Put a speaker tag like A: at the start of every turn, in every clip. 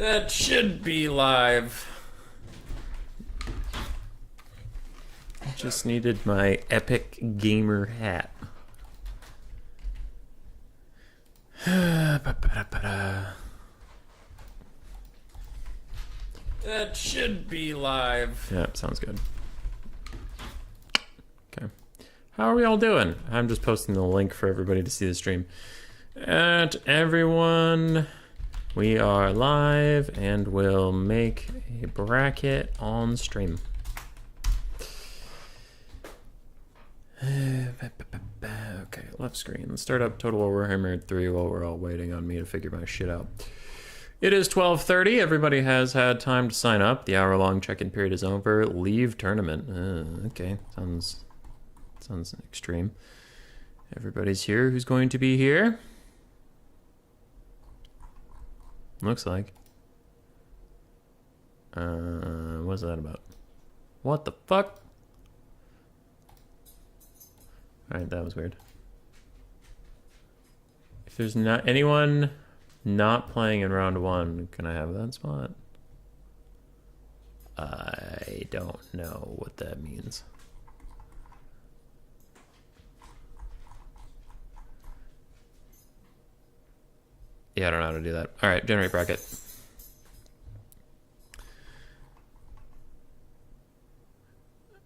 A: That should be live. I just needed my epic gamer hat. That should be live. Yeah, sounds good. Okay. How are we all doing? I'm just posting the link for everybody to see the stream. And everyone, we are live and we'll make a bracket on stream. Okay, left screen. Let's start up Total War Warhammer 3 while we're all waiting on me to figure my shit out. It is 12:30. Everybody has had time to sign up. The hour-long check-in period is over. Leave tournament. Okay, sounds extreme. Everybody's here. Who's going to be here? Looks like. What's that about? What the fuck? Alright, that was weird. If there's not anyone not playing in round one, can I have that spot? I don't know what that means. Yeah, I don't know how to do that. Alright, generate bracket.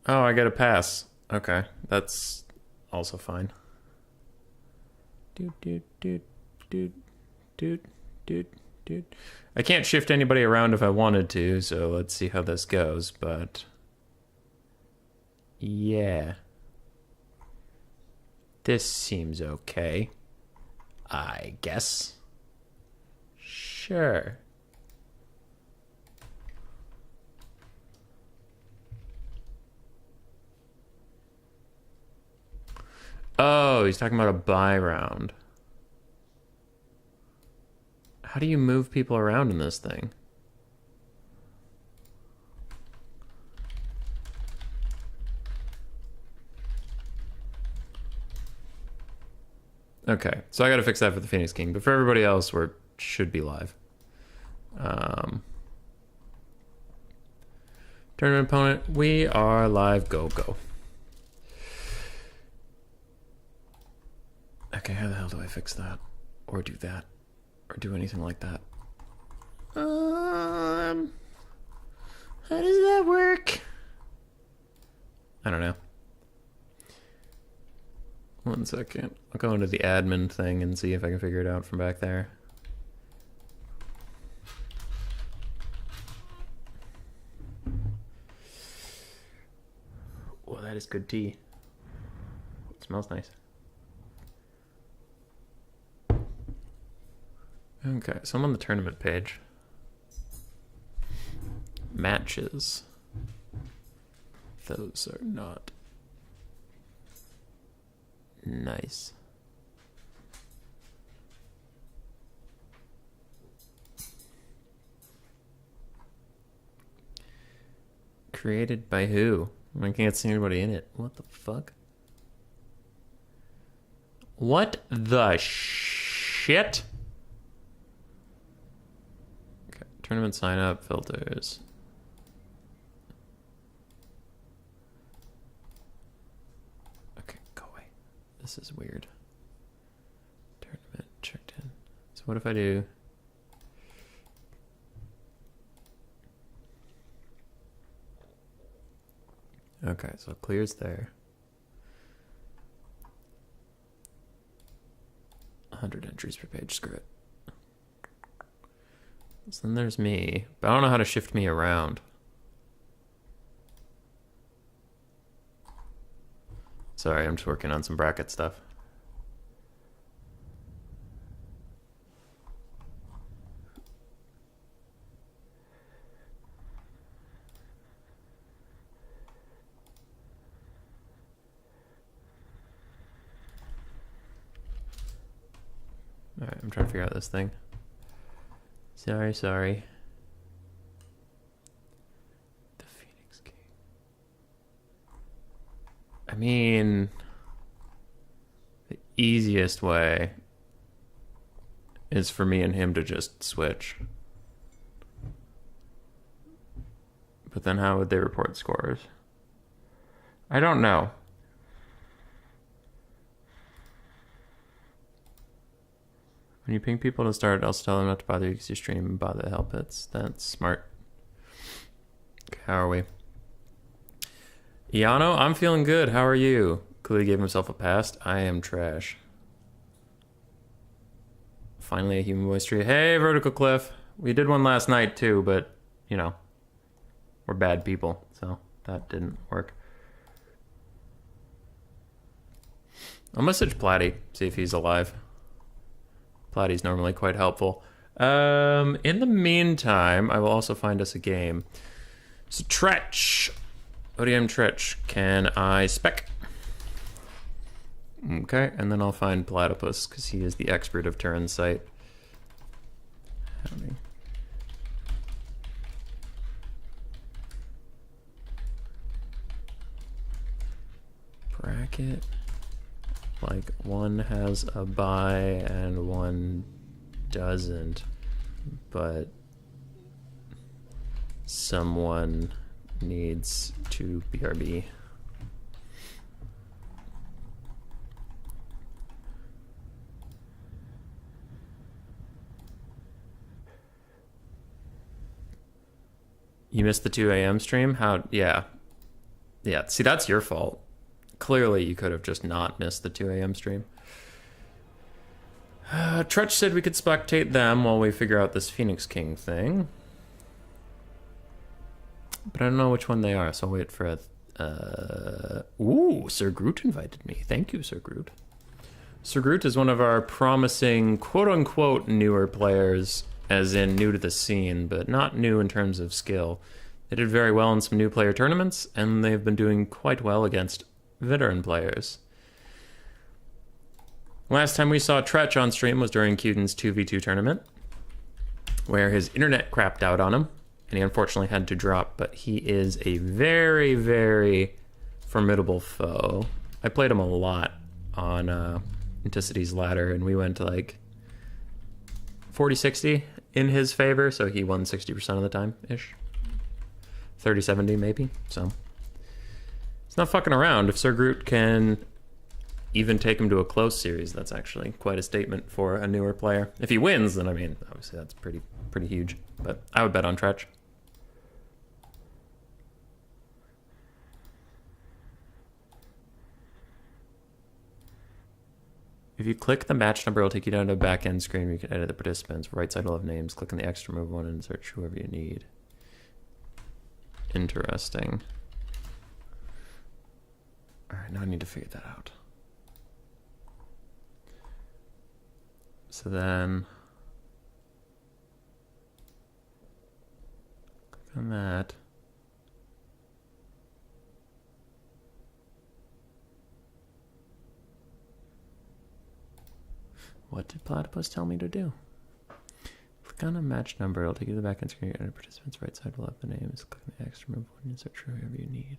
A: Oh, I get a pass. Okay, that's also fine. I can't shift anybody around if I wanted to, so let's see how this goes, but yeah. This seems okay, I guess. Sure. Oh, he's talking about a buy round. How do you move people around in this thing? Okay, so I gotta fix that for the Phoenix King, but for everybody else, we should be live. Tournament opponent, we are live. Go, go. Okay, how the hell do I fix that? Or do that? Or do anything like that? How does that work? I don't know. One second. I'll go into the admin thing and see if I can figure it out from back there. Oh, that is good tea. It smells nice. Okay, so I'm on the tournament page. Matches. Those are not nice. Created by who? I can't see anybody in it. What the fuck? What the shit? Okay, tournament sign up, filters. Okay, go away. This is weird. Tournament checked in. So what if I do? Okay, so it clears there. 100 entries per page, screw it. So then there's me, but I don't know how to shift me around. Sorry, I'm just working on some bracket stuff. Alright, I'm trying to figure out this thing. Sorry. The Phoenix King. I mean, the easiest way is for me and him to just switch. But then how would they report scores? I don't know. When you ping people to start, also tell them not to bother you because you stream and bother the help hits. That's smart. Okay, how are we? Iano, I'm feeling good. How are you? Clearly gave himself a pass. I am trash. Finally a human voice tree. Hey, Vertical Cliff. We did one last night too, but, you know, we're bad people, so that didn't work. I'll message Platty, see if he's alive. Platty's normally quite helpful. In the meantime, I will also find us a game. So Tretch. ODM Tretch. Can I spec? Okay, and then I'll find Platypus, because he is the expert of turn sight. Howdy. Bracket. Like, one has a buy and one doesn't, but someone needs to BRB. You missed the 2 a.m. stream? How? Yeah. Yeah, see, that's your fault. Clearly, you could have just not missed the 2 a.m. stream. Tretch said we could spectate them while we figure out this Phoenix King thing. But I don't know which one they are, so I'll wait for a... Ooh, Sir Groot invited me. Thank you, Sir Groot. Sir Groot is one of our promising, quote-unquote, newer players, as in new to the scene, but not new in terms of skill. They did very well in some new player tournaments, and they've been doing quite well against veteran players. Last time we saw Tretch on stream was during Cuden's 2v2 tournament, where his internet crapped out on him, and he unfortunately had to drop, but he is a very, very formidable foe. I played him a lot on Inticity's ladder, and we went to like 40-60 in his favor, so he won 60% of the time-ish. 30-70 maybe, so... It's not fucking around. If Sir Groot can even take him to a close series, that's actually quite a statement for a newer player. If he wins, then I mean, obviously that's pretty huge. But I would bet on Tretch. If you click the match number, it'll take you down to a back-end screen where you can edit the participants. Right side will have names. Click on the extra move one and search whoever you need. Interesting. Alright, now I need to figure that out. So then... click on that. What did Platypus tell me to do? Click on a match number, it'll take you to the back-end screen and participants right side will have the names. Click on the extra move button and search for whoever you need.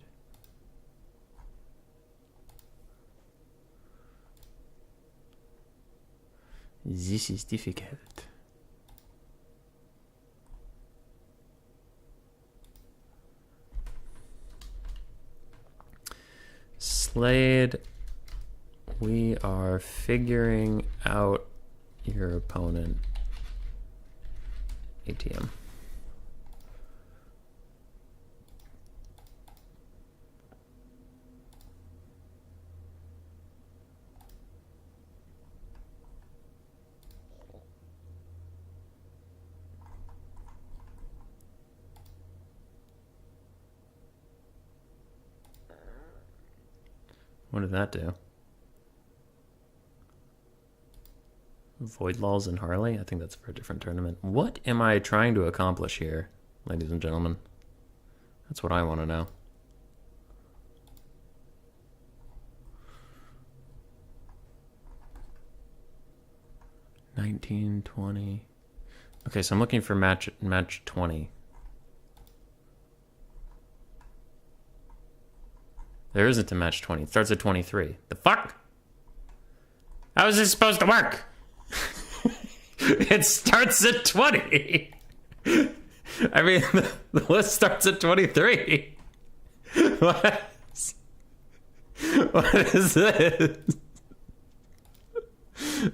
A: This is difficult. Slade, we are figuring out your opponent. ATM. What did that do? Void Lulls and Harley? I think that's for a different tournament. What am I trying to accomplish here, ladies and gentlemen? That's what I want to know. $19, $20. Okay, so I'm looking for match 20. There isn't a match 20. It starts at 23. The fuck? How is this supposed to work? It starts at 20. I mean, the list starts at 23. What is this?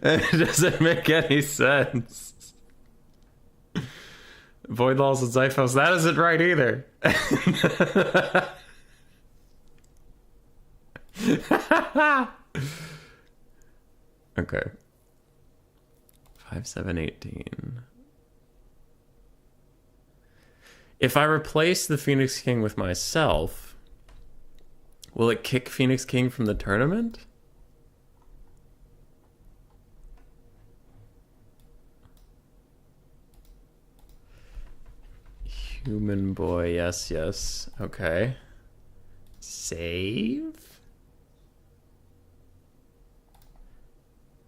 A: It doesn't make any sense. Void Laws and Zyphos, that isn't right either. Okay. 5, 7, 18. If I replace the Phoenix King with myself, will it kick Phoenix King from the tournament? Human boy, yes, yes. Okay. Save?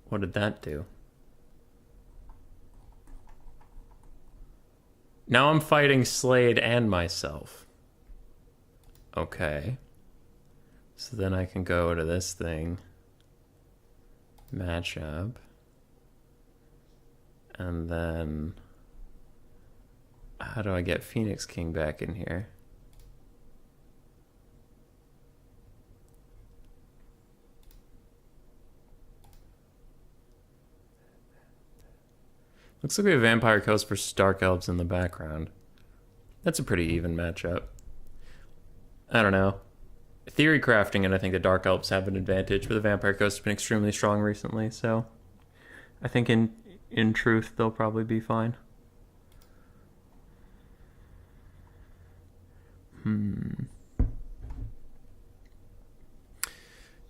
A: What did that do? Now I'm fighting Slade and myself. Okay. So then I can go to this thing. Matchup. And then... how do I get Phoenix King back in here? Looks like we have Vampire Coast versus Dark Elves in the background. That's a pretty even matchup. I don't know. Theory crafting, and I think the Dark Elves have an advantage, but the Vampire Coast has been extremely strong recently, so I think in truth they'll probably be fine.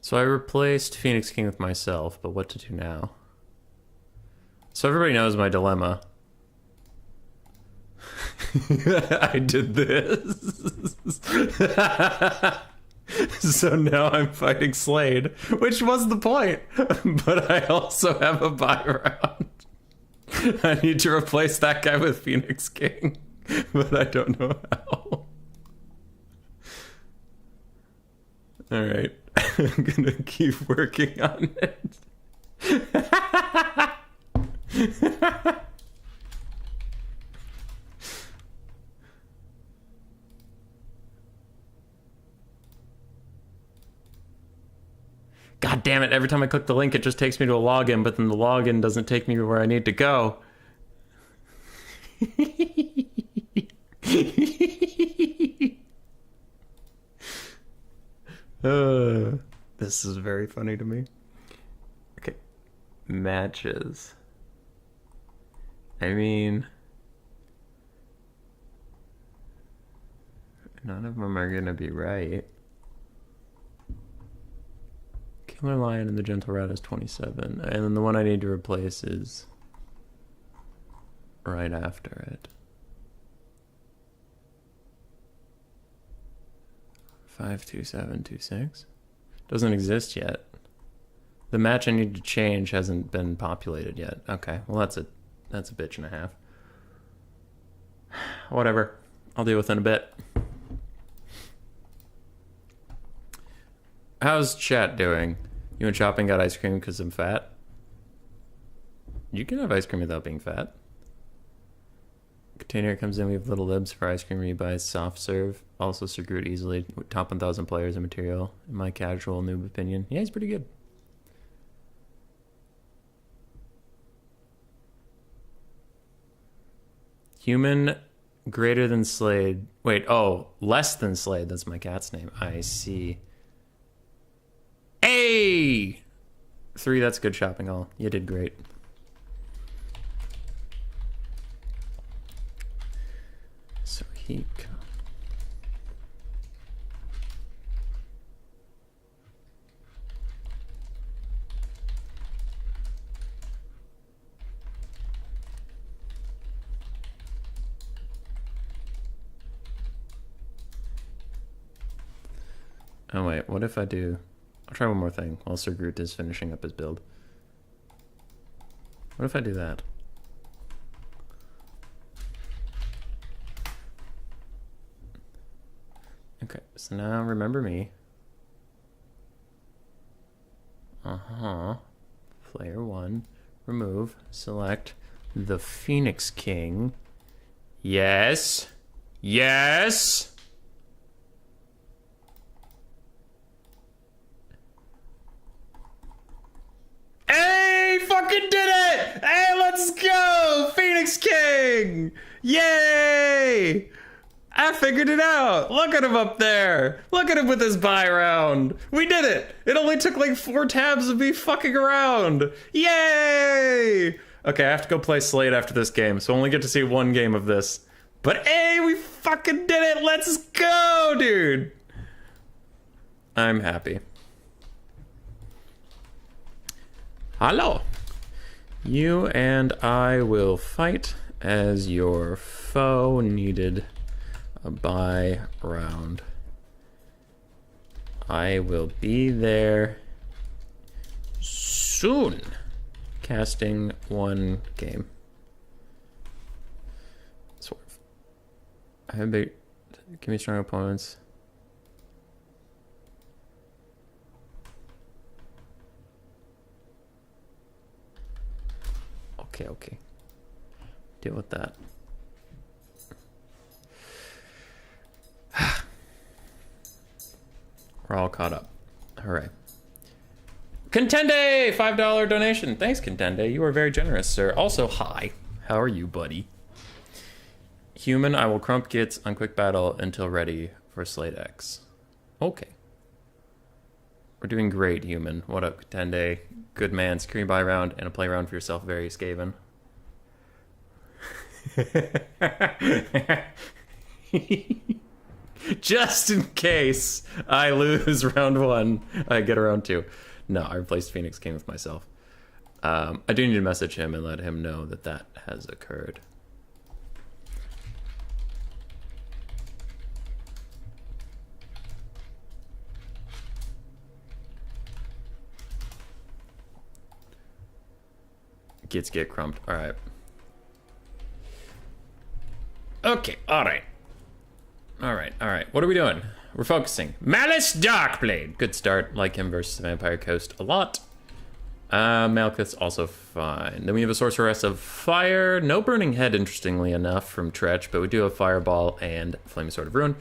A: So I replaced Phoenix King with myself, but what to do now? So everybody knows my dilemma. I did this. So now I'm fighting Slade, which was the point. But I also have a buy round. I need to replace that guy with Phoenix King, but I don't know how. All right. I'm gonna keep working on it. God damn it, every time I click the link it just takes me to a login, but then the login doesn't take me to where I need to go. This is very funny to me. Okay. Matches. I mean, none of them are gonna be right. Killer Lion and the Gentle Rat is 27, and then the one I need to replace is right after it. 52726 doesn't exist yet. The match I need to change hasn't been populated yet. Okay, well that's a bitch and a half. Whatever, I'll deal with it in a bit. How's chat doing? You went shopping, got ice cream because I'm fat? You can have ice cream without being fat. Container comes in, we have little libs for ice cream, rebuys soft serve. Also Sir Groot easily. Top 1,000 players in material, in my casual noob opinion. Yeah, he's pretty good. Human greater than Slade. Wait, oh, less than Slade. That's my cat's name. I see. Hey! 3, that's good shopping haul. You did great. So he... Oh wait, what if I do... I'll try one more thing while Sir Groot is finishing up his build. What if I do that? Okay, so now remember me. Player 1, remove, select the Phoenix King Yes. Yes. Hey, fucking did it! Hey, let's go! Phoenix King! Yay! I figured it out. Look at him up there. Look at him with his buy round. We did it. It only took like 4 tabs of me fucking around. Yay! Okay, I have to go play Slate after this game, so I only get to see 1 game of this. But hey, we fucking did it. Let's go, dude. I'm happy. Hello. You and I will fight as your foe needed a buy round. I will be there soon. Casting 1 game. Sort of. I have big. Give me strong opponents. Okay. Deal with that. We're all caught up. Hooray. Contende! $5 donation. Thanks, Contende. You are very generous, sir. Also, hi. How are you, buddy? Human, I will crump gits on quick battle until ready for Slate X. Okay. We're doing great, Human. What up, Contende? Good man. Securing buy round and a play round for yourself. Very Skaven. Just in case I lose round 1, I get a round 2. No, I replaced Phoenix King with myself. I do need to message him and let him know that that has occurred. Gets get crumped. All right. Okay. All right. What are we doing? We're focusing. Malice Darkblade. Good start. Like him versus the Vampire Coast a lot. Malkuth's also fine. Then we have a Sorceress of Fire. No Burning Head, interestingly enough, from Tretch, but we do have Fireball and Flaming Sword of Ruin.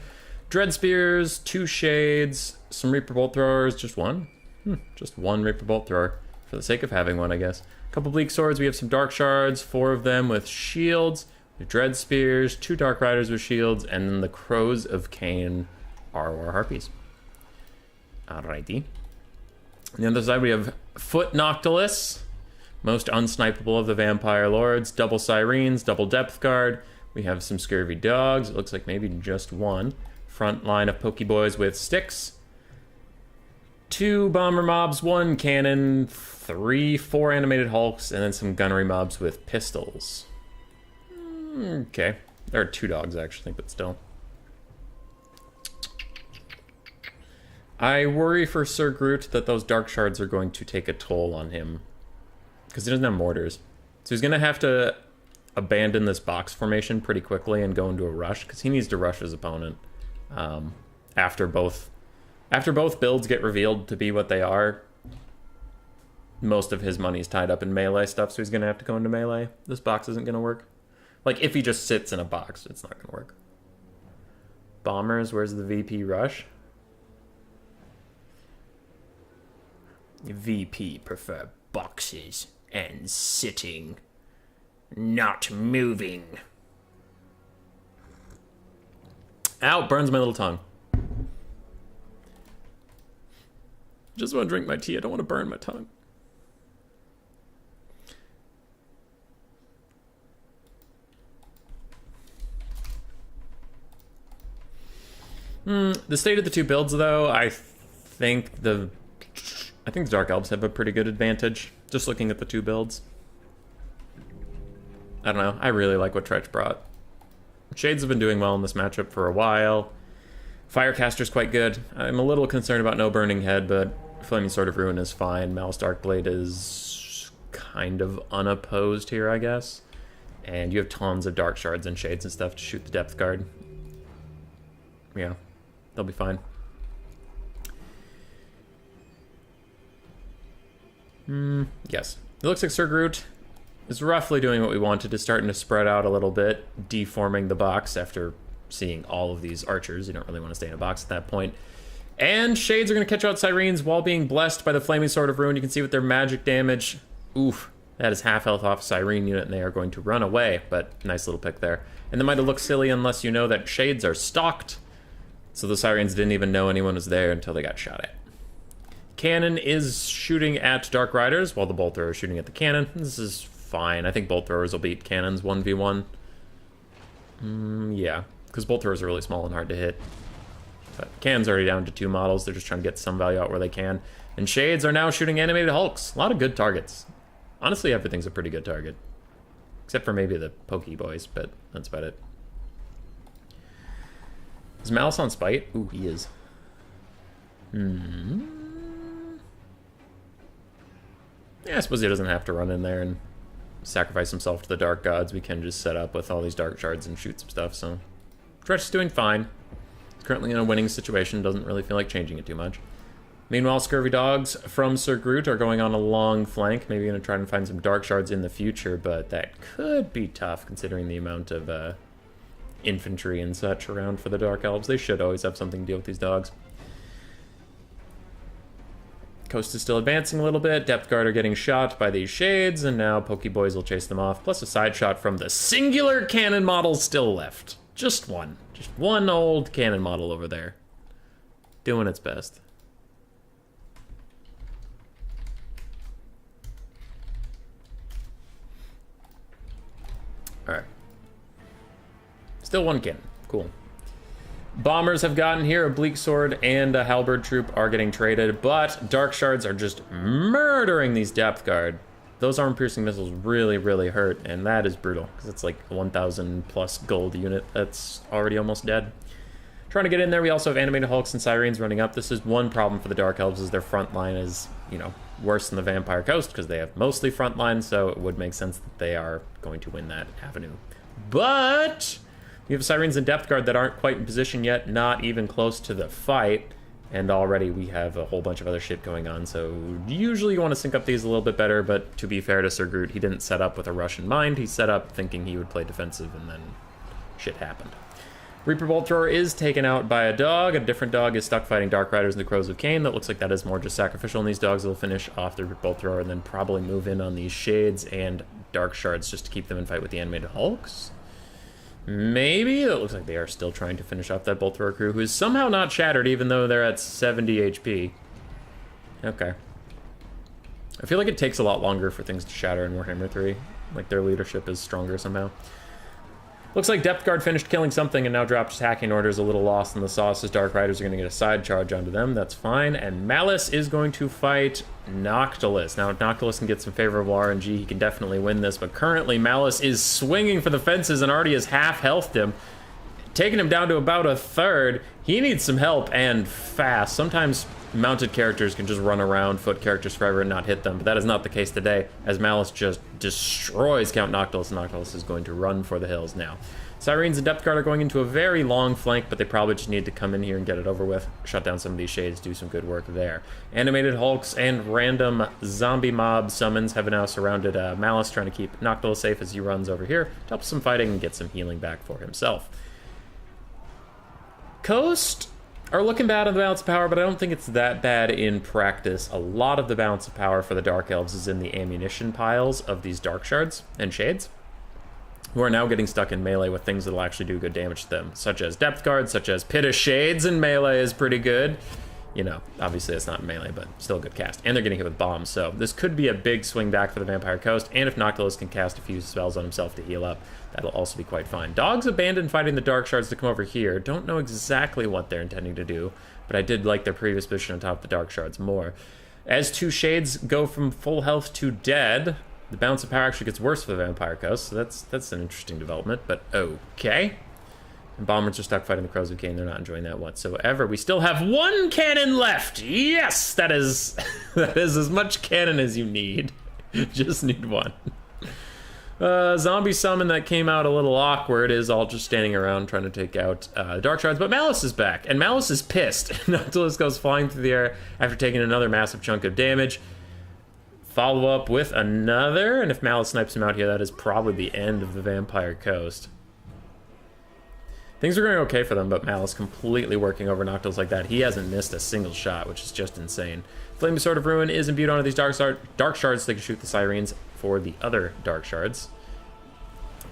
A: Dread Spears, 2 Shades, some Reaper Bolt Throwers, just 1? Just 1 Reaper Bolt Thrower, for the sake of having one, I guess. A couple Bleak Swords, we have some Dark Shards, 4 of them with shields. We have Dread Spears, 2 Dark Riders with shields, and then the Crows of Cain are War Harpies. Alrighty. On the other side, we have Foot Noctilus, most unsnipeable of the Vampire Lords, double Sirens, double Depth Guard. We have some Scurvy Dogs, it looks like maybe just 1. Front line of Pokeboys with sticks. 2 Bomber Mobs, 1 Cannon, 4 Animated Hulks, and then some Gunnery Mobs with pistols. Okay. There are 2 dogs, actually, but still. I worry for Sir Groot that those Dark Shards are going to take a toll on him. Because he doesn't have mortars. So he's going to have to abandon this box formation pretty quickly and go into a rush. Because he needs to rush his opponent. After both builds get revealed to be what they are, most of his money is tied up in melee stuff. So he's going to have to go into melee. This box isn't going to work. Like, if he just sits in a box, it's not going to work. Bombers, where's the VP rush? VP prefer boxes and sitting, not moving. Ow, burns my little tongue. Just want to drink my tea. I don't want to burn my tongue. The state of the 2 builds, though, I think the Dark Elves have a pretty good advantage, just looking at the 2 builds. I don't know. I really like what Tretch brought. Shades have been doing well in this matchup for a while. Firecaster's quite good. I'm a little concerned about no Burning Head, but Flaming Sword of Ruin is fine. Malice Darkblade is kind of unopposed here, I guess. And you have tons of Dark Shards and Shades and stuff to shoot the Depth Guard. Yeah, they'll be fine. Yes. It looks like Sir Groot is roughly doing what we wanted to, starting to spread out a little bit, deforming the box after seeing all of these archers. You don't really want to stay in a box at that point. And Shades are going to catch out Sirens while being blessed by the Flaming Sword of Ruin. You can see with their magic damage, oof, that is half health off a Siren unit, and they are going to run away, but nice little pick there. And that might have looked silly unless you know that Shades are stalked, so the Sirens didn't even know anyone was there until they got shot at. Cannon is shooting at Dark Riders, while the Bolt Thrower is shooting at the Cannon. This is fine. I think Bolt Throwers will beat Cannons 1v1. Yeah, because Bolt Throwers are really small and hard to hit. But Cannon's already down to 2 models. They're just trying to get some value out where they can. And Shades are now shooting animated Hulks. A lot of good targets. Honestly, everything's a pretty good target. Except for maybe the Pokey Boys, but that's about it. Is Malice on Spite? Ooh, he is. Yeah, I suppose he doesn't have to run in there and sacrifice himself to the Dark Gods. We can just set up with all these Dark Shards and shoot some stuff, so... Dretch is doing fine. He's currently in a winning situation, doesn't really feel like changing it too much. Meanwhile, Scurvy Dogs from Sir Groot are going on a long flank. Maybe going to try and find some Dark Shards in the future, but that could be tough considering the amount of infantry and such around for the Dark Elves. They should always have something to deal with these dogs. Coast is still advancing a little bit. Depth Guard are getting shot by these Shades, and now Pokeboys will chase them off. Plus a side shot from the singular cannon model still left. Just one. Just one old cannon model over there. Doing its best. Alright. Still one cannon. Cool. Bombers have gotten here. A Bleak Sword and a Halberd Troop are getting traded, but Dark Shards are just murdering these Depth Guard. Those armor-piercing missiles really, really hurt, and that is brutal, because it's like a 1,000 plus gold unit that's already almost dead. Trying to get in there, we also have animated Hulks and Sirens running up. This is one problem for the Dark Elves, is their front line is, you know, worse than the Vampire Coast, because they have mostly front line, so it would make sense that they are going to win that avenue. But we have Sirens and Depth Guard that aren't quite in position yet, not even close to the fight. And already we have a whole bunch of other shit going on, so usually you want to sync up these a little bit better, but to be fair to Sir Groot, he didn't set up with a rush in mind. He set up thinking he would play defensive, and then shit happened. Reaper Bolt Thrower is taken out by a dog. A different dog is stuck fighting Dark Riders and the Crows of Cain. That looks like that is more just sacrificial, and these dogs will finish off the Reaper Bolt Thrower and then probably move in on these Shades and Dark Shards just to keep them in fight with the animated Hulks. Maybe? It looks like they are still trying to finish off that Bolt Thrower crew, who is somehow not shattered even though they're at 70 HP. Okay. I feel like it takes a lot longer for things to shatter in Warhammer 3. Like, their leadership is stronger somehow. Looks like Depth Guard finished killing something and now dropped hacking orders, a little lost in the sauce as Dark Riders are going to get a side charge onto them. That's fine. And Malice is going to fight Noctilus. Now, if Noctilus can get some favorable RNG, he can definitely win this. But currently, Malice is swinging for the fences and already has half-healthed him, taking him down to about a third. He needs some help, and fast. Sometimes mounted characters can just run around foot characters forever and not hit them, but that is not the case today, as Malice just destroys Count Noctilus, and Noctilus is going to run for the hills now. Sirens and Depth Guard are going into a very long flank, but they probably just need to come in here and get it over with, shut down some of these Shades, do some good work there. Animated Hulks and random zombie mob summons have now surrounded Malice, trying to keep Noctilus safe as he runs over here to help some fighting and get some healing back for himself. Coast are looking bad on the balance of power, but I don't think it's that bad in practice. A lot of the balance of power for the Dark Elves is in the ammunition piles of these Dark Shards and Shades, who are now getting stuck in melee with things that will actually do good damage to them, such as Depth Guard, such as Pit of Shades, and melee is pretty good. You know, obviously it's not melee, but still a good cast. And they're getting hit with bombs, so this could be a big swing back for the Vampire Coast, and if Noctilus can cast a few spells on himself to heal up, that'll also be quite fine. Dogs abandoned fighting the Dark Shards to come over here. Don't know exactly what they're intending to do, but I did like their previous position on top of the Dark Shards more. As two Shades go from full health to dead, the balance of power actually gets worse for the Vampire Coast, so that's an interesting development, but okay. And Bombers are stuck fighting the Crows of Cain. They're not enjoying that whatsoever. We still have one cannon left! Yes! That is as much cannon as you need. Just need one. Zombie summon that came out a little awkward is all just standing around trying to take out Dark Shards, but Malice is back, and Malice is pissed. Noctilus goes flying through the air after taking another massive chunk of damage. Follow up with another, and if Malice snipes him out here, that is probably the end of the Vampire Coast. Things are going okay for them, but Malice completely working over Noctilus like that. He hasn't missed a single shot, which is just insane. Flaming Sword of Ruin is imbued onto these dark shards so they can shoot the Sirens for the other dark shards.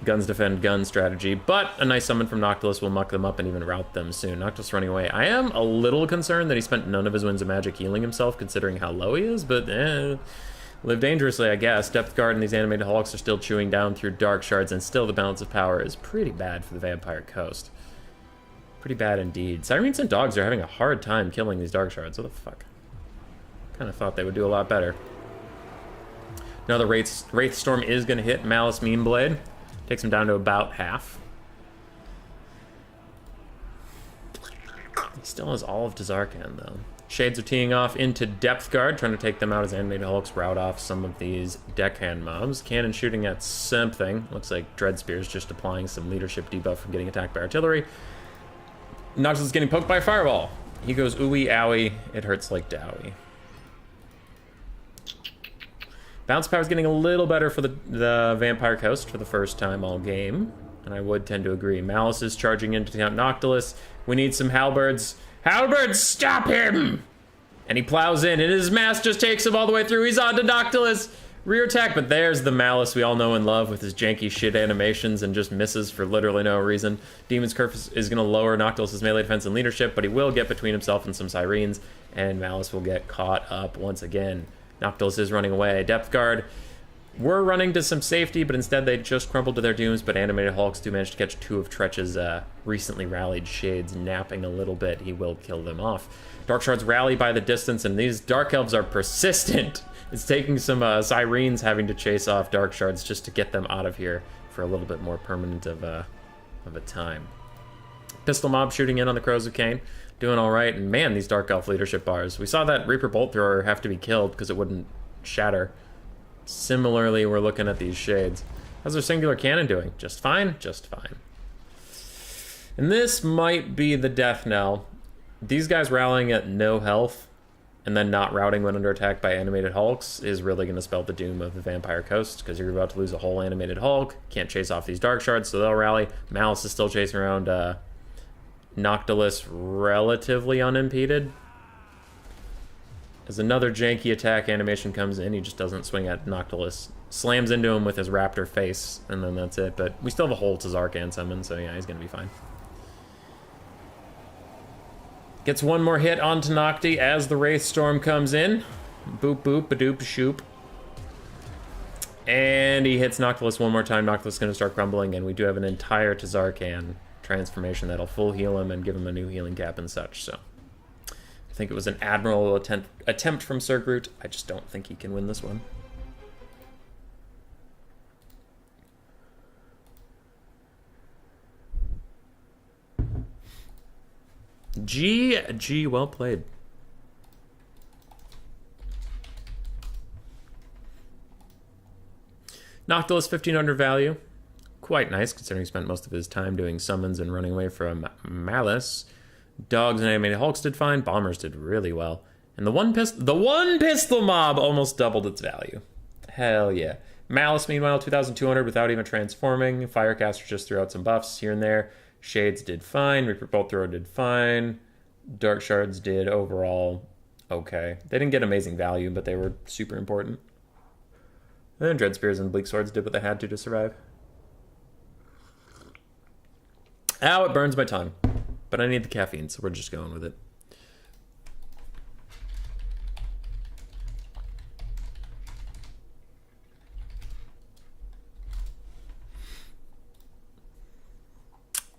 A: Guns defend gun strategy, but a nice summon from Noctilus will muck them up and even rout them soon. Noctilus running away. I am a little concerned that he spent none of his Winds of Magic healing himself, considering how low he is, but live dangerously, I guess. Depth Guard and these animated Hulks are still chewing down through dark shards, and still the balance of power is pretty bad for the Vampire Coast. Pretty bad indeed. Sirens and dogs are having a hard time killing these dark shards. What the fuck? Kind of thought they would do a lot better. Now the Wraith Storm is going to hit Malice Mean Blade. Takes him down to about half. He still has all of Tazarkan, though. Shades are teeing off into Depth Guard, trying to take them out as animated Hulks rout off some of these deckhand mobs. Cannon shooting at something. Looks like Dread Spear's just applying some leadership debuff from getting attacked by artillery. Noxus is getting poked by a fireball. He goes ooey owie. It hurts like Dowie. Bounce power is getting a little better for the Vampire Coast for the first time all game, and I would tend to agree. Malice is charging into Count Noctilus. We need some halberds. Halberds, stop him! And he plows in, and his mask just takes him all the way through. He's on to Noctilus. Rear attack, but there's the Malice we all know and love with his janky shit animations and just misses for literally no reason. Demon's Curse is going to lower Noctilus's melee defense and leadership, but he will get between himself and some Sirens, and Malice will get caught up once again. Noctilus is running away. Depth Guard were running to some safety, but instead they just crumbled to their dooms, but animated Hulks do manage to catch two of Tretch's recently rallied Shades napping a little bit. He will kill them off. Dark Shards rally by the distance, and these Dark Elves are persistent. It's taking some Sirens having to chase off Dark Shards just to get them out of here for a little bit more permanent of a time. Pistol Mob shooting in on the Crows of Cain. Doing all right, and man, these Dark Elf leadership bars. We saw that Reaper Bolt Thrower have to be killed because it wouldn't shatter. Similarly, we're looking at these Shades. How's their Singular Cannon doing? Just fine? Just fine. And this might be the death knell. These guys rallying at no health and then not routing when under attack by animated Hulks is really going to spell the doom of the Vampire Coast, because you're about to lose a whole animated Hulk. Can't chase off these Dark Shards, so they'll rally. Malice is still chasing around Noctilus relatively unimpeded. As another janky attack animation comes in, he just doesn't swing at Noctilus. Slams into him with his raptor face, and then that's it. But we still have a whole Tazarkan summon, so yeah, he's going to be fine. Gets one more hit onto Nocti as the Wraith Storm comes in. Boop, boop, ba-doop, shoop. And he hits Noctilus one more time. Noctilus is going to start crumbling, and we do have an entire Tazarkan transformation that'll full heal him and give him a new healing cap and such. So I think it was an admirable attempt from Sir Groot. I just don't think he can win this one. G, well played. Noctilus 1500 value. Quite nice, considering he spent most of his time doing summons and running away from Malice. Dogs and animated Hulks did fine. Bombers did really well. And the one pistol mob almost doubled its value. Hell yeah. Malice, meanwhile, 2,200 without even transforming. Firecaster just threw out some buffs here and there. Shades did fine. Reaper Bolt Thrower did fine. Dark Shards did overall okay. They didn't get amazing value, but they were super important. And then Dread Spears and Bleak Swords did what they had to survive. Ow, it burns my tongue. But I need the caffeine, so we're just going with it.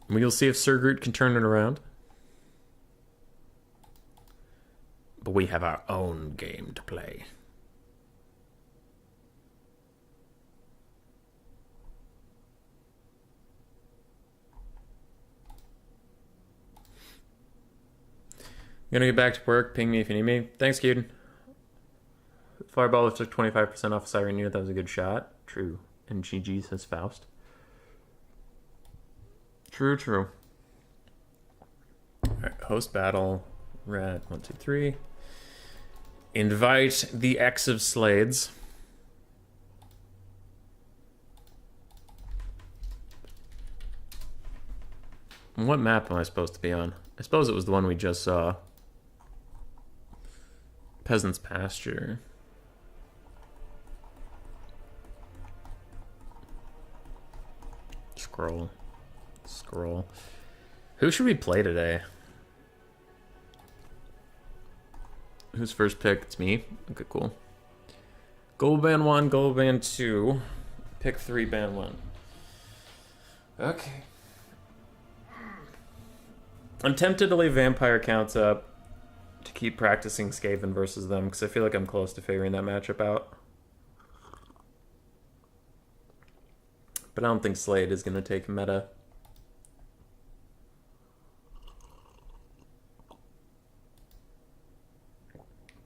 A: We'll see if Sir Groot can turn it around. But we have our own game to play. I'm gonna get back to work. Ping me if you need me. Thanks, Keaton. Fireball took 25% off a Siren unit. That was a good shot. True. And GG, says Faust. True, true. Alright, host battle. We're at 1, 2, 3. Invite the X of Slades. What map am I supposed to be on? I suppose it was the one we just saw. Peasant's Pasture. Scroll. Scroll. Who should we play today? Who's first pick? It's me. Okay, cool. Gold band 1, gold band 2. Pick 3, band 1. Okay. I'm tempted to leave vampire counts up to keep practicing Skaven versus them, because I feel like I'm close to figuring that matchup out. But I don't think Slade is going to take meta.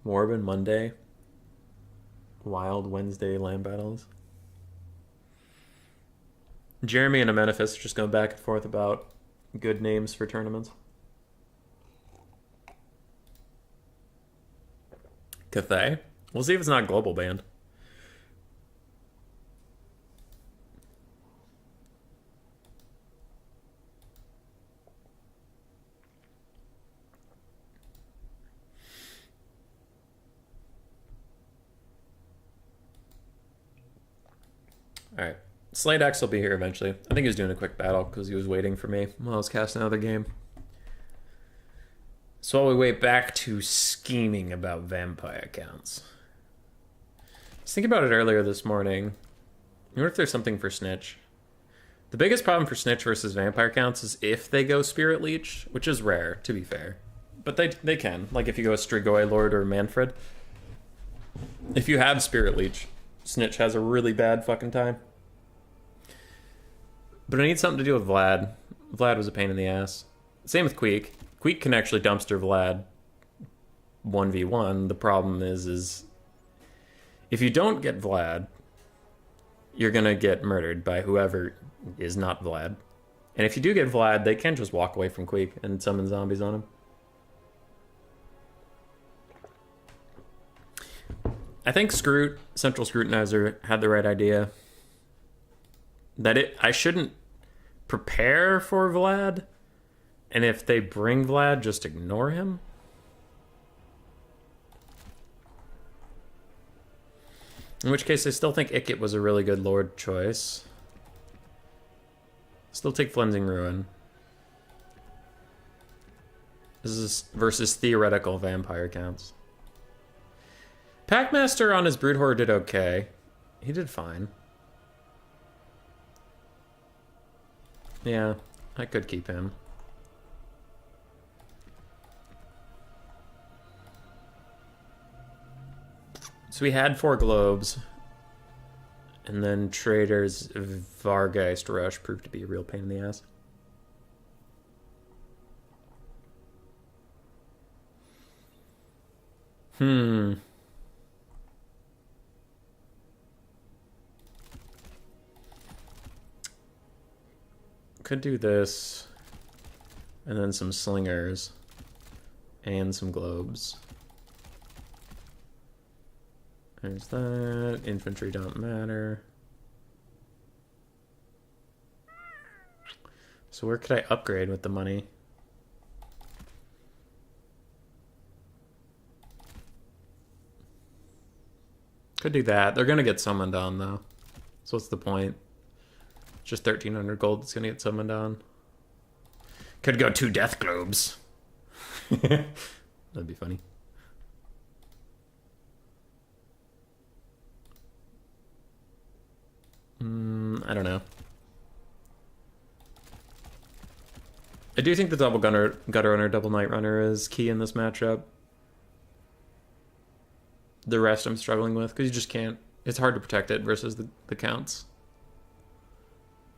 A: Morbin Monday. Wild Wednesday land battles. Jeremy and Amenephis just going back and forth about good names for tournaments. Cathay? We'll see if it's not global banned. Alright. Slade X will be here eventually. I think he was doing a quick battle because he was waiting for me while I was casting another game. So while we wait back to scheming about vampire counts. I was thinking about it earlier this morning. I wonder if there's something for Snitch. The biggest problem for Snitch versus vampire counts is if they go Spirit Leech, which is rare, to be fair. But they can. Like if you go Strigoi Lord or Manfred. If you have Spirit Leech, Snitch has a really bad fucking time. But I need something to do with Vlad. Vlad was a pain in the ass. Same with Queek. Queek can actually dumpster Vlad 1v1. The problem is if you don't get Vlad, you're going to get murdered by whoever is not Vlad. And if you do get Vlad, they can just walk away from Queek and summon zombies on him. I think Scroot, Central Scrutinizer, had the right idea. That I shouldn't prepare for Vlad, and if they bring Vlad, just ignore him. In which case, I still think Ikit was a really good Lord choice. Still take Flensing Ruin. This is versus theoretical vampire counts. Packmaster on his Brood Horror did okay. He did fine. Yeah, I could keep him. So we had 4 globes. And then Trader's Vargeist Rush proved to be a real pain in the ass. Could do this. And then some slingers. And some globes. There's that. Infantry don't matter. So where could I upgrade with the money? Could do that. They're gonna get summoned on though. So what's the point? Just 1,300 gold that's gonna get summoned on. Could go 2 death globes. That'd be funny. I don't know. I do think the double gutter runner, double night runner is key in this matchup. The rest I'm struggling with because you just can't. It's hard to protect it versus the counts.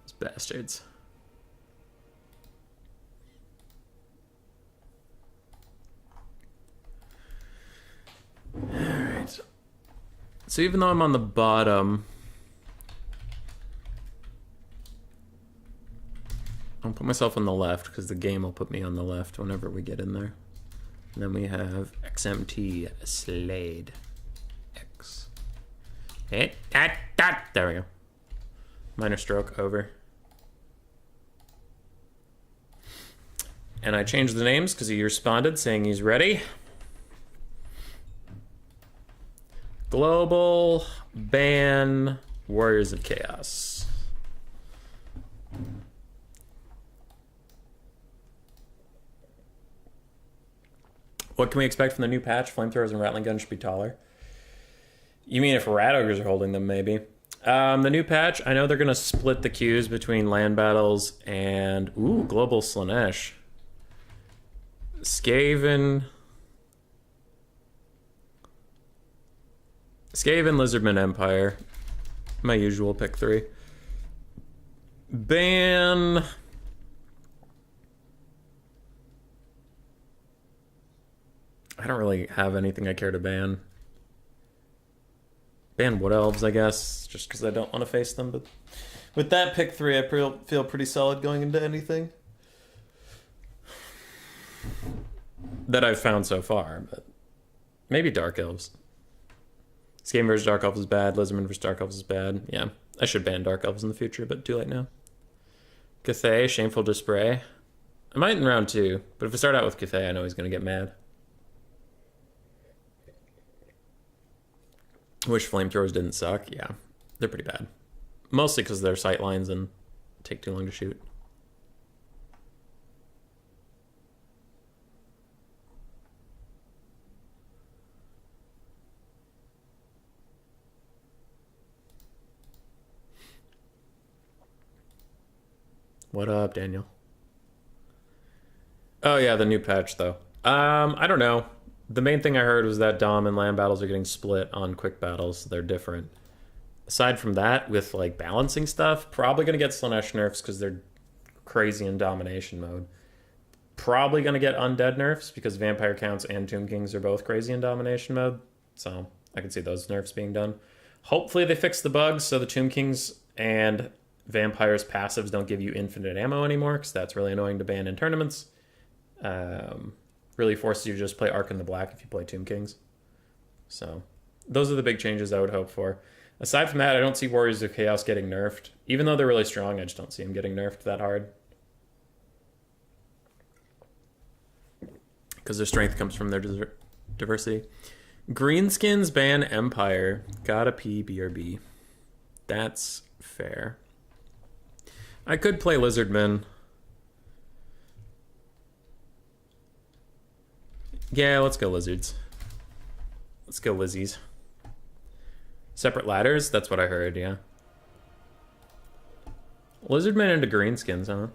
A: These bastards. Alright. So even though I'm on the bottom, I'll put myself on the left because the game will put me on the left whenever we get in there. And then we have XMT Slade. X. There we go. Minor stroke over. And I changed the names because he responded saying he's ready. Global ban Warriors of Chaos. What can we expect from the new patch? Flamethrowers and Rattling Guns should be taller. You mean if Rat Ogres are holding them, maybe? The new patch, I know they're going to split the queues between land battles and... Ooh, Global Slanesh. Skaven, Lizardman Empire. My usual pick 3. Ban... I don't really have anything I care to ban. Ban Wood Elves, I guess, just because I don't want to face them. But with that pick 3, I feel pretty solid going into anything that I've found so far. But maybe Dark Elves. Skaven vs. Dark Elves is bad. Lizardman vs. Dark Elves is bad. Yeah, I should ban Dark Elves in the future, but too late now. Cathay, Shameful Display. I might in round 2, but if I start out with Cathay, I know he's going to get mad. Wish Flamethrowers didn't suck. Yeah, they're pretty bad. Mostly because they're sightlines and take too long to shoot. What up, Daniel? Oh yeah, the new patch though. I don't know. The main thing I heard was that Dom and land battles are getting split on quick battles. They're different. Aside from that, with like balancing stuff, probably gonna get Slanesh nerfs because they're crazy in domination mode. Probably gonna get undead nerfs because vampire counts and Tomb Kings are both crazy in domination mode. So I can see those nerfs being done. Hopefully they fix the bugs so the Tomb Kings and vampires passives don't give you infinite ammo anymore because that's really annoying to ban in tournaments. Really forces you to just play Arc in the Black if you play Tomb Kings. So those are the big changes I would hope for. Aside from that, I don't see Warriors of Chaos getting nerfed. Even though they're really strong, I just don't see them getting nerfed that hard. Because their strength comes from their diversity. Greenskins ban Empire. Gotta pee, BRB. That's fair. I could play Lizardmen. Yeah, let's go Lizards. Let's go Lizzies. Separate ladders? That's what I heard, yeah. Lizardmen into greenskins, huh?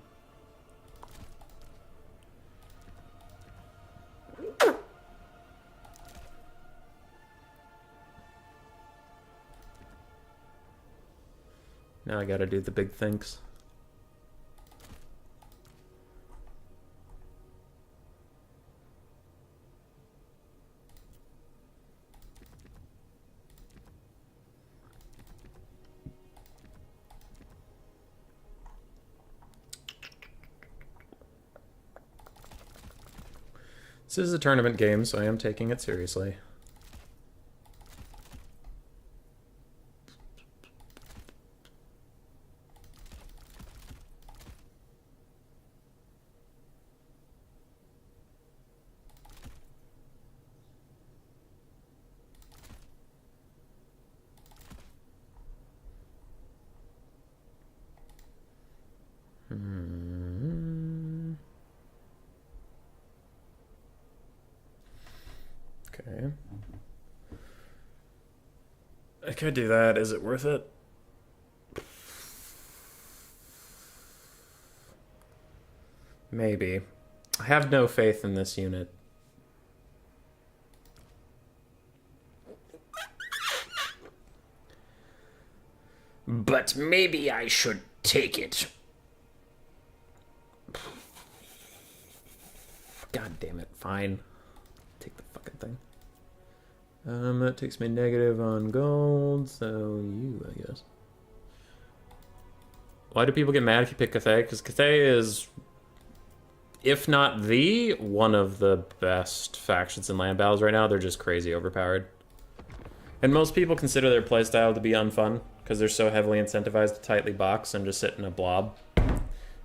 A: Now I gotta do the big things. This is a tournament game, so I am taking it seriously. Okay. I could do that. Is it worth it? Maybe. I have no faith in this unit. But maybe I should take it. God damn it. Fine. Take the fucking thing. That takes me negative on gold, so you, I guess. Why do people get mad if you pick Cathay? Because Cathay is, if not the, one of the best factions in land battles right now. They're just crazy overpowered. And most people consider their playstyle to be unfun, because they're so heavily incentivized to tightly box and just sit in a blob.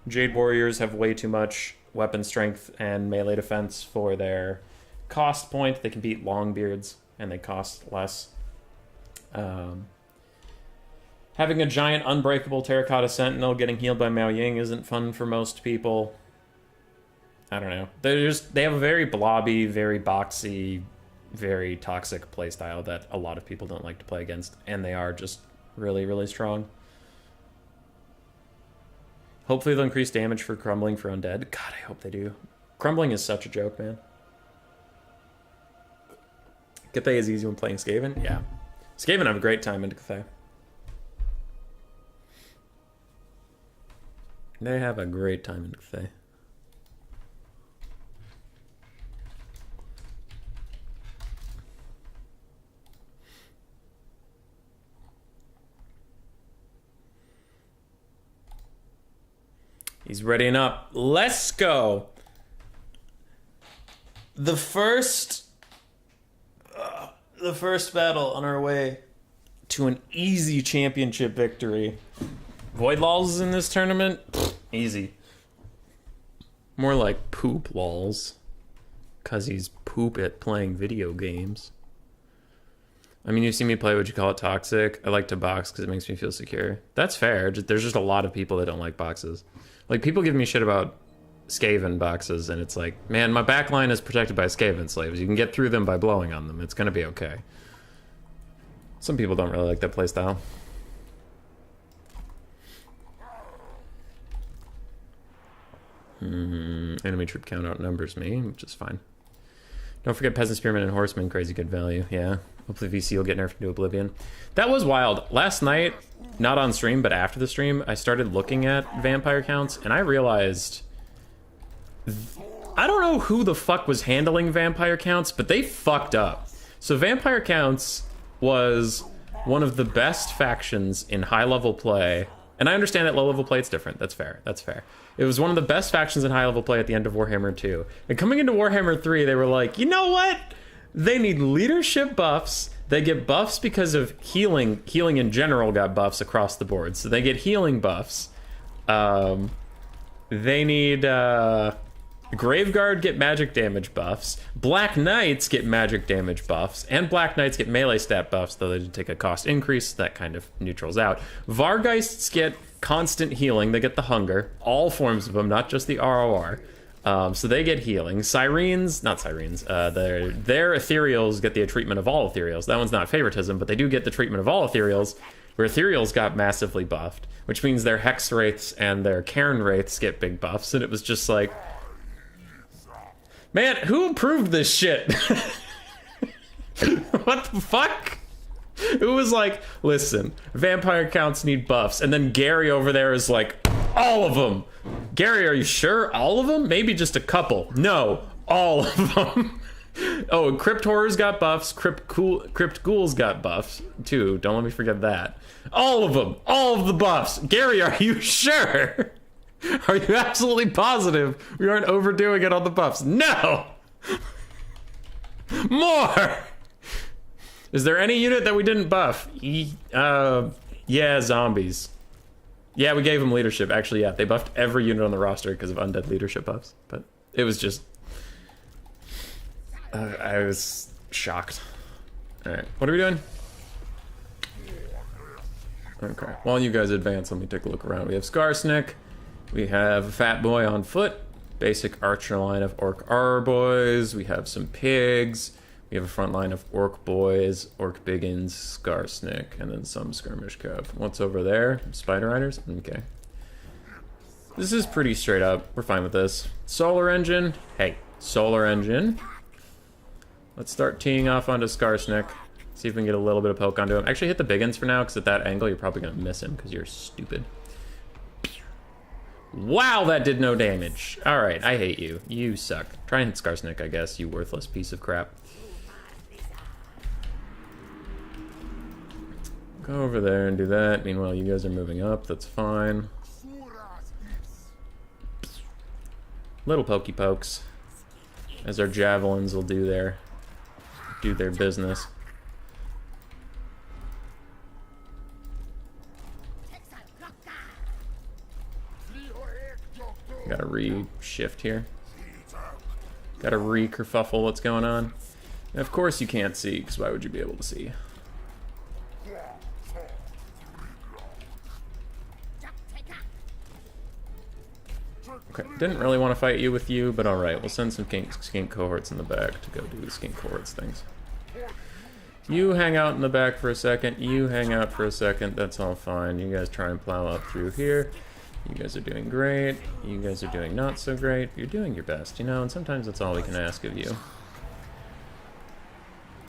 A: Jade Warriors have way too much weapon strength and melee defense for their cost point. They can beat Longbeards, and they cost less. Having a giant unbreakable Terracotta Sentinel getting healed by Miao Ying isn't fun for most people. I don't know. They have a very blobby, very boxy, very toxic playstyle that a lot of people don't like to play against, and they are just really, really strong. Hopefully they'll increase damage for Crumbling for Undead. God, I hope they do. Crumbling is such a joke, man. Cathay is easy when playing Skaven? Yeah. Skaven have a great time into Cathay. They have a great time into Cathay. He's readying up. Let's go. The first battle on our way to an easy championship victory. Void Lols is in this tournament? Pfft, easy. More like poop lols. Cause he's poop at playing video games. I mean, you see me play, would you call it toxic? I like to box because it makes me feel secure. That's fair. There's just a lot of people that don't like boxes. Like, people give me shit about Skaven boxes, and it's like, man, my backline is protected by Skaven slaves. You can get through them by blowing on them. It's gonna be okay. Some people don't really like that playstyle. Enemy troop count outnumbers me, which is fine. Don't forget Peasant Spearmen and Horsemen, crazy good value. Yeah. Hopefully VC will get nerfed into oblivion. That was wild. Last night, not on stream, but after the stream, I started looking at vampire counts, and I realized... I don't know who the fuck was handling vampire counts, but they fucked up. So vampire counts was one of the best factions in high-level play. And I understand that low-level play, it's different. That's fair. That's fair. It was one of the best factions in high-level play at the end of Warhammer 2. And coming into Warhammer 3, they were like, you know what? They need leadership buffs. They get buffs because of healing. Healing in general got buffs across the board. So they get healing buffs. They need... Graveguard get magic damage buffs. Black Knights get magic damage buffs. And Black Knights get melee stat buffs, though they do take a cost increase. That kind of neutrals out. Vargheists get constant healing. They get the hunger. All forms of them, not just the ROR. So they get healing. Syrenes, not Syrenes, their Ethereals get the treatment of all Ethereals. That one's not favoritism, but they do get the treatment of all Ethereals, where Ethereals got massively buffed, which means their Hex Wraiths and their Cairn Wraiths get big buffs, and it was just like... Man, who approved this shit? What the fuck? Who was like, listen, vampire counts need buffs, and then Gary over there is like, all of them. Gary, are you sure? All of them? Maybe just a couple. No, all of them. Oh, and Crypt Horrors got buffs. Crypt Ghouls got buffs, too. Don't let me forget that. All of them. All of the buffs. Gary, are you sure? Are you absolutely positive we aren't overdoing it on the buffs? No! More! Is there any unit that we didn't buff? Yeah, zombies. Yeah, we gave them leadership. Actually, yeah, they buffed every unit on the roster because of undead leadership buffs. But it was just... I was shocked. Alright, what are we doing? Okay, while you guys advance, let me take a look around. We have Skarsnik. We have a Fat Boy on foot. Basic archer line of Orc Arboys. We have some pigs. We have a front line of Orc Boys, Orc Biggins, Skarsnik, and then some Skirmish Cov. What's over there? Spider Riders? Okay. This is pretty straight up. We're fine with this. Solar Engine. Hey, Solar Engine. Let's start teeing off onto Skarsnik. See if we can get a little bit of poke onto him. Actually, hit the Biggins for now, because at that angle, you're probably going to miss him, because you're stupid. Wow, that did no damage. Alright, I hate you. You suck. Try and hit Skarsnik, I guess, you worthless piece of crap. Go over there and do that. Meanwhile, you guys are moving up. That's fine. Little pokey pokes. As our javelins will do their business. Gotta shift here. Gotta re-kerfuffle what's going on. And of course you can't see, because why would you be able to see? Okay, didn't really want to fight you with you, but alright, we'll send some skink cohorts in the back to go do the skink cohorts things. You hang out in the back for a second, you hang out for a second, that's all fine. You guys try and plow up through here. You guys are doing great, you guys are doing not so great. You're doing your best, you know, and sometimes that's all we can ask of you.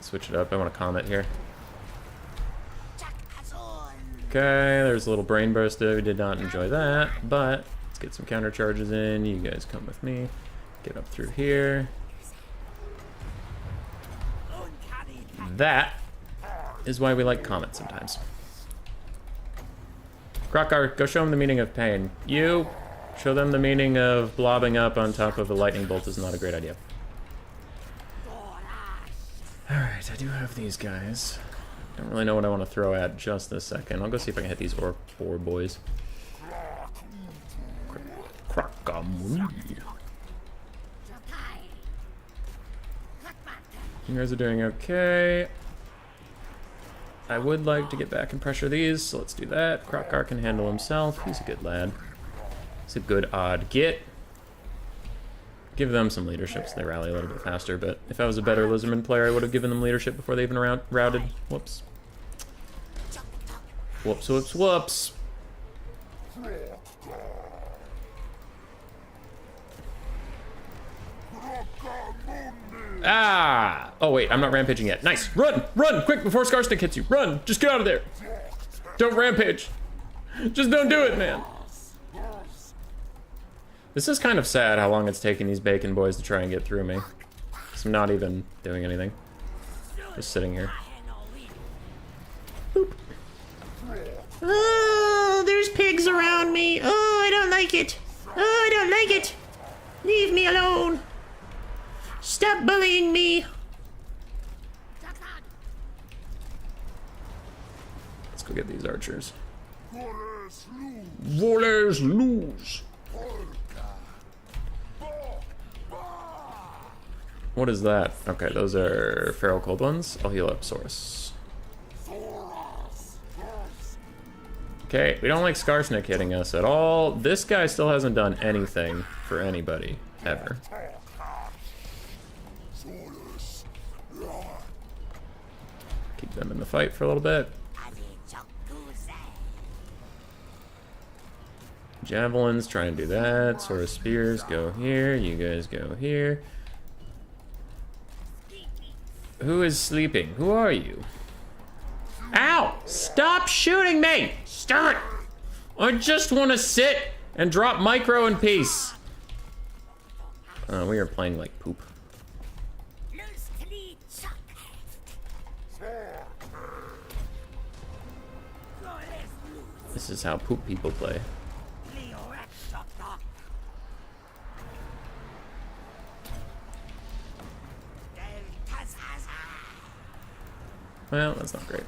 A: Switch it up, I want to comment here. Okay, there's a little brain burst there, we did not enjoy that, but let's get some counter charges in. You guys come with me. Get up through here. That is why we like comments sometimes. Krokar, go show them the meaning of pain. You, show them the meaning of blobbing up on top of a lightning bolt is not a great idea. Alright, I do have these guys. Don't really know what I want to throw at just this second. I'll go see if I can hit these orc boys. You guys are doing okay. I would like to get back and pressure these, so let's do that. Krokar can handle himself. He's a good lad. He's a good odd git. Give them some leadership so they rally a little bit faster, but if I was a better Lizardman player, I would have given them leadership before they even routed. Whoops. Whoops, whoops, whoops. Ah! Oh wait, I'm not rampaging yet. Nice! Run! Run! Quick, before Scarstick hits you! Run! Just get out of there! Don't rampage! Just don't do it, man! This is kind of sad how long it's taking these bacon boys to try and get through me. So I'm not even doing anything. Just sitting here. Boop. Oh, there's pigs around me! Oh, I don't like it! Oh, I don't like it! Leave me alone! Stop bullying me! Let's go get these archers. Voleurs lose! What is that? Okay, those are feral cold ones. I'll heal up Saurus. Okay, we don't like Skarsnik hitting us at all. This guy still hasn't done anything for anybody, ever. Keep them in the fight for a little bit. Javelins, try and do that. Sword of Spears, go here. You guys go here. Who is sleeping? Who are you? Ow! Stop shooting me! Stop it! I just want to sit and drop micro in peace. We are playing like poop. This is how poop people play. Well, that's not great.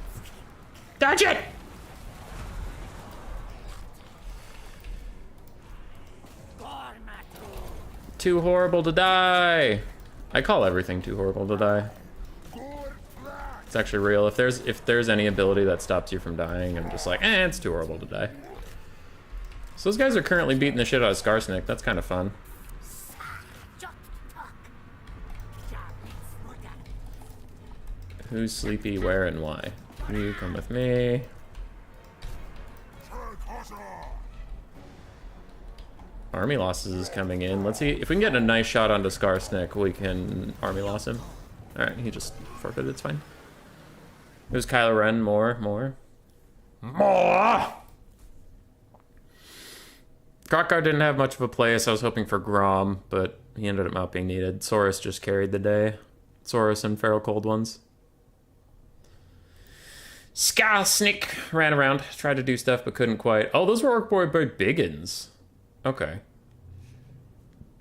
A: Dodge it! Too horrible to die. I call everything too horrible to die. It's actually real. If there's any ability that stops you from dying, I'm just like, it's too horrible to die. So those guys are currently beating the shit out of Skarsnik. That's kind of fun. Who's sleepy, where, and why? You come with me. Army losses is coming in. Let's see if we can get a nice shot onto Skarsnik. We can army loss him. All right, he just forfeited. It's fine. There's Kylo Ren. More. Krokar didn't have much of a place. I was hoping for Grom, but he ended up not being needed. Saurus just carried the day. Saurus and Feral Cold ones. Skarsnik ran around, tried to do stuff, but couldn't quite. Oh, those were Orc Boy Biggins. Okay.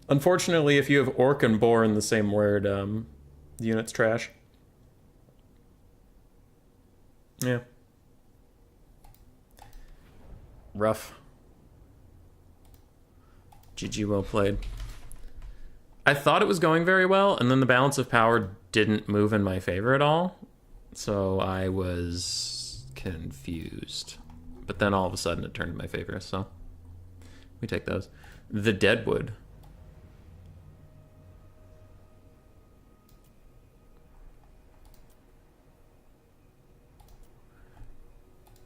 A: Unfortunately, if you have Orc and Boar in the same word, the unit's trash. Yeah. Rough. GG, well played. I thought it was going very well, and then the balance of power didn't move in my favor at all. So I was confused. But then all of a sudden it turned in my favor, so we take those. The Deadwood.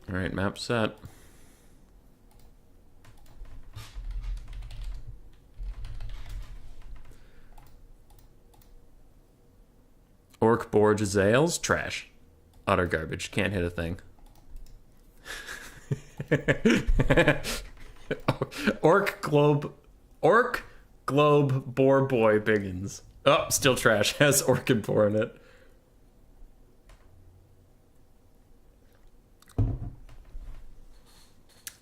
A: All right, map set. Orc Boar Jazales, trash. Utter garbage, can't hit a thing. Orc Globe Boar Boy Biggins. Oh, still trash, has Orc and Boar in it.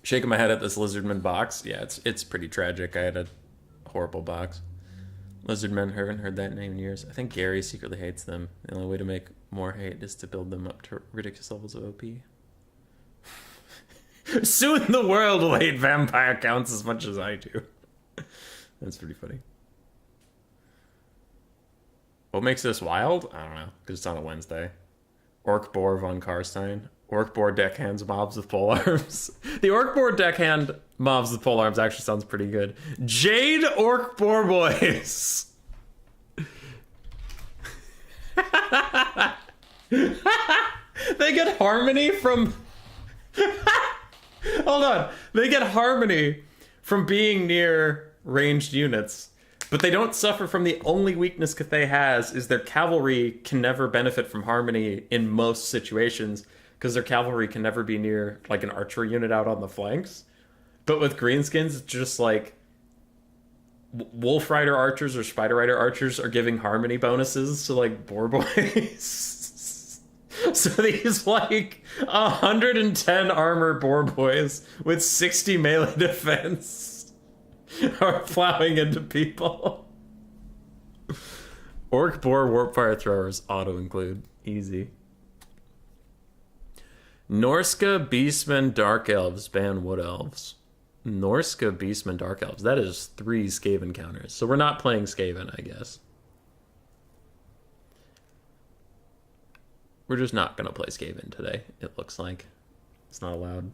A: Shaking my head at this Lizardman box. Yeah, it's pretty tragic. I had a horrible box. Lizardmen, haven't heard that name in years. I think Gary secretly hates them. The only way to make more hate is to build them up to ridiculous levels of OP. Soon the world will hate vampire counts as much as I do. That's pretty funny. What makes this wild? I don't know, because it's on a Wednesday. Orc Boar von Karstein. Orc Boar deckhands mobs with polearms. The Orc Boar deckhand mobs with polearms actually sounds pretty good. Jade Orc Boar Boys. They get harmony from... Hold on. They get harmony from being near ranged units. But they don't suffer from the only weakness Cathay has is their cavalry can never benefit from harmony in most situations because their cavalry can never be near like an archery unit out on the flanks. But with greenskins, it's just like Wolf Rider archers or Spider Rider archers are giving harmony bonuses to like boar boys. So these like 110 armor boar boys with 60 melee defense are plowing into people. Orc Boar Warp Fire Throwers auto include. Easy. Norska Beastmen Dark Elves ban Wood Elves. Norska Beastmen Dark Elves. That is 3 Skaven counters. So we're not playing Skaven, I guess. We're just not going to play Skaven today, it looks like. It's not allowed.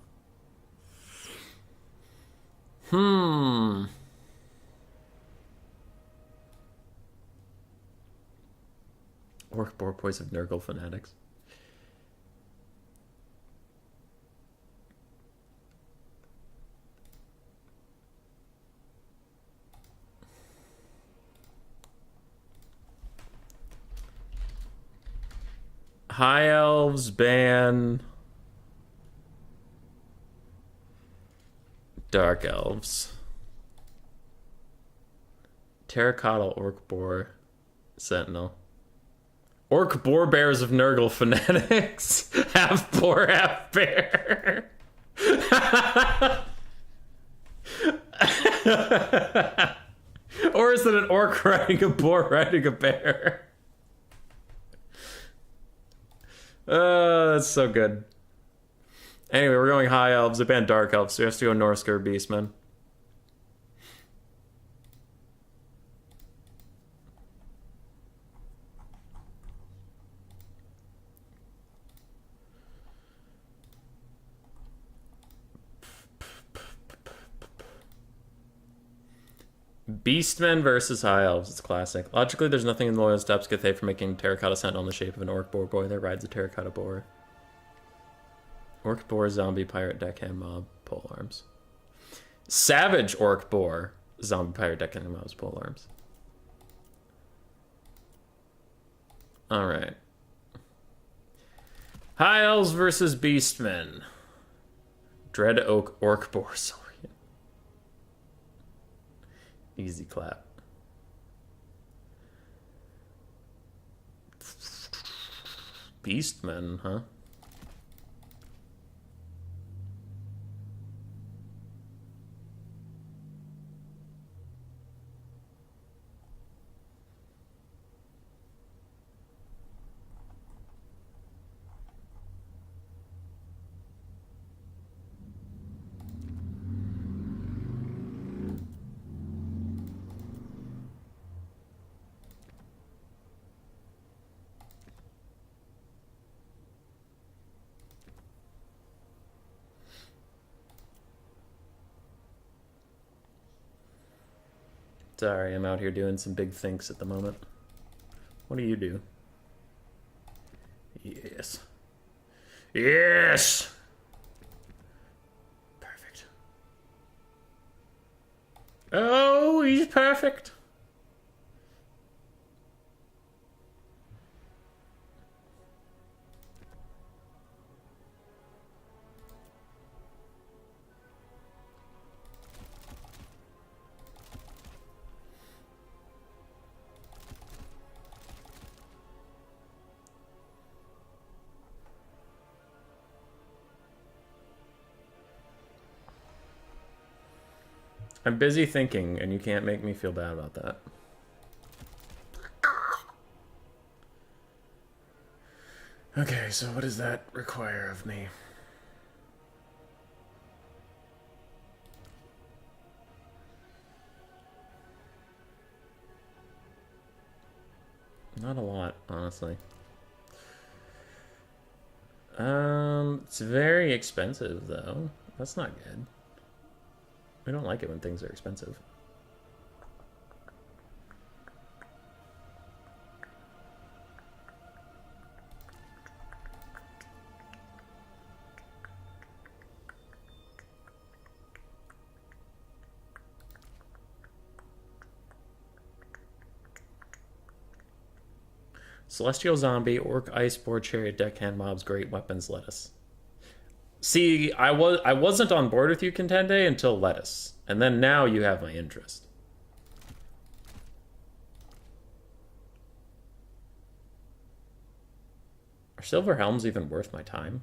A: Orc Boar Boys of Nurgle Fanatics. High Elves ban Dark Elves. Terracotta Orc Boar Sentinel. Orc Boar Bears of Nurgle Fanatics. Half boar, half bear. Or is it an orc riding a boar riding a bear? That's so good. Anyway, we're going High Elves. They banned Dark Elves, so we have to go Norska or Beastmen. Beastmen versus High Elves. It's classic. Logically, there's nothing in the loyal steps Cathay for making Terracotta Sentinel in the shape of an Orc Boar Boy that rides a Terracotta Boar. Orc Boar Zombie Pirate Deckhand Mob Polearms. Savage Orc Boar Zombie Pirate Deckhand Mobs Polearms. Alright. High Elves versus Beastmen. Dread Oak Orc Boar Saurian. Easy clap. Beastmen, huh? Sorry, I'm out here doing some big thinks at the moment. What do you do? Yes. Yes! Perfect. Oh, he's perfect. I'm busy thinking, and you can't make me feel bad about that. Okay, so what does that require of me? Not a lot, honestly. It's very expensive, though. That's not good. I don't like it when things are expensive. Celestial Zombie, Orc, Ice Boar, Chariot, Deckhand Mobs, Great Weapons, Lettuce. See, I wasn't on board with you, Contende, until Lettuce. And then now you have my interest. Are Silver Helms even worth my time?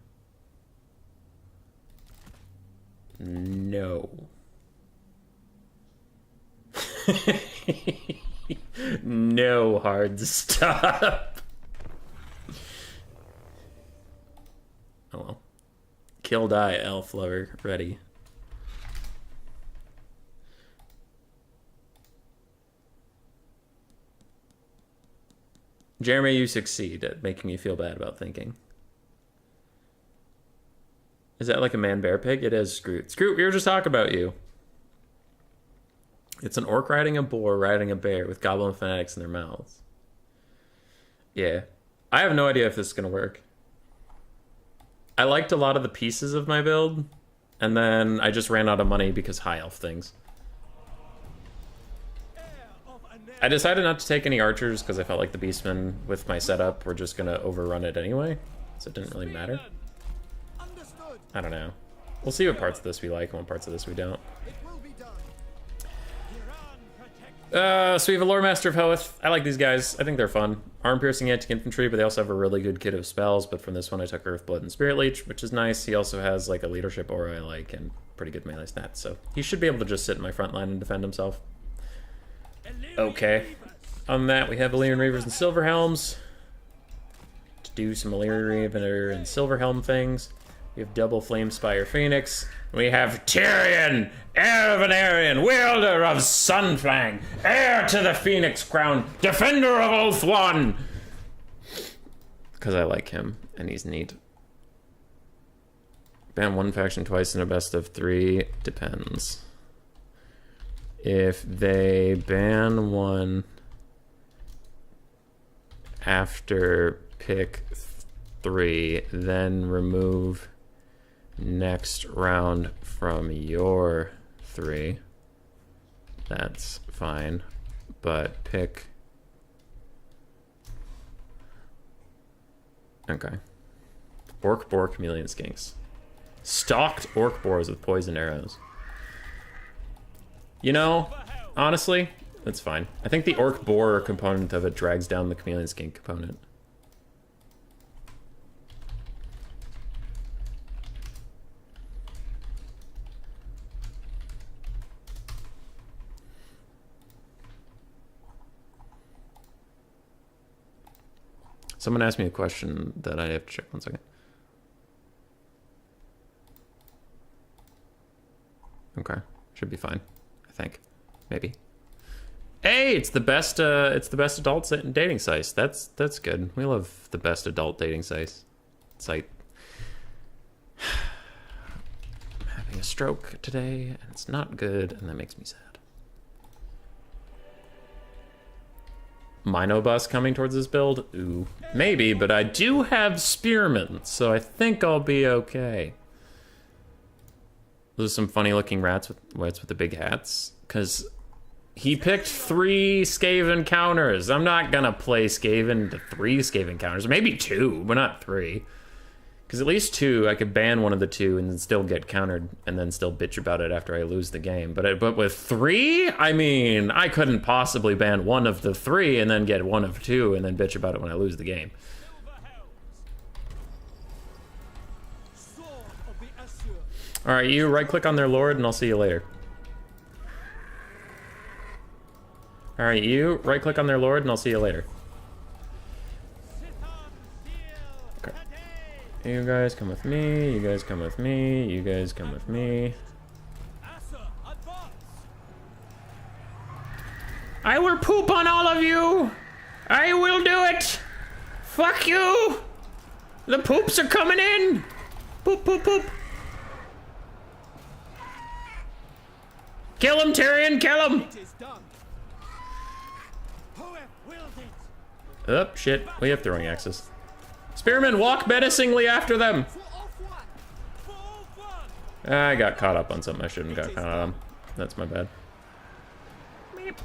A: No. No hard stop. Oh well. Kill die, elf lover, ready. Jeremy, you succeed at making me feel bad about thinking. Is that like a man-bear pig? It is, Scroot. Scroot, we were just talking about you. It's an orc riding a boar, riding a bear with goblin fanatics in their mouths. Yeah. I have no idea if this is going to work. I liked a lot of the pieces of my build, and then I just ran out of money because high elf things. I decided not to take any archers because I felt like the beastmen with my setup were just going to overrun it anyway, so it didn't really matter. I don't know. We'll see what parts of this we like and what parts of this we don't. So we have a Lore Master of Hoeth. I like these guys. I think they're fun. Arm-piercing anti-infantry, but they also have a really good kit of spells. But from this one, I took Earth, Blood, and Spirit Leech, which is nice. He also has like a leadership aura I like and pretty good melee stats. So he should be able to just sit in my front line and defend himself. Okay. On that, we have Illyrian Reavers and Silver Helms to do some Illyrian Reaver and Silver Helm things. We have double Flame Spire Phoenix. We have Tyrion, heir of an Aryan, wielder of Sunfang, heir to the Phoenix Crown, defender of Oath One. Because I like him, and he's neat. Ban one faction twice in a best of 3, depends. If they ban one after pick 3, then remove next round from your 3, that's fine, but pick... Okay. Orc Boar Chameleon Skinks. Stalked Orc Boars with poison arrows. You know, honestly, that's fine. I think the Orc Boar component of it drags down the Chameleon Skink component. Someone asked me a question that I have to check. 1 second. Okay, should be fine. I think, maybe. Hey, it's the best adult dating site. That's good. We love the best adult dating site. I'm having a stroke today, and it's not good, and that makes me sad. Minobus coming towards this build? Ooh, maybe, but I do have Spearmen, so I think I'll be okay. Those are some funny looking rats with the big hats, because he picked 3 Skaven counters. I'm not gonna play Skaven to 3 Skaven counters, maybe 2, but not 3. Because at least 2, I could ban one of the 2 and then still get countered and then still bitch about it after I lose the game. But with 3, I mean, I couldn't possibly ban one of the 3 and then get one of 2 and then bitch about it when I lose the game. Alright, you right-click on their lord and I'll see you later. Alright, you right-click on their lord and I'll see you later. You guys come with me, you guys come with me, you guys come with me. I will poop on all of you! I will do it! Fuck you! The poops are coming in! Poop, poop, poop. Kill him, Tyrion, kill him! Oh, shit, we have throwing axes. Spearmen, walk menacingly after them! I got caught up on something I shouldn't got caught on. That's my bad. Meep.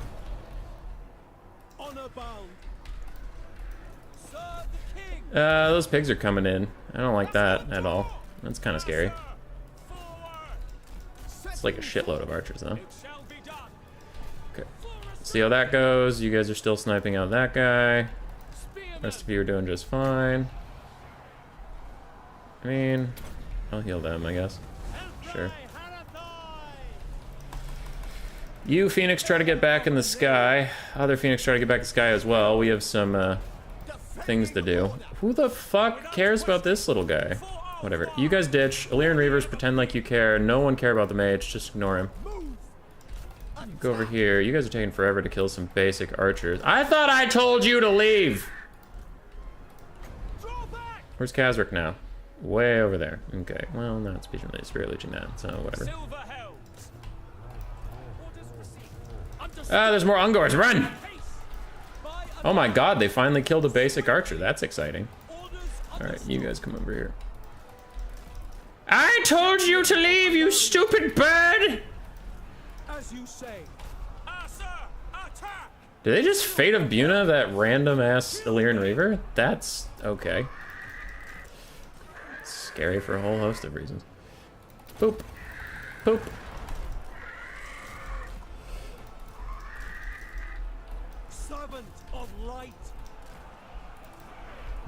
A: Those pigs are coming in. I don't like that at all. That's kind of scary. It's like a shitload of archers, though. Okay. See how that goes. You guys are still sniping out that guy. Rest of you are doing just fine. I mean, I'll heal them, I guess. Sure. You, Phoenix, try to get back in the sky. Other Phoenix try to get back in the sky as well. We have some things to do. Who the fuck cares about this little guy? Whatever. You guys ditch. Illyrian Reavers, pretend like you care. No one care about the mage. Just ignore him. Go over here. You guys are taking forever to kill some basic archers. I thought I told you to leave! Where's Kazric now? Way over there. Okay, well, no, it's Spirit Legion now, so whatever. Ah, there's more Ungors, run! Oh my god, they finally killed a basic archer. That's exciting. Alright, you guys come over here. I told you to leave, you stupid bird! As you say. Did they just Fate of Buna that random-ass Illyrian Reaver? That's okay. Scary for a whole host of reasons. Poop. Poop. Servant of light.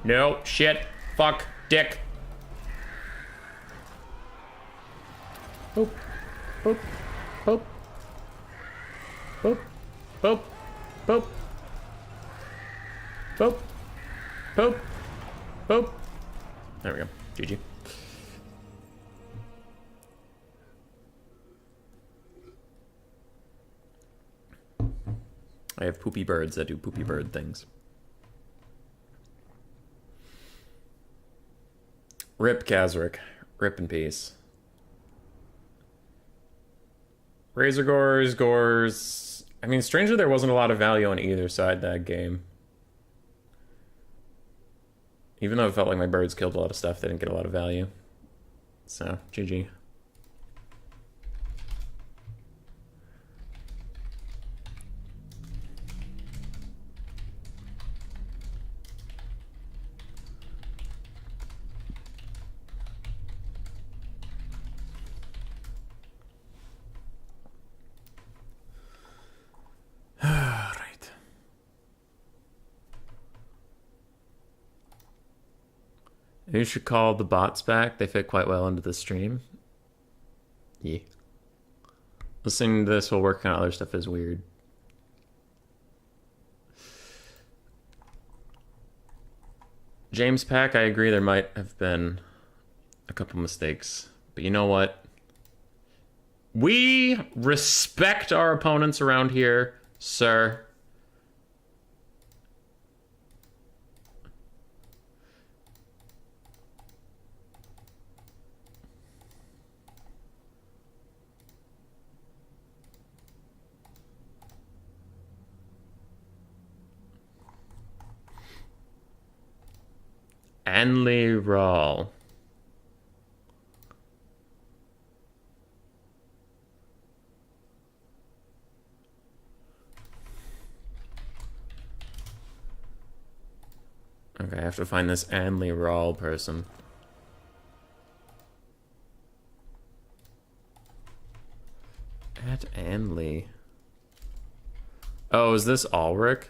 A: No, shit, fuck, dick. Poop. Poop. Poop. Poop. Poop. Poop. Poop. Poop. Poop. There we go. GG. I have poopy birds that do poopy bird things. Rip Kazric. Rip in peace. Razor Gores. I mean, strangely, there wasn't a lot of value on either side that game. Even though it felt like my birds killed a lot of stuff, they didn't get a lot of value. So, GG. You should call the bots back. They fit quite well into the stream. Yeah. Listening to this while working on other stuff is weird. James Pack, I agree there might have been a couple mistakes. But you know what? We respect our opponents around here, sir. Anli Rawl. Okay, I have to find this Anli Rawl person. At Anli. Oh, is this Ulrich?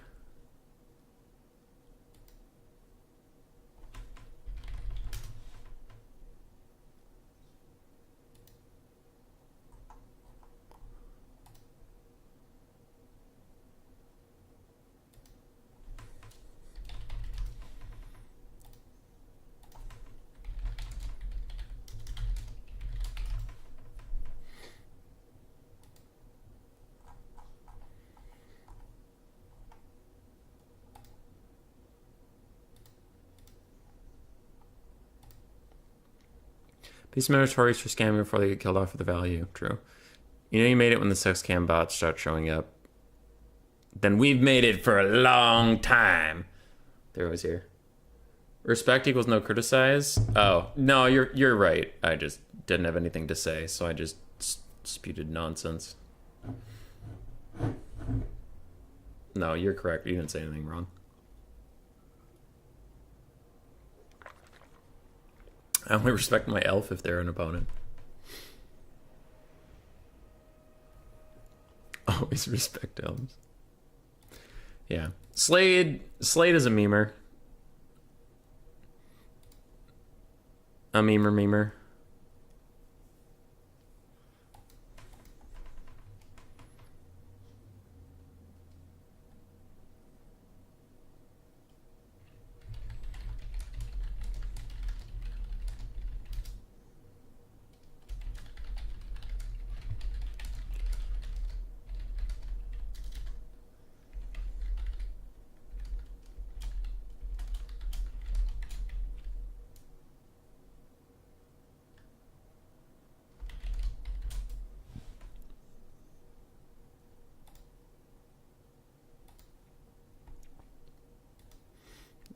A: These men are notorious for scamming before they get killed off for the value. True. You know you made it when the sex cam bots start showing up. Then we've made it for a long time. They're always here. Respect equals no criticize. Oh, no, you're right. I just didn't have anything to say, so I just spewed nonsense. No, you're correct. You didn't say anything wrong. I only respect my elf if they're an opponent. Always respect elves. Yeah. Slade is a memer. A memer.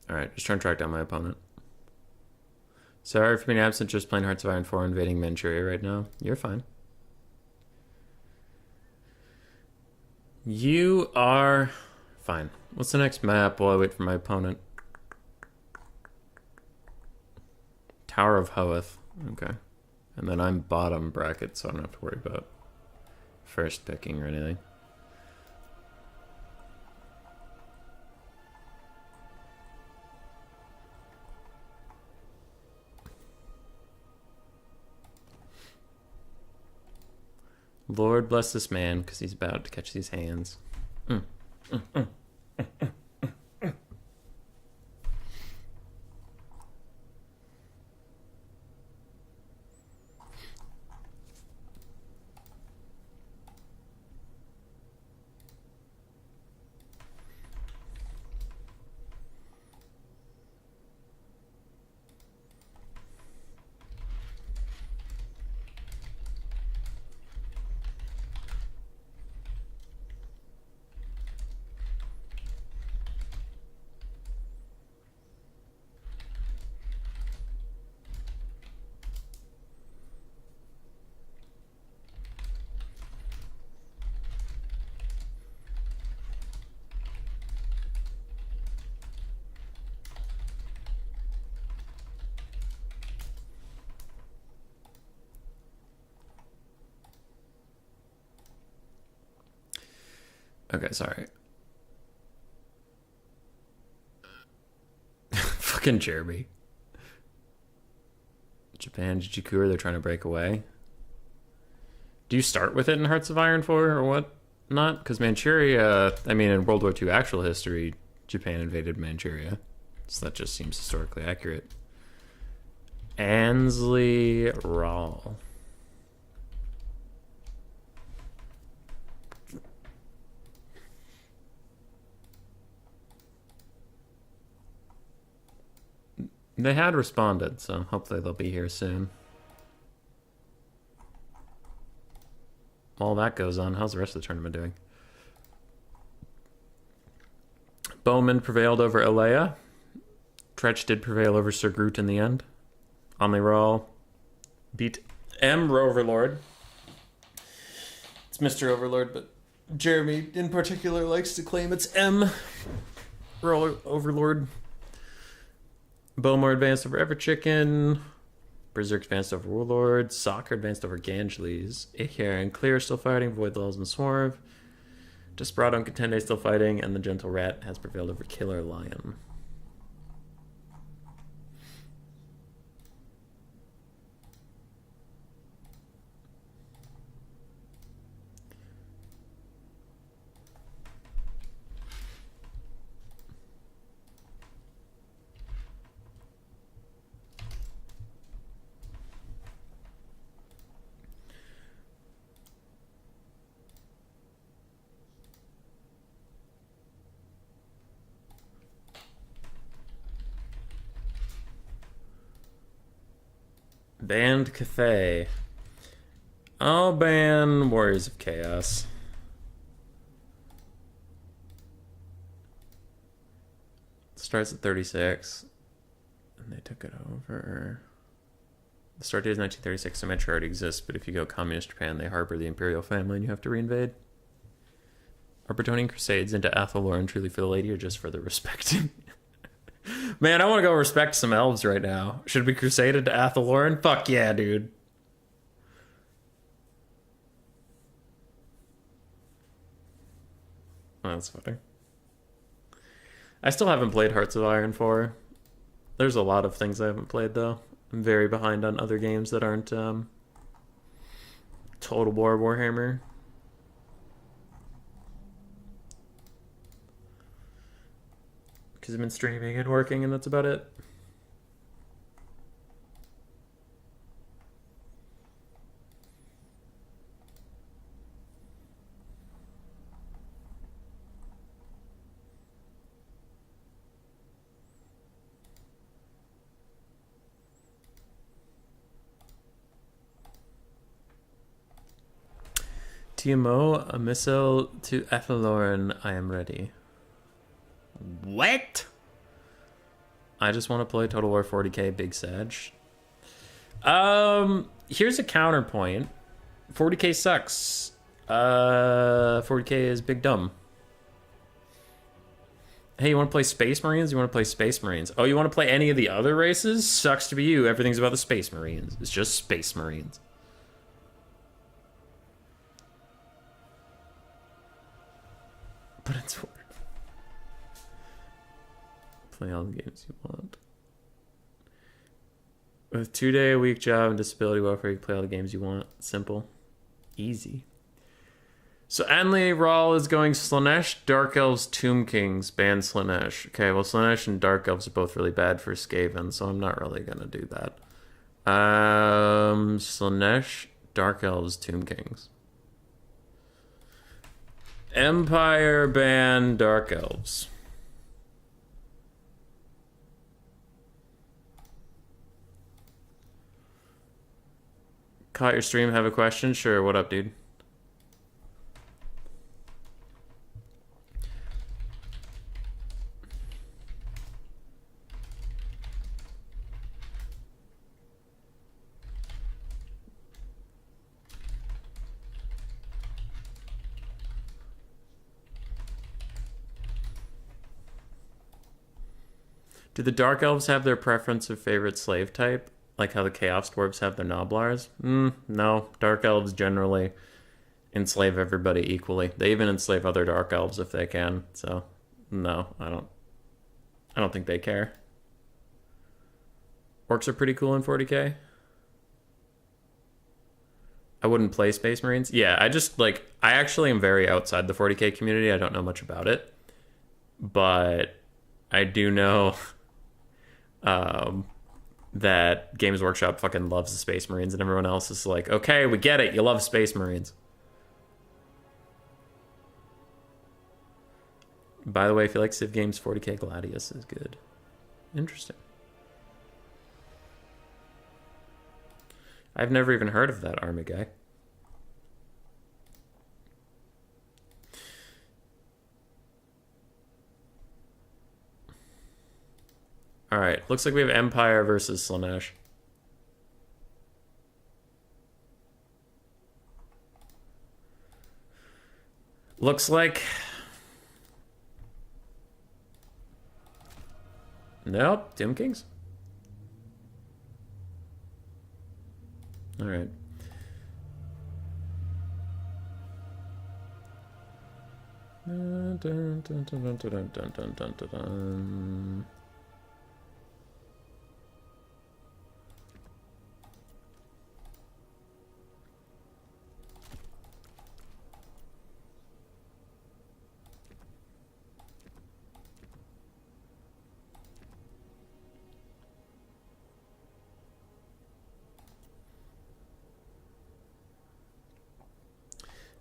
A: Alright, just trying to track down my opponent. Sorry for being absent, just playing Hearts of Iron 4 invading Manchuria right now. You're fine. You are fine. What's the next map while I wait for my opponent? Tower of Hoeth. Okay. And then I'm bottom bracket, so I don't have to worry about first picking or anything. Lord bless this man, because he's about to catch these hands. Okay, sorry. Fucking Jeremy. Japan, Jichikura, they're trying to break away. Do you start with it in Hearts of Iron 4 or what? Not? Because Manchuria, I mean, in World War II actual history, Japan invaded Manchuria. So that just seems historically accurate. Ansley Rawl. They had responded, so hopefully they'll be here soon. While that goes on, how's the rest of the tournament doing? Bowman prevailed over Alea. Tretch did prevail over Sir Groot in the end. Omni-Rawl beat M. Overlord. It's Mr. Overlord, but Jeremy in particular likes to claim it's M. Overlord. Bowmore advanced over Everchicken. Berserk advanced over Warlord. Soccer advanced over Gangeles. Ichar and Clear still fighting. Void Lulls and Swerve. Desperado and Contende still fighting. And the Gentle Rat has prevailed over Killer Lion. Banned Cathay. I'll ban Warriors of Chaos. It starts at 36. And they took it over. The start date is 1936, so Metro already exists, but if you go Communist Japan, they harbor the Imperial family and you have to reinvade. Are Bretonian Crusades into Athelorn truly for the lady or just for the respecting? Man, I want to go respect some elves right now. Should we crusade into Athelorn? Fuck yeah, dude. Oh, that's funny. I still haven't played Hearts of Iron 4. There's a lot of things I haven't played, though. I'm very behind on other games that aren't Total War Warhammer. Because I've been streaming and working, and that's about it. TMO, a missile to Athelorn. I am ready. What? I just want to play Total War 40k Big Sag. Here's a counterpoint. 40k sucks. 40k is big dumb. Hey, you want to play Space Marines? You want to play Space Marines? Oh, you want to play any of the other races? Sucks to be you. Everything's about the Space Marines. It's just Space Marines. But it's worth. Play all the games you want. With 2-day-a-week job and disability welfare, you play all the games you want. Simple. Easy. So Anli Rawl is going Slanesh, Dark Elves, Tomb Kings, ban Slanesh. Okay, well Slanesh and Dark Elves are both really bad for Skaven, so I'm not really gonna do that. Slanesh, Dark Elves, Tomb Kings. Empire ban Dark Elves. Caught your stream, have a question? Sure, what up, dude? Do the Dark Elves have their preference of favorite slave type? Like how the Chaos Dwarves have their Noblars? No. Dark Elves generally enslave everybody equally. They even enslave other Dark Elves if they can. So, no, I don't think they care. Orcs are pretty cool in 40k. I wouldn't play Space Marines. Yeah, I actually am very outside the 40k community. I don't know much about it. But I do know that Games Workshop fucking loves the Space Marines, and everyone else is like, okay, we get it, you love Space Marines. By the way, I feel like Civ Games 40k Gladius is good. Interesting. I've never even heard of that army guy. All right, looks like we have Empire versus Slanesh. Looks like... Nope, Doom Kings. All right. Dun, dun, dun, dun, dun, dun, dun, dun, dun, dun, dun.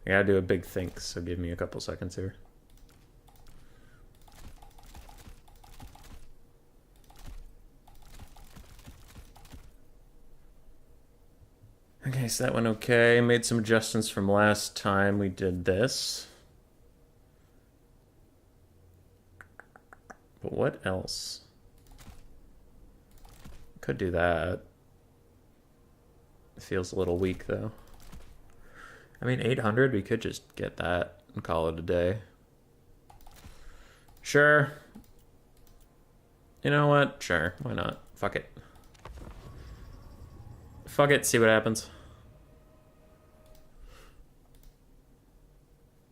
A: I gotta do a big think, so give me a couple seconds here. Okay, so that went okay. Made some adjustments from last time we did this. But what else? Could do that. It feels a little weak, though. I mean, 800, we could just get that and call it a day. Sure. You know what? Sure, why not? Fuck it. Fuck it, see what happens.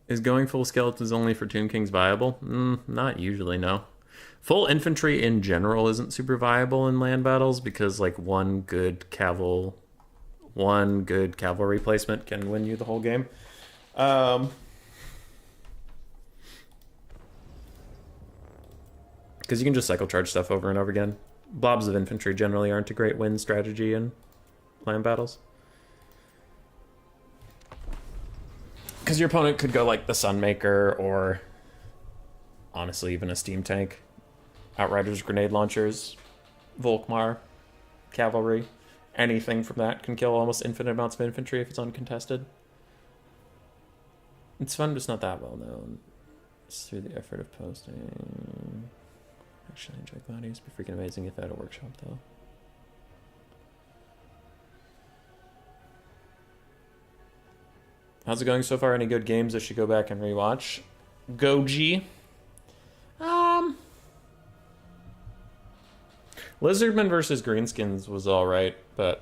A: Is going full skeletons only for Tomb Kings viable? Not usually, no. Full infantry in general isn't super viable in land battles because, like, one good cavalry placement can win you the whole game. Because you can just cycle charge stuff over and over again. Blobs of infantry generally aren't a great win strategy in land battles. Because your opponent could go like the Sunmaker or, honestly, even a steam tank. Outriders, grenade launchers, Volkmar, cavalry. Anything from that can kill almost infinite amounts of infantry if it's uncontested. It's fun, just not that well known. It's through the effort of posting. Actually, enjoy Gladius. Be freaking amazing if I had a workshop, though. How's it going so far? Any good games I should go back and rewatch? Goji. Lizardman versus Greenskins was alright, but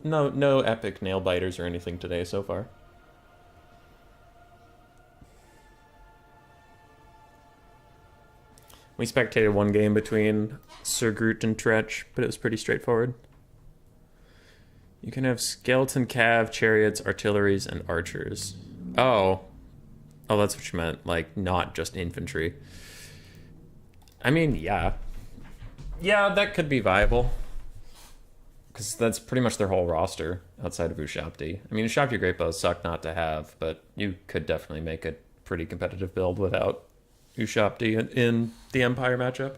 A: no epic nail biters or anything today so far. We spectated one game between Sir Groot and Tretch, but it was pretty straightforward. You can have skeleton cav, chariots, artilleries, and archers. Oh, that's what you meant. Like, not just infantry. I mean, yeah. Yeah, that could be viable. Because that's pretty much their whole roster outside of Ushabti. I mean, Ushabti Great Bows suck not to have, but you could definitely make a pretty competitive build without Ushabti in the Empire matchup.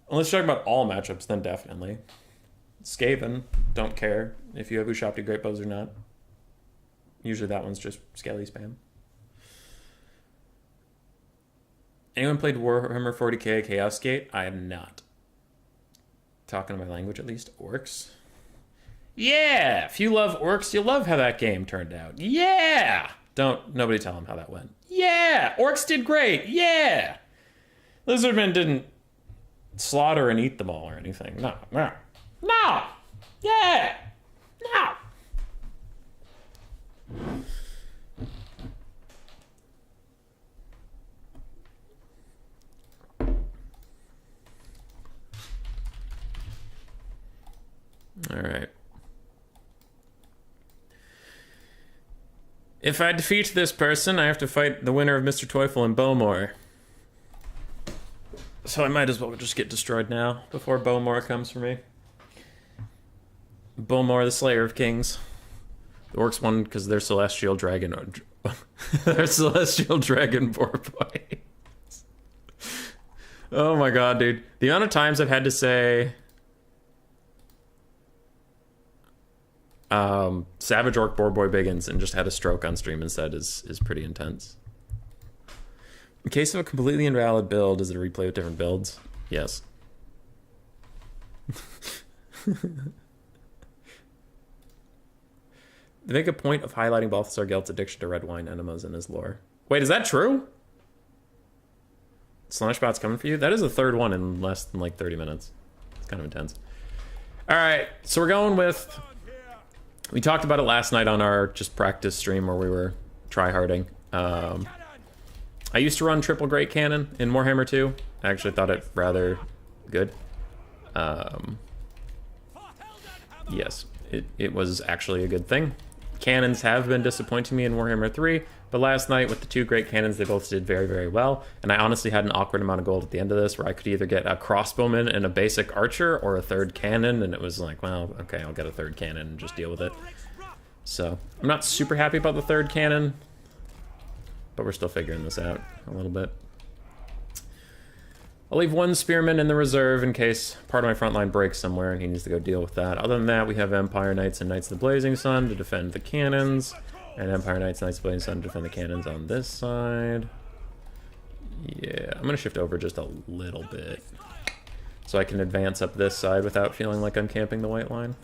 A: Unless you're talking about all matchups, then definitely. Skaven, don't care if you have Ushabti Great Bows or not. Usually that one's just scaly spam. Anyone played Warhammer 40k Chaos Gate? I have not. Talking my language at least. Orcs? Yeah! If you love orcs, you'll love how that game turned out. Yeah! Nobody tell them how that went. Yeah! Orcs did great! Yeah! Lizardmen didn't slaughter and eat them all or anything. No. Yeah! No! All right. If I defeat this person, I have to fight the winner of Mr. Teufel and Bowmore. So I might as well just get destroyed now before Bowmore comes for me. Bowmore, the Slayer of Kings. The orcs won because they're celestial dragon. They're celestial dragon boar boys. Oh my god, dude. The amount of times I've had to say Savage Orc Boar Boy Biggins and just had a stroke on stream instead is pretty intense. In case of a completely invalid build, is it a replay with different builds? Yes. They make a point of highlighting Balthasar Gelt's addiction to red wine enemas in his lore. Wait, is that true? Slashbot's coming for you? That is the third one in less than like 30 minutes. It's kind of intense. Alright, so we're going with... We talked about it last night on our just practice stream where we were tryharding. I used to run triple Great Cannon in Warhammer 2. I actually thought it rather good. Yes, it was actually a good thing. Cannons have been disappointing me in Warhammer 3, but last night with the 2 Great Cannons, they both did very, very well. And I honestly had an awkward amount of gold at the end of this where I could either get a crossbowman and a basic archer or a 3rd cannon, and it was like, well, okay, I'll get a 3rd cannon and just deal with it. So, I'm not super happy about the 3rd cannon, but we're still figuring this out a little bit. I'll leave 1 spearman in the reserve in case part of my front line breaks somewhere and he needs to go deal with that. Other than that, we have Empire Knights and Knights of the Blazing Sun to defend the cannons, and Empire Knights and Knights of the Blazing Sun to defend the cannons on this side. Yeah, I'm going to shift over just a little bit so I can advance up this side without feeling like I'm camping the white line.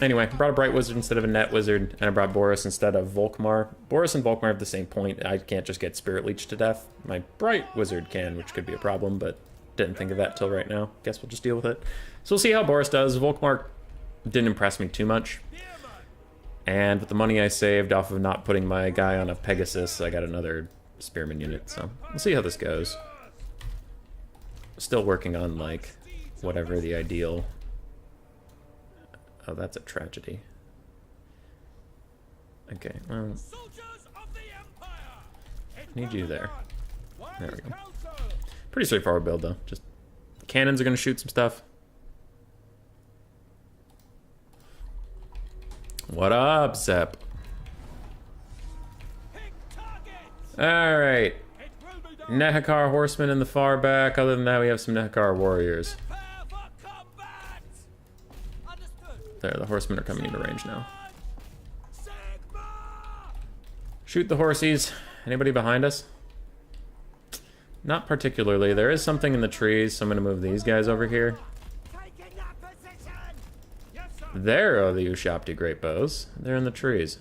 A: Anyway, I brought a Bright Wizard instead of a Net Wizard, and I brought Boris instead of Volkmar. Boris and Volkmar have the same point. I can't just get Spirit Leech to death. My Bright Wizard can, which could be a problem, but didn't think of that till right now. Guess we'll just deal with it. So we'll see how Boris does. Volkmar didn't impress me too much. And with the money I saved off of not putting my guy on a Pegasus, I got another Spearman unit, so we'll see how this goes. Still working on, like, whatever the ideal... Oh, that's a tragedy. Okay, well... Need you there. There we go. Pretty straightforward build, though. Just cannons are going to shoot some stuff. What up, Zep? Alright. Nehekar horsemen in the far back. Other than that, we have some Nehekar warriors. There, the horsemen are coming into range now. Shoot the horsies. Anybody behind us? Not particularly. There is something in the trees, so I'm going to move these guys over here. There are the Ushapti great bows. They're in the trees.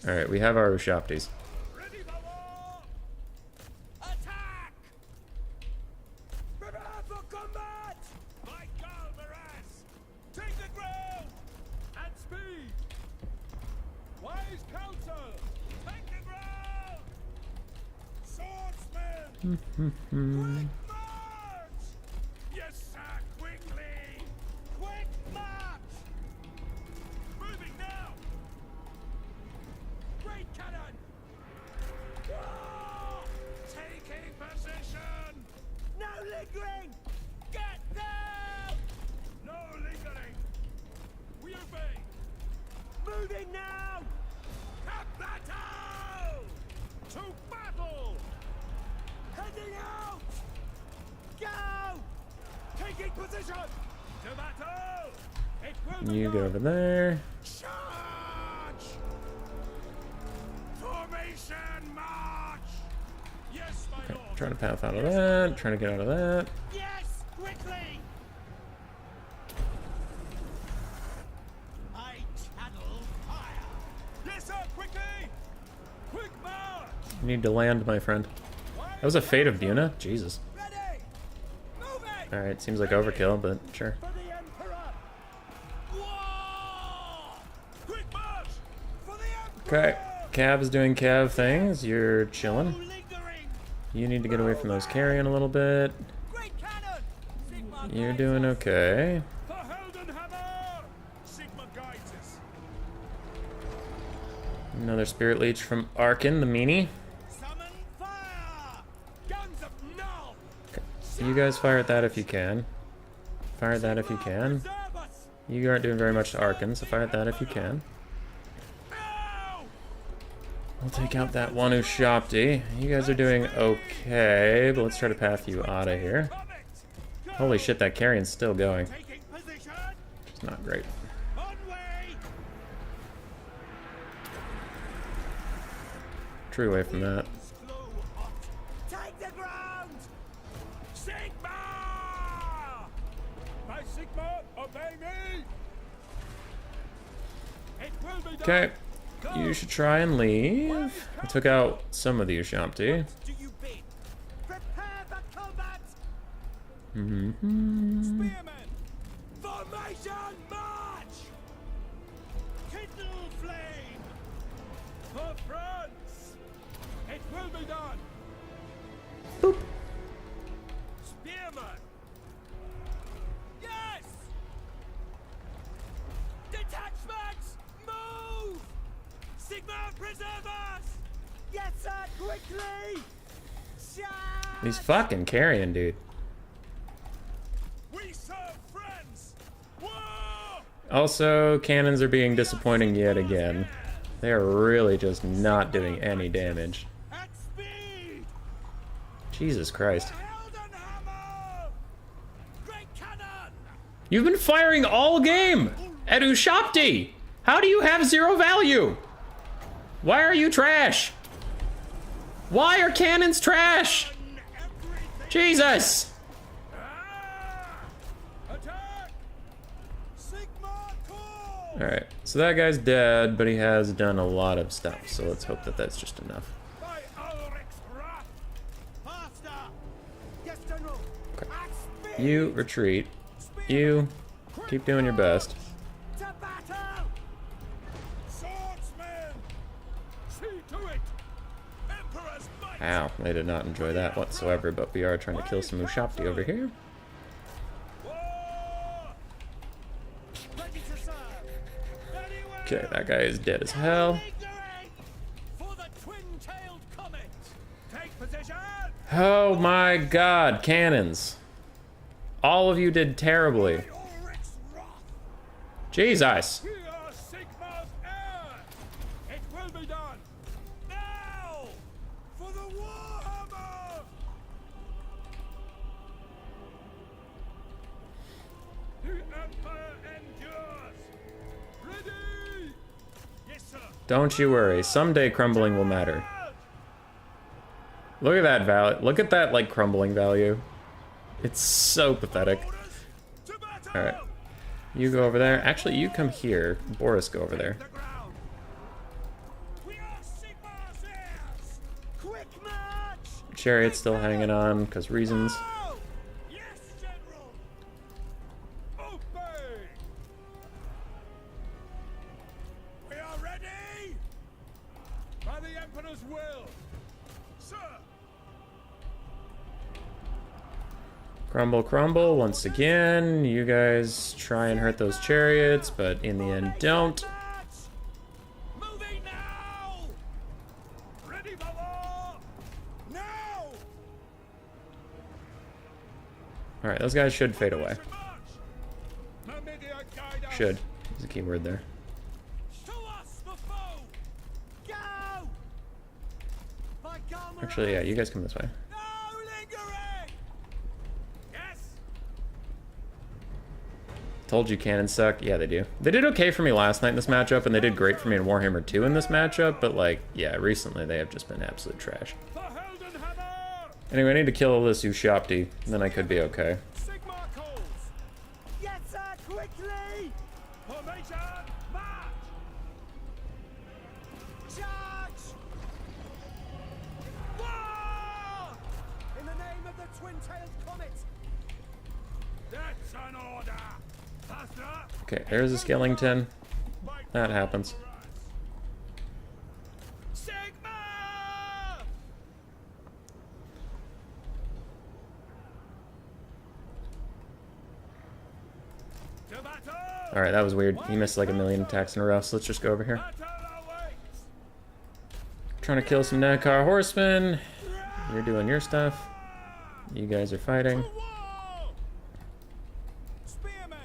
A: Alright, we have our Ushaptis.
B: Attack! Prepare for combat! My Galmaras! Take the ground! At speed! Wise counsel! Take the ground! Swordsmen! Quick march! Yes, sir! Quickly! Quick march! Moving now! Great cannon! Whoa! Taking position! No lingering! Get down! No lingering! We obey! Moving now! Combatto! To battle! Heading out! Go! Taking position! To battle! It will
A: You go over there.
B: Charge! Formation march! Yes, my lord!
A: Trying to path out of that. Trying to get out of that.
B: Yes, quickly! I channel fire! Yes, sir, quickly! Quick march!
A: You need to land, my friend. That was a Fate of Buna? Jesus.
B: Ready! Moving!
A: Alright, seems like overkill, but sure.
B: For the Emperor! War! Quick march! For the Emperor!
A: Okay. Cav's doing Cav things. You're
B: No
A: chilling.
B: lingering!
A: You need to get away from those carrion a little bit.
B: Great cannon! Sigma
A: You're
B: guides
A: doing
B: us.
A: okay.
B: For Heldenhammer! Sigma guides us.
A: Another Spirit Leech from Arkin, the meanie.
B: Summon fire! Guns up now!
A: You guys fire at that if you can. Fire at that if you can.
B: Preserve us!
A: You aren't doing very much to Arkin, so fire at that if you can. We'll take out that one Ushopti. You guys are doing okay, but let's try to path you out of here. Holy shit, that carrion's still going. It's not great. True away from that.
B: Take the ground! Sigma! My Sigma, obey me! It will be done.
A: Okay, you should try and leave. I took out some of the Ushopti.
B: Do you bid? Prepare for combat! Spearmen! Formation march! Kindle flame! For France! It will be done!
A: Boop.
B: Spearmen! Yes! Detachments! Move! Sigma, preserve us! Yes, sir, quickly! Charge!
A: He's fucking carrying, dude.
B: We serve friends! War!
A: Also, cannons are being disappointing yet again. They are really just not doing any damage.
B: At speed!
A: Jesus Christ.
B: Heldenhammer! Great cannon!
A: You've been firing all game at Ushopti! How do you have 0 value? Why are you trash? Why are cannons trash?
B: Everything!
A: Jesus!
B: Attack! Sigma call!
A: Alright, so that guy's dead, but he has done a lot of stuff, so let's hope that that's just enough.
B: By Ulrich's wrath! Faster! Yes, General!
A: Okay.
B: At speed!
A: You retreat. You keep doing your best.
B: To battle! Swordsmen! See to it! Emperor's might!
A: Ow, I did not enjoy that whatsoever, but we are trying to kill some Ushopti over here.
B: War! Ready to serve! Anywhere!
A: Okay, that guy is dead as hell.
B: Victory! For the twin-tailed comet! Take position!
A: Oh my god, cannons. All of you did terribly.
B: By Ulrich's wrath!
A: Jesus.
B: We are Sigma's heir! It will be done! Now! For the Warhammer! The Empire endures! Ready! Yes, sir!
A: Don't you worry, someday crumbling will matter. Look at that value. Look at that, like, crumbling value. It's so pathetic.
B: Orders to battle!
A: Alright. You go over there. Actually, you come here. Boris, go over there.
B: The ground! We are Sigma's heirs! Quick march!
A: Chariot's still hanging on, because reasons.
B: Now! Yes, General! Obey! We are ready! By the Emperor's will! Sir!
A: Crumble, crumble, once again. You guys try and hurt those chariots, but in the end don't.
B: Moving now! Ready for war! Now!
A: Alright, those guys should fade away.
B: March! Numidia guide us!
A: Should. There's a key word there.
B: To us, the foe! Go! By Galmarez!
A: Actually, yeah, you guys come this way.
B: No lingering! Yes!
A: Told you cannons suck. Yeah, they do. They did okay for me last night in this matchup, and they did great for me in Warhammer 2 in this matchup, but, like, yeah, recently they have just been absolute trash.
B: For Heldenhammer!
A: Anyway, I need to kill this Ushopti, then I could be okay.
B: Sigma calls! Yes, sir, quickly! Formation, march! Charge! War! In the name of the twin-tailed comet! That's an order! Faster!
A: Okay, there's a skeleton. That happens.
B: Sigma! To battle!
A: Alright, that was weird. He missed like a million attacks in a row, so let's just go over here.
B: Battle awaits!
A: Trying to kill some Nakar horsemen. You're doing your stuff. You guys are fighting.
B: War! Spearmen!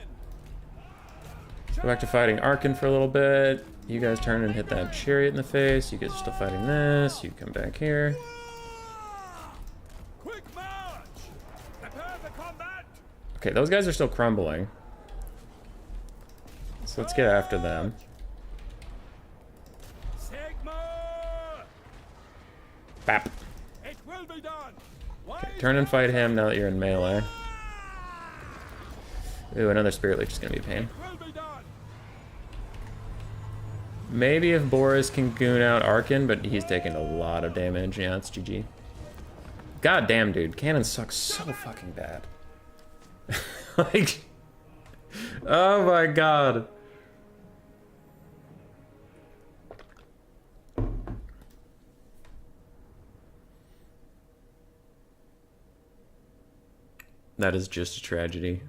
A: Go back to fighting Arkin for a little bit. You guys turn and hit that chariot in the face. You guys are still fighting this. You come back here.
B: Quick march! Prepare for combat!
A: Okay, those guys are still crumbling. So let's get after them.
B: Sigma!
A: Bap.
B: It will be done!
A: Okay, turn and fight him now that you're in melee. Ooh, another Spirit Leech is gonna be a pain.
B: Will be done!
A: Maybe if Boris can goon out Arkin, but he's taking a lot of damage. Yeah, it's GG. God damn, dude. Cannons suck so fucking bad. Like... Oh my god. That is just a tragedy.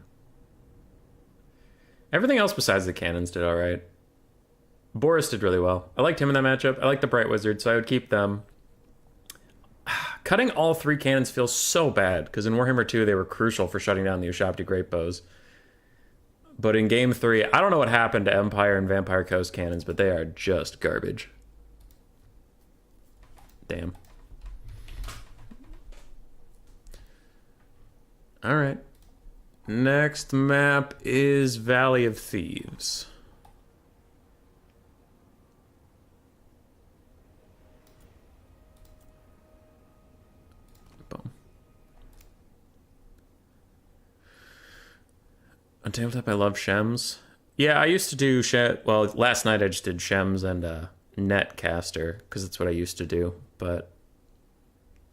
A: Everything else besides the cannons did alright. Boris did really well. I liked him in that matchup. I like the Bright Wizard, so I would keep them. Cutting all 3 cannons feels so bad, because in Warhammer 2 they were crucial for shutting down the Ushabti Great Bows. But in Game 3, I don't know what happened to Empire and Vampire Coast cannons, but they are just garbage. Damn. Alright. Next map is Valley of Thieves. Boom. On tabletop, I love Shems. Yeah, I used to do well, last night I just did Shems and Netcaster, because that's what I used to do, but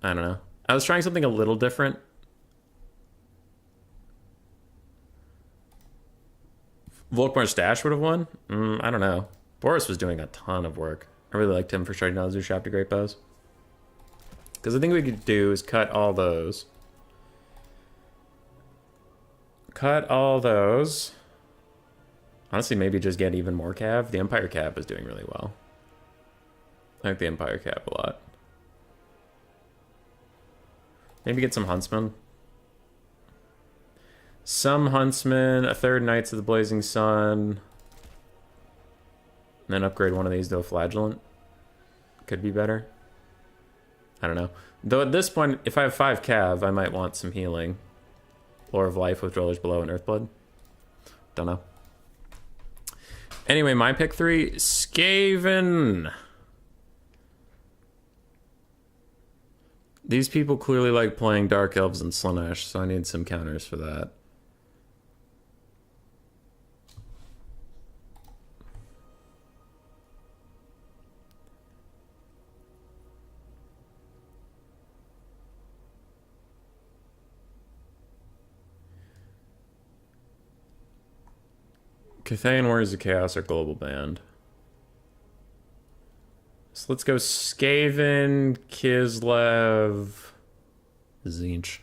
A: I don't know. I was trying something a little different. Volkmar's Stash would have won? I don't know. Boris was doing a ton of work. I really liked him for shutting down those Ushabti Great Bows. Because the thing we could do is cut all those. Cut all those. Honestly, maybe just get even more cav. The Empire cav is doing really well. I like the Empire cav a lot. Maybe get some Huntsmen. Some Huntsmen, a 3rd Knights of the Blazing Sun. And then upgrade one of these to a Flagellant. Could be better. I don't know. Though at this point, if I have 5 cav, I might want some healing. Lore of Life with Dwellers Below and Earthblood. Don't know. Anyway, my pick 3, Skaven. These people clearly like playing Dark Elves and Slaanesh, so I need some counters for that. Cathayan Warriors of Chaos are global banned. So let's go Skaven, Kislev, Tzeentch.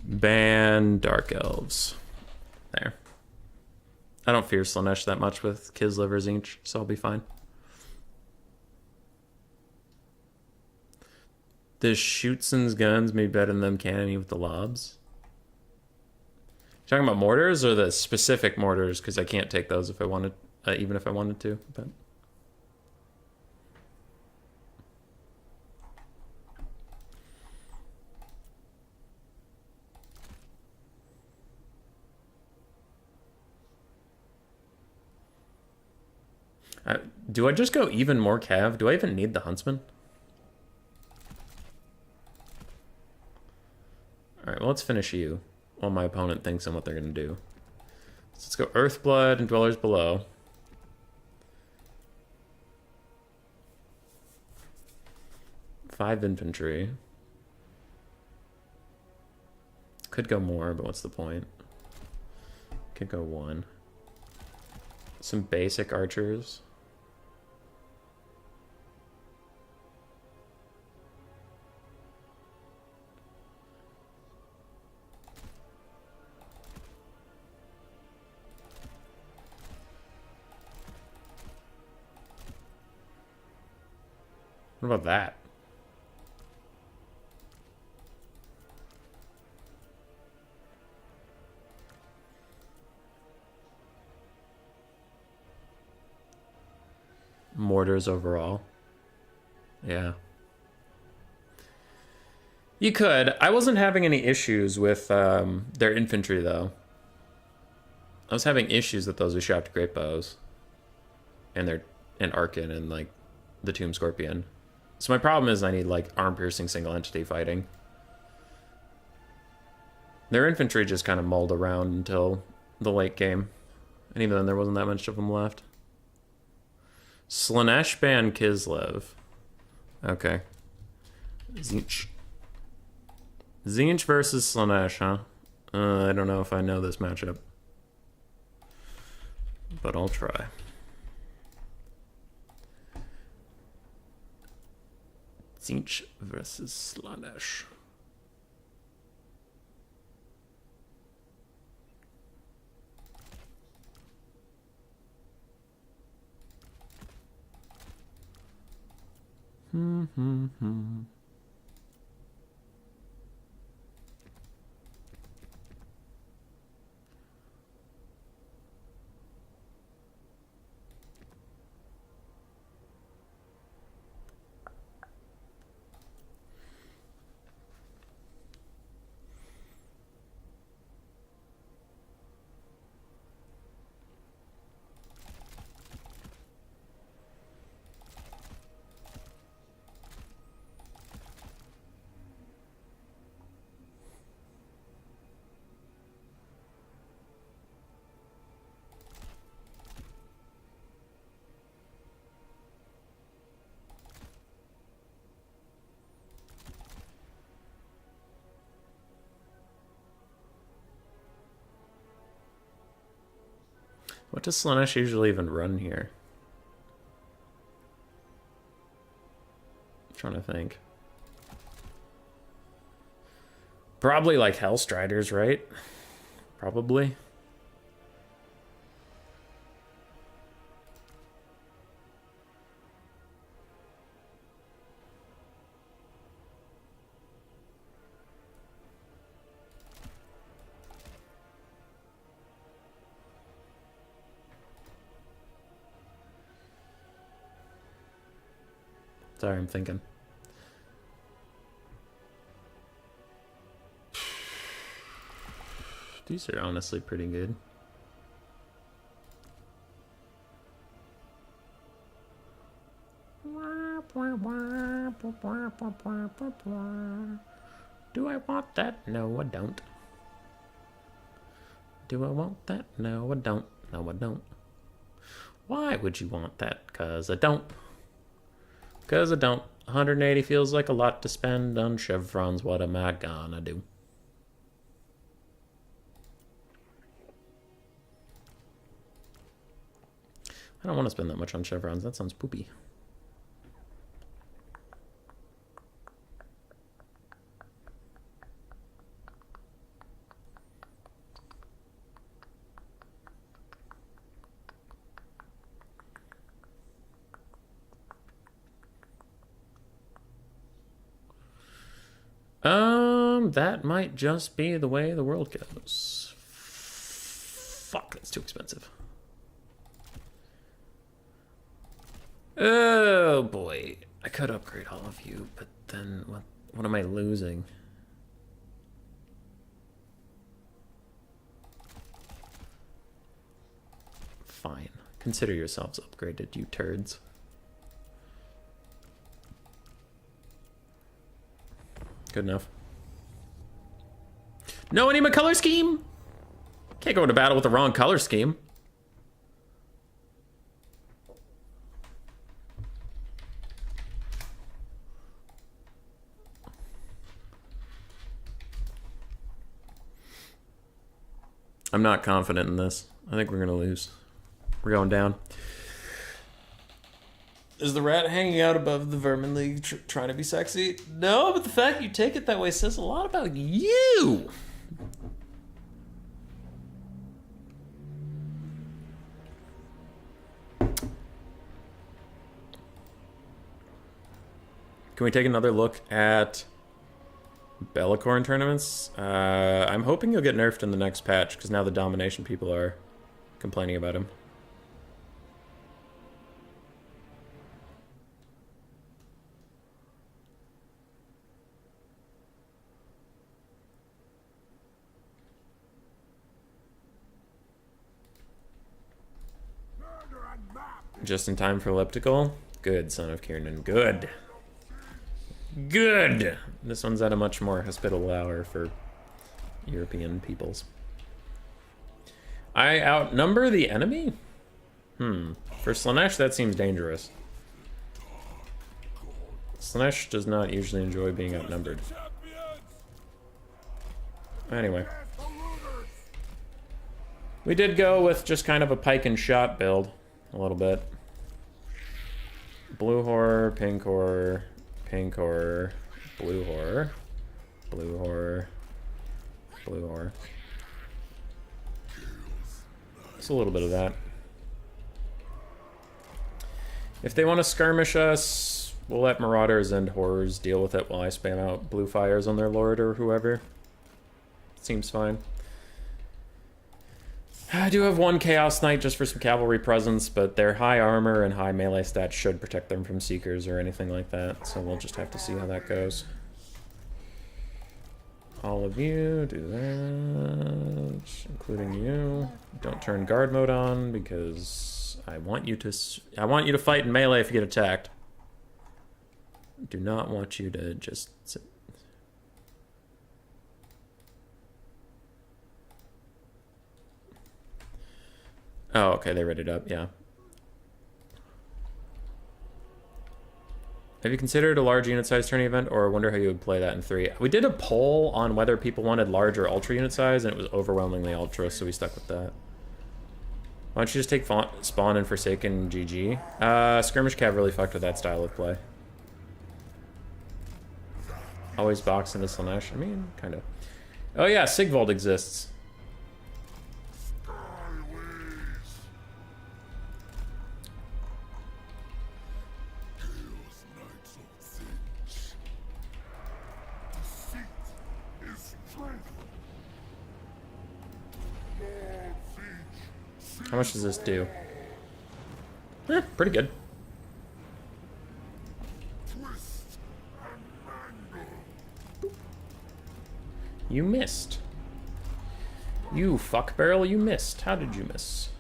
A: Ban Dark Elves. There. I don't fear Slaanesh that much with Kislev or Tzeentch, so I'll be fine. The Schützen's guns may be better than them cannoning with the lobs. Talking about mortars or the specific mortars? Because I can't take those if I wanted, even if I wanted to. But do I just go even more cav? Do I even need the Huntsman? All right, well, let's finish you. While my opponent thinks on what they're going to do. So let's go Earthblood and Dwellers Below. Five infantry. Could go more, but what's the point? Could go 1. Some basic archers. What about that? quarters overall. Yeah. You could. I wasn't having any issues with their infantry, though. I was having issues with those who shot great bows. And Arkin and, like, the Tomb Scorpion. So my problem is I need, like, arm-piercing single entity fighting. Their infantry just kind of mulled around until the late game. And even then, there wasn't that much of them left. Slanesh ban Kislev. Okay. Zinch. Zinch versus Slanesh, huh? I don't know if I know this matchup. But I'll try. Zinch versus Slanesh. What does Slanesh usually even run here? I'm trying to think. Probably like Hellstriders, right? Probably. Sorry, I'm thinking. These are honestly pretty good. Do I want that? No, I don't. Do I want that? No, I don't. No, I don't. Why would you want that? 'Cause I don't. Because I don't. 180 feels like a lot to spend on chevrons. What am I gonna do? I don't want to spend that much on chevrons. That sounds poopy. That might just be the way the world goes. Fuck, that's too expensive. Oh boy, I could upgrade all of you, but then what am I losing? Fine, consider yourselves upgraded, you turds. Good enough. No anima color scheme? Can't go into battle with the wrong color scheme. I'm not confident in this. I think we're gonna lose. We're going down. Is the rat hanging out above the Vermin League trying to be sexy? No, but the fact you take it that way says a lot about you. Can we take another look at Bellicorn tournaments? I'm hoping he'll get nerfed in the next patch, because now the domination people are complaining about him. Just in time for elliptical. Good, son of Kiernan. Good. Good! This one's at a much more hospitable hour for European peoples. I outnumber the enemy? For Slaanesh, that seems dangerous. Slaanesh does not usually enjoy being outnumbered. Anyway. We did go with just kind of a pike and shot build. A little bit. Blue horror, pink horror, pink horror, blue horror, blue horror, blue horror. Just a little bit of that. If they want to skirmish us, we'll let Marauders and Horrors deal with it while I spam out blue fires on their lord or whoever. Seems fine. I do have one Chaos Knight just for some cavalry presence, but their high armor and high melee stats should protect them from Seekers or anything like that, so we'll just have to see how that goes. All of you, do that, including you. Don't turn guard mode on because I want you to fight in melee if you get attacked. Do not want you to just sit. Oh, okay, they read it up, yeah. Have you considered a large unit size tourney event, or wonder how you would play that in 3? We did a poll on whether people wanted large or ultra unit size, and it was overwhelmingly ultra, so we stuck with that. Why don't you just take Spawn and Forsaken GG? Skirmish Cav really fucked with that style of play. Always box into Slaanesh? I mean, kind of. Oh yeah, Sigvald exists. How much does this do? Pretty good. You missed. You fuck barrel, you missed. How did you miss?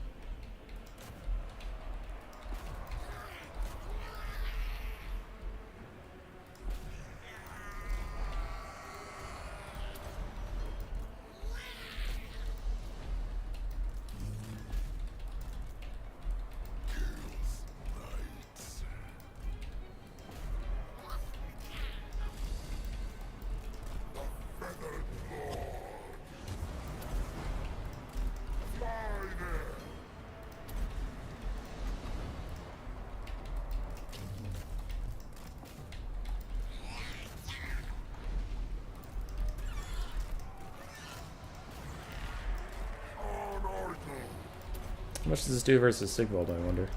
A: How much does this do versus Sigvald, I wonder?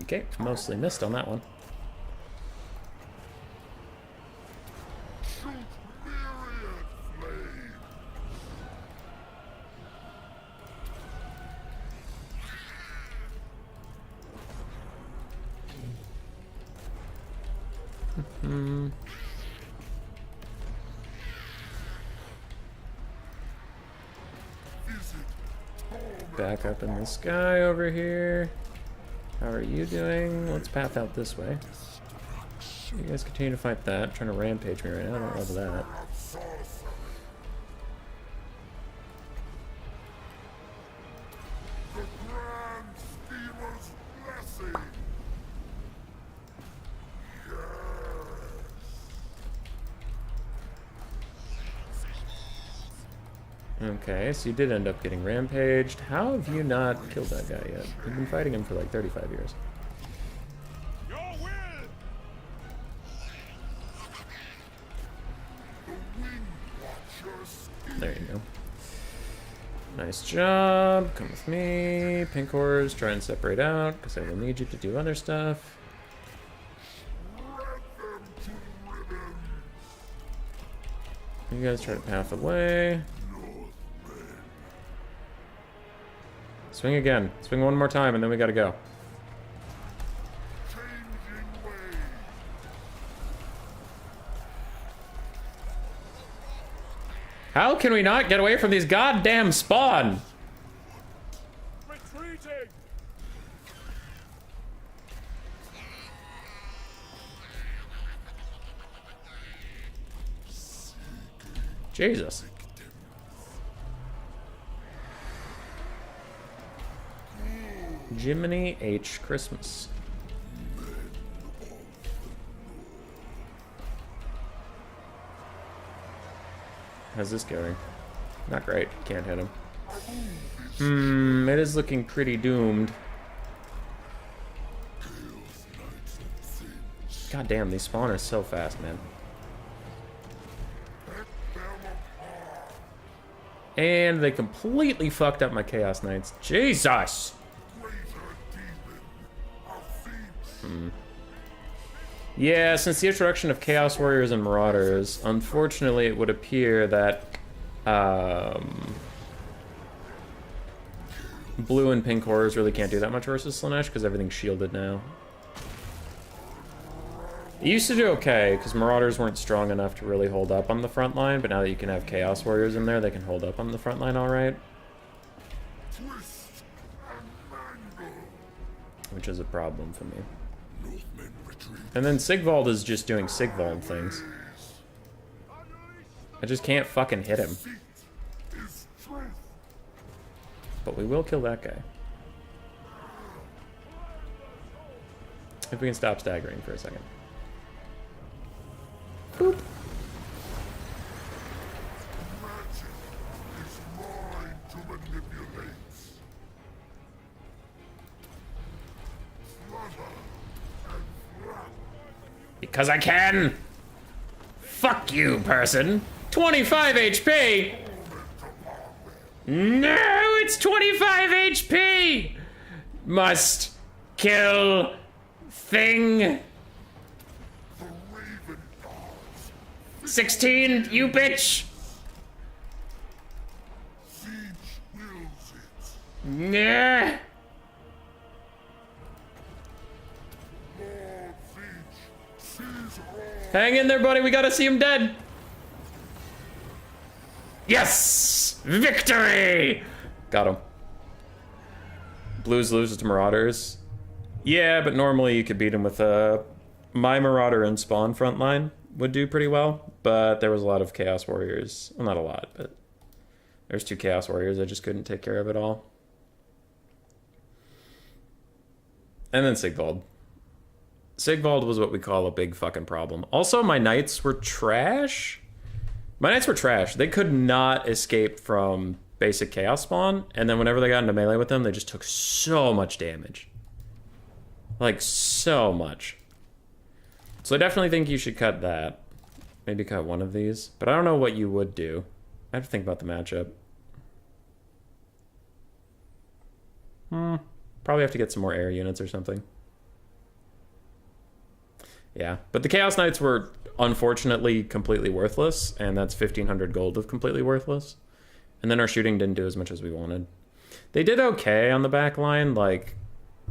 A: Okay, mostly missed on that one. Back up in the sky over here. How are you doing? Let's path out this way. You guys continue to fight that. Trying to rampage me right now. I don't love that. Okay, so you did end up getting rampaged. How have you not killed that guy yet? You've been fighting him for like 35 years. There you go. Nice job. Come with me. Pink horrors, try and separate out, because I will need you to do other stuff. You guys try to path away. Swing again. Swing one more time, and then we gotta go. How can we not get away from these goddamn spawn?
B: Retreating!
A: Jesus. Jiminy H. Christmas. How's this going? Not great. Can't hit him. It is looking pretty doomed. God damn, these spawn are so fast, man. And they completely fucked up my Chaos Knights. Jesus! Yeah, since the introduction of Chaos Warriors and Marauders, unfortunately it would appear that blue and pink horrors really can't do that much versus Slanesh because everything's shielded now. It used to do okay because Marauders weren't strong enough to really hold up on the front line, but now that you can have Chaos Warriors in there, they can hold up on the front line alright. Which is a problem for me. And then Sigvald is just doing Sigvald things. I just can't fucking hit him. But we will kill that guy. If we can stop staggering for a second. Boop. Because I can! Fuck you, person! 25 HP! No, it's 25 HP! Must kill thing. 16, you bitch! Nah. Hang in there, buddy. We gotta see him dead. Yes! Victory! Got him. Blues loses to Marauders. Yeah, but normally you could beat him with my Marauder and Spawn frontline would do pretty well, but there was a lot of Chaos Warriors. Well, not a lot, but there's 2 Chaos Warriors. I just couldn't take care of it all. And then Sigvald. Sigvald was what we call a big fucking problem. Also, my Knights were trash. My Knights were trash. They could not escape from basic Chaos Spawn, and then whenever they got into melee with them, they just took so much damage. Like, so much. So I definitely think you should cut that. Maybe cut one of these. But I don't know what you would do. I have to think about the matchup. Probably have to get some more air units or something. Yeah, but the Chaos Knights were unfortunately completely worthless, and that's 1,500 gold of completely worthless. And then our shooting didn't do as much as we wanted. They did okay on the back line, like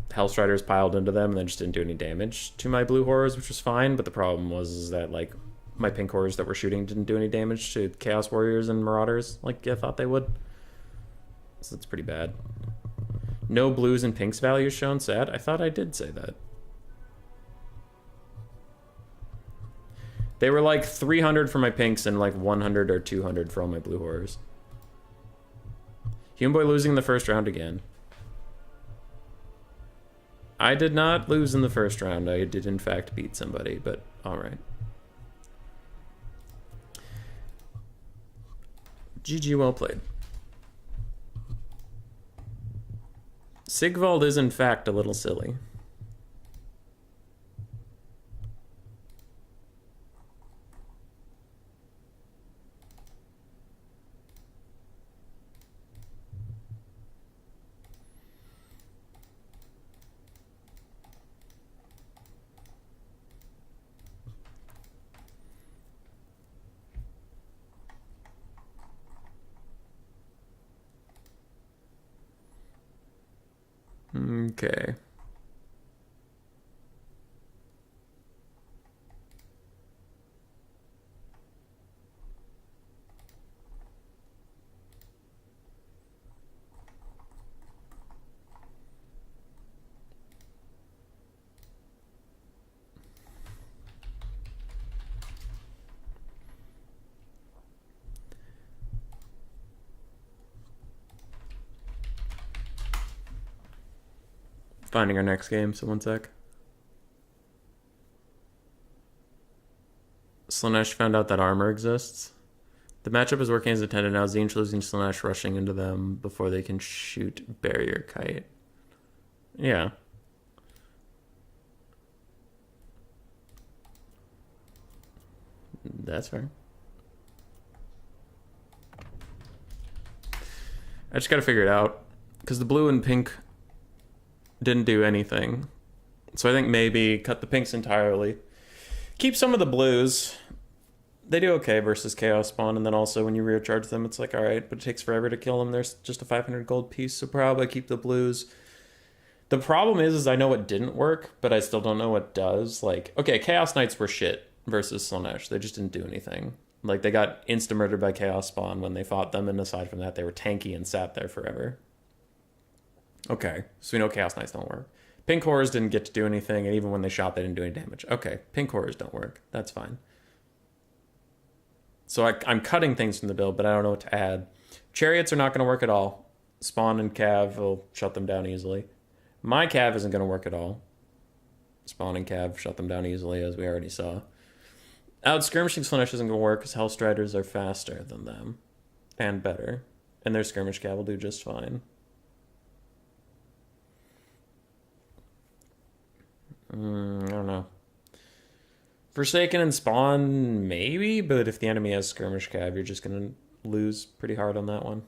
A: Hellstriders piled into them and then just didn't do any damage to my blue horrors, which was fine, but the problem was that like my pink horrors that were shooting didn't do any damage to Chaos Warriors and Marauders like I thought they would. So that's pretty bad. No blues and pinks values shown, sad. I thought I did say that. They were like 300 for my pinks and like 100 or 200 for all my blue horrors. Human Boy losing the first round again. I did not lose in the first round. I did in fact beat somebody, but alright. GG, well played. Sigvald is in fact a little silly. Okay. Finding our next game, so one sec. Slanesh found out that armor exists. The matchup is working as intended now. Tzeentch losing Slanesh, rushing into them before they can shoot barrier kite. Yeah. That's fair. I just gotta figure it out. Because the blue and pink didn't do anything. So I think maybe cut the pinks entirely. Keep some of the blues. They do okay versus Chaos Spawn, and then also when you rear charge them, it's like, alright, but it takes forever to kill them. There's just a 500 gold piece, so probably keep the blues. The problem is I know what didn't work, but I still don't know what does. Like, okay, Chaos Knights were shit versus Slanesh. They just didn't do anything. Like, they got insta-murdered by Chaos Spawn when they fought them, and aside from that, they were tanky and sat there forever. Okay, so we know Chaos Knights don't work. Pink Horrors didn't get to do anything, and even when they shot, they didn't do any damage. Okay, Pink Horrors don't work. That's fine. So I'm cutting things from the build, but I don't know what to add. Chariots are not going to work at all. Spawn and Cav will shut them down easily. My Cav isn't going to work at all. Spawn and Cav shut them down easily, as we already saw. Out skirmishing Slanesh isn't going to work because Hellstriders are faster than them. And better. And their skirmish Cav will do just fine. I don't know. Forsaken and Spawn, maybe, but if the enemy has skirmish Cav, you're just going to lose pretty hard on that one.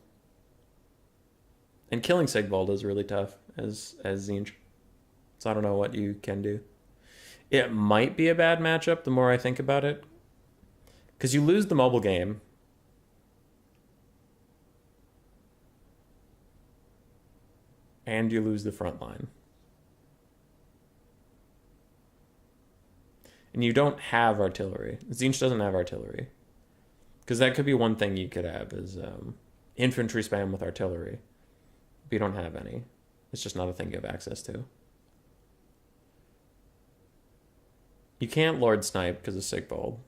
A: And killing Sigvald is really tough as Tzeentch. So I don't know what you can do. It might be a bad matchup the more I think about it. Because you lose the mobile game. And you lose the front line. And you don't have artillery. Tzeentch doesn't have artillery. Because that could be one thing you could have is infantry spam with artillery. But you don't have any. It's just not a thing you have access to. You can't Lord Snipe because of Sigvald.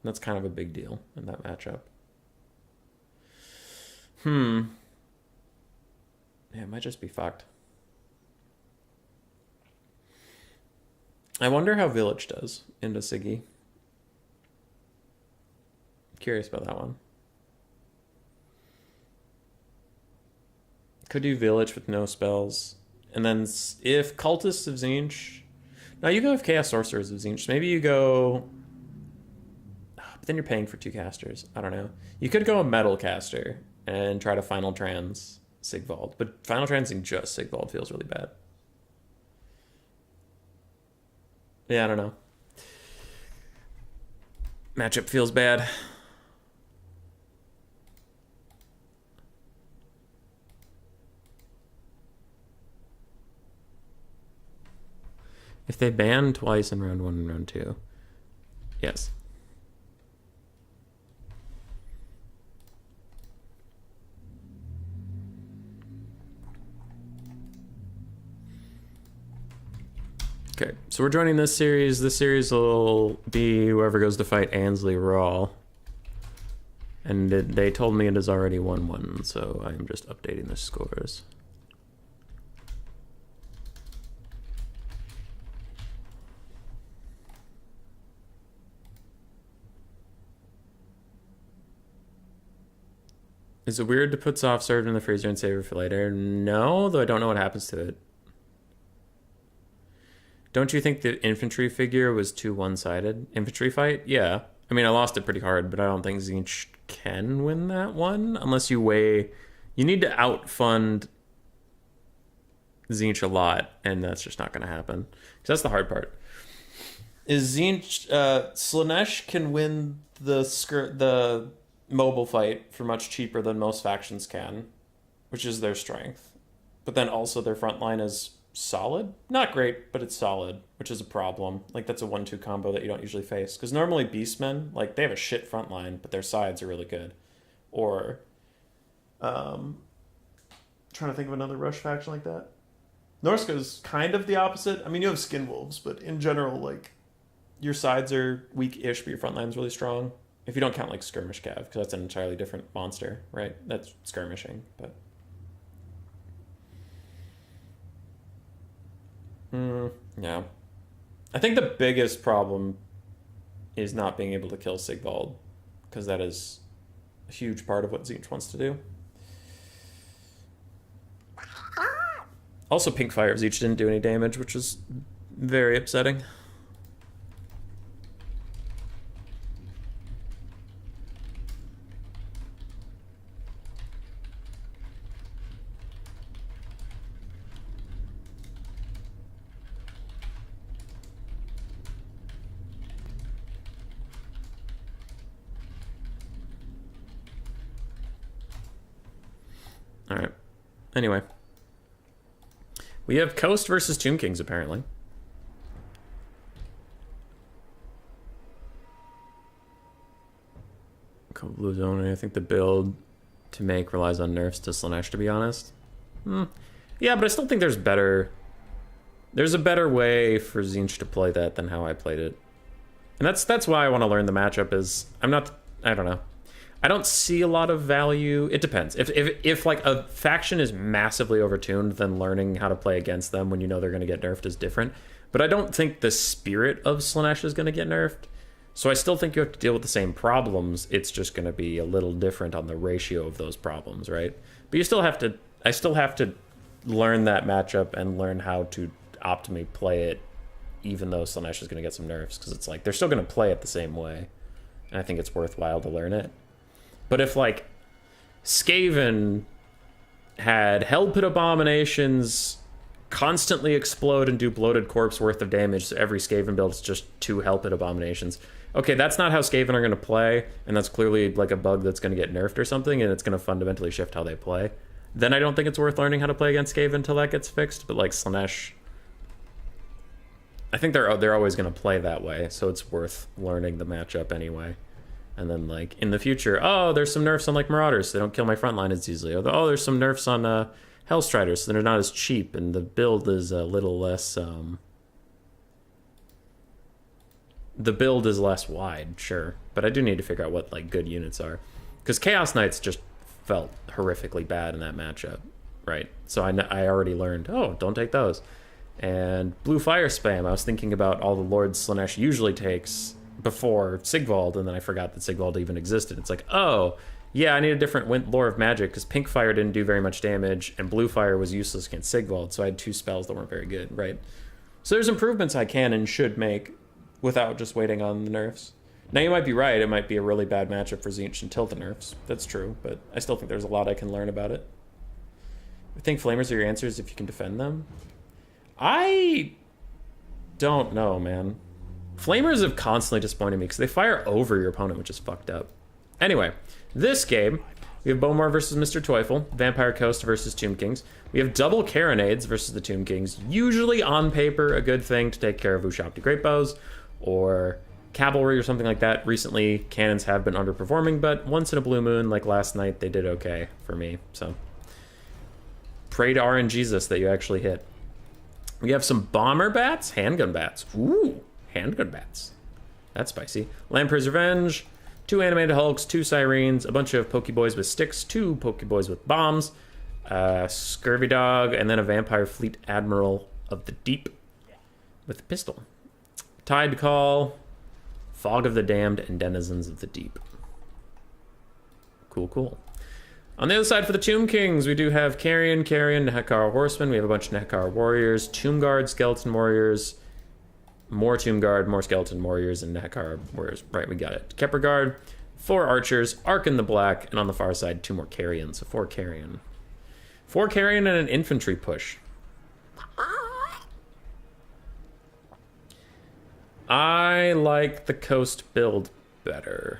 A: That's kind of a big deal in that matchup. Yeah, it might just be fucked. I wonder how Village does into Siggy. Curious about that one. Could do Village with no spells. And then if Cultists of Tzeentch... Now you go with Chaos Sorcerers of Tzeentch. Maybe you go... But then you're paying for 2 casters. I don't know. You could go a Metal Caster and try to Final Trans Sigvald. But Final Transing just Sigvald feels really bad. Yeah, I don't know. Matchup feels bad. If they ban twice in round 1 and round 2. Yes. Okay, so we're joining this series. This series will be whoever goes to fight Ansley Raw. And they told me it is already 1-1, so I'm just updating the scores. Is it weird to put soft serve in the freezer and save it for later? No, though I don't know what happens to it. Don't you think the infantry figure was too one-sided? Infantry fight? Yeah. I mean, I lost it pretty hard, but I don't think Tzeentch can win that one. Unless you weigh... You need to outfund Tzeentch a lot, and that's just not going to happen. Because that's the hard part. Is Tzeentch... Slanesh can win the mobile fight for much cheaper than most factions can, which is their strength. But then also their front line is... solid? Not great, but it's solid, which is a problem. Like, that's a 1-2 combo that you don't usually face. Because normally Beastmen, like, they have a shit front line, but their sides are really good. Or, trying to think of another rush faction like that. Norska's kind of the opposite. I mean, you have Skin Wolves, but in general, like, your sides are weak-ish, but your front line's really strong. If you don't count, like, Skirmish Cav, because that's an entirely different monster, right? That's skirmishing, but... Yeah. I think the biggest problem is not being able to kill Sigvald, because that is a huge part of what Tzeentch wants to do. Also, Pink Fire of Tzeentch didn't do any damage, which is very upsetting. All right. Anyway. We have Coast versus Tomb Kings, apparently. Blue Zone, I think the build to make relies on nerfs to Slaanesh, to be honest. Yeah, but I still think there's a better way for Tzeentch to play that than how I played it. And that's why I want to learn the matchup is I don't know. I don't see a lot of value. It depends. If like a faction is massively overtuned, then learning how to play against them when you know they're going to get nerfed is different. But I don't think the spirit of Slaanesh is going to get nerfed. So I still think you have to deal with the same problems. It's just going to be a little different on the ratio of those problems, right? But you still have to. I still have to learn that matchup and learn how to optimally play it, even though Slaanesh is going to get some nerfs, because it's like they're still going to play it the same way, and I think it's worthwhile to learn it. But if, like, Skaven had Hell Pit Abominations constantly explode and do bloated corpse worth of damage, so every Skaven build is just 2 Hell Pit Abominations. Okay, that's not how Skaven are going to play, and that's clearly, like, a bug that's going to get nerfed or something, and it's going to fundamentally shift how they play. Then I don't think it's worth learning how to play against Skaven until that gets fixed, but, like, Slaanesh, I think they're always going to play that way, so it's worth learning the matchup anyway. And then, like, in the future, oh, there's some nerfs on, like, Marauders, so they don't kill my front line as easily. Or, oh, there's some nerfs on Hellstriders, so they're not as cheap, and the build is a little less, the build is less wide, sure. But I do need to figure out what, like, good units are. Because Chaos Knights just felt horrifically bad in that matchup, right? So I already learned, oh, don't take those. And Blue Fire Spam, I was thinking about all the Lords Slaanesh usually takes before Sigvald, and then I forgot that Sigvald even existed. It's like, oh, yeah, I need a different Lore of Magic, because Pink Fire didn't do very much damage, and Blue Fire was useless against Sigvald, so I had 2 spells that weren't very good, right? So there's improvements I can and should make without just waiting on the nerfs. Now, you might be right, it might be a really bad matchup for Tzeentch until the nerfs. That's true, but I still think there's a lot I can learn about it. I think Flamers are your answers if you can defend them. I don't know, man. Flamers have constantly disappointed me because they fire over your opponent, which is fucked up. Anyway, this game, we have Bomar versus Mr. Teufel, Vampire Coast versus Tomb Kings. We have double Carronades versus the Tomb Kings. Usually, on paper, a good thing to take care of Ushabti Greatbows or Cavalry or something like that. Recently, cannons have been underperforming, but once in a blue moon, like last night, they did okay for me. So, pray to RNGesus that you actually hit. We have some Bomber Bats, Handgun Bats. Ooh, Handgun Bats. That's spicy. Lamprey's Revenge, 2 Animated Hulks, 2 Sirens, a bunch of Pokeboys with sticks, 2 Pokeboys with bombs, Scurvy Dog, and then a Vampire Fleet Admiral of the Deep with a pistol. Tide Call, Fog of the Damned, and Denizens of the Deep. Cool, cool. On the other side for the Tomb Kings, we do have Carrion, Nehekara Horsemen. We have a bunch of Nehekara Warriors, Tomb Guard, Skeleton Warriors, more Tomb Guard, more Skeleton Warriors, and Nehekara Warriors. Right, we got it. Kepler Guard, 4 Archers, Arc in the Black, and on the far side, 2 more Carrion, so 4 Carrion. 4 Carrion and an Infantry push. I like the Coast build better.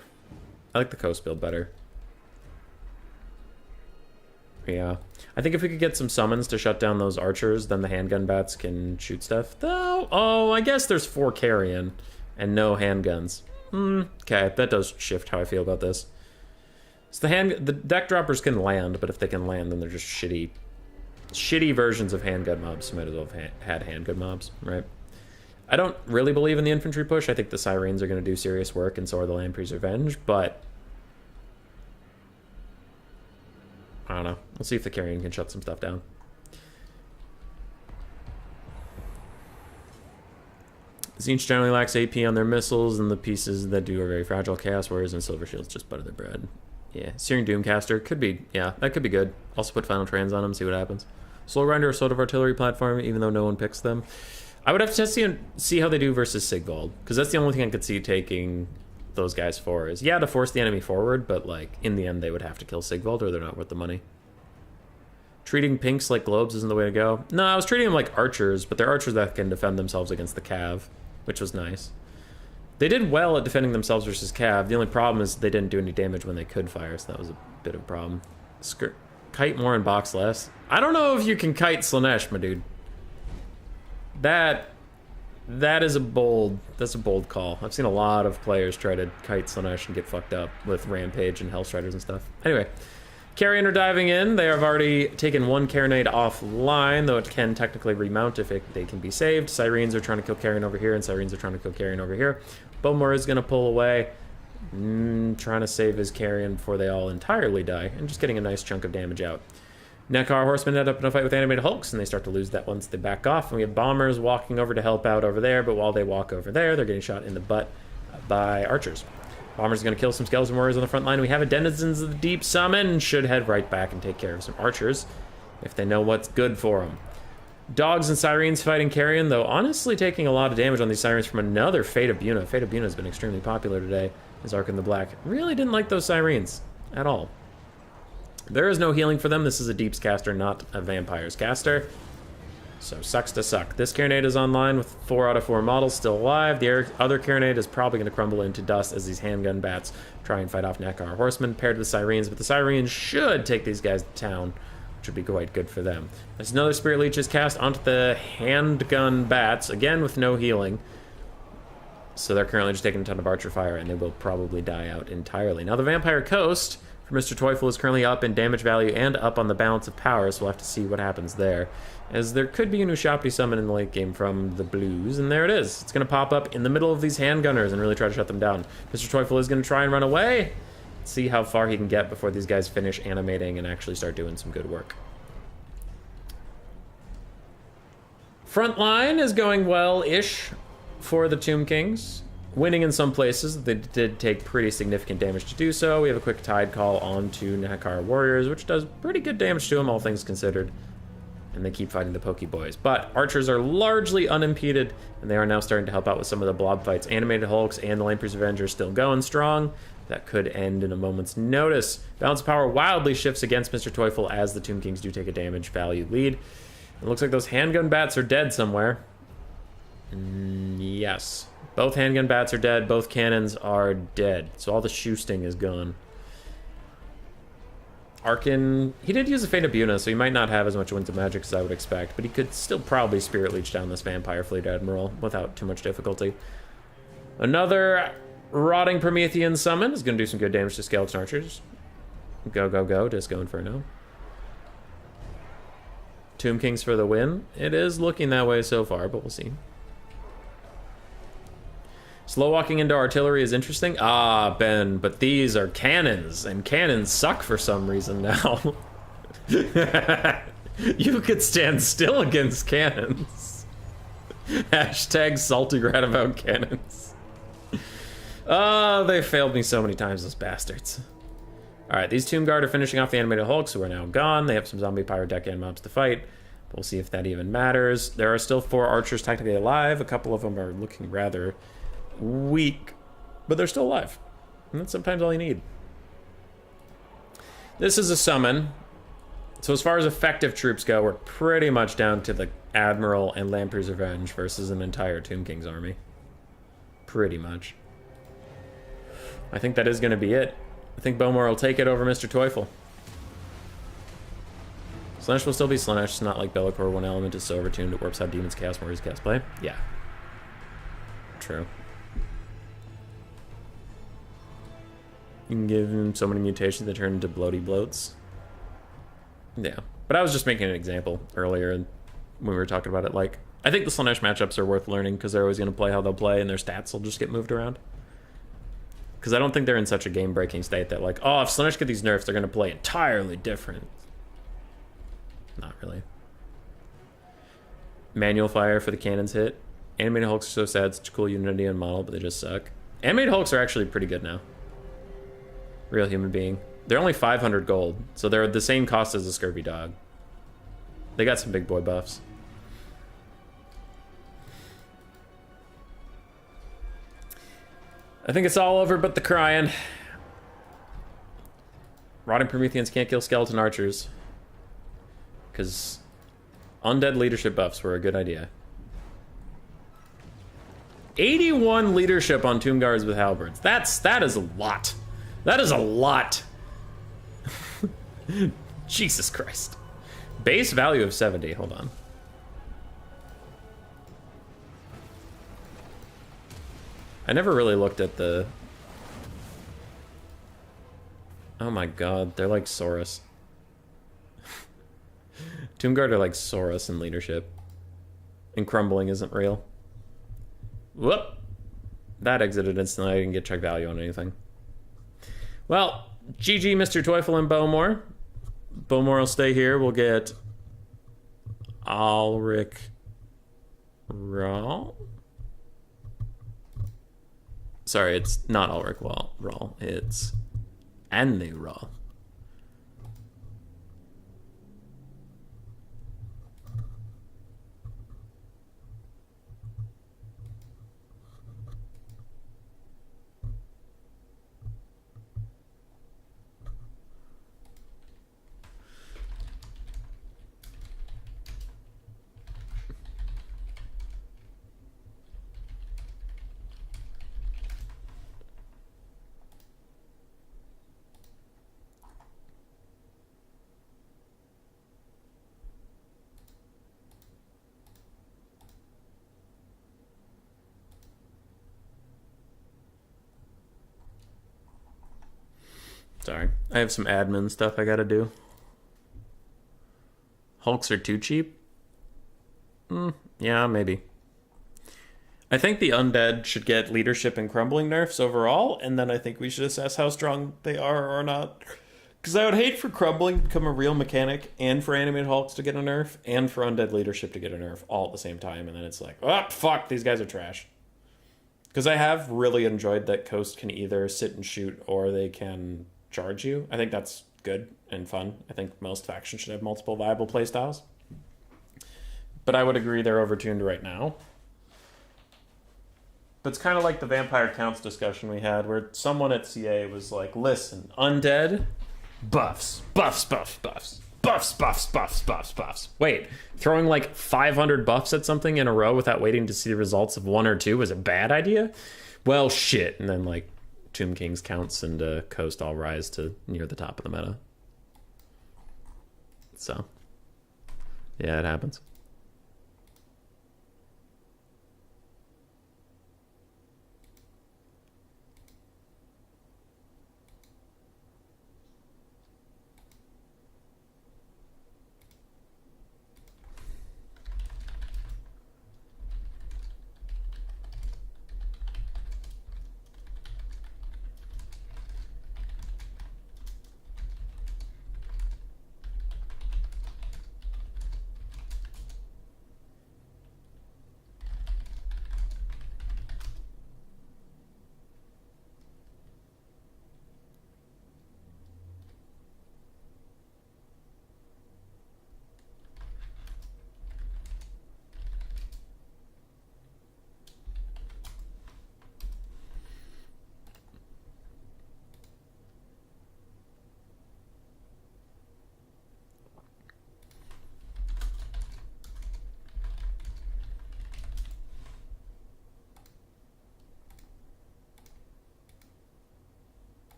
A: Yeah. I think if we could get some summons to shut down those archers, then the handgun bats can shoot stuff. Though, oh, I guess there's 4 carrion and no handguns. Okay, that does shift how I feel about this. So the deck droppers can land, but if they can land, then they're just shitty versions of handgun mobs. So might as well have had handgun mobs, right? I don't really believe in the infantry push. I think the Sirens are going to do serious work, and so are the Lamprey's Revenge, but I don't know. We'll see if the Carrion can shut some stuff down. Zinch generally lacks AP on their missiles, and the pieces that do are very fragile. Chaos Warriors and Silver Shields just butter their bread. Yeah, Searing Doomcaster could be, yeah, that could be good. Also put Final Trans on them, see what happens. Soul Grinder or Sword of Artillery platform, even though no one picks them. I would have to see how they do versus Sigvald, because that's the only thing I could see taking those guys for is, yeah, to force the enemy forward, but, like, in the end they would have to kill Sigvald or they're not worth the money. Treating pinks like globes isn't the way to go. No, I was treating them like archers, but they're archers that can defend themselves against the Cav, which was nice. They did well at defending themselves versus Cav. The only problem is they didn't do any damage when they could fire, so that was a bit of a problem. Kite more and box less. I don't know if you can kite Slaanesh, my dude. That is that's a bold call. I've seen a lot of players try to kite Slaanesh and get fucked up with Rampage and Hellstriders and stuff. Anyway, Carrion are diving in. They have already taken one Carronade offline, though it can technically remount if they can be saved. Syrenes are trying to kill Carrion over here, and Syrenes are trying to kill Carrion over here. Bowmore is going to pull away, trying to save his Carrion before they all entirely die, and just getting a nice chunk of damage out. Nekar Horsemen end up in a fight with Animated Hulks, and they start to lose that once they back off. And we have Bombers walking over to help out over there, but while they walk over there, they're getting shot in the butt by archers. Bombers are going to kill some Skeleton Warriors on the front line. We have a Denizens of the Deep summon, should head right back and take care of some archers, if they know what's good for them. Dogs and Syrenes fighting Carrion, though honestly taking a lot of damage on these Sirens from another Fate of Buna. Fate of Buna has been extremely popular today, as Ark in the Black. Really didn't like those Sirens at all. There is no healing for them. This is a Deeps caster, not a Vampires caster. So sucks to suck. This Carronade is online with 4 out of 4 models still alive. The other Carronade is probably going to crumble into dust as these handgun bats try and fight off Nekar Horsemen paired with Syrenes, but the Syrenes should take these guys to town, which would be quite good for them. There's another Spirit Leech is cast onto the handgun bats, again with no healing. So they're currently just taking a ton of archer fire, and they will probably die out entirely. Now the Vampire Coast for Mr. Teufel is currently up in damage value and up on the balance of power, so we'll have to see what happens there. As there could be a new Shopty summon in the late game from the Blues, and there it is. It's going to pop up in the middle of these handgunners and really try to shut them down. Mr. Teufel is going to try and run away. See how far he can get before these guys finish animating and actually start doing some good work. Front line is going well-ish for the Tomb Kings. Winning in some places. They did take pretty significant damage to do so. We have a quick Tide Call onto Nekar Warriors, which does pretty good damage to them, all things considered. And they keep fighting the Pokeboys. But archers are largely unimpeded, and they are now starting to help out with some of the blob fights. Animated Hulks and the Lamprey's Revenge are still going strong. That could end in a moment's notice. Balance of power wildly shifts against Mr. Teufel as the Tomb Kings do take a damage value lead. It looks like those handgun bats are dead somewhere. Yes. Both handgun bats are dead. Both cannons are dead. So all the shoosting is gone. Arkin, he did use a Fate of Buna, so he might not have as much Winds of Magic as I would expect, but he could still probably Spirit Leech down this Vampire Fleet Admiral without too much difficulty. Another Rotting Promethean summon is going to do some good damage to Skeleton Archers. Go, go, go. Disco Inferno. Tomb Kings for the win. It is looking that way so far, but we'll see. Slow walking into artillery is interesting. Ah, Ben, but these are cannons, and cannons suck for some reason now. You could stand still against cannons. Hashtag salty rat about cannons. Oh, they failed me so many times, those bastards. Alright, these Tomb Guard are finishing off the Animated Hulks, who are now gone. They have some zombie Pyrodeccan mobs to fight. We'll see if that even matters. There are still 4 archers technically alive. A couple of them are looking rather weak, but they're still alive, and that's sometimes all you need. This is a summon, so as far as effective troops go, we're pretty much down to the Admiral and Lamprey's Revenge versus an entire Tomb King's army. Pretty much. I think that is going to be it. I think Bowmore will take it over Mr. Teufel. Slaanesh will still be Slaanesh. It's not like Be'lakor, one element is so overtuned it warps how demons cast Warriors cast play. Yeah. True. You can give him so many mutations that turn into bloaty bloats. Yeah. But I was just making an example earlier when we were talking about it. Like, I think the Slaanesh matchups are worth learning because they're always going to play how they'll play and their stats will just get moved around. Because I don't think they're in such a game-breaking state that, like, oh, if Slaanesh get these nerfs, they're going to play entirely different. Not really. Manual fire for the cannons hit. Animated Hulks are so sad, such a cool Unity and model, but they just suck. Animated Hulks are actually pretty good now. Real human being. They're only 500 gold, so they're the same cost as a Scurvy Dog. They got some big boy buffs. I think it's all over but the crying. Rotting Prometheans can't kill skeleton archers. Because undead leadership buffs were a good idea. 81 leadership on Tomb Guards with halberds. That is a lot. That is a lot. Jesus Christ. Base value of 70. Hold on. I never really looked at the... Oh my god, they're like Saurus. Tomb Guard are like Saurus in leadership. And crumbling isn't real. Whoop! That exited instantly. I didn't get check value on anything. Well, GG Mr. Teufel and Bowmore. Bowmore will stay here. We'll get Ulrich Rahl. Sorry, it's not Ulrich Rahl. It's Anne Rahl. Sorry. I have some admin stuff I gotta do. Hulks are too cheap? Yeah, maybe. I think the undead should get leadership and crumbling nerfs overall, and then I think we should assess how strong they are or not. Because I would hate for crumbling to become a real mechanic, and for animated Hulks to get a nerf, and for undead leadership to get a nerf all at the same time, and then it's like, oh, fuck, these guys are trash. Because I have really enjoyed that Coast can either sit and shoot, or they can charge you. I think that's good and fun. I think most factions should have multiple viable playstyles. But I would agree they're overtuned right now. But it's kind of like the vampire counts discussion we had, where someone at CA was like, listen, undead, buffs, buffs, buffs, buffs, buffs, buffs, buffs, buffs, buffs. Wait, throwing like 500 buffs at something in a row without waiting to see the results of one or two was a bad idea? Well, shit. And then like Tomb King's counts and Coast all rise to near the top of the meta. So, yeah, it happens.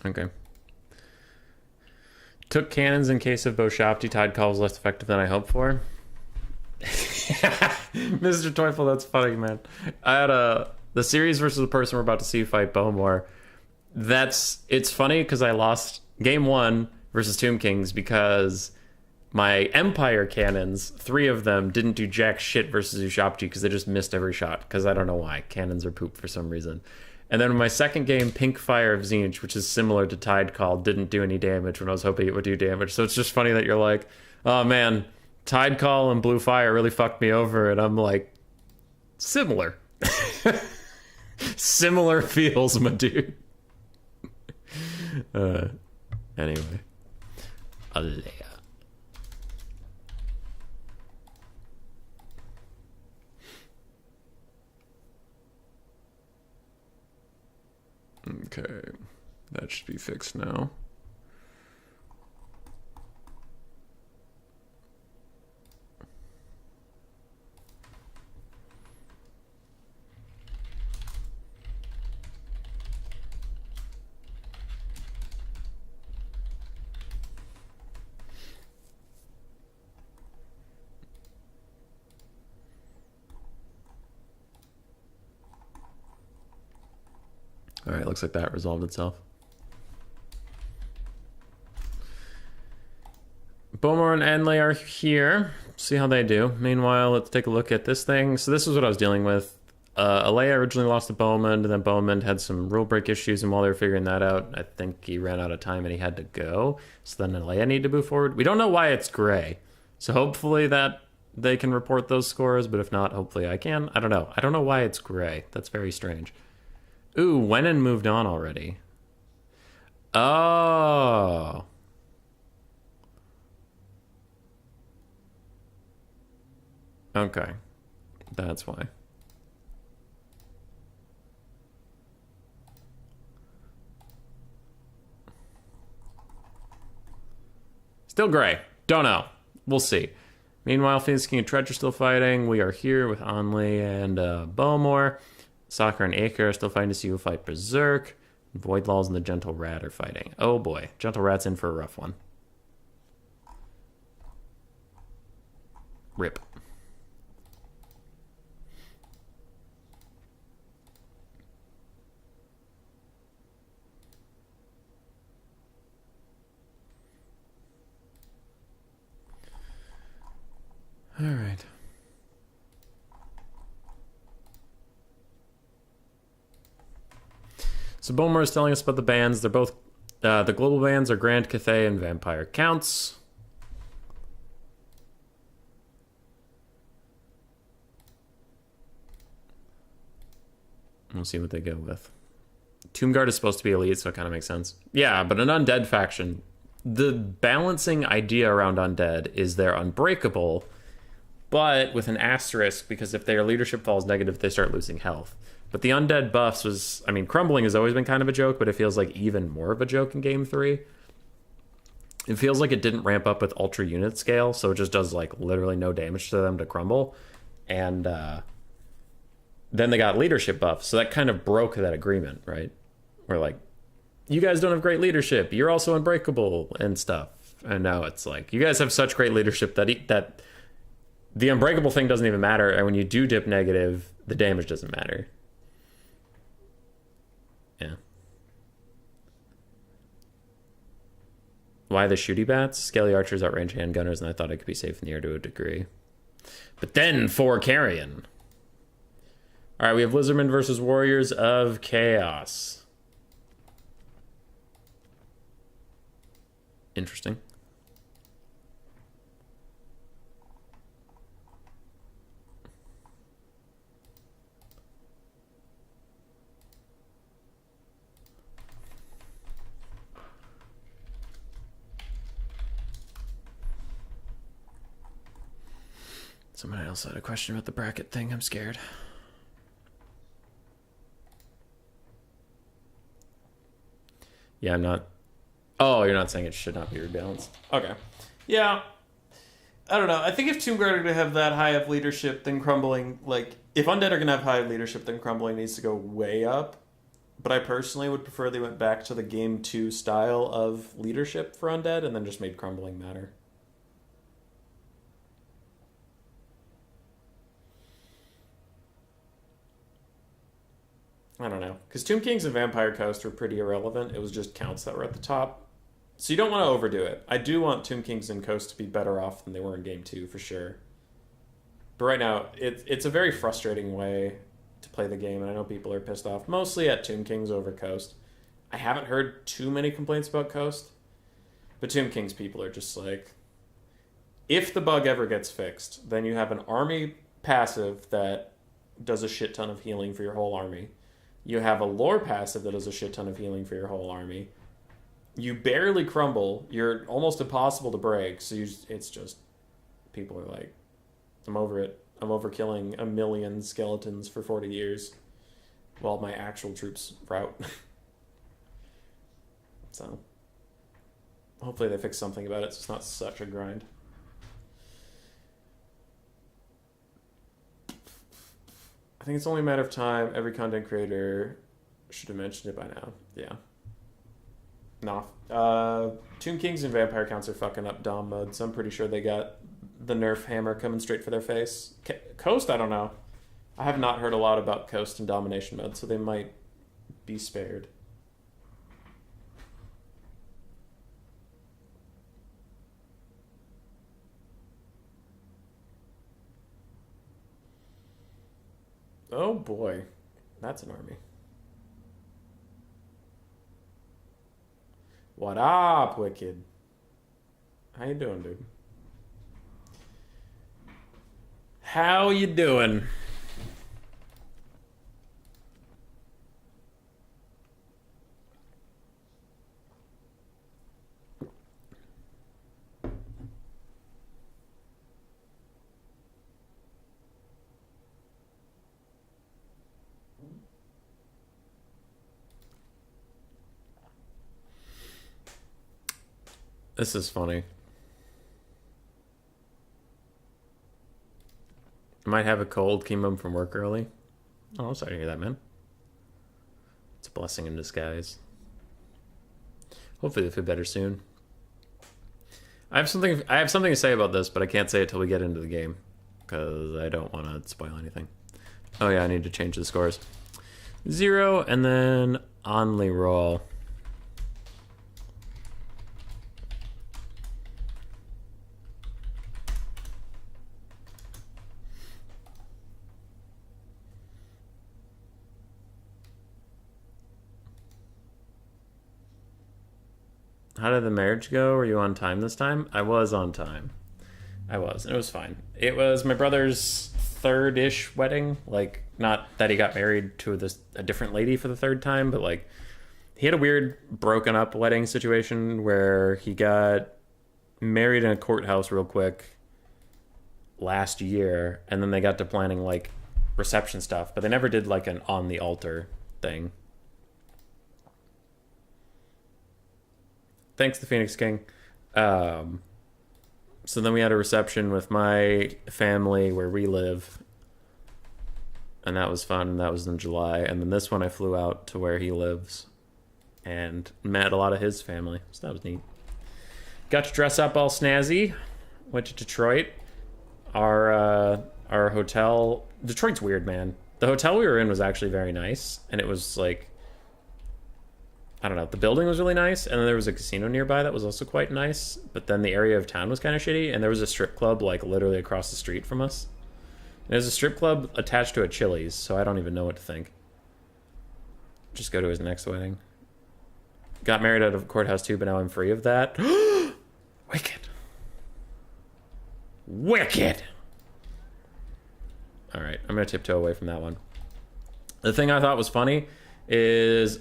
A: Okay. Took cannons in case of Boshafti. Tide call was less effective than I hoped for. Mr. Teufel, that's funny, man. I had the series versus the person we're about to see fight Bowmore. It's funny because I lost game 1 versus Tomb Kings because my Empire cannons, 3 of them, didn't do jack shit versus Ushapti because they just missed every shot. Because I don't know why. Cannons are poop for some reason. And then my second game, Pink Fire of Zinch, which is similar to Tide Call, didn't do any damage when I was hoping it would do damage. So it's just funny that you're like, oh man, Tide Call and Blue Fire really fucked me over, and I'm like, similar. Similar feels, my dude. Anyway. Alea. Okay. That should be fixed now. All right, looks like that resolved itself. Beaumont and Anley are here. See how they do. Meanwhile, let's take a look at this thing. So this is what I was dealing with. Alea originally lost to Beaumont, and then Beaumont had some rule break issues, and while they were figuring that out, I think he ran out of time and he had to go. So then Alea needed to move forward. We don't know why it's gray. So hopefully that they can report those scores, but if not, hopefully I can. I don't know. I don't know why it's gray. That's very strange. Ooh, Wenin moved on already. Oh. Okay. That's why. Still gray. Don't know. We'll see. Meanwhile, Phoenix King and Tredge are still fighting. We are here with Onley and Bowmore. Soccer and Acre are still fighting to see who fight Berserk. Voidlaws and the Gentle Rat are fighting. Oh boy. Gentle Rat's in for a rough one. Rip. All right. So Bowmer is telling us about the bands. They're both the global bands are Grand Cathay and Vampire Counts. We'll see what they go with. Tombguard is supposed to be elite, so it kind of makes sense. Yeah, but an undead faction. The balancing idea around undead is they're unbreakable, but with an asterisk, because if their leadership falls negative, they start losing health. But the undead buffs was... I mean, crumbling has always been kind of a joke, but it feels like even more of a joke in Game 3. It feels like it didn't ramp up with Ultra Unit Scale, so it just does, like, literally no damage to them to crumble. And then they got leadership buffs, so that kind of broke that agreement, right? Where, like, you guys don't have great leadership, you're also unbreakable and stuff. And now it's like, you guys have such great leadership that the unbreakable thing doesn't even matter, and when you do dip negative, the damage doesn't matter. Yeah. Why the shooty bats? Scaly archers outrange handgunners, and I thought I could be safe in the air to a degree. But then for carrion. Alright, we have Lizardmen versus Warriors of Chaos. Interesting. Someone else had a question about the bracket thing. I'm scared. Yeah, I'm not... Oh, you're not saying it should not be rebalanced. Okay. Yeah. I don't know. I think if Tombguard are going to have that high of leadership, then Crumbling... Like, if Undead are going to have high leadership, then Crumbling needs to go way up. But I personally would prefer they went back to the Game 2 style of leadership for Undead and then just made Crumbling matter. I don't know. Because Tomb Kings and Vampire Coast were pretty irrelevant. It was just counts that were at the top. So you don't want to overdo it. I do want Tomb Kings and Coast to be better off than they were in Game 2, for sure. But right now, it's a very frustrating way to play the game, and I know people are pissed off, mostly at Tomb Kings over Coast. I haven't heard too many complaints about Coast, but Tomb Kings people are just like... If the bug ever gets fixed, then you have an army passive that does a shit ton of healing for your whole army. You have a lore passive that does a shit ton of healing for your whole army. You barely crumble. You're almost impossible to break. So it's just, people are like, I'm over it. I'm over killing 1 million skeletons for 40 years while my actual troops rout. So hopefully they fix something about it so it's not such a grind. I think it's only a matter of time. Every content creator should have mentioned it by now. Yeah. No. Tomb Kings and Vampire Counts are fucking up Dom mode, so I'm pretty sure they got the nerf hammer coming straight for their face. Coast, I don't know. I have not heard a lot about Coast and Domination mode, so they might be spared. Oh boy, that's an army. What up, Wicked? How you doing, dude? How you doing? This is funny. I might have a cold, came home from work early. Oh, I'm sorry to hear that, man. It's a blessing in disguise. Hopefully they'll feel better soon. I have something to say about this, but I can't say it till we get into the game. Because I don't want to spoil anything. Oh yeah, I need to change the scores. 0, and then only roll. How did the marriage go? Were you on time this time? I was on time. I was, and it was fine. It was my brother's third-ish wedding. Like, not that he got married to a different lady for the third time, but like, he had a weird broken up wedding situation where he got married in a courthouse real quick last year, and then they got to planning like reception stuff, but they never did like an on the altar thing. Thanks to Phoenix King. So then we had a reception with my family where we live. And that was fun. That was in July. And then this one I flew out to where he lives. And met a lot of his family. So that was neat. Got to dress up all snazzy. Went to Detroit. Our hotel... Detroit's weird, man. The hotel we were in was actually very nice. And it was like... I don't know, the building was really nice, and then there was a casino nearby that was also quite nice, but then the area of town was kind of shitty, and there was a strip club, like, literally across the street from us. And there's a strip club attached to a Chili's, so I don't even know what to think. Just go to his next wedding. Got married out of a courthouse, too, but now I'm free of that. Wicked. Wicked! Alright, I'm gonna tiptoe away from that one. The thing I thought was funny is...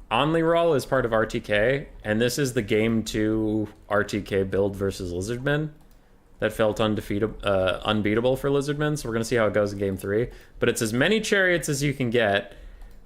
A: Onlyroll is part of RTK, and this is the Game 2 RTK build versus Lizardmen that felt unbeatable for Lizardmen, so we're going to see how it goes in Game 3. But it's as many chariots as you can get,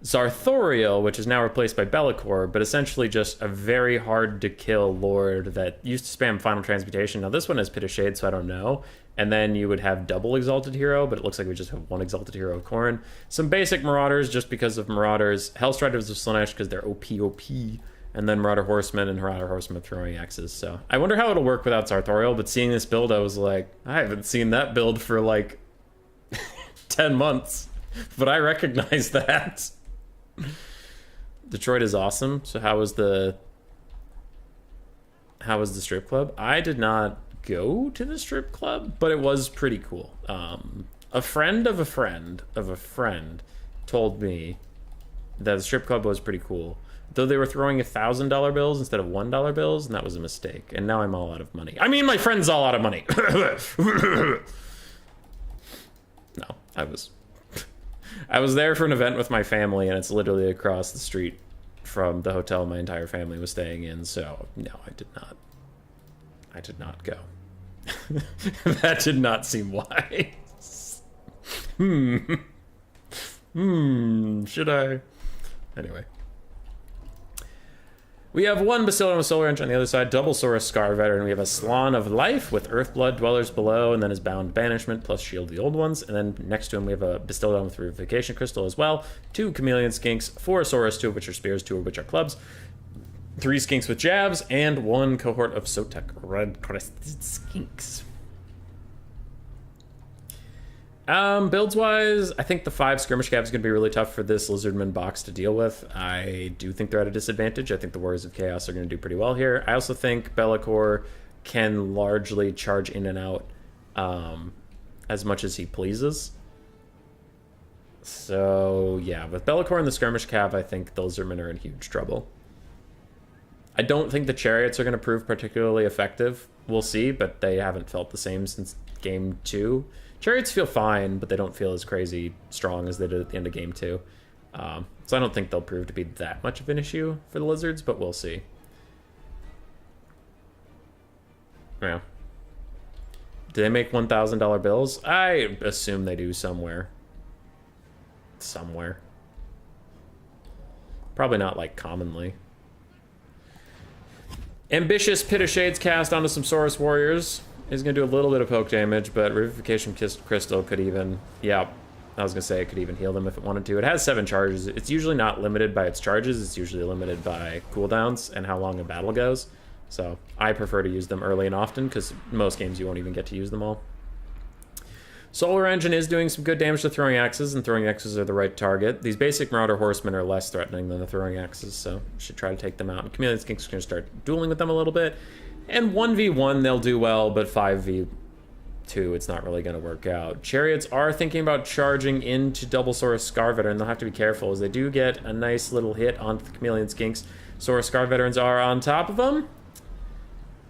A: Zarthoriel, which is now replaced by Bellicor, but essentially just a very hard-to-kill lord that used to spam Final Transmutation. Now this one has Pit of Shade, so I don't know. And then you would have double Exalted Hero, but it looks like we just have one Exalted Hero of Corrin. Some basic Marauders, just because of Marauders. Hellstriders of Slaanesh, because they're OP. And then Marauder Horsemen and Marauder Horsemen throwing axes. So I wonder how it'll work without Sartorial, but seeing this build, I was like, I haven't seen that build for like 10 months. But I recognize that. Detroit is awesome. So how was the strip club? I did not go to the strip club, but it was pretty cool. A friend of a friend of a friend told me that the strip club was pretty cool. Though they were throwing $1,000 bills instead of $1 bills, and that was a mistake. And now I'm all out of money. I mean, my friend's all out of money. No, I was there for an event with my family, and it's literally across the street from the hotel my entire family was staying in. So no, I did not go. That did not seem wise. Should I? Anyway. We have one Basilicon with Solar Engine on the other side, double Saurus Scar Veteran. We have a Salon of Life with Earthblood Dwellers below, and then his Bound Banishment plus Shield the Old Ones. And then next to him, we have a Bastildon with Revivification Crystal as well. 2 Chameleon Skinks, 4 Saurus, 2 of which are Spears, 2 of which are Clubs. 3 Skinks with Jabs, and 1 cohort of Sotek Red Crested Skinks. Builds wise, I think the 5 Skirmish Cav is going to be really tough for this Lizardman box to deal with. I do think they're at a disadvantage. I think the Warriors of Chaos are going to do pretty well here. I also think Be'lakor can largely charge in and out as much as he pleases. So yeah, with Be'lakor and the Skirmish Cav, I think the Lizardmen are in huge trouble. I don't think the Chariots are going to prove particularly effective. We'll see, but they haven't felt the same since Game 2. Chariots feel fine, but they don't feel as crazy strong as they did at the end of Game 2. So I don't think they'll prove to be that much of an issue for the Lizards, but we'll see. Yeah. Do they make $1,000 bills? I assume they do somewhere. Somewhere. Probably not, like, commonly. Ambitious Pit of Shades cast onto some Saurus Warriors. Is going to do a little bit of poke damage, but Revivification Crystal could even... Yeah, I was going to say it could even heal them if it wanted to. It has 7 charges. It's usually not limited by its charges. It's usually limited by cooldowns and how long a battle goes. So I prefer to use them early and often, because most games you won't even get to use them all. Solar Engine is doing some good damage to Throwing Axes, and Throwing Axes are the right target. These basic Marauder Horsemen are less threatening than the Throwing Axes, so you should try to take them out. And Chameleon Skinks are going to start dueling with them a little bit. And 1v1 they'll do well, but 5v2 it's not really going to work out. Chariots are thinking about charging into double Saurus Scar Veteran. They'll have to be careful as they do get a nice little hit onto the Chameleon Skinks. Saurus Scar Veterans are on top of them.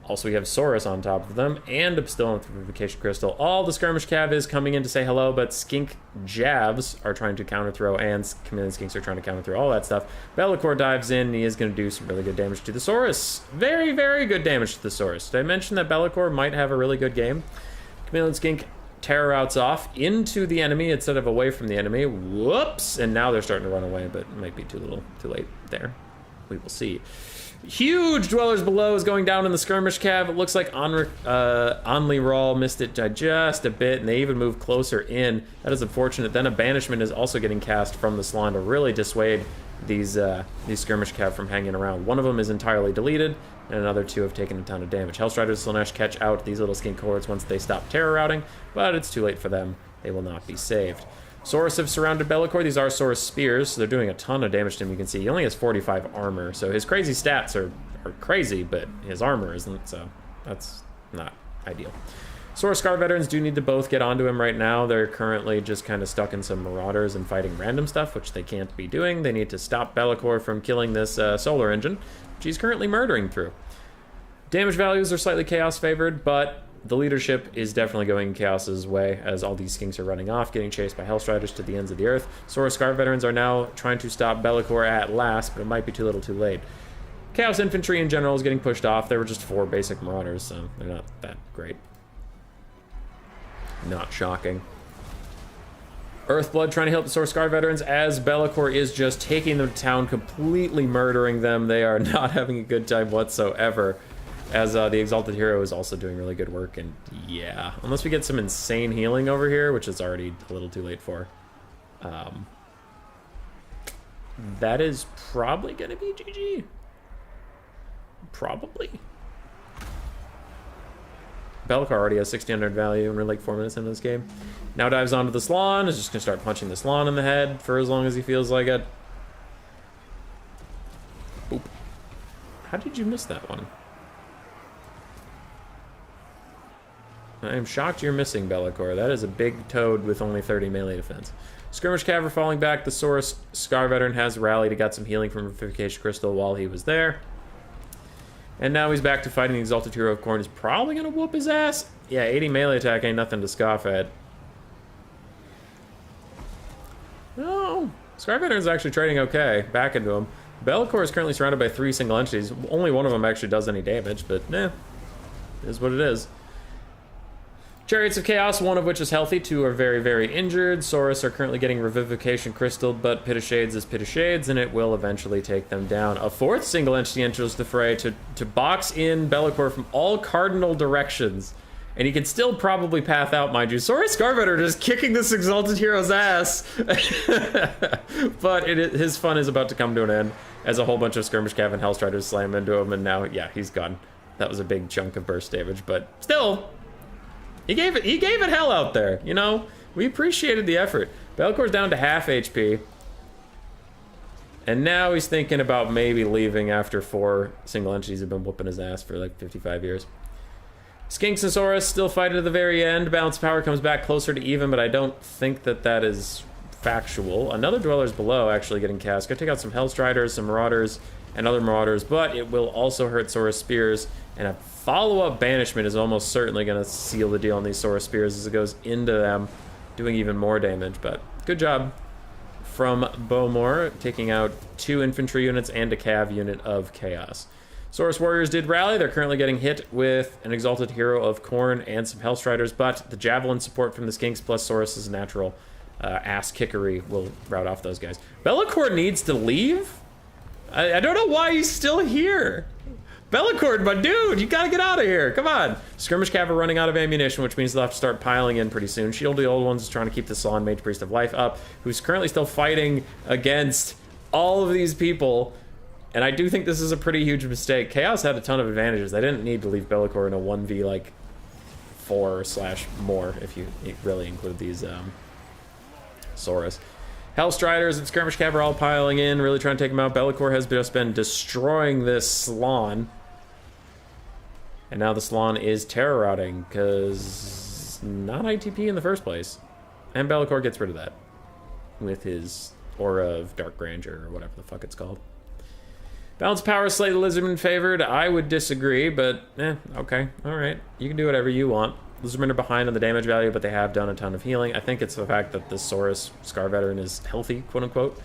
A: Also, we have Saurus on top of them, and a Bastillon with Revivification Crystal. All the Skirmish Cav is coming in to say hello, but Skink Jabs are trying to counter throw, and Chameleon Skinks are trying to counter throw, all that stuff. Be'lakor dives in, and he is going to do some really good damage to the Saurus. Very, very good damage to the Saurus. Did I mention that Be'lakor might have a really good game? Chameleon Skink terror routes off into the enemy instead of away from the enemy. Whoops! And now they're starting to run away, but it might be too late there. We will see. Huge Dwellers Below is going down in the Skirmish Cav. It looks like Only Rawl missed it just a bit, and they even moved closer in. That is unfortunate. Then a Banishment is also getting cast from the Salon to really dissuade these Skirmish Cav from hanging around. One of them is entirely deleted, and another 2 have taken a ton of damage. Hellstriders and Slaanesh catch out these little skink cohorts once they stop terror routing, but it's too late for them. They will not be saved. Saurus have surrounded Be'lakor. These are Saurus Spears, so they're doing a ton of damage to him. You can see he only has 45 armor, so his crazy stats are crazy, but his armor isn't, so that's not ideal. Saurus Scar Veterans do need to both get onto him right now. They're currently just kind of stuck in some Marauders and fighting random stuff, which they can't be doing. They need to stop Be'lakor from killing this Solar Engine, which he's currently murdering through. Damage values are slightly Chaos favored, but the leadership is definitely going Chaos's way as all these skinks are running off, getting chased by Hellstriders to the ends of the earth. Saurus Scar Veterans are now trying to stop Be'lakor at last, but it might be too little too late. Chaos Infantry in general is getting pushed off. There were just 4 basic Marauders, so they're not that great. Not shocking. Earthblood trying to help the Saurus Scar Veterans as Be'lakor is just taking them to town, completely murdering them. They are not having a good time whatsoever. As the Exalted Hero is also doing really good work, and yeah, unless we get some insane healing over here, which is already a little too late for, that is probably going to be GG. Probably. Be'lakor already has 1600 value, and we're like 4 minutes into this game. Now dives onto the Salon, is just going to start punching the Salon in the head for as long as he feels like it. Oop. How did you miss that one? I am shocked you're missing, Be'lakor. That is a big toad with only 30 melee defense. Skirmish Cav are falling back. The Saurus Scar Veteran has rallied. He got some healing from Revivification Crystal while he was there. And now he's back to fighting the Exalted Hero of Khorne. He's probably going to whoop his ass. Yeah, 80 melee attack ain't nothing to scoff at. No, Scar Veteran's actually trading okay. Back into him. Be'lakor is currently surrounded by 3 single entities. Only one of them actually does any damage, but it is what it is. Chariots of Chaos, one of which is healthy, 2 are very, very injured. Saurus are currently getting Revivification Crystal, but Pit of Shades is Pit of Shades, and it will eventually take them down. A 4th single entity enters the fray to box in Be'lakor from all cardinal directions. And he can still probably path out, mind you. Saurus Scarvetter just kicking this Exalted Hero's ass. But his fun is about to come to an end as a whole bunch of Skirmish Cav and Hellstriders slam into him, and now, yeah, he's gone. That was a big chunk of burst damage, but still, he gave it hell out there, you know? We appreciated the effort. Be'lakor's down to half HP. And now he's thinking about maybe leaving after 4 single entities have been whooping his ass for like 55 years. Skinks and Saurus still fighting to the very end. Balance of power comes back closer to even, but I don't think that is factual. Another Dweller's Below actually getting cast. Gotta take out some Hellstriders, some Marauders, and other Marauders, but it will also hurt Saurus Spears, and a follow-up Banishment is almost certainly gonna seal the deal on these Saurus Spears as it goes into them, doing even more damage, but good job from Bowmore, taking out 2 infantry units and a cav unit of Chaos. Saurus Warriors did rally. They're currently getting hit with an Exalted Hero of Khorne and some Hellstriders, but the Javelin support from the Skinks plus Saurus' natural ass kickery will rout off those guys. Be'lakor needs to leave? I don't know why he's still here. Be'lakor, my dude, you gotta get out of here. Come on. Skirmish Cav are running out of ammunition, which means they'll have to start piling in pretty soon. Shield the Old Ones is trying to keep the Salon Mage Priest of Life up, who's currently still fighting against all of these people. And I do think this is a pretty huge mistake. Chaos had a ton of advantages. They didn't need to leave Be'lakor in a 1v like 4/more if you really include these Saurus. Hellstriders and Skirmish Cav are all piling in, really trying to take him out. Be'lakor has just been destroying this Salon. And now the Salon is terror routing, because not ITP in the first place. And Be'lakor gets rid of that with his Aura of Dark Grandeur, or whatever the fuck it's called. Balance power slightly Lizardman favored. I would disagree, but okay, all right. You can do whatever you want. Lizardmen are behind on the damage value, but they have done a ton of healing. I think it's the fact that the Saurus Scar Veteran is healthy, quote unquote,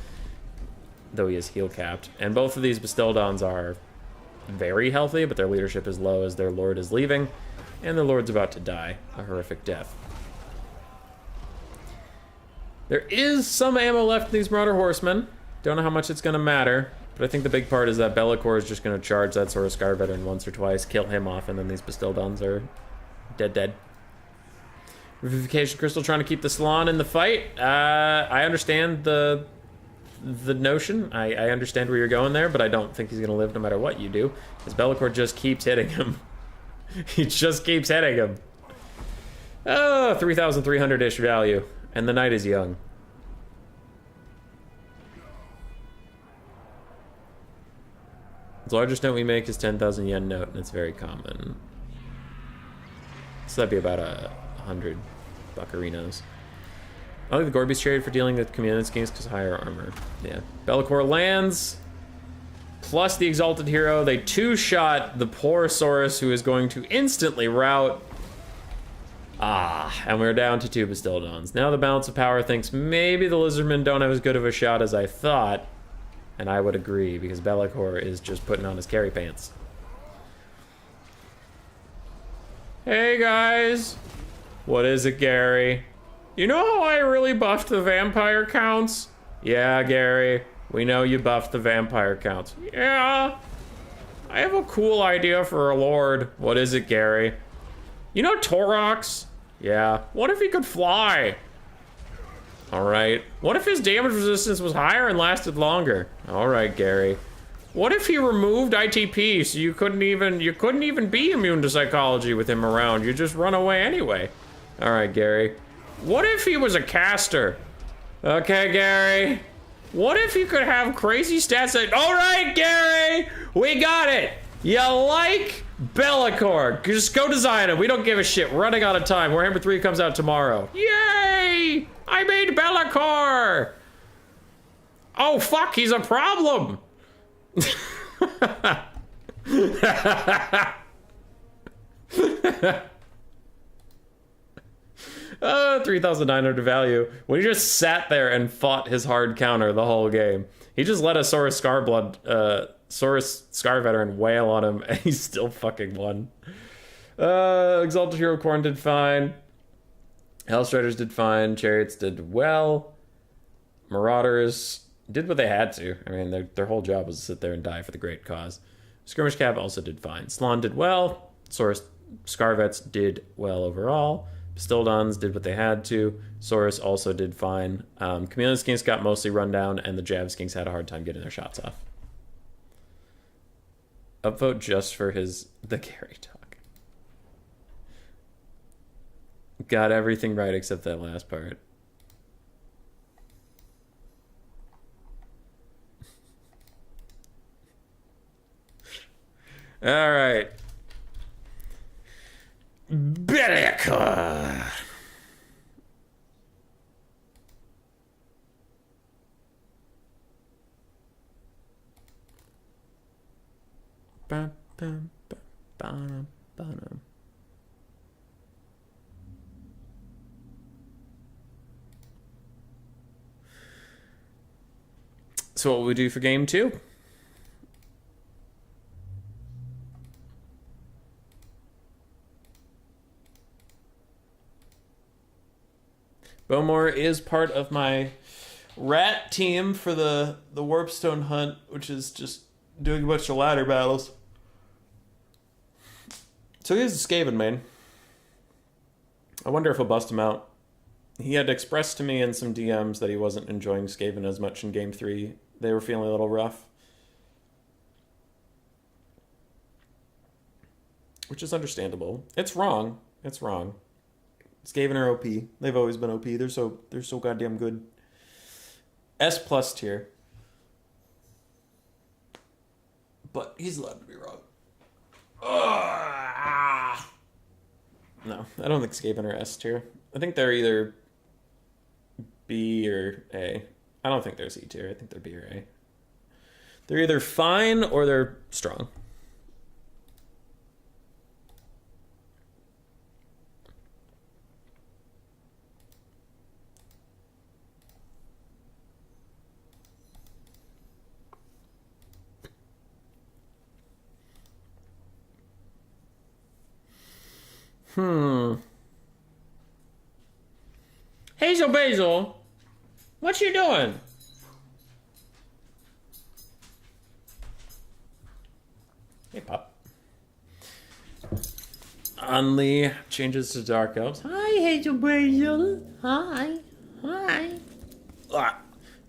A: though he is heal capped. And both of these Bastildons are very healthy, but their leadership is low as their lord is leaving, and their lord's about to die a horrific death. There is some ammo left in these Marauder Horsemen. Don't know how much it's going to matter. But I think the big part is that Be'lakor is just going to charge that Saurus Scar Veteran once or twice, kill him off, and then these Bastildons are dead. Revivification Crystal trying to keep the Salon in the fight. I understand the notion. I understand where you're going there, but I don't think he's going to live no matter what you do, because Be'lakor just keeps hitting him. He just keeps hitting him. Oh, 3,300-ish value, and the night is young. The largest note we make is 10,000 yen note, and it's very common. So that'd be about 100 buccarinos. I like the Gorby's traded for dealing with command schemes because higher armor. Yeah. Be'lakor lands, plus the Exalted Hero. They 2-shot the poor Saurus, who is going to instantly rout. And we're down to 2 Bastildons. Now the Balance of Power thinks maybe the Lizardmen don't have as good of a shot as I thought. And I would agree, because Be'lakor is just putting on his carry pants. Hey guys! What is it, Gary? You know how I really buffed the vampire counts? Yeah, Gary. We know you buffed the vampire counts. Yeah. I have a cool idea for a lord. What is it, Gary? You know Torox? Yeah. What if he could fly? Alright. What if his damage resistance was higher and lasted longer? Alright, Gary. What if he removed ITP so you couldn't even be immune to psychology with him around? You just run away anyway. Alright, Gary. What if he was a caster? Okay, Gary. What if you could have crazy stats that... Alright, Gary! We got it! You like Bellacore! Just go design it. We don't give a shit. We're running out of time. Warhammer 3 comes out tomorrow. Yay! I made Bellacore! Oh, fuck, he's a problem! 3,900 value. We just sat there and fought his hard counter the whole game. He just let a Saurus Scar veteran wail on him, and he still fucking won. Exalted Hero Corn did fine. Hellstriders did fine. Chariots did well. Marauders did what they had to. I mean, their whole job was to sit there and die for the great cause. Skirmish Cav also did fine. Slaawn did well. Saurus Scarvets did well overall. Bastildons did what they had to. Saurus also did fine. Chameleon Skinks got mostly run down, and the Jav Skinks had a hard time getting their shots off. Upvote just for the Gary talk. Got everything right except that last part. All right. Bellacore. Bam, bam, bam, bam, bam. So what will we do for game 2? Bowmore is part of my rat team for the Warpstone hunt, which is just doing a bunch of ladder battles. So he's a Skaven main. I wonder if I'll bust him out. He had expressed to me in some DMs that he wasn't enjoying Skaven as much in game 3. They were feeling a little rough. Which is understandable. It's wrong. It's wrong. Skaven are OP. They've always been OP. They're so goddamn good. S+ tier. But he's allowed to be wrong. No, I don't think Skaven are S tier. I think they're either B or A. I don't think they're C tier. I think they're B or A. They're either fine or they're strong. Hazel Basil, what you doing? Hey, Pop. Only changes to Dark Elves. Hi, Hazel Basil. Hi. Hi.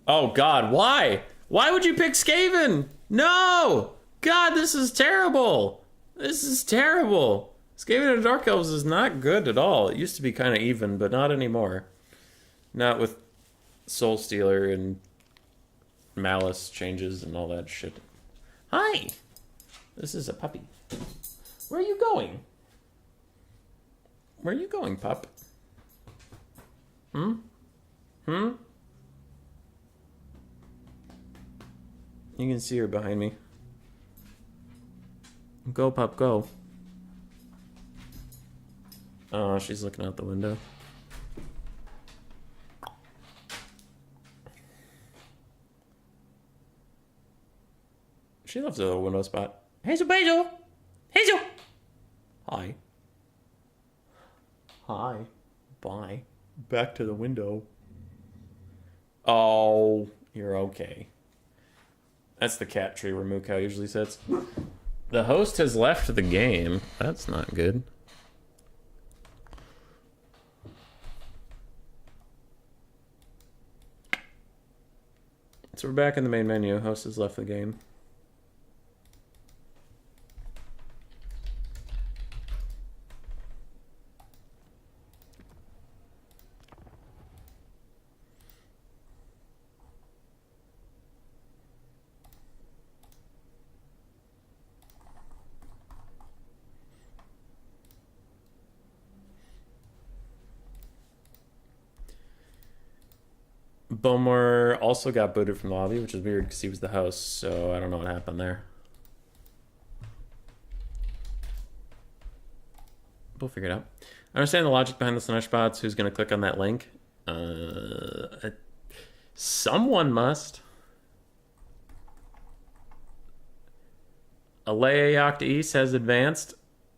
A: Oh, God, why? Why would you pick Skaven? No! God, this is terrible. This is terrible. Skaven and Dark Elves is not good at all. It used to be kind of even, but not anymore. Not with Soul Stealer and Malice changes and all that shit. Hi! This is a puppy. Where are you going? Where are you going, pup? You can see her behind me. Go, pup, go. Oh, she's looking out the window. She loves the little window spot. Hazel Basil! Hazel! Hi. Hi. Bye. Back to the window. Oh, you're okay. That's the cat tree where Moo Cow usually sits. The host has left the game. That's not good. So we're back in the main menu. Host has left the game. Bowmore also got booted from the lobby, which is weird because he was the host, so I don't know what happened there. We'll figure it out. I understand the logic behind the slash bots. Who's going to click on that link? Someone must. Alea Yacht East has advanced.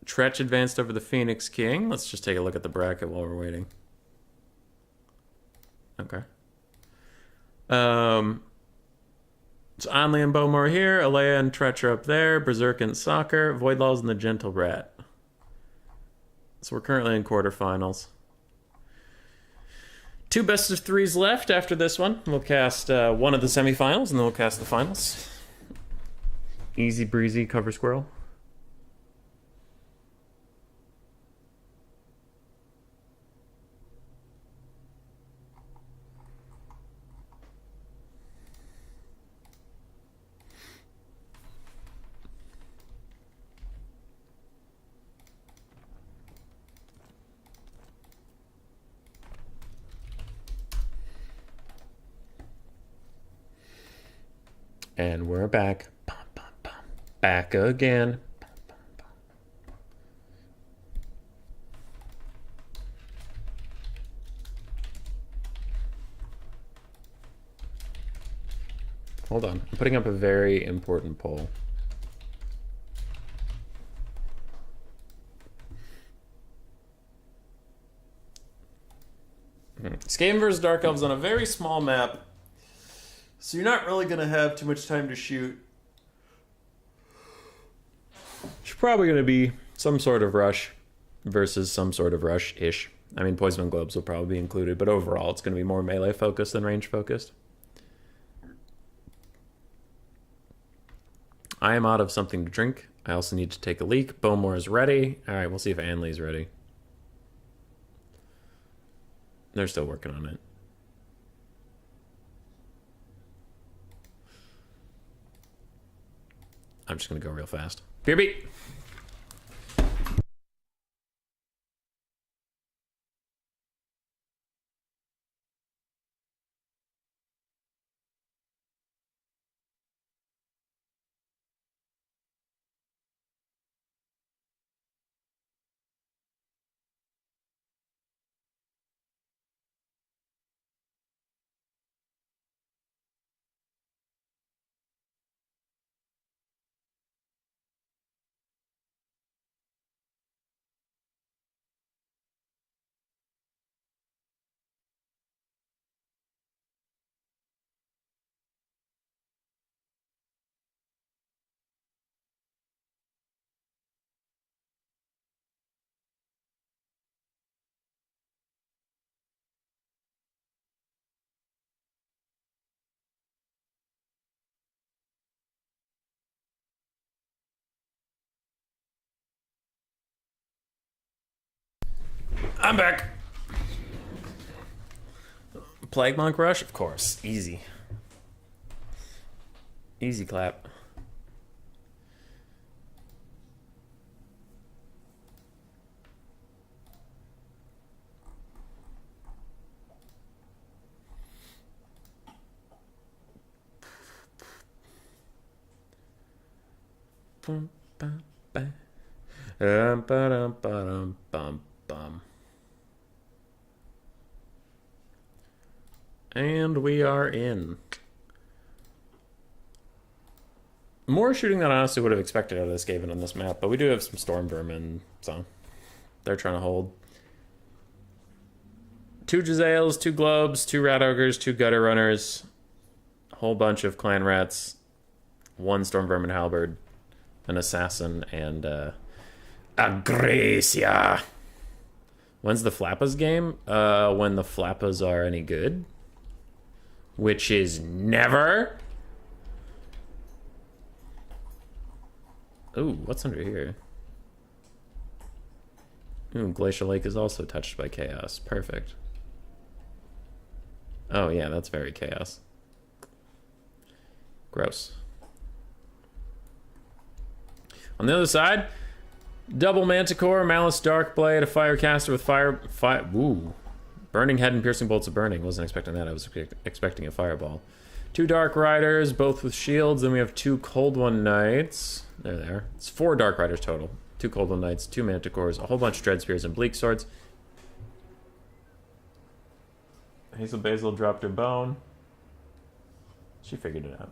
A: Tretch advanced over the Phoenix King. Let's just take a look at the bracket while we're waiting. Okay. So Onley and Bowmore here. Alea and Tretch are up there. Berserk and Soccer. Voidlaws and the Gentle Rat. So we're currently in quarterfinals. 2 best of 3s left after this one. We'll cast one of the semifinals, and then we'll cast the finals. Easy breezy cover squirrel. And we're back. Back again. Hold on. I'm putting up a very important poll. Skaven versus Dark Elves on a very small map. So you're not really going to have too much time to shoot. It's probably going to be some sort of rush versus some sort of rush-ish. I mean, Poison and Globes will probably be included, but overall it's going to be more melee-focused than range-focused. I am out of something to drink. I also need to take a leak. Bowmore is ready. All right, we'll see if Anley's ready. They're still working on it. I'm just going to go real fast. Beer beat. I'm back. Plague Monk Rush? Of course. Easy. Easy clap. And we are in. More shooting than I honestly would have expected out of this Skaven on this map, but we do have some Storm Vermin, so they're trying to hold. 2 Jezzails, 2 Globes, 2 Rat Ogres, 2 Gutter Runners, a whole bunch of Clan Rats, 1 Storm Vermin Halberd, an Assassin, and Agresia. When's the Flappas game? When the Flappas are any good. Which is never. Ooh, what's under here? Ooh, Glacial Lake is also touched by chaos. Perfect. Oh yeah, that's very chaos. Gross. On the other side, double Manticore, Malice Darkblade, a Firecaster with fire. Ooh. Burning Head and Piercing Bolts of Burning. Wasn't expecting that. I was expecting a Fireball. 2 Dark Riders, both with shields. Then we have 2 Cold One Knights. There. It's 4 Dark Riders total. 2 Cold One Knights, 2 Manticores, a whole bunch of Dread Spears and Bleak Swords. Hazel Basil dropped her bone. She figured it out.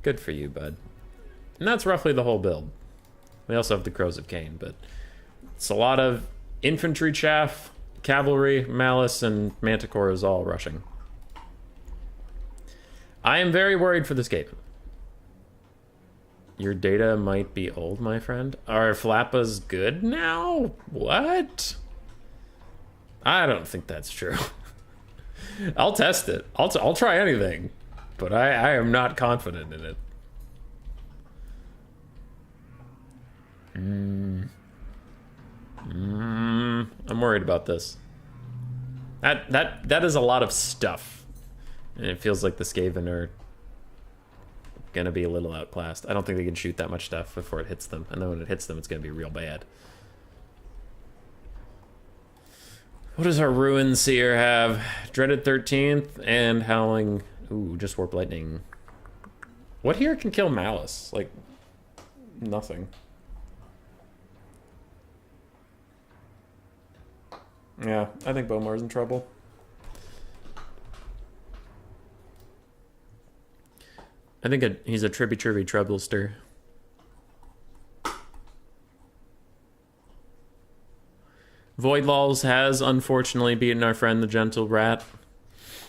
A: Good for you, bud. And that's roughly the whole build. We also have the Crows of Cain, but it's a lot of infantry chaff, cavalry, Malice, and Manticore is all rushing. I am very worried for this game. Your data might be old, my friend. Are Flappas good now? What? I don't think that's true. I'll test it. I'll try anything, but I am not confident in it. I'm worried about this. That is a lot of stuff, and it feels like the Skaven are gonna be a little outclassed. I don't think they can shoot that much stuff before it hits them, and then when it hits them, it's gonna be real bad. What does our Ruin Seer have? Dreaded 13th and Howling. Ooh, just Warp Lightning. What here can kill Malice? Like, nothing. Yeah, I think Bomar's in trouble. I think he's a Tribby troublester. Voidlawls has unfortunately beaten our friend the Gentle Rat.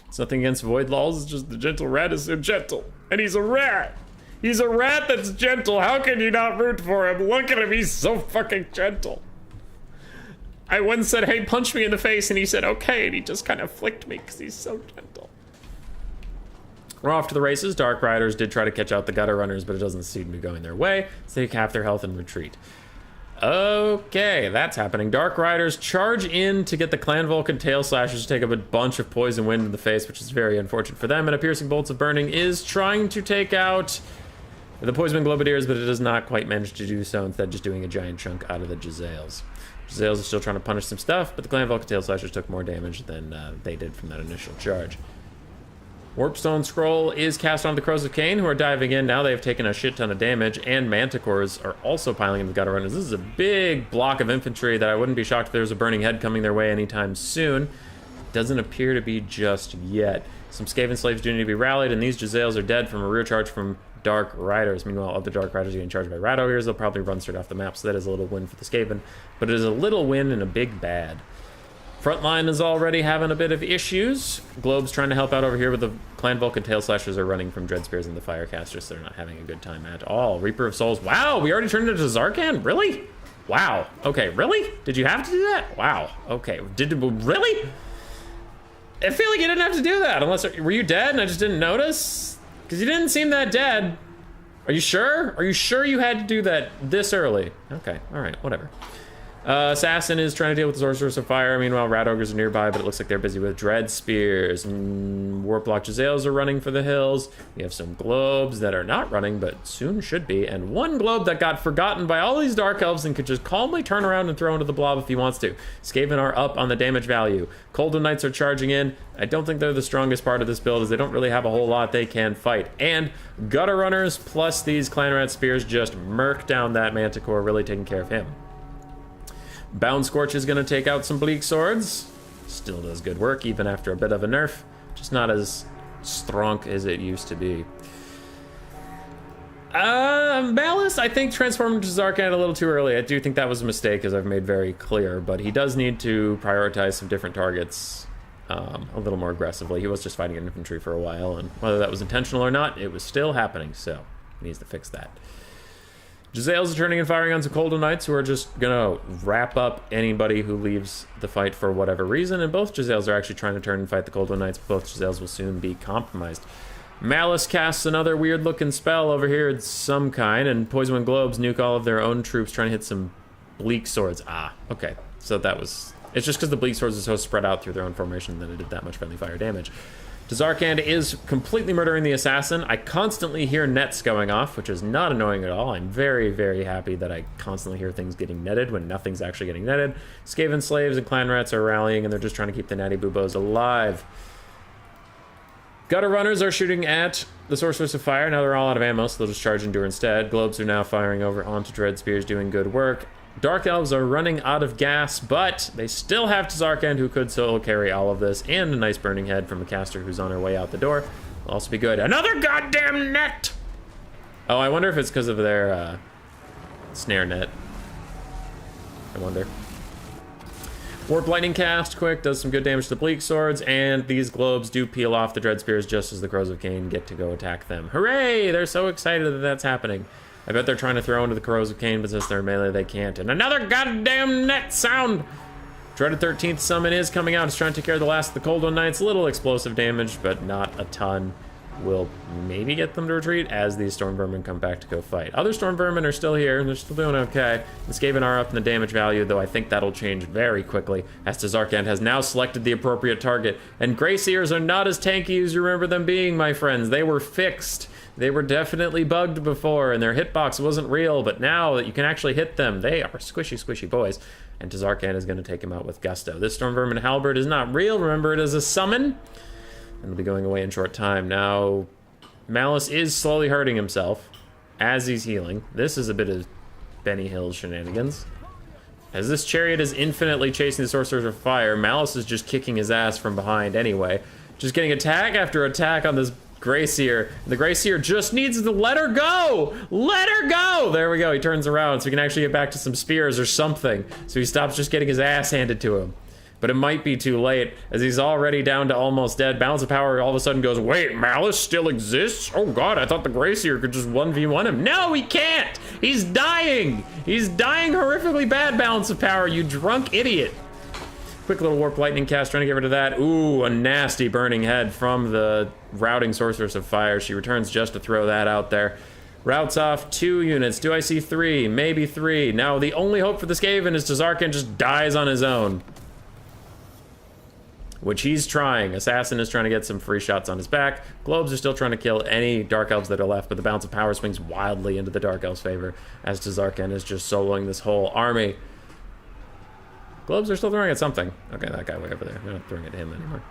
A: It's nothing against Voidlawls, it's just the Gentle Rat is so gentle. And he's a rat! He's a rat that's gentle, how can you not root for him? Look at him, he's so fucking gentle. I once said, hey, punch me in the face, and he said, okay, and he just kind of flicked me because he's so gentle. We're off to the races. Dark Riders did try to catch out the Gutter Runners, but it doesn't seem to be going their way, so they take half their health and retreat. Okay, that's happening. Dark Riders charge in to get the Clan Vulcan Tail Slashers to take up a bunch of Poison Wind in the face, which is very unfortunate for them, and a Piercing Bolts of Burning is trying to take out the Poison Wind Globadiers, but it does not quite manage to do so, instead just doing a giant chunk out of the Jezzails. Jezzails are still trying to punish some stuff, but the Clan Vulcan Tail Slashers took more damage than they did from that initial charge. Warpstone Scroll is cast on the Crows of Cain, who are diving in now. They've taken a shit ton of damage, and Manticores are also piling in the Gutter Runners. This is a big block of infantry that I wouldn't be shocked if there was a Burning Head coming their way anytime soon. Doesn't appear to be just yet. Some Skaven Slaves do need to be rallied, and these Jezzails are dead from a rear charge from Dark Riders. Meanwhile, other Dark Riders are getting charged by Rat Ogres. They'll probably run straight off the map, so that is a little win for the Skaven. But it is a little win and a big bad. Frontline is already having a bit of issues. Globe's trying to help out over here, but the Clan Vulcan Tail Slashers are running from Dread Spears and the Firecasters, so they're not having a good time at all. Reaper of Souls. Wow, we already turned into Zarkan? Really? Wow. Okay, really? Did you have to do that? Wow. Okay. Really? I feel like you didn't have to do that, unless... Were you dead and I just didn't notice? Because you didn't seem that dead. Are you sure? Are you sure you had to do that this early? Okay, alright, whatever. Assassin is trying to deal with the Sorceress of Fire. Meanwhile, Rat Ogres are nearby, but it looks like they're busy with Dread Spears. Warplock Jezzails are running for the hills. We have some globes that are not running, but soon should be. And one globe that got forgotten by all these Dark Elves and could just calmly turn around and throw into the blob if he wants to. Skaven are up on the damage value. Cold Knights are charging in. I don't think they're the strongest part of this build, as they don't really have a whole lot they can fight. And Gutter Runners plus these Clan Rat Spears just murk down that Manticore, really taking care of him. Bound Scorch is going to take out some Bleak Swords. Still does good work, even after a bit of a nerf. Just not as strong as it used to be. Malice, I think, transformed to Zarkan a little too early. I do think that was a mistake, as I've made very clear. But he does need to prioritize some different targets a little more aggressively. He was just fighting infantry for a while, and whether that was intentional or not, it was still happening. So he needs to fix that. Jezzails are turning and firing on some Cold Knights, who are just gonna wrap up anybody who leaves the fight for whatever reason, and both Jezzails are actually trying to turn and fight the Cold Knights, but both Jezzails will soon be compromised. Malice casts another weird-looking spell over here of some kind, and Poison Wind Globes nuke all of their own troops trying to hit some Bleak Swords. Ah, okay. So that was... It's just because the Bleak Swords are so spread out through their own formation that it did that much friendly fire damage. Tazarkand is completely murdering the assassin. I constantly hear nets going off, which is not annoying at all. I'm very, very happy that I constantly hear things getting netted when nothing's actually getting netted. Skaven slaves and clan rats are rallying, and they're just trying to keep the natty boobos alive. Gutter runners are shooting at the sorceress of fire. Now they're all out of ammo, so they'll just charge Endure instead. Globes are now firing over onto Dread Spears, doing good work. Dark Elves are running out of gas, but they still have Tazarkand, who could solo carry all of this, and a nice burning head from a caster who's on her way out the door. Will also be good. Another goddamn net! Oh, I wonder if it's because of their snare net. I wonder. Warp Lightning cast, quick, does some good damage to the Bleak Swords, and these globes do peel off the Dread Spears just as the Crows of Cain get to go attack them. Hooray! They're so excited that that's happening. I bet they're trying to throw into the Crows of Cain, but since they're melee, they can't. And another goddamn net sound! Dreaded 13th Summon is coming out. It's trying to take care of the last of the Cold One Knights. A little explosive damage, but not a ton. Will maybe get them to retreat as these Storm Vermin come back to go fight. Other Storm Vermin are still here, and they're still doing okay. The Skaven are up in the damage value, though I think that'll change very quickly, as Tazarkand has now selected the appropriate target. And Grey Seers are not as tanky as you remember them being, my friends. They were fixed. They were definitely bugged before, and their hitbox wasn't real, but now that you can actually hit them, they are squishy, squishy boys. And Tazarkand is going to take him out with gusto. This Storm Vermin Halberd is not real. Remember, it is a summon. And it'll be going away in short time. Now, Malice is slowly hurting himself as he's healing. This is a bit of Benny Hill shenanigans. As this chariot is infinitely chasing the Sorcerers of Fire, Malice is just kicking his ass from behind anyway. Just getting attack after attack on this Grey Seer. The Grey Seer just needs to let her go! Let her go! There we go, he turns around so he can actually get back to some spears or something. So he stops just getting his ass handed to him. But it might be too late, as he's already down to almost dead. Balance of Power all of a sudden goes, wait, Malice still exists? Oh god, I thought the Grey Seer could just 1v1 him. No, he can't! He's dying! He's dying horrifically bad, Balance of Power, you drunk idiot. Quick little Warp Lightning cast, trying to get rid of that. Ooh, a nasty burning head from the routing Sorceress of Fire. She returns just to throw that out there. Routes off 2 units. Do I see 3? Maybe 3. Now, the only hope for the Skaven is Tazarkand just dies on his own. Which he's trying. Assassin is trying to get some free shots on his back. Globes are still trying to kill any Dark Elves that are left, but the Balance of Power swings wildly into the Dark Elves' favor as Tazarkand is just soloing this whole army. Globes are still throwing at something. Okay, that guy way over there. They're not throwing at him anymore.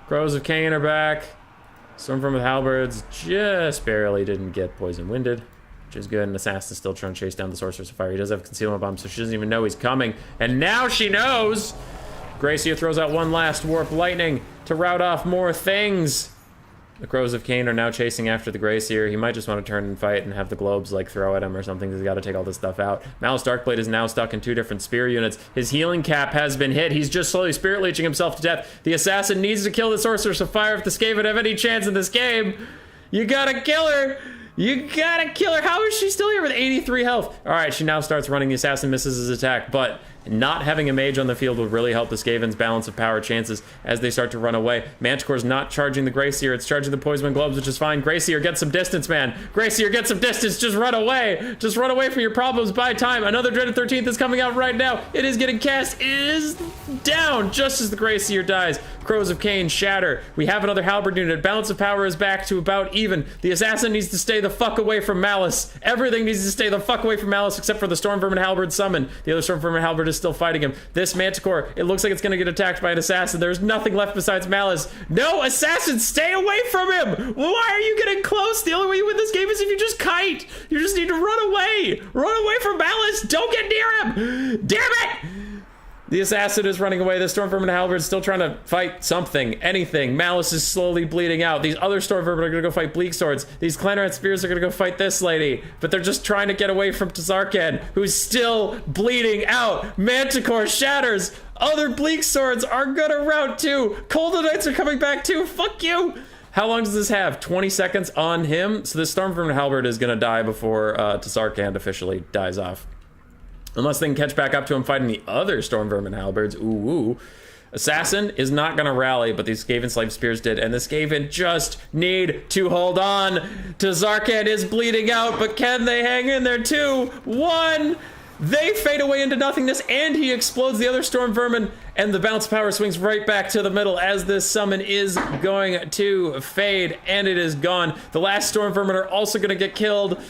A: Crows of Cain are back. Stormfront with halberds just barely didn't get poison winded, which is good. And Assassin's still trying to chase down the Sorceress of Fire. He does have concealment bomb, so she doesn't even know he's coming. And now she knows! Grey Seer throws out one last Warp Lightning to rout off more things. The Crows of Cain are now chasing after the Grey Seer. He might just want to turn and fight and have the globes like throw at him or something. He's got to take all this stuff out. Malice Darkblade is now stuck in 2 different spear units. His healing cap has been hit. He's just slowly spirit leeching himself to death. The Assassin needs to kill the Sorceress of Fire if the Skaven have any chance in this game. You gotta kill her. You gotta kill her. How is she still here with 83 health? All right, she now starts running. The Assassin misses his attack, but not having a mage on the field will really help the Skaven's Balance of Power chances as they start to run away. Manticore's not charging the Grey Seer. It's charging the Poison Globes, which is fine. Grey Seer, get some distance, man. Grey Seer, get some distance. Just run away. Just run away from your problems. Buy time. Another Dreaded 13th is coming out right now. It is getting cast. It is down just as the Grey Seer dies. Crows of Cain shatter. We have another halberd unit. Balance of Power is back to about even. The Assassin needs to stay the fuck away from Malice. Everything needs to stay the fuck away from Malice except for the Storm Vermin Halberd summon. The other Storm Vermin Halberd is still fighting him. This Manticore, it looks like it's gonna get attacked by an Assassin. There's nothing left besides Malice. No, Assassin, stay away from him! Why are you getting close? The only way you win this game is if you just kite. You just need to run away. Run away from Malice. Don't get near him. Damn it! The Assassin is running away. The Storm Vermin Halberd is still trying to fight something, anything. Malice is slowly bleeding out. These other Storm Vermin are gonna go fight Bleak Swords. These Clanrat Spears are gonna go fight this lady. But they're just trying to get away from Tazarkand, who's still bleeding out. Manticore shatters. Other Bleak Swords are gonna rout too. Cold Knights are coming back too. Fuck you. How long does this have? 20 seconds on him? So this Storm Vermin Halberd is gonna die before Tazarkand officially dies off. Unless they can catch back up to him fighting the other Storm Vermin Halberds. Ooh. Assassin is not going to rally, but these Skaven Slave Spears did. And the Skaven just need to hold on. Tazarkand is bleeding out, but can they hang in there? 2, 1. They fade away into nothingness, and he explodes the other Storm Vermin, and the bounce power swings right back to the middle as this summon is going to fade, and it is gone. The last Storm Vermin are also going to get killed.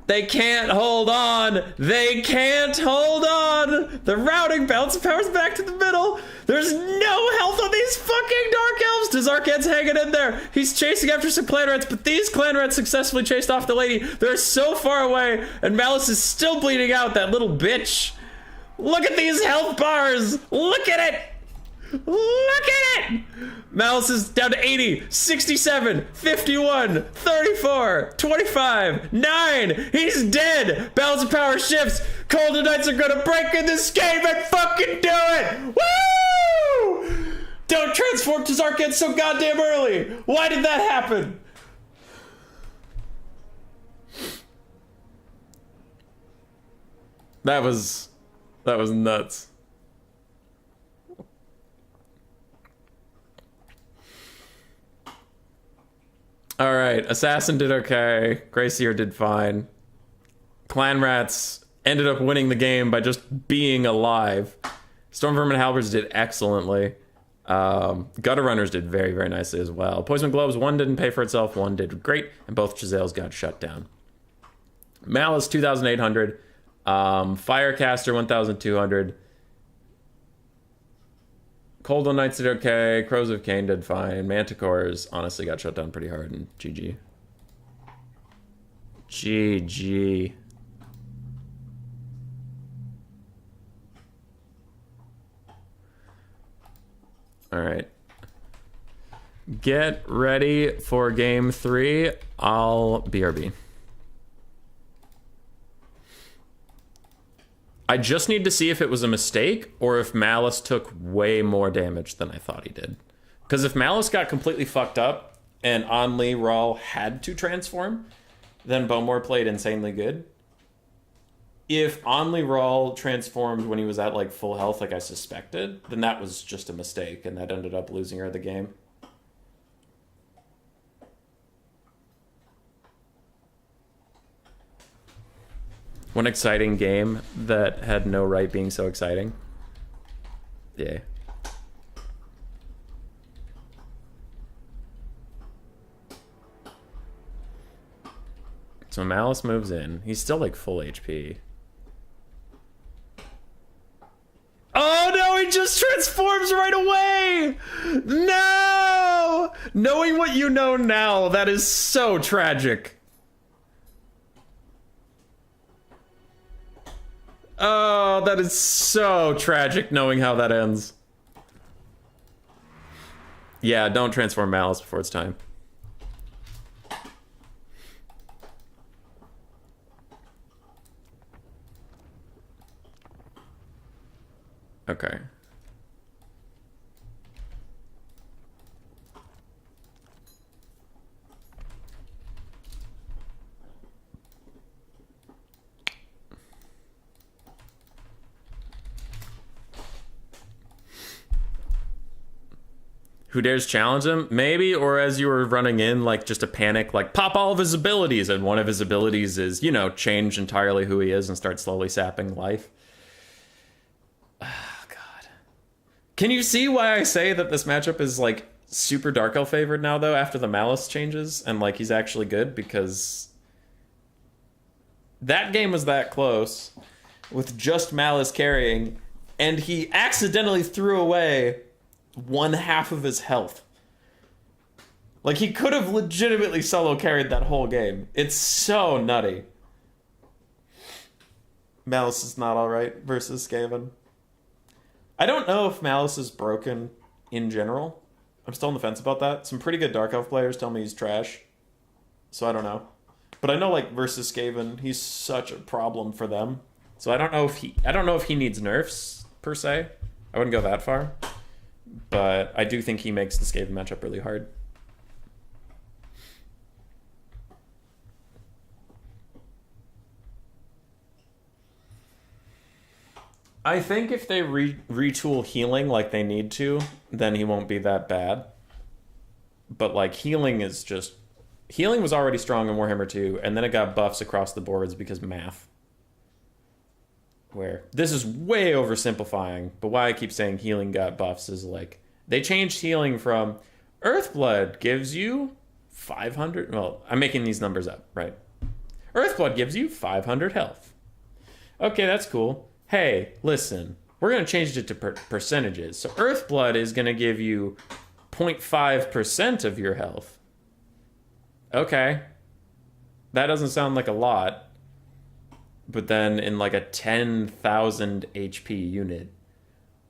A: They can't hold on. They can't hold on. The routing bounce powers back to the middle. There's no health on these fucking Dark Elves. Dazarkad's hanging in there. He's chasing after some clan rats, but these clan rats successfully chased off the lady. They're so far away, and Malice is still bleeding out, that little bitch. Look at these health bars. Look at it. Look at it! Malice is down to 80, 67, 51, 34, 25, 9. He's dead. Balance of power shifts. Cold and Knights are gonna break in this game and fucking do it! Woo! Don't transform to Zarkad so goddamn early. Why did that happen? That was nuts. All right, Assassin did okay. Greyseer did fine. Clan Rats ended up winning the game by just being alive. Stormvermin Halberds did excellently. Gutter Runners did very, very nicely as well. Poison Globes, one didn't pay for itself, one did great, and both Chazales got shut down. Malice, 2,800. Firecaster, 1,200. Cold on Knights did okay. Crows of Cain did fine. Manticores honestly got shut down pretty hard, and GG. GG. All right. Get ready for game 3. I'll BRB. I just need to see if it was a mistake or if Malice took way more damage than I thought he did. Because if Malice got completely fucked up and Only Rawl had to transform, then Bowmore played insanely good. If Only Rawl transformed when he was at like full health like I suspected, then that was just a mistake and that ended up losing her the game. One exciting game that had no right being so exciting. Yeah. So Malice moves in. He's still like full HP. Oh no, he just transforms right away! No! Knowing what you know now, that is so tragic. Oh, that is so tragic knowing how that ends. Yeah, don't transform Malice before it's time. Okay. Who dares challenge him? Maybe, or as you were running in, like just a panic, like pop all of his abilities, and one of his abilities is, you know, change entirely who he is and start slowly sapping life. Oh, God. Can you see why I say that this matchup is like super Dark Elf favored now, though, after the Malice changes, and like he's actually good? Because that game was that close with just Malice carrying, and he accidentally threw away 1/2 of his health. Like, he could have legitimately solo carried that whole game. It's so nutty. Malice is not alright versus Skaven. I don't know if Malice is broken in general. I'm still on the fence about that. Some pretty good Dark Elf players tell me he's trash. So I don't know. But I know, like, versus Skaven, he's such a problem for them. So I don't know if he needs nerfs, per se. I wouldn't go that far. But I do think he makes the Skaven matchup really hard. I think if they retool healing like they need to, then he won't be that bad. But like healing is just... Healing was already strong in Warhammer 2, and then it got buffs across the boards because math. where this is way oversimplifying, but why I keep saying healing got buffs is like they changed healing from Earthblood gives you 500. Well, I'm making these numbers up, right? Earthblood gives you 500 health. Okay, that's cool. Hey, listen, we're going to change it to percentages. So Earthblood is going to give you 0.5% of your health. Okay. That doesn't sound like a lot. But then in like a 10,000 HP unit,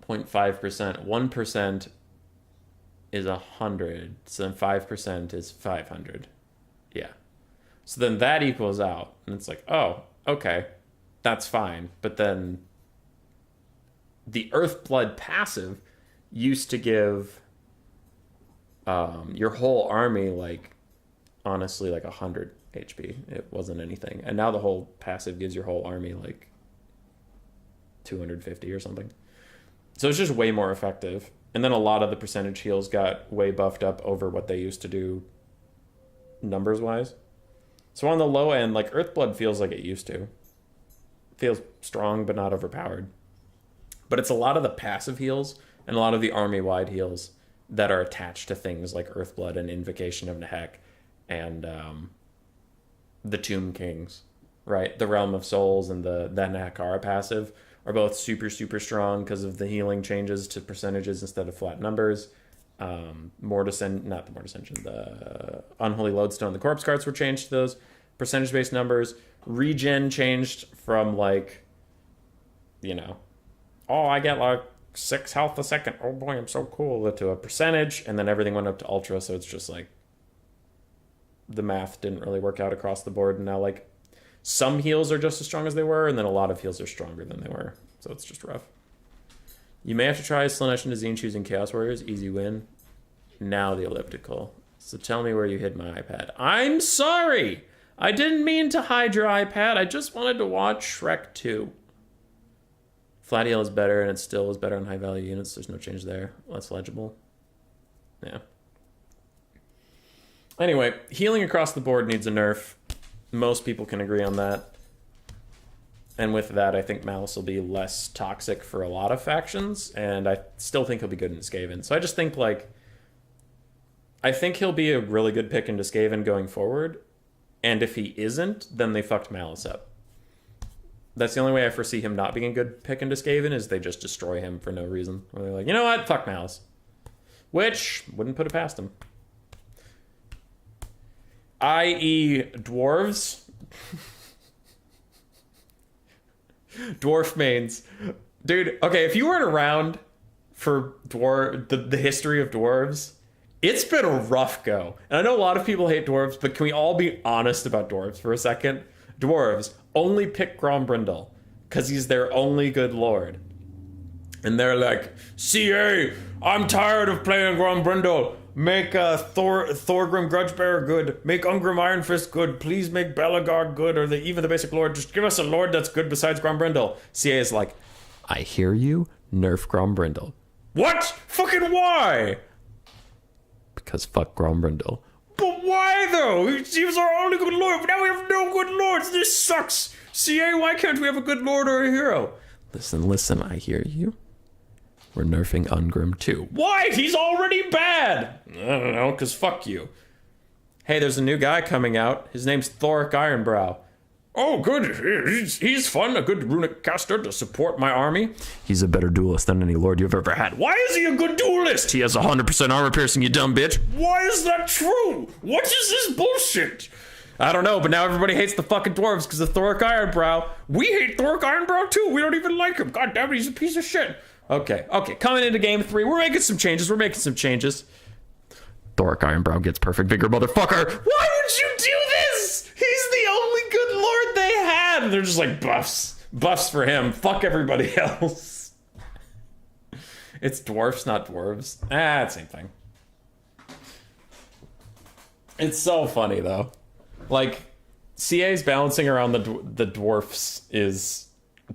A: 0.5%, 1% is 100. So then 5% is 500. Yeah. So then that equals out. And it's like, oh, okay, that's fine. But then the Earthblood passive used to give your whole army, like, honestly, like 100 HP. It wasn't anything. And now the whole passive gives your whole army, like, 250 or something. So it's just way more effective. And then a lot of the percentage heals got way buffed up over what they used to do numbers-wise. So on the low end, like, Earthblood feels like it used to. It feels strong, but not overpowered. But it's a lot of the passive heals and a lot of the army-wide heals that are attached to things like Earthblood and Invocation of Nehek and the Tomb Kings, right? The Realm of Souls and the Nehekara passive are both super, super strong because of the healing changes to percentages instead of flat numbers. The Unholy Lodestone, the Corpse Carts were changed to those percentage-based numbers. Regen changed from, like, you know, oh, I get like 6 health a second. Oh boy, I'm so cool. To a percentage, and then everything went up to ultra, so it's just like the math didn't really work out across the board, and now like some heals are just as strong as they were, and then a lot of heals are stronger than they were. So it's just rough. You may have to try Slanesh and Azine choosing Chaos Warriors. Easy win. Now the elliptical. So tell me where you hid my iPad. I'm sorry! I didn't mean to hide your iPad. I just wanted to watch Shrek 2. Flat heal is better, and it still is better on high value units. There's no change there. Less legible. Yeah. Anyway, healing across the board needs a nerf. Most people can agree on that. And with that, I think Malice will be less toxic for a lot of factions, and I still think he'll be good in Skaven. So I just think, like, I think he'll be a really good pick into Skaven going forward, and if he isn't, then they fucked Malice up. That's the only way I foresee him not being a good pick into Skaven, is they just destroy him for no reason. Or they're like, you know what, fuck Malice. Which, wouldn't put it past him. I.e. dwarves. Dwarf mains. Dude, okay, if you weren't around for the history of dwarves, it's been a rough go. And I know a lot of people hate dwarves, but can we all be honest about dwarves for a second? Dwarves only pick Grombrindal because he's their only good lord. And they're like, CA, I'm tired of playing Grombrindal. Make Thorgrim Grudgebearer good. Make Ungrim Ironfist good. Please make Belagard good, or even the basic lord. Just give us a lord that's good besides Grombrindal. CA is like, I hear you. Nerf Grombrindal. What? Fucking why? Because fuck Grombrindal. But why though? He was our only good lord, but now we have no good lords. This sucks. CA, why can't we have a good lord or a hero? Listen, I hear you. We're nerfing Ungrim too. Why? He's already bad! I don't know, because fuck you. Hey, there's a new guy coming out. His name's Thoric Ironbrow. Oh, good. He's fun. A good runic caster to support my army. He's a better duelist than any lord you've ever had. Why is he a good duelist? He has 100% armor piercing, you dumb bitch. Why is that true? What is this bullshit? I don't know, but now everybody hates the fucking dwarves because of Thoric Ironbrow. We hate Thoric Ironbrow too. We don't even like him. God damn it, he's a piece of shit. Okay, coming into game 3, we're making some changes. Thoric Ironbrow gets perfect vigor, motherfucker. Why would you do this? He's the only good lord they had. And they're just like, buffs for him. Fuck everybody else. It's dwarfs, not dwarves. Same thing. It's so funny though. Like, CA's balancing around the dwarfs is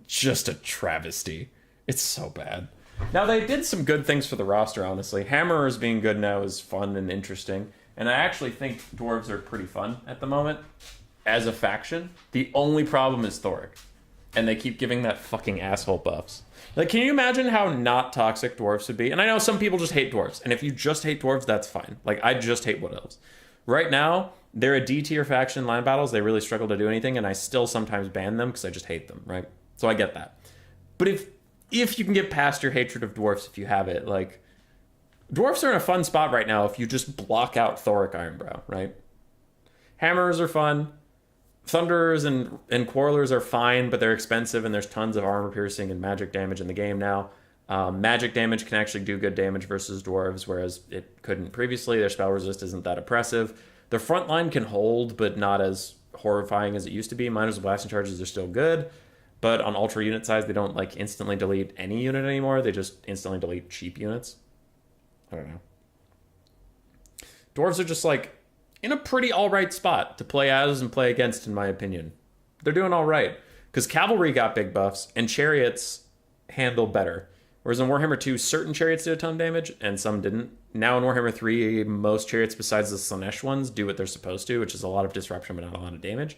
A: just a travesty. It's so bad. Now, they did some good things for the roster, honestly. Hammerers being good now is fun and interesting. And I actually think dwarves are pretty fun at the moment as a faction. The only problem is Thoric. and they keep giving that fucking asshole buffs. Like, can you imagine how not toxic dwarves would be? And I know some people just hate dwarves, and if you just hate dwarves, that's fine. Like, I just hate wood elves. Right now, they're a D tier faction in line battles. They really struggle to do anything, and I still sometimes ban them because I just hate them, right? So I get that. But if you can get past your hatred of dwarfs, if you have it, like, dwarfs are in a fun spot right now if you just block out Thoric Ironbrow, right? Hammerers are fun. Thunderers and Quarrelers are fine, but they're expensive, and there's tons of armor piercing and magic damage in the game now. Magic damage can actually do good damage versus dwarves, whereas it couldn't previously. Their spell resist isn't that oppressive. Their front line can hold, but not as horrifying as it used to be. Miners with blasting charges are still good, but on ultra unit size, they don't like instantly delete any unit anymore. They just instantly delete cheap units. I don't know. Dwarves are just like in a pretty all-right spot to play as and play against, in my opinion. They're doing all right. Because Cavalry got big buffs, and Chariots handle better. Whereas in Warhammer 2, certain Chariots did a ton of damage, and some didn't. Now in Warhammer 3, most Chariots besides the Slanesh ones do what they're supposed to, which is a lot of disruption, but not a lot of damage.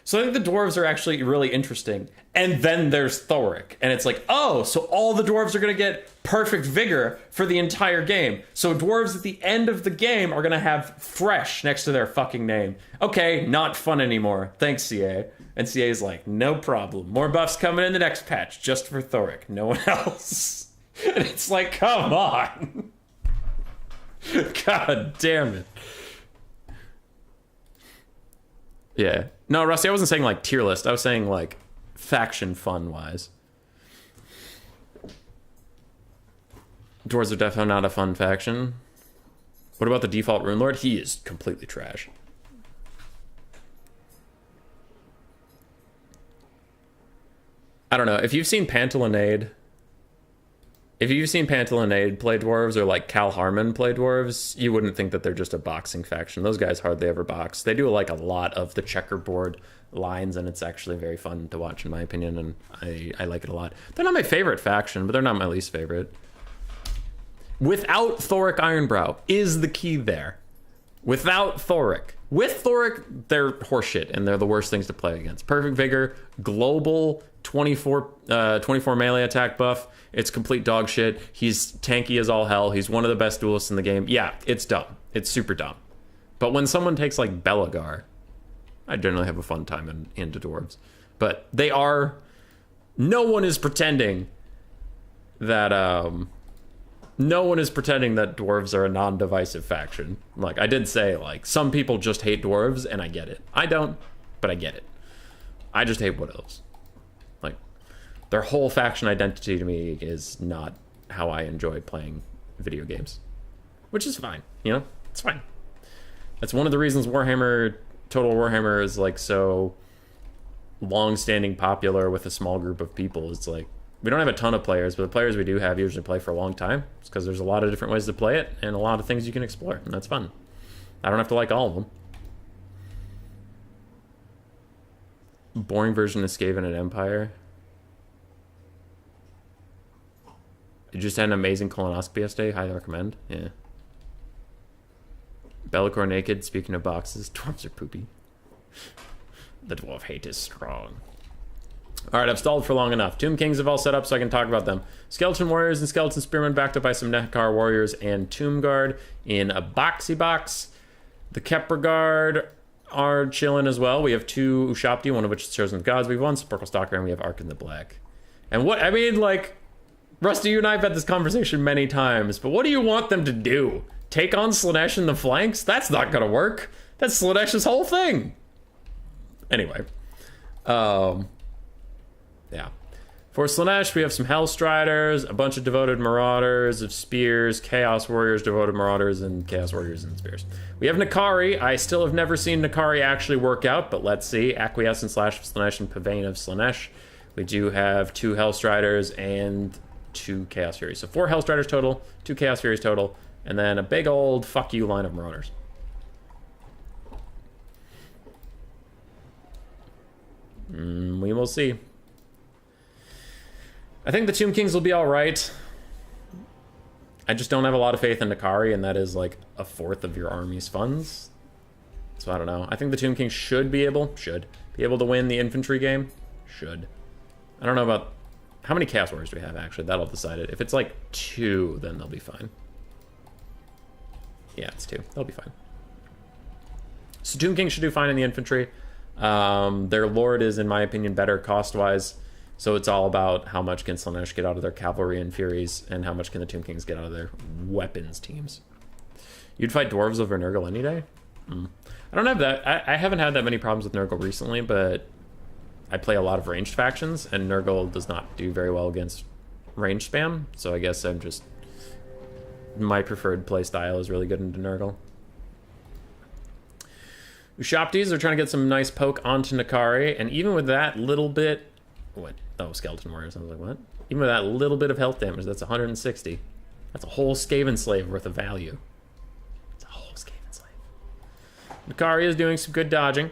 A: So I think the dwarves are actually really interesting. And then there's Thoric. And it's like, oh, so all the dwarves are going to get perfect vigor for the entire game. So dwarves at the end of the game are going to have fresh next to their fucking name. Okay, not fun anymore. Thanks, CA. And CA's like, no problem. More buffs coming in the next patch, just for Thoric. No one else. And it's like, come on. God damn it. Yeah. No, Rusty, I wasn't saying like tier list. I was saying like faction fun wise. Dwarves are definitely not a fun faction. What about the default Rune Lord? He is completely trash. I don't know. If you've seen Pantalinade play dwarves or like Cal Harmon play dwarves, you wouldn't think that they're just a boxing faction. Those guys hardly ever box. They do like a lot of the checkerboard lines, and it's actually very fun to watch in my opinion, and I like it a lot. They're not my favorite faction, but they're not my least favorite. Without Thoric Ironbrow is the key there. Without Thoric. With Thoric, they're horseshit, and they're the worst things to play against. Perfect Vigor, global 24 melee attack buff. It's complete dog shit. He's tanky as all hell. He's one of the best duelists in the game. Yeah, it's dumb. It's super dumb. But when someone takes like Belagar, I generally have a fun time into dwarves. But they are... No one is pretending that... No one is pretending that dwarves are a non-divisive faction. Like, I did say, like, some people just hate dwarves, and I get it. I don't, but I get it. I just hate wood elves. Like, their whole faction identity to me is not how I enjoy playing video games. Which is fine, you know? It's fine. That's one of the reasons Total Warhammer is, like, so long-standing popular with a small group of people. It's like, we don't have a ton of players, but the players we do have usually play for a long time. It's because there's a lot of different ways to play it and a lot of things you can explore, and that's fun. I don't have to like all of them. Boring version of Skaven at Empire. You just had an amazing colonoscopy yesterday. Highly recommend. Yeah. Be'lakor naked. Speaking of boxes, dwarves are poopy. The dwarf hate is strong. Alright, I've stalled for long enough. Tomb Kings have all set up so I can talk about them. Skeleton Warriors and Skeleton Spearmen backed up by some Nekar Warriors and Tomb Guard in a boxy box. The Kepler Guard are chilling as well. We have two Ushapti, one of which is Chosen of Gods. We have one Sparkle Stalker, and we have Ark in the Black. And what, I mean, like, Rusty, you and I have had this conversation many times, but what do you want them to do? Take on Slanesh in the flanks? That's not gonna work. That's Slanesh's whole thing. Anyway. Yeah. For Slanesh, we have some Hellstriders, a bunch of Devoted Marauders of Spears, Chaos Warriors, Devoted Marauders, and Chaos Warriors and Spears. We have Nakari. I still have never seen Nakari actually work out, but let's see. Acquiescent Slash of Slanesh and Pavane of Slanesh. We do have 2 Hellstriders and 2 Chaos Furies. So 4 Hellstriders total, 2 Chaos Furies total, and then a big old fuck you line of Marauders. We will see. I think the Tomb Kings will be alright. I just don't have a lot of faith in Nakari, and that is like a fourth of your army's funds. So I don't know. I think the Tomb Kings should be able to win the infantry game. Should. I don't know about... How many Chaos Warriors do we have, actually? That'll decide it. If it's like 2, then they'll be fine. Yeah, it's 2. They'll be fine. So Tomb King should do fine in the infantry. Their Lord is, in my opinion, better cost-wise. So it's all about how much can Slaanesh get out of their cavalry and Furies, and how much can the Tomb Kings get out of their weapons teams. You'd fight Dwarves over Nurgle any day? I don't have that. I haven't had that many problems with Nurgle recently, but I play a lot of ranged factions, and Nurgle does not do very well against range spam, so I guess I'm just... My preferred play style is really good into Nurgle. Ushaptis are trying to get some nice poke onto Nakari, and even with that little bit... What? Oh, Skeleton Warriors. I was like, what? Even with that little bit of health damage, that's 160. That's a whole Skaven Slave worth of value. It's a whole Skaven Slave. Nakari is doing some good dodging.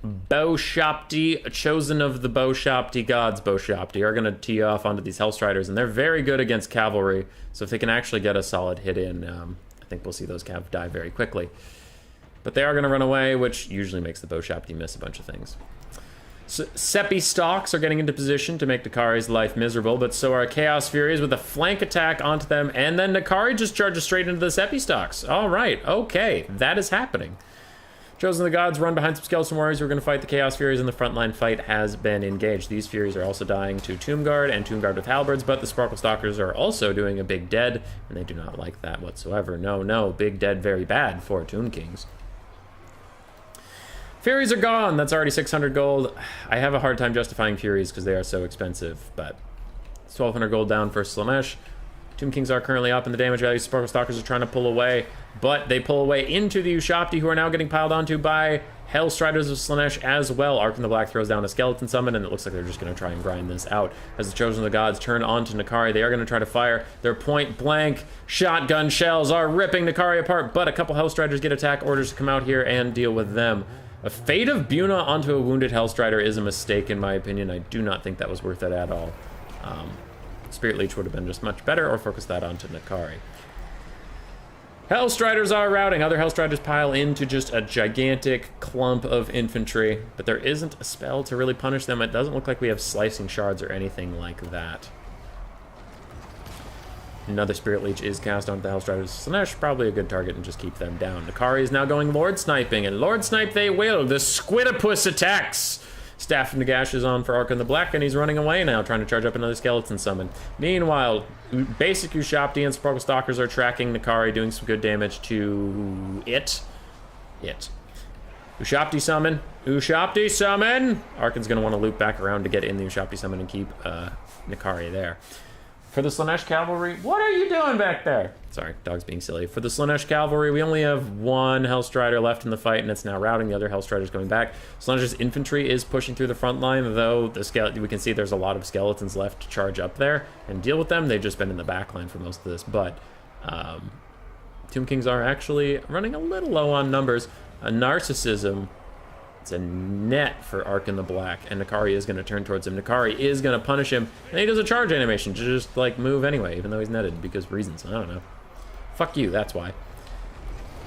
A: Boshapti, chosen of the Boshapti gods, Boshapti, are going to tee off onto these Hellstriders, and they're very good against cavalry, so if they can actually get a solid hit in, I think we'll see those cav die very quickly. But they are going to run away, which usually makes the Boshapti miss a bunch of things. So, Seppi Stalks are getting into position to make Nakari's life miserable, but so are Chaos Furies with a flank attack onto them, and then Nakari just charges straight into the Seppi Stalks. All right, okay, that is happening. Chosen of the Gods run behind some Skeleton Warriors who are going to fight the Chaos Furies, and the frontline fight has been engaged. These Furies are also dying to Tomb Guard and Tomb Guard with Halberds, but the Sparkle Stalkers are also doing a big dead, and they do not like that whatsoever. No, big dead very bad for Tomb Kings. Furies are gone. That's already 600 gold. I have a hard time justifying Furies because they are so expensive, but 1,200 gold down for Slaanesh. Tomb Kings are currently up in the damage value. Sparkle Stalkers are trying to pull away, but they pull away into the Ushapti, who are now getting piled onto by Hellstriders of Slaanesh as well. Ark in the Black throws down a Skeleton Summon, and it looks like they're just going to try and grind this out. As the Chosen of the Gods turn onto Nakari, they are going to try to fire their point-blank shotgun shells are ripping Nakari apart, but a couple Hellstriders get attack orders to come out here and deal with them. A Fate of Buna onto a wounded Hellstrider is a mistake, in my opinion. I do not think that was worth it at all. Spirit Leech would have been just much better, or focus that onto Nakari. Hellstriders are routing. Other Hellstriders pile into just a gigantic clump of infantry, but there isn't a spell to really punish them. It doesn't look like we have slicing shards or anything like that. Another Spirit Leech is cast onto the Hellstriders. Slaanesh, probably a good target, and just keep them down. Nakari is now going Lord Sniping, and Lord Snipe they will. The Squidopus attacks! Staff of Nagash is on for Ark in the Black, and he's running away now, trying to charge up another Skeleton Summon. Meanwhile, basic Ushapti and Sparkle Stalkers are tracking Nakari, doing some good damage to it. Ushapti Summon. Ushapti Summon! Arkin's going to want to loop back around to get in the Ushapti Summon and keep Nakari there. For the Slaanesh Cavalry, what are you doing back there? Sorry, dog's being silly. For the Slaanesh Cavalry, we only have one Hellstrider left in the fight, and it's now routing. The other Hellstrider's going back. Slaanesh's infantry is pushing through the front line, though we can see there's a lot of skeletons left to charge up there and deal with them. They've just been in the back line for most of this, but Tomb Kings are actually running a little low on numbers. A Narcissism. It's a net for Ark in the Black, and Nakari is going to turn towards him. Nakari is going to punish him, and he does a charge animation to just, like, move anyway, even though he's netted, because reasons. I don't know. Fuck you, that's why.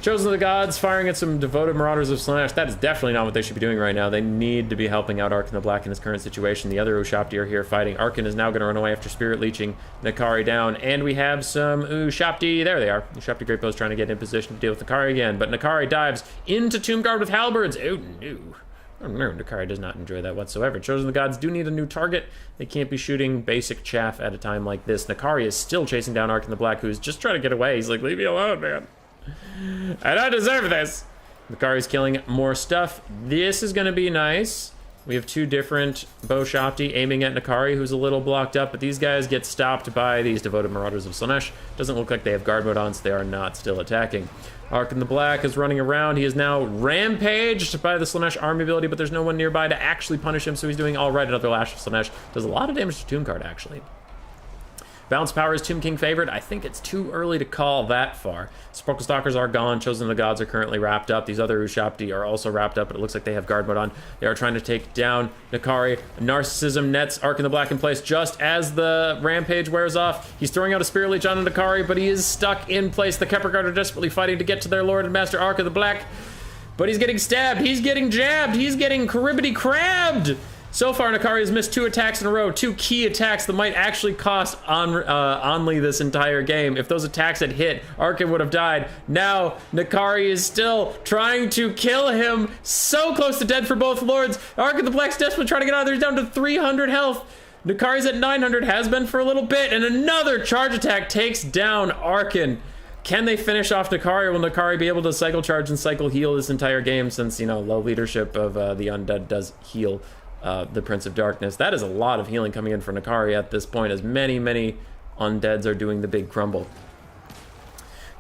A: Chosen of the Gods firing at some devoted Marauders of Slaanesh. That is definitely not what they should be doing right now. They need to be helping out Ark in the Black in his current situation. The other Ushapti are here fighting. Arkin is now going to run away after Spirit Leeching Nakari down, and we have some Ushapti. There they are. Ushapti Great Bow's trying to get in position to deal with Nakari again, but Nakari dives into Tomb Guard with Halberds. Oh no. Oh no, Nakari does not enjoy that whatsoever. Chosen of the Gods do need a new target. They can't be shooting basic chaff at a time like this. Nakari is still chasing down Ark in the Black, who's just trying to get away. He's like, leave me alone, man. I don't deserve this. Nakari's killing more stuff. This is going to be nice. We have two different Boshapti aiming at Nakari, who's a little blocked up, but these guys get stopped by these devoted Marauders of Slaanesh. Doesn't look like they have guard mode on, so they are not still attacking. Ark in the Black is running around. He is now rampaged by the Slaanesh army ability, but there's no one nearby to actually punish him, so he's doing all right. Another Lash of Slaanesh does a lot of damage to Tomb Guard, actually. Balance Power is Tomb King favored. I think it's too early to call that far. Sparkle Stalkers are gone. Chosen of the Gods are currently wrapped up. These other Ushapti are also wrapped up, but it looks like they have guard mode on. They are trying to take down Nakari. Narcissism nets Ark in the Black in place just as the rampage wears off. He's throwing out a Spirit Leech on Nakari, but he is stuck in place. The Kepler Guard are desperately fighting to get to their Lord and Master Ark of the Black, but he's getting stabbed. He's getting jabbed. He's getting Caribity crabbed. So far, Nakari has missed 2 attacks in a row, 2 key attacks that might actually cost Only this entire game. If those attacks had hit, Arkin would have died. Now, Nakari is still trying to kill him. So close to dead for both lords. Arkin the Black's desperate trying to get out of there. He's down to 300 health. Nakari's at 900, has been for a little bit, and another charge attack takes down Arkin. Can they finish off Nakari, or will Nakari be able to cycle charge and cycle heal this entire game, since, you know, low leadership of the undead does heal the Prince of Darkness. That is a lot of healing coming in for Nakari at this point, as many undeads are doing the big crumble.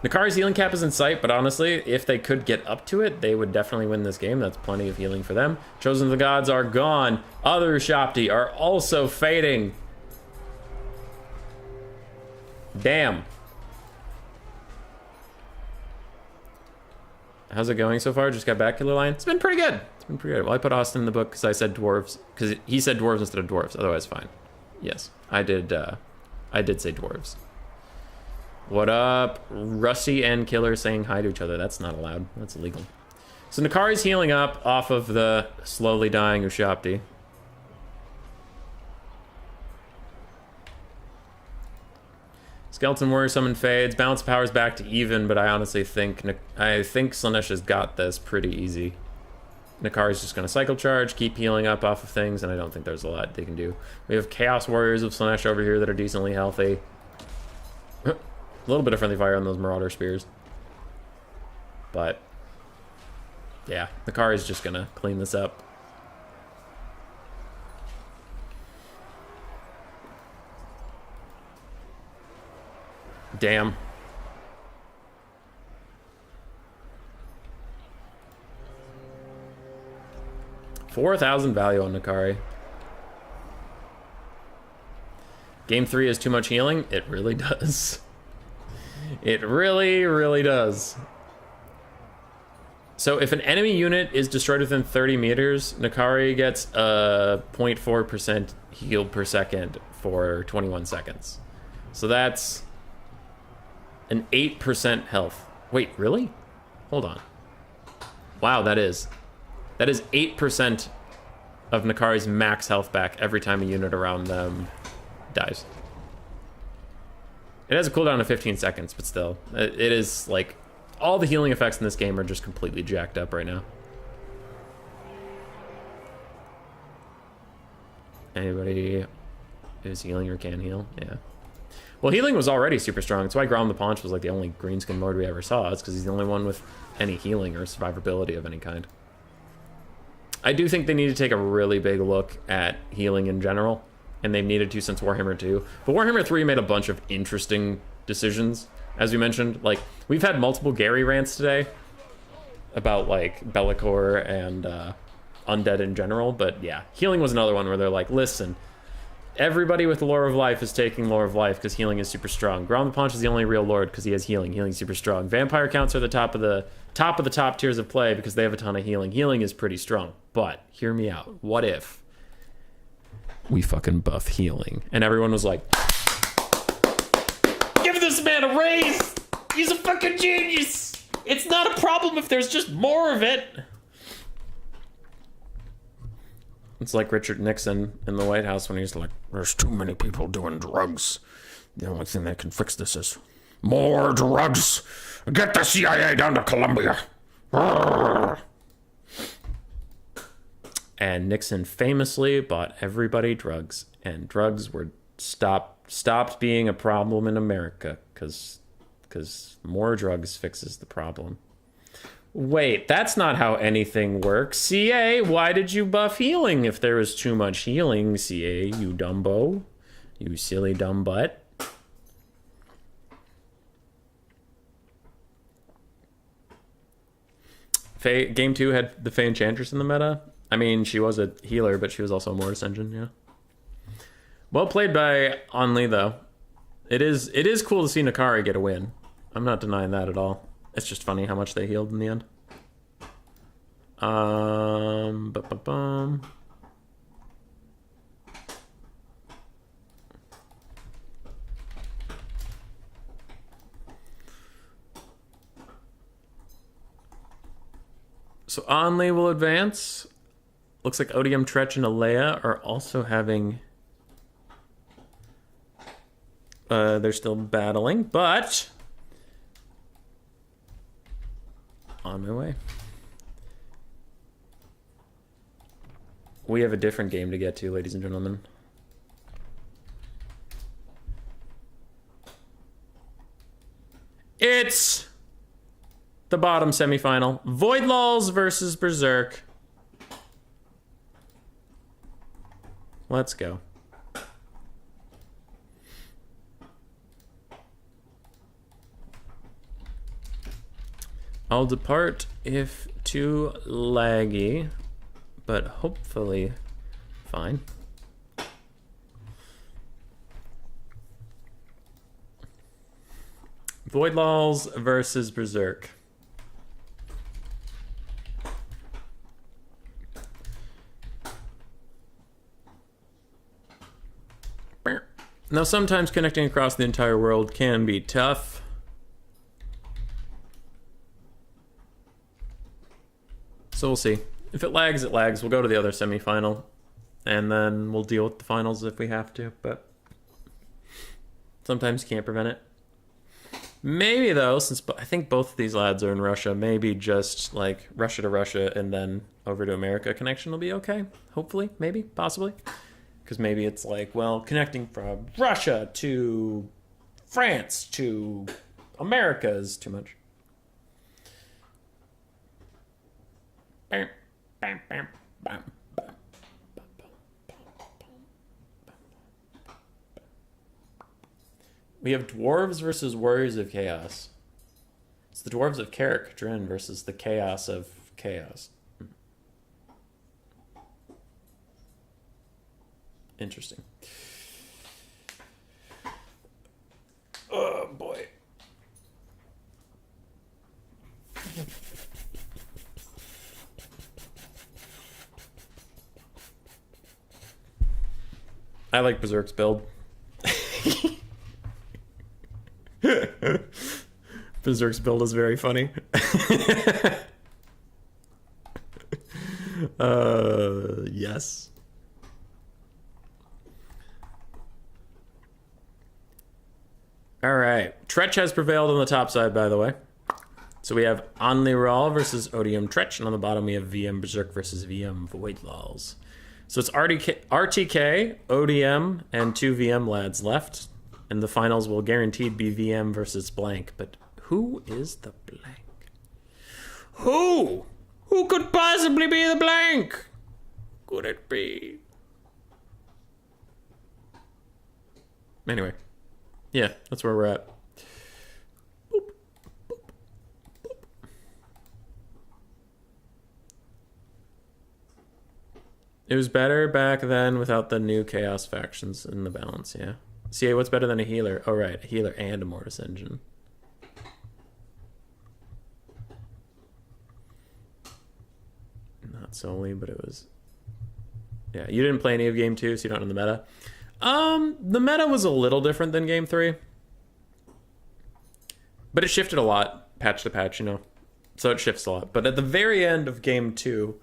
A: Nakari's healing cap is in sight, but honestly, if they could get up to it, they would definitely win this game. That's plenty of healing for them. Chosen of the Gods are gone. Other Shopti are also fading. Damn. How's it going so far? Just got back, Killer Lion? It's been pretty good. It's been pretty good. Well, I put Austin in the book because I said dwarves, because he said dwarves instead of dwarves. Otherwise, fine. Yes, I did say dwarves. What up? Rusty and Killer saying hi to each other. That's not allowed. That's illegal. So Nakari's healing up off of the slowly dying Ushapti. Skeleton Warrior summon fades. Balance powers back to even, but I honestly think Slaanesh has got this pretty easy. Nakari's just going to cycle charge, keep healing up off of things, and I don't think there's a lot they can do. We have Chaos Warriors of Slaanesh over here that are decently healthy. A little bit of friendly fire on those Marauder Spears. But, yeah, Nakari's just going to clean this up. Damn. $4,000 value on Nakari. Game 3 is too much healing? It really does. It really, really does. So if an enemy unit is destroyed within 30 meters, Nakari gets a 0.4% heal per second for 21 seconds. So that's an 8% health. Wait, really? Hold on. Wow, that is 8% of Nakari's max health back every time a unit around them dies. It has a cooldown of 15 seconds, but still, it is like all the healing effects in this game are just completely jacked up right now. Anybody who's healing or can heal? Yeah. Well, healing was already super strong. That's why Grom the Paunch was like the only greenskin lord we ever saw. It's because he's the only one with any healing or survivability of any kind. I do think they need to take a really big look at healing in general, and they've needed to since Warhammer 2. But Warhammer 3 made a bunch of interesting decisions, as we mentioned. Like, we've had multiple Gary rants today about, like, Be'lakor and Undead in general. But, yeah, healing was another one where they're like, listen, everybody with Lore of Life is taking Lore of Life because healing is super strong. Grom the Paunch is the only real lord because he has healing. Healing's super strong. Vampire counts are the top of the top tiers of play because they have a ton of healing. Healing is pretty strong. But, hear me out. What if we fucking buff healing? And everyone was like, give this man a raise! He's a fucking genius! It's not a problem if there's just more of it! It's like Richard Nixon in the White House when he's like, there's too many people doing drugs. The only thing that can fix this is more drugs. Get the CIA down to Colombia. And Nixon famously bought everybody drugs, and drugs were stopped being a problem in America because more drugs fixes the problem. Wait, that's not how anything works. CA, why did you buff healing if there was too much healing? CA, you dumbo. You silly dumb butt. Game 2 had the Fae Enchantress in the meta. I mean, she was a healer, but she was also a Mortis engine, yeah. Well played by Only, though. It is cool to see Nakari get a win. I'm not denying that at all. It's just funny how much they healed in the end. So Only will advance. Looks like Odium, Tretch, and Alea are also having... they're still battling, but... on my way. We have a different game to get to, ladies and gentlemen. It's the bottom semifinal. Voidlulls versus Berserk. Let's go. I'll depart if too laggy, but hopefully fine. Voidlulls versus Berserk. Now, sometimes connecting across the entire world can be tough. So we'll see. If it lags, it lags. We'll go to the other semifinal, and then we'll deal with the finals if we have to, but sometimes you can't prevent it. Maybe, though, since I think both of these lads are in Russia, maybe just, like, Russia to Russia and then over to America connection will be okay. Hopefully, maybe, possibly. Because maybe it's like, well, connecting from Russia to France to America is too much. We have Dwarves versus Warriors of Chaos. It's the Dwarves of Carrick Drin versus the Chaos of Chaos. Interesting. Oh, boy. I like Berserk's build. Berserk's build is very funny. Yes. All right. Tretch has prevailed on the top side, by the way. So we have Onlyral versus Odium Tretch, and on the bottom we have VM Berserk versus VM Voidlulls. So it's RTK, ODM, and 2 VM lads left. And the finals will guaranteed be VM versus blank. But who is the blank? Who? Who could possibly be the blank? Could it be? Anyway. Yeah, that's where we're at. Boop, boop, boop. It was better back then without the new Chaos factions in the balance, yeah. CA, what's better than a healer? Oh, right, a healer and a Mortis engine. Not solely, but it was... Yeah, you didn't play any of Game 2, so you don't know the meta. The meta was a little different than Game 3. But it shifted a lot, patch to patch, you know. So it shifts a lot. But at the very end of Game 2,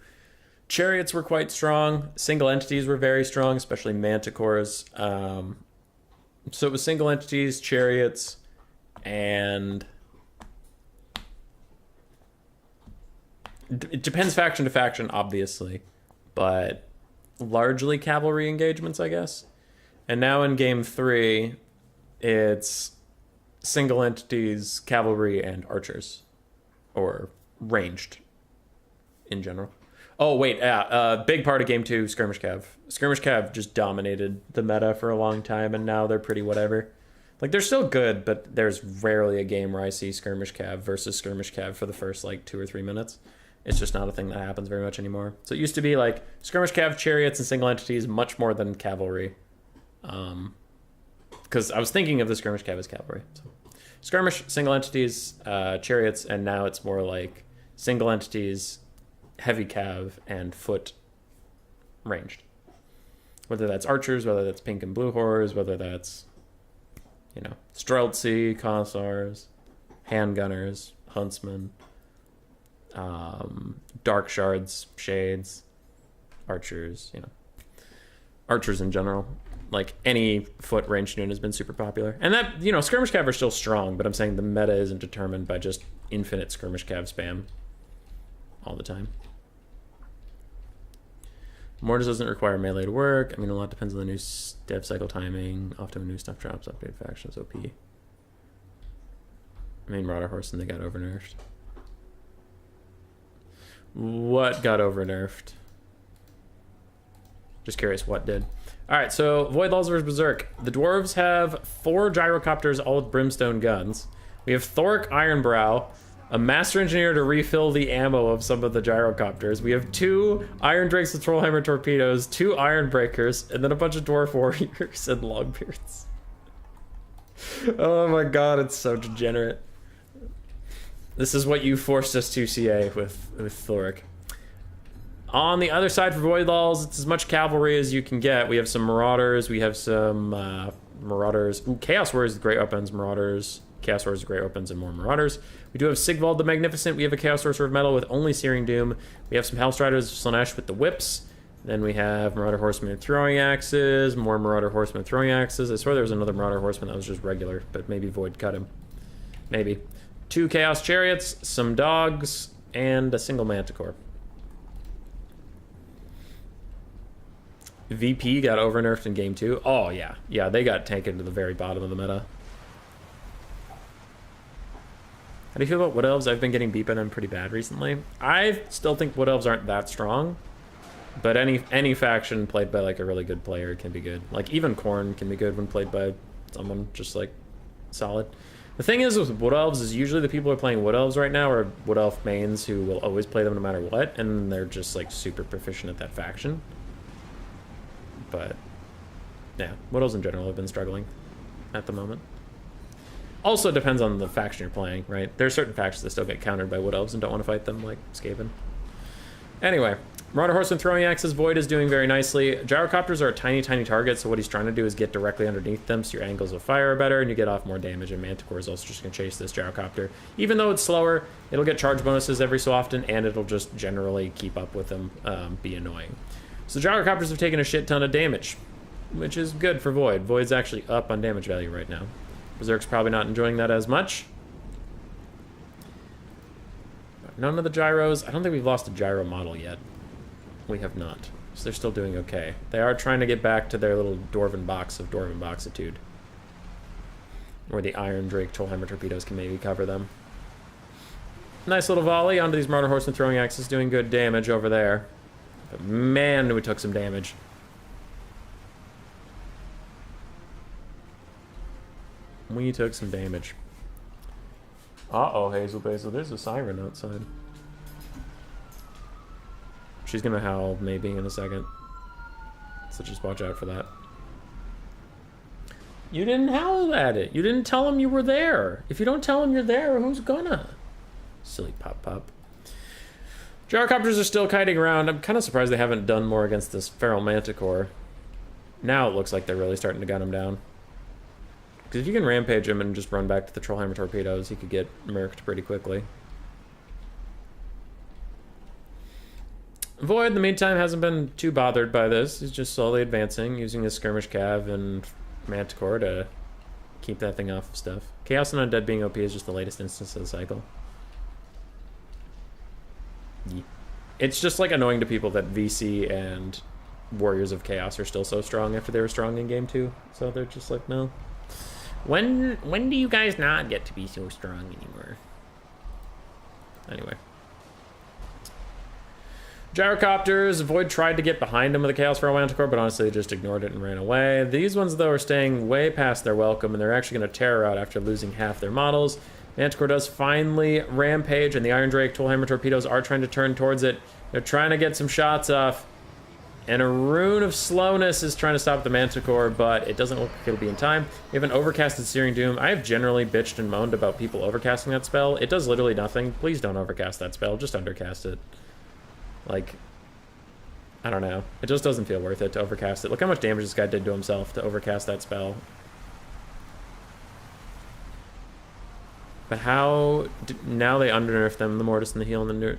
A: Chariots were quite strong. Single entities were very strong, especially Manticores. So it was single entities, Chariots, and... It depends faction to faction, obviously. But largely cavalry engagements, I guess. And now in Game 3, it's single entities, cavalry, and archers. Or ranged, in general. Oh, wait, big part of Game 2, Skirmish Cav. Skirmish Cav just dominated the meta for a long time, and now they're pretty whatever. Like, they're still good, but there's rarely a game where I see Skirmish Cav versus Skirmish Cav for the first, 2 or 3 minutes. It's just not a thing that happens very much anymore. So it used to be, Skirmish Cav, Chariots, and single entities much more than cavalry. Because I was thinking of the Skirmish Cav as cavalry. So. Skirmish, single entities, Chariots, and now it's more like single entities, heavy cav, and foot ranged. Whether that's archers, whether that's pink and blue horrors, whether that's, Streltsy, Commissars, handgunners, huntsmen, dark shards, shades, archers, you know, archers in general. Like, any foot ranged unit has been super popular. And that, you know, skirmish cav are still strong, but I'm saying the meta isn't determined by just infinite skirmish cav spam all the time. Mortars doesn't require melee to work. I mean, a lot depends on the new dev cycle timing. Often when new stuff drops, updated factions, OP. I mean, Marauder Horse and they got over-nerfed. What got over-nerfed? Just curious what did. Alright, so Void Laws vs. Berserk. The dwarves have 4 gyrocopters, all with brimstone guns. We have Thoric Ironbrow, a master engineer to refill the ammo of some of the gyrocopters. We have 2 Iron Drakes with Trollhammer torpedoes, 2 Iron Breakers, and then a bunch of dwarf warriors and longbeards. Oh my god, it's so degenerate. This is what you forced us to CA with Thoric. On the other side for Void Laws, it's as much cavalry as you can get. We have some Marauders, we have some Marauders. Ooh, Chaos Warriors with great weapons, Marauders. Chaos Warriors with great weapons, and more Marauders. We do have Sigvald the Magnificent. We have a Chaos Sorcerer of Metal with only Searing Doom. We have some Hellstriders of Slaanesh with the whips. Then we have Marauder Horsemen with throwing axes, more Marauder Horsemen with throwing axes. I swear there was another Marauder Horseman that was just regular, but maybe Void cut him. Maybe. 2 Chaos Chariots, some dogs, and a single Manticore. VP got over-nerfed in game 2. Oh, yeah. Yeah, they got taken to the very bottom of the meta. How do you feel about Wood Elves? I've been getting beat by them pretty bad recently. I still think Wood Elves aren't that strong, but any faction played by, like, a really good player can be good. Like, even Khorne can be good when played by someone just, like, solid. The thing is with Wood Elves is usually the people who are playing Wood Elves right now are Wood Elf mains who will always play them no matter what, and they're just, like, super proficient at that faction. But, yeah, Wood Elves in general have been struggling at the moment. Also depends on the faction you're playing, right? There are certain factions that still get countered by Wood Elves and don't want to fight them, like Skaven. Anyway, Marauder Horseman throwing axes. Void is doing very nicely. Gyrocopters are a tiny, tiny target, so what he's trying to do is get directly underneath them so your angles of fire are better and you get off more damage, and Manticore is also just going to chase this Gyrocopter. Even though it's slower, it'll get charge bonuses every so often, and it'll just generally keep up with them, be annoying. So Gyrocopters have taken a shit ton of damage, which is good for Void. Void's actually up on damage value right now. Berserk's probably not enjoying that as much. None of the gyros. I don't think we've lost a gyro model yet. We have not. So they're still doing okay. They are trying to get back to their little Dwarven box of Dwarven Boxitude, where the Iron Drake Trollhammer torpedoes can maybe cover them. Nice little volley onto these Marauder Horsemen throwing axes, doing good damage over there. But man, we took some damage. We took some damage. Uh-oh, Hazel Basil. There's a siren outside. She's gonna howl maybe in a second. So just watch out for that. You didn't howl at it. You didn't tell him you were there. If you don't tell him you're there, who's gonna? Silly pop-pop. Gyrocopters are still kiting around. I'm kind of surprised they haven't done more against this Feral Manticore. Now it looks like they're really starting to gun him down. Because if you can rampage him and just run back to the Trollhammer torpedoes, he could get murked pretty quickly. Void, in the meantime, hasn't been too bothered by this. He's just slowly advancing, using his skirmish cav and Manticore to keep that thing off of stuff. Chaos and Undead being OP is just the latest instance of the cycle. Yeah. It's just like annoying to people that VC and Warriors of Chaos are still so strong after they were strong in game 2. So they're just like, no. When do you guys not get to be so strong anymore? Anyway. Gyrocopters. Void tried to get behind him with the Chaos Feral Manticore, but honestly they just ignored it and ran away. These ones, though, are staying way past their welcome, and they're actually going to terror out after losing half their models. Manticore does finally rampage, and the Iron Drake Trollhammer torpedoes are trying to turn towards it. They're trying to get some shots off. And a Rune of Slowness is trying to stop the Manticore, but it doesn't look like it'll be in time. We have an overcasted Searing Doom. I have generally bitched and moaned about people overcasting that spell. It does literally nothing. Please don't overcast that spell. Just undercast it. Like, I don't know. It just doesn't feel worth it to overcast it. Look how much damage this guy did to himself to overcast that spell. But how... now they undernerf them, the Mortis and the Heal and the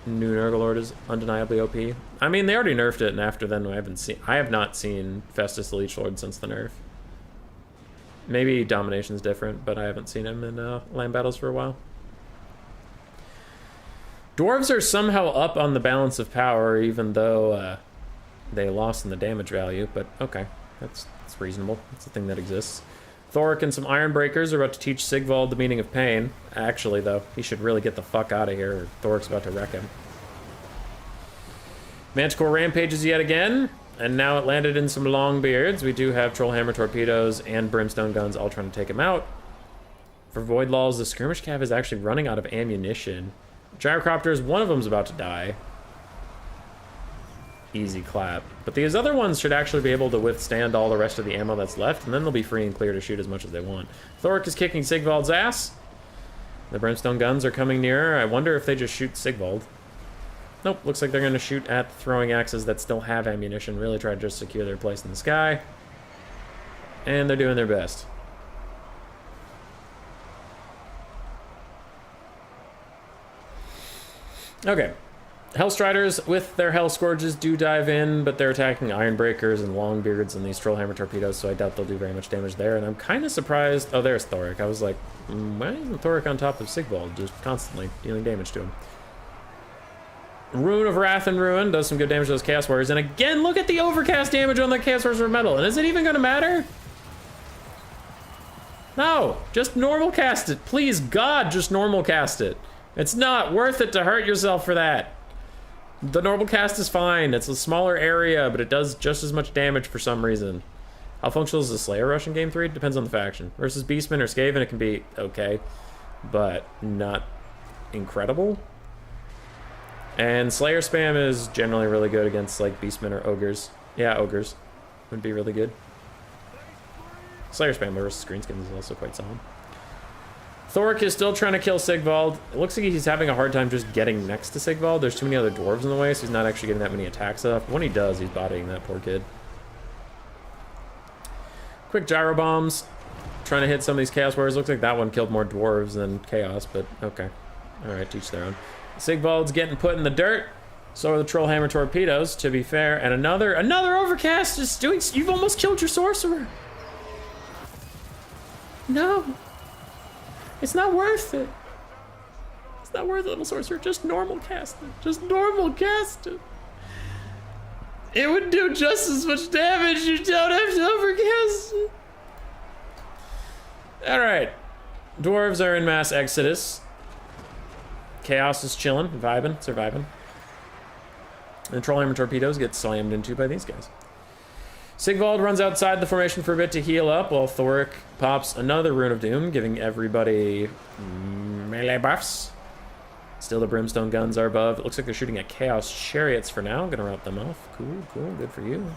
A: New Nurglord is undeniably OP. I mean, they already nerfed it, and after then, I have not seen Festus the Leech Lord since the nerf. Maybe Domination's different, but I haven't seen him in land battles for a while. Dwarves are somehow up on the balance of power, even though they lost in the damage value, but okay, that's reasonable. It's a thing that exists. Thoric and some Iron Breakers are about to teach Sigvald the meaning of pain. Actually, though, he should really get the fuck out of here, or Thoric's about to wreck him. Manticore rampages yet again, and now it landed in some long beards. We do have Trollhammer torpedoes and Brimstone guns all trying to take him out. For Void Lulls, the Skirmish Cav is actually running out of ammunition. Gyrocopters, one of them's about to die. Easy clap. But these other ones should actually be able to withstand all the rest of the ammo that's left, and then they'll be free and clear to shoot as much as they want. Thoric is kicking Sigvald's ass. The Brimstone guns are coming nearer. I wonder if they just shoot Sigvald. Nope, looks like they're going to shoot at throwing axes that still have ammunition, really try to just secure their place in the sky. And they're doing their best. Okay. Hellstriders with their Hell Scourges do dive in, but they're attacking Iron Breakers and Longbeards and these Trollhammer torpedoes, so I doubt they'll do very much damage there. And I'm kind of surprised. Oh, there's Thoric. I was like, why isn't Thoric on top of Sigvald, just constantly dealing damage to him? Rune of Wrath and Ruin does some good damage to those Chaos Warriors. And again, look at the overcast damage on the Chaos Warriors for metal. And is it even going to matter? No, just normal cast it. Please, God, just normal cast it. It's not worth it to hurt yourself for that. The normal cast is fine. It's a smaller area, but it does just as much damage for some reason. How functional is the Slayer Rush in Game 3? Depends on the faction. Versus Beastman or Skaven, it can be okay, but not incredible. And Slayer spam is generally really good against like Beastmen or Ogres. Yeah, Ogres would be really good. Slayer spam versus Greenskins is also quite solid. Thoric is still trying to kill Sigvald. It looks like he's having a hard time just getting next to Sigvald. There's too many other dwarves in the way, so he's not actually getting that many attacks up. When he does, he's bodying that poor kid. Quick gyro bombs. Trying to hit some of these Chaos Warriors. Looks like that one killed more dwarves than Chaos, but okay. Alright, teach their own. Sigvald's getting put in the dirt. So are the Trollhammer torpedoes, to be fair. And another overcast is doing... You've almost killed your sorcerer. No. It's not worth it. It's not worth it, little sorcerer. Just normal cast it. Just normal cast it. It would do just as much damage. You don't have to overcast it. Alright. Dwarves are in mass exodus. Chaos is chilling, vibing, surviving. And Trollhammer torpedoes get slammed into by these guys. Sigvald runs outside the formation for a bit to heal up, while Thoric pops another Rune of Doom, giving everybody melee buffs. Still, the Brimstone guns are above. It looks like they're shooting at Chaos Chariots for now. Gonna route them off. Cool, cool, good for you.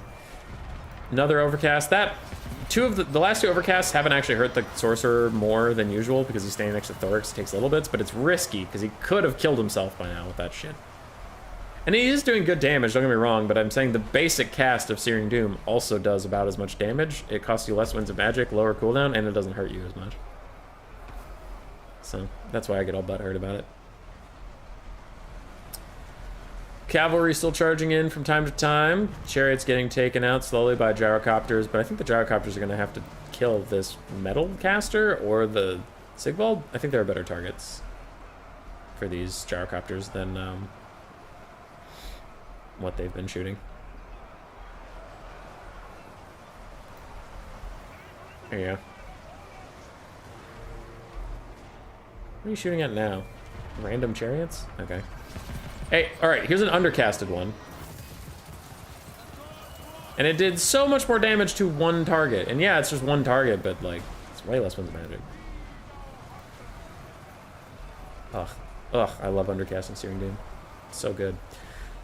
A: Another overcast. Two of the last two overcasts haven't actually hurt the Sorcerer more than usual because he's standing next to Thoric, so it takes little bits, but it's risky because he could have killed himself by now with that shit. And he is doing good damage, don't get me wrong, but I'm saying the basic cast of Searing Doom also does about as much damage. It costs you less Winds of Magic, lower cooldown, and it doesn't hurt you as much. So, that's why I get all butthurt about it. Cavalry still charging in from time to time. Chariots getting taken out slowly by gyrocopters, but I think the gyrocopters are going to have to kill this metal caster or the Sigvald. I think there are better targets for these gyrocopters than... what they've been shooting. There you go. What are you shooting at now? Random chariots? Okay. Hey, alright, here's an undercasted one. And it did so much more damage to one target. And yeah, it's just one target, but like, it's way less Winds of Magic. Ugh, I love undercasting Searing Doom. It's so good.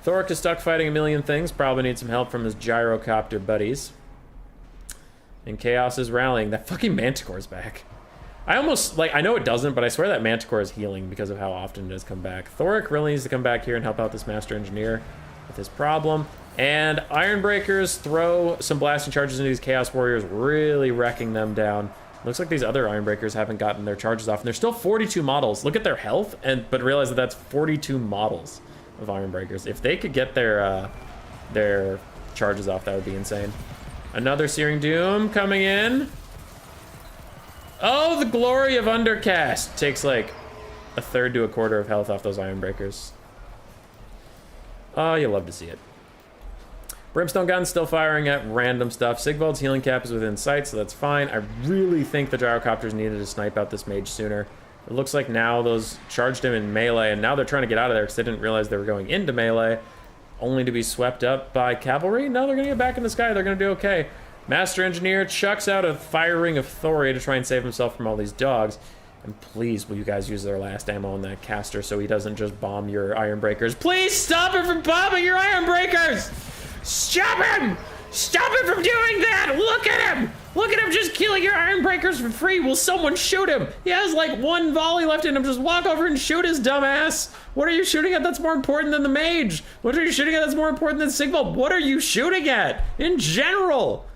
A: Thoric is stuck fighting a million things. Probably needs some help from his gyrocopter buddies. And Chaos is rallying. That fucking Manticore's back. I almost, like, I know it doesn't, but I swear that Manticore is healing because of how often it has come back. Thoric really needs to come back here and help out this Master Engineer with his problem. And Iron Breakers throw some blasting charges into these Chaos Warriors, really wrecking them down. Looks like these other Iron Breakers haven't gotten their charges off. And there's still 42 models. Look at their health, but realize that that's 42 models. of Iron Breakers. If they could get their charges off, that would be insane. Another Searing Doom coming in. Oh, the glory of Undercast. Takes like a third to a quarter of health off those Iron Breakers. Oh, you love to see it. Brimstone Gun's still firing at random stuff. Sigvald's healing cap is within sight, so that's fine. I really think the gyrocopters needed to snipe out this mage sooner. It looks like now those charged him in melee, and now they're trying to get out of there because they didn't realize they were going into melee, only to be swept up by cavalry. No, they're going to get back in the sky. They're going to do okay. Master Engineer chucks out a fire ring of Thoria to try and save himself from all these dogs. And please, will you guys use their last ammo on that caster so he doesn't just bomb your Iron Breakers? Please stop him from bombing your Iron Breakers! Stop him! Stop him from doing that! Look at him! Look at him just killing your Iron Breakers for free. Will someone shoot him? He has like one volley left in him. Just walk over and shoot his dumbass. What are you shooting at that's more important than the mage? What are you shooting at that's more important than Sigvald? What are you shooting at in general?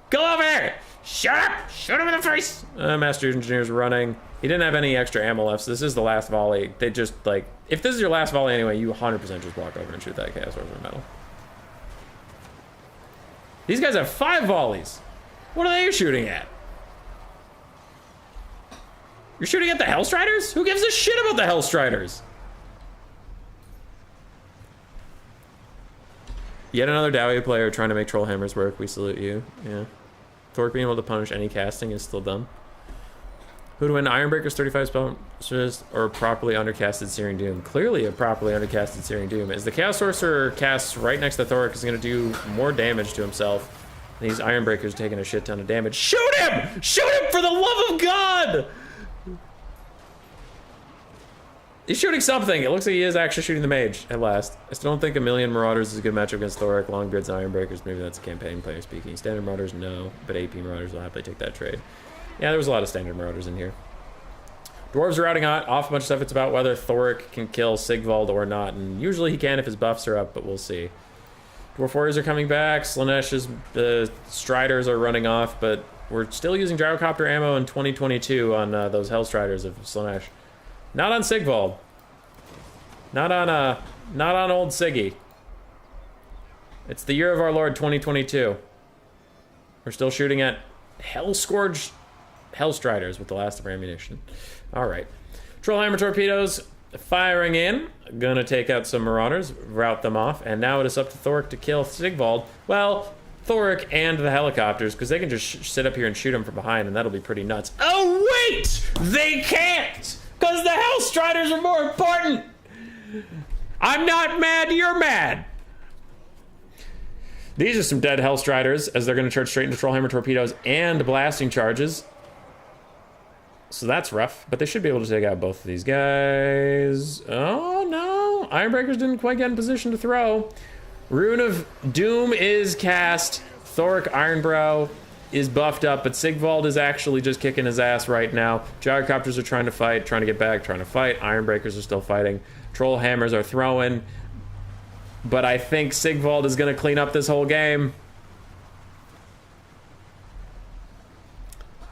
A: Go over there! Shut up! Shoot him in the face! Master Engineer's running. He didn't have any extra ammo left, so this is the last volley. They just, like, if this is your last volley anyway, you 100% just walk over and shoot that Chaos Orb of Metal. These guys have 5 volleys. What are they shooting at? You're shooting at the Hellstriders? Who gives a shit about the Hellstriders? Yet another Dowie player trying to make Troll Hammers work. We salute you. Yeah. Thork being able to punish any casting is still dumb. Who to win? Ironbreaker's 35 spell or properly undercasted Searing Doom? Clearly a properly undercasted Searing Doom. As the Chaos Sorcerer casts right next to Thork is going to do more damage to himself. And these Ironbreakers taking a shit ton of damage. Shoot him! Shoot him for the love of God! He's shooting something. It looks like he is actually shooting the mage at last. I still don't think a million Marauders is a good matchup against Thoric, Longbeards, and Ironbreakers. Maybe that's a campaign player speaking. Standard Marauders, no. But AP Marauders will happily take that trade. Yeah, there was a lot of standard Marauders in here. Dwarves are routing off a bunch of stuff. It's about whether Thoric can kill Sigvald or not. And usually he can if his buffs are up, but we'll see. Dwarf Warriors are coming back. Slaaneash's Striders are running off, but we're still using Gyrocopter ammo in 2022 on those Hellstriders of Slaanesh. Not on Sigvald. Not on old Siggy. It's the year of our Lord 2022. We're still shooting at Hellscourge Hellstriders with the last of our ammunition. Alright. Trollhammer torpedoes firing in. Gonna take out some Marauders, route them off, and now it is up to Thoric to kill Sigvald. Well, Thoric and the helicopters, because they can just sit up here and shoot him from behind, and that'll be pretty nuts. Oh, wait! They can't! Because the Hellstriders are more important! I'm not mad, you're mad! These are some dead Hellstriders, as they're going to charge straight into Trollhammer torpedoes and blasting charges. So that's rough, but they should be able to take out both of these guys. Oh, no. Ironbreakers didn't quite get in position to throw. Rune of Doom is cast. Thoric Ironbrow is buffed up, but Sigvald is actually just kicking his ass right now. Gyrocopters are trying to fight, trying to get back, trying to fight. Ironbreakers are still fighting. Troll Hammers are throwing. But I think Sigvald is going to clean up this whole game.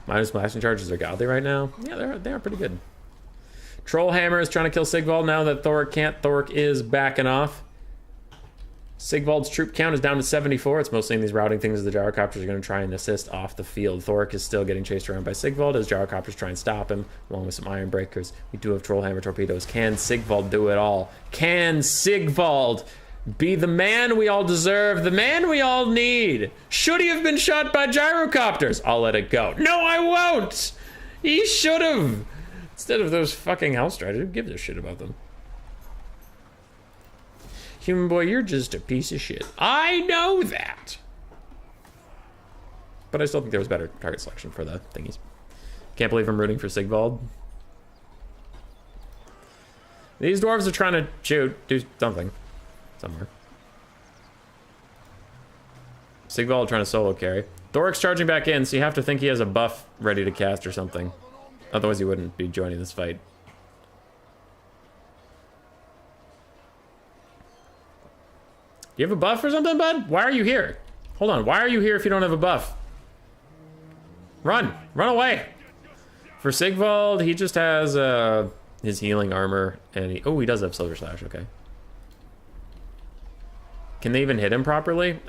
A: Minus blasting charges are godly right now. Yeah, they are pretty good. Troll Hammer is trying to kill Sigvald now that Thoric can't. Thoric is backing off. Sigvald's troop count is down to 74. It's mostly in these routing things. The gyrocopters are going to try and assist off the field. Thoric is still getting chased around by Sigvald as gyrocopters try and stop him, along with some iron breakers. We do have Trollhammer torpedoes. Can Sigvald do it all? Can Sigvald be the man we all deserve, the man we all need? Should he have been shot by gyrocopters? I'll let it go. No, I won't! He should have! Instead of those fucking Hellstriders, who gives a shit about them? Human boy, you're just a piece of shit. I know that! But I still think there was better target selection for the thingies. Can't believe I'm rooting for Sigvald. These dwarves are trying to do something. Somewhere. Sigvald trying to solo carry. Thoric's charging back in, so you have to think he has a buff ready to cast or something. Otherwise he wouldn't be joining this fight. You have a buff or something, bud? Why are you here? Hold on, why are you here if you don't have a buff? Run! Run away! For Sigvald, he just has his healing armor, and he does have Silver Slash, okay. Can they even hit him properly?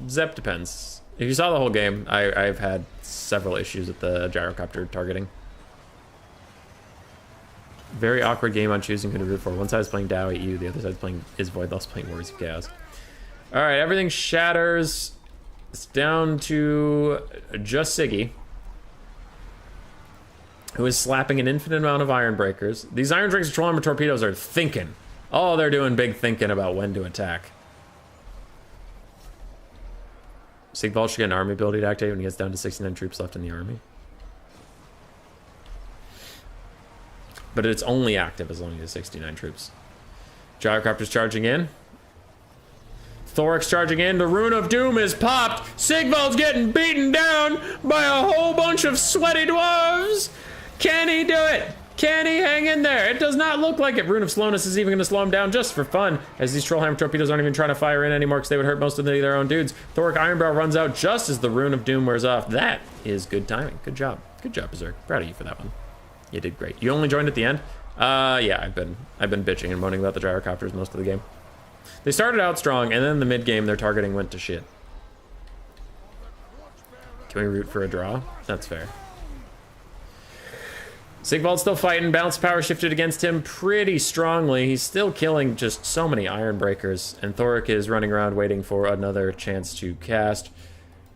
A: Zep depends. If you saw the whole game, I've had several issues with the gyrocopter targeting. Very awkward game on choosing who to root for. One side's playing Dow at you, the other side's playing Void, also playing Warriors of Chaos. Alright, everything shatters. It's down to just Siggy, who is slapping an infinite amount of iron breakers. These iron breakers, troll armor torpedoes are thinking. Oh, they're doing big thinking about when to attack. Sigvald should get an army ability to activate when he gets down to 69 troops left in the army. But it's only active as long as he has 69 troops. Gyrocopter's charging in. Thoric's charging in. The Rune of Doom is popped. Sigvald's getting beaten down by a whole bunch of sweaty dwarves. Can he do it? Can he hang in there? It does not look like it. Rune of Slowness is even going to slow him down just for fun, as these Trollhammer torpedoes aren't even trying to fire in anymore because they would hurt most of their own dudes. Thoric Ironbrow runs out just as the Rune of Doom wears off. That is good timing. Good job. Good job, Berserk. Proud of you for that one. You did great. You only joined at the end? Yeah, I've been bitching and moaning about the gyrocopters most of the game. They started out strong, and then the mid-game, their targeting went to shit. Can we root for a draw? That's fair. Sigvald's still fighting. Balance power shifted against him pretty strongly. He's still killing just so many iron breakers, and Thoric is running around waiting for another chance to cast.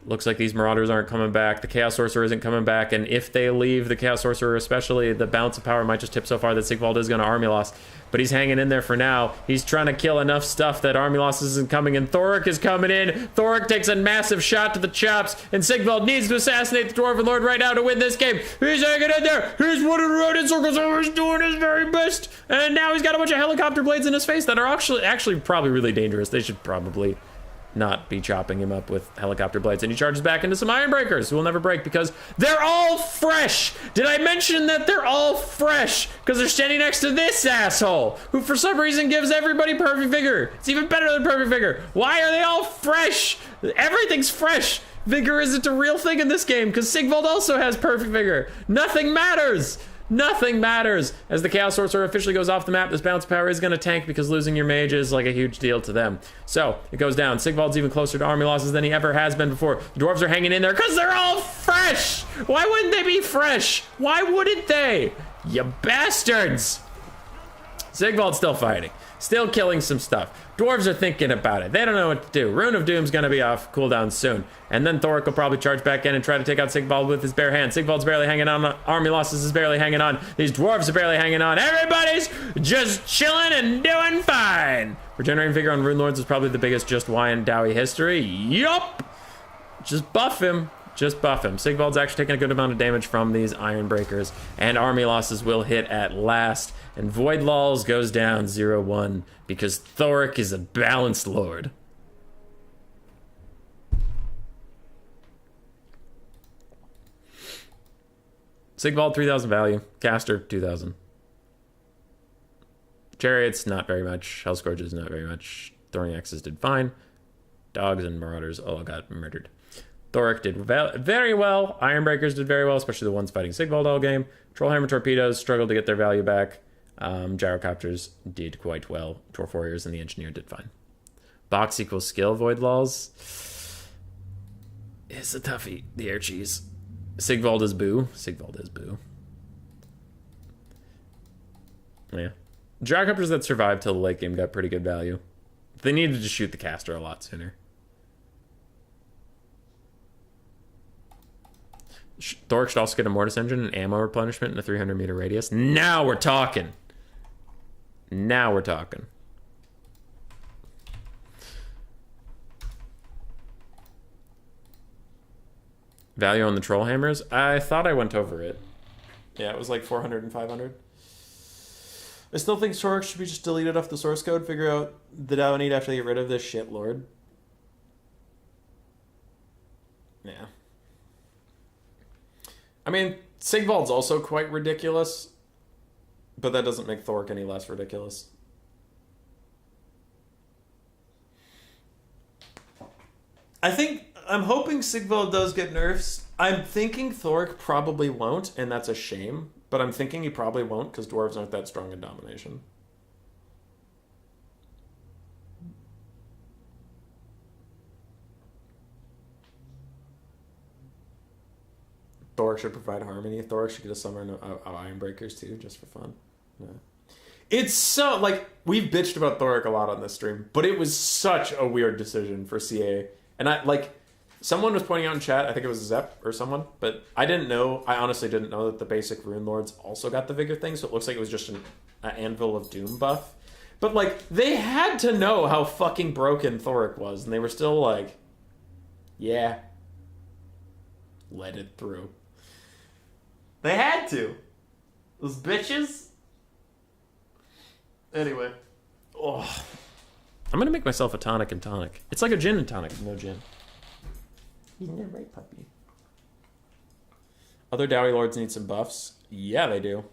A: Looks like these Marauders aren't coming back. The Chaos Sorcerer isn't coming back, and if they leave, the Chaos Sorcerer especially, the balance of power might just tip so far that Sigvald is going to army loss. But he's hanging in there for now. He's trying to kill enough stuff that army loss isn't coming, and Thoric is coming in. Thoric takes a massive shot to the chops, and Sigvald needs to assassinate the Dwarven Lord right now to win this game. He's hanging in there. He's running around in circles, and he's doing his very best. And now he's got a bunch of helicopter blades in his face that are actually probably really dangerous. They should probably not be chopping him up with helicopter blades, and he charges back into some iron breakers who will never break because they're all fresh. Did I mention that they're all fresh? Because they're standing next to this asshole who for some reason gives everybody perfect vigor. It's even better than perfect vigor. Why are they all fresh? Everything's fresh. Vigor isn't a real thing in this game because Sigvald also has perfect vigor. Nothing matters. Nothing matters. As the Chaos Sorcerer officially goes off the map, this bounce power is going to tank because losing your mage is like a huge deal to them. So it goes down. Sigvald's even closer to army losses than he ever has been before. The dwarves are hanging in there because they're all fresh. Why wouldn't they be fresh? Why wouldn't they? You bastards. Sigvald's still fighting. Still killing some stuff. Dwarves are thinking about it. They don't know what to do. Rune of Doom's gonna be off cooldown soon. And then Thoric will probably charge back in and try to take out Sigvald with his bare hands. Sigvald's barely hanging on. Army losses is barely hanging on. These dwarves are barely hanging on. Everybody's just chilling and doing fine. Regenerating Vigor on Rune Lords is probably the biggest just why in Dowie history. Yup! Just buff him. Just buff him. Sigvald's actually taking a good amount of damage from these iron breakers, and army losses will hit at last. And Void Lulls goes down 0-1 because Thoric is a balanced lord. Sigvald 3,000 value. Caster 2,000. Chariots not very much. Hellscourges not very much. Throwing axes did fine. Dogs and Marauders all got murdered. Thoric did very well. Ironbreakers did very well, especially the ones fighting Sigvald all game. Trollhammer torpedoes struggled to get their value back. Gyrocopters did quite well. Dwarf Warriors and the Engineer did fine. Box equals skill, Void Lulls. It's a toughie. The air cheese. Sigvald is boo. Sigvald is boo. Yeah. Gyrocopters that survived till the late game got pretty good value. They needed to shoot the caster a lot sooner. Thoric should also get a Mortis engine and ammo replenishment in a 300 meter radius. Now we're talking. Now we're talking. Value on the troll hammers? I thought I went over it. Yeah, it was like 400 and 500. I still think Thoric should be just deleted off the source code. Figure out the DAO need after they get rid of this shit lord. Yeah. I mean, Sigvald's also quite ridiculous, but that doesn't make Thoric any less ridiculous. I'm hoping Sigvald does get nerfs. I'm thinking Thoric probably won't, and that's a shame, but I'm thinking he probably won't because dwarves aren't that strong in domination. Thoric should provide harmony. Thoric should get a summon of Iron Breakers too, just for fun. Yeah. It's so, like, we've bitched about Thoric a lot on this stream, but it was such a weird decision for CA. And I, like, someone was pointing out in chat, I think it was Zep or someone, but I honestly didn't know that the basic Rune Lords also got the Vigor thing, so it looks like it was just an Anvil of Doom buff. But, like, they had to know how fucking broken Thoric was, and they were still like, yeah, let it through. They had to. Those bitches. Anyway. Oh. I'm gonna make myself a tonic and tonic. It's like a gin and tonic, no gin. Isn't that right, puppy? Other Dowie Lords need some buffs. Yeah, they do.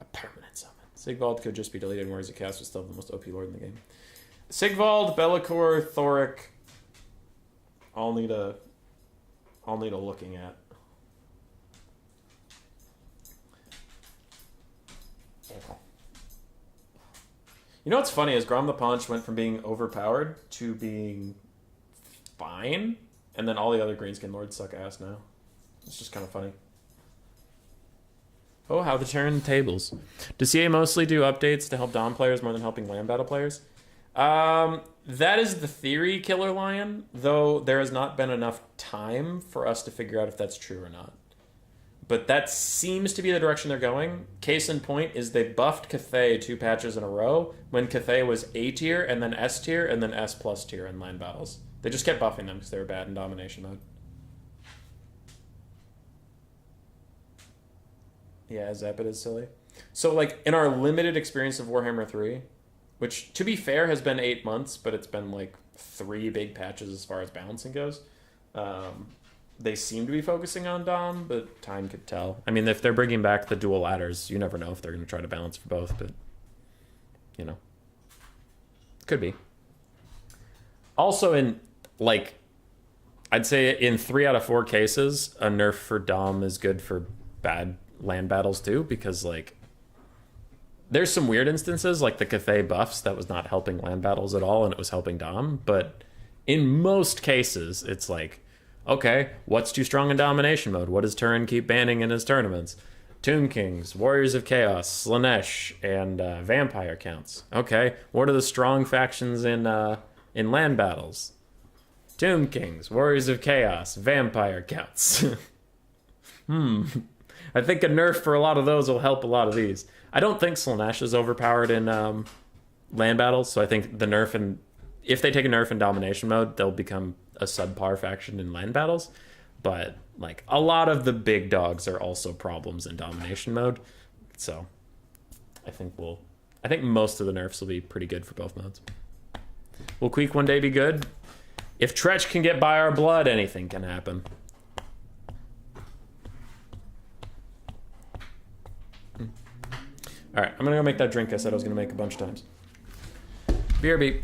A: A permanent summon. Sigvald could just be deleted, whereas a cast was still the most OP Lord in the game. Sigvald, Be'lakor, Thoric. I'll need a looking at. You know what's funny is Grom the Paunch went from being overpowered to being fine, and then all the other Greenskin Lords suck ass now. It's just kind of funny. Oh, how the turntables. Does CA mostly do updates to help Dom players more than helping land battle players? That is the theory, Killer Lion, though there has not been enough time for us to figure out if that's true or not. But that seems to be the direction they're going. Case in point is they buffed Cathay 2 patches in a row when Cathay was A tier, and then S tier, and then S plus tier in land battles. They just kept buffing them because they were bad in domination mode. Yeah, Zepid is silly. So, like, in our limited experience of Warhammer 3, which, to be fair, has been 8 months, but it's been, like, 3 big patches as far as balancing goes. They seem to be focusing on Dom, but time could tell. I mean, if they're bringing back the dual ladders, you never know if they're going to try to balance for both, but, you know. Could be. Also, in, like, I'd say in 3 out of 4 cases, a nerf for Dom is good for bad land battles, too, because, like, there's some weird instances, like the Cathay buffs, that was not helping land battles at all, and it was helping Dom, but in most cases, it's like, okay, what's too strong in domination mode? What does Turin keep banning in his tournaments? Tomb Kings, Warriors of Chaos, Slanesh, and Vampire counts. Okay, what are the strong factions in land battles? Tomb Kings, Warriors of Chaos, Vampire counts. I think a nerf for a lot of those will help a lot of these. I don't think Slanesh is overpowered in land battles, so I think the nerf, and if they take a nerf in domination mode, they'll become a subpar faction in land battles. But, like, a lot of the big dogs are also problems in domination mode. So I think most of the nerfs will be pretty good for both modes. Will Queek one day be good? If Tretch can get by our blood, anything can happen. Alright, I'm gonna go make that drink I said I was gonna make a bunch of times. BRB.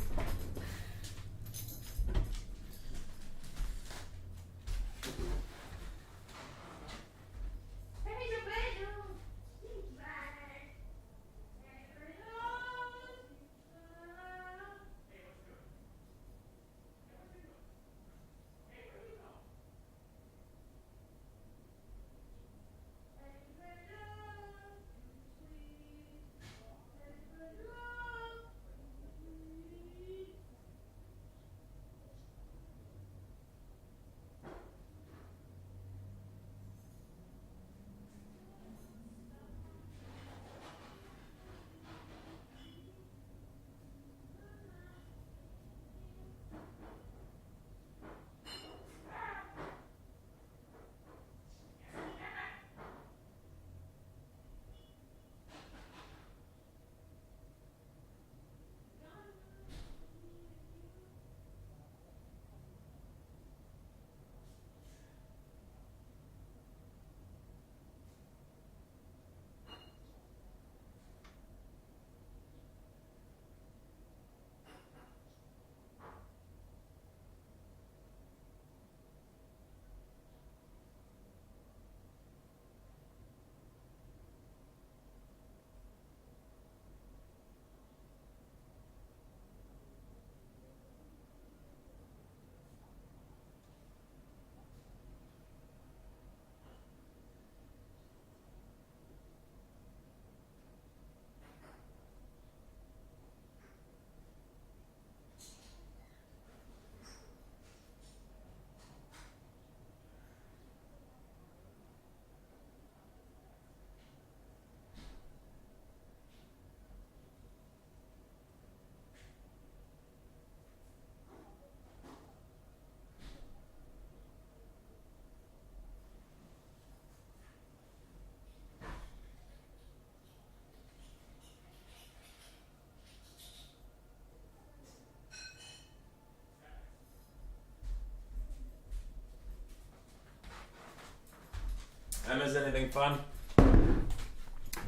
A: is anything fun.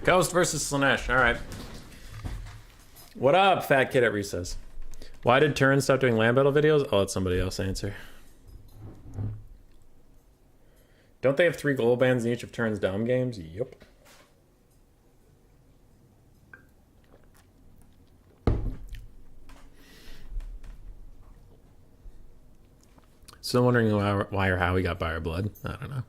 A: Ghost versus Slanesh. All right. What up, fat kid at recess? Why did Turin stop doing land battle videos? I'll let somebody else answer. Don't they have 3 gold bands in each of Turin's Dom games? Yup. Still wondering why or how he got Fire Blood. I don't know.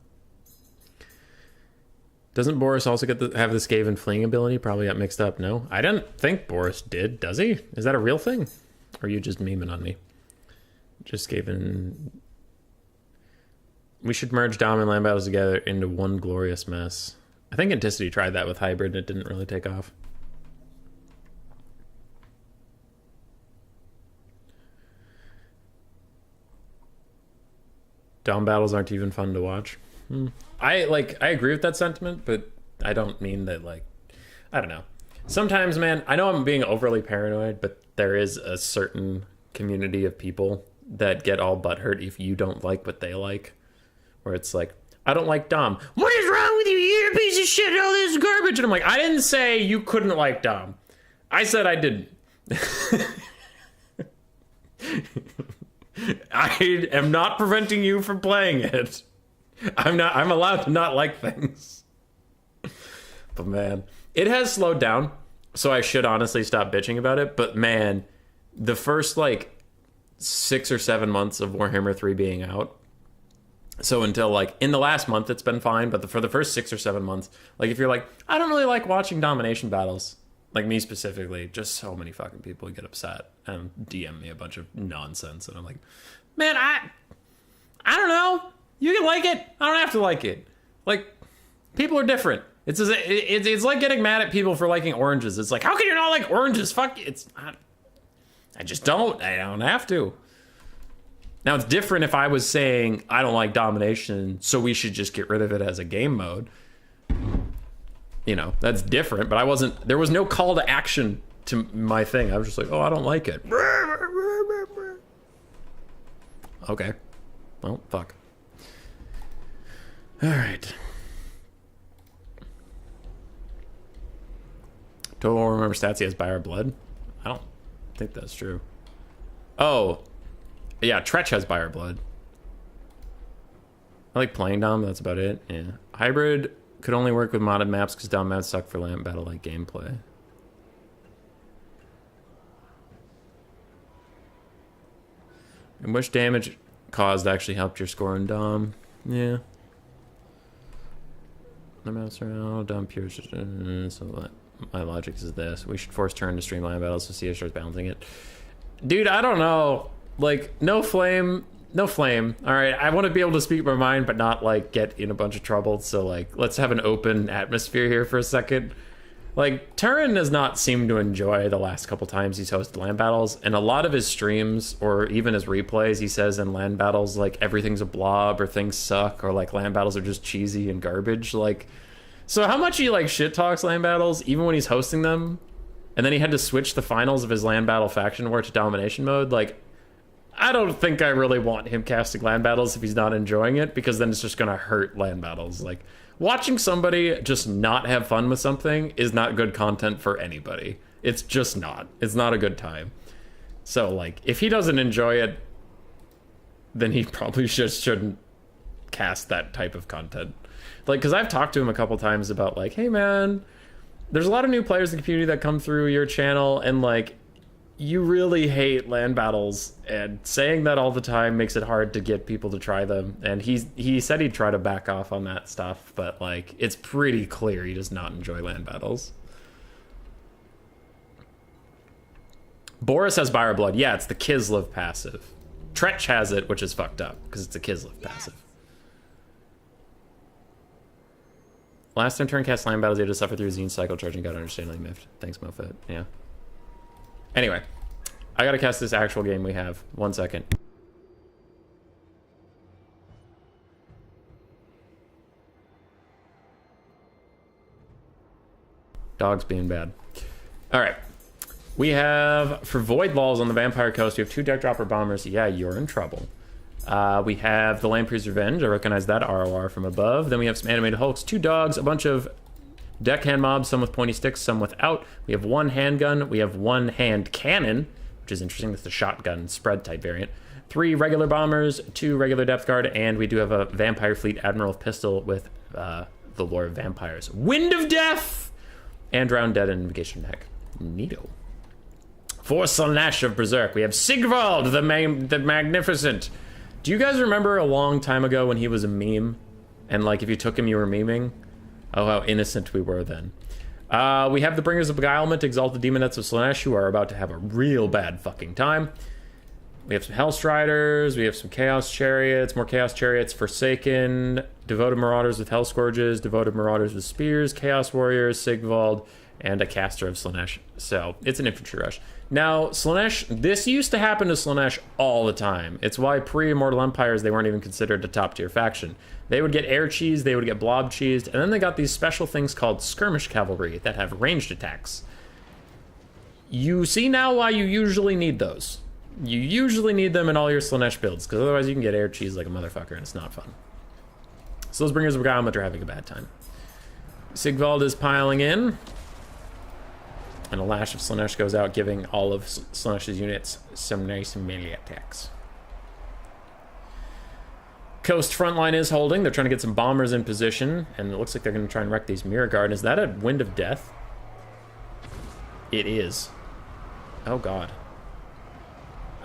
A: Doesn't Boris also have the Skaven fleeing ability? Probably got mixed up. No, I didn't think Boris did. Does he? Is that a real thing? Or are you just memeing on me? Just Skaven. We should merge Dom and land battles together into one glorious mess. I think Anticity tried that with Hybrid and it didn't really take off. Dom battles aren't even fun to watch. I agree with that sentiment, but I don't mean that, like, I don't know. Sometimes, man, I know I'm being overly paranoid, but there is a certain community of people that get all butthurt if you don't like what they like. Where it's like, I don't like Dom. What is wrong with you? You're a piece of shit. All this garbage. And I'm like, I didn't say you couldn't like Dom. I said I didn't. I am not preventing you from playing it. I'm allowed to not like things. But man, it has slowed down, so I should honestly stop bitching about it. But man, the first like 6 or 7 months of Warhammer 3 being out, so until like in the last month it's been fine, but for the first 6 or 7 months, like if you're like, I don't really like watching domination battles, like me specifically, just so many fucking people get upset and DM me a bunch of nonsense, and I'm like, man, I don't know. You can like it. I don't have to like it. Like, people are different. It's like getting mad at people for liking oranges. It's like, how can you not like oranges? Fuck you. I just don't. I don't have to. Now, it's different if I was saying, I don't like domination, so we should just get rid of it as a game mode. You know, that's different, but there was no call to action to my thing. I was just like, oh, I don't like it. Okay. Well, fuck. All right. Total remember stats, he has Fire Blood? I don't think that's true. Oh. Yeah, Tretch has Fire Blood. I like playing Dom, that's about it. Yeah. Hybrid could only work with modded maps because Dom maps suck for land battle-like gameplay. And which damage caused actually helped your score in Dom? Yeah. The maps around Dom pure. So my logic is this: we should force Turn to stream land battles so CS starts balancing it. Dude, I don't know. Like, no flame. All right, I want to be able to speak my mind, but not like get in a bunch of trouble. So like, let's have an open atmosphere here for a second. Like, Turin does not seem to enjoy the last couple times he's hosted land battles, and a lot of his streams or even his replays, he says in land battles like everything's a blob or things suck or like land battles are just cheesy and garbage. Like, so how much he like shit talks land battles even when he's hosting them, and then he had to switch the finals of his land battle faction war to domination mode. Like, I don't think I really want him casting land battles if he's not enjoying it, because then it's just gonna hurt land battles. Like, watching somebody just not have fun with something is not good content for anybody. It's just not. It's not a good time. So, like, if he doesn't enjoy it, then he probably just shouldn't cast that type of content. Like, because I've talked to him a couple times about, like, hey, man, there's a lot of new players in the community that come through your channel, and, like, you really hate land battles, and saying that all the time makes it hard to get people to try them. And he said he'd try to back off on that stuff, but like, it's pretty clear he does not enjoy land battles. Boris has Fire Blood. Yeah, it's the Kislev passive. Tretch has it, which is fucked up because it's a Kislev passive. Last time Turn cast land battles, they had to suffer through Zine cycle charging, got understandably miffed. Thanks, Mofet. Yeah. Anyway, I gotta cast this actual game we have. 1 second. Dog's being bad. Alright. We have, for Void Balls on the Vampire Coast, we have 2 Deck Dropper Bombers. Yeah, you're in trouble. We have the Lamprey's Revenge. I recognize that ROR from above. Then we have some animated hulks, 2 dogs, a bunch of deckhand mobs, some with pointy sticks, some without. We have 1 handgun. We have 1 hand cannon, which is interesting. That's the shotgun spread type variant. 3 regular bombers, 2 regular depth guard, and we do have a Vampire Fleet Admiral pistol with the Lore of Vampires. Wind of Death! And Drowned Dead and Invocation Neck. Neato. For Slaanesh of Berserk, we have Sigvald the Magnificent. Do you guys remember a long time ago when he was a meme? And like if you took him, you were memeing? Oh, how innocent we were then. We have the Bringers of Beguilement, Exalted Demonettes of Slaanesh, who are about to have a real bad fucking time. We have some Hellstriders, we have some Chaos Chariots, more Chaos Chariots, Forsaken, Devoted Marauders with Hell Scourges, Devoted Marauders with Spears, Chaos Warriors, Sigvald, and a Caster of Slaanesh. So, it's an infantry rush. Now, Slaanesh, this used to happen to Slaanesh all the time. It's why pre-Immortal Empires, they weren't even considered a top-tier faction. They would get air cheesed, they would get blob cheesed, and then they got these special things called Skirmish Cavalry that have ranged attacks. You see now why you usually need those. You usually need them in all your Slaanesh builds, because otherwise you can get air cheese like a motherfucker, and it's not fun. So those Bringers of Beguilement are having a bad time. Sigvald is piling in, and a Lash of Slaanesh goes out, giving all of Slaanesh's units some nice melee attacks. Coast frontline is holding. They're trying to get some bombers in position, and it looks like they're going to try and wreck these Mirror Guard. Is that a Wind of Death? It is. Oh, God.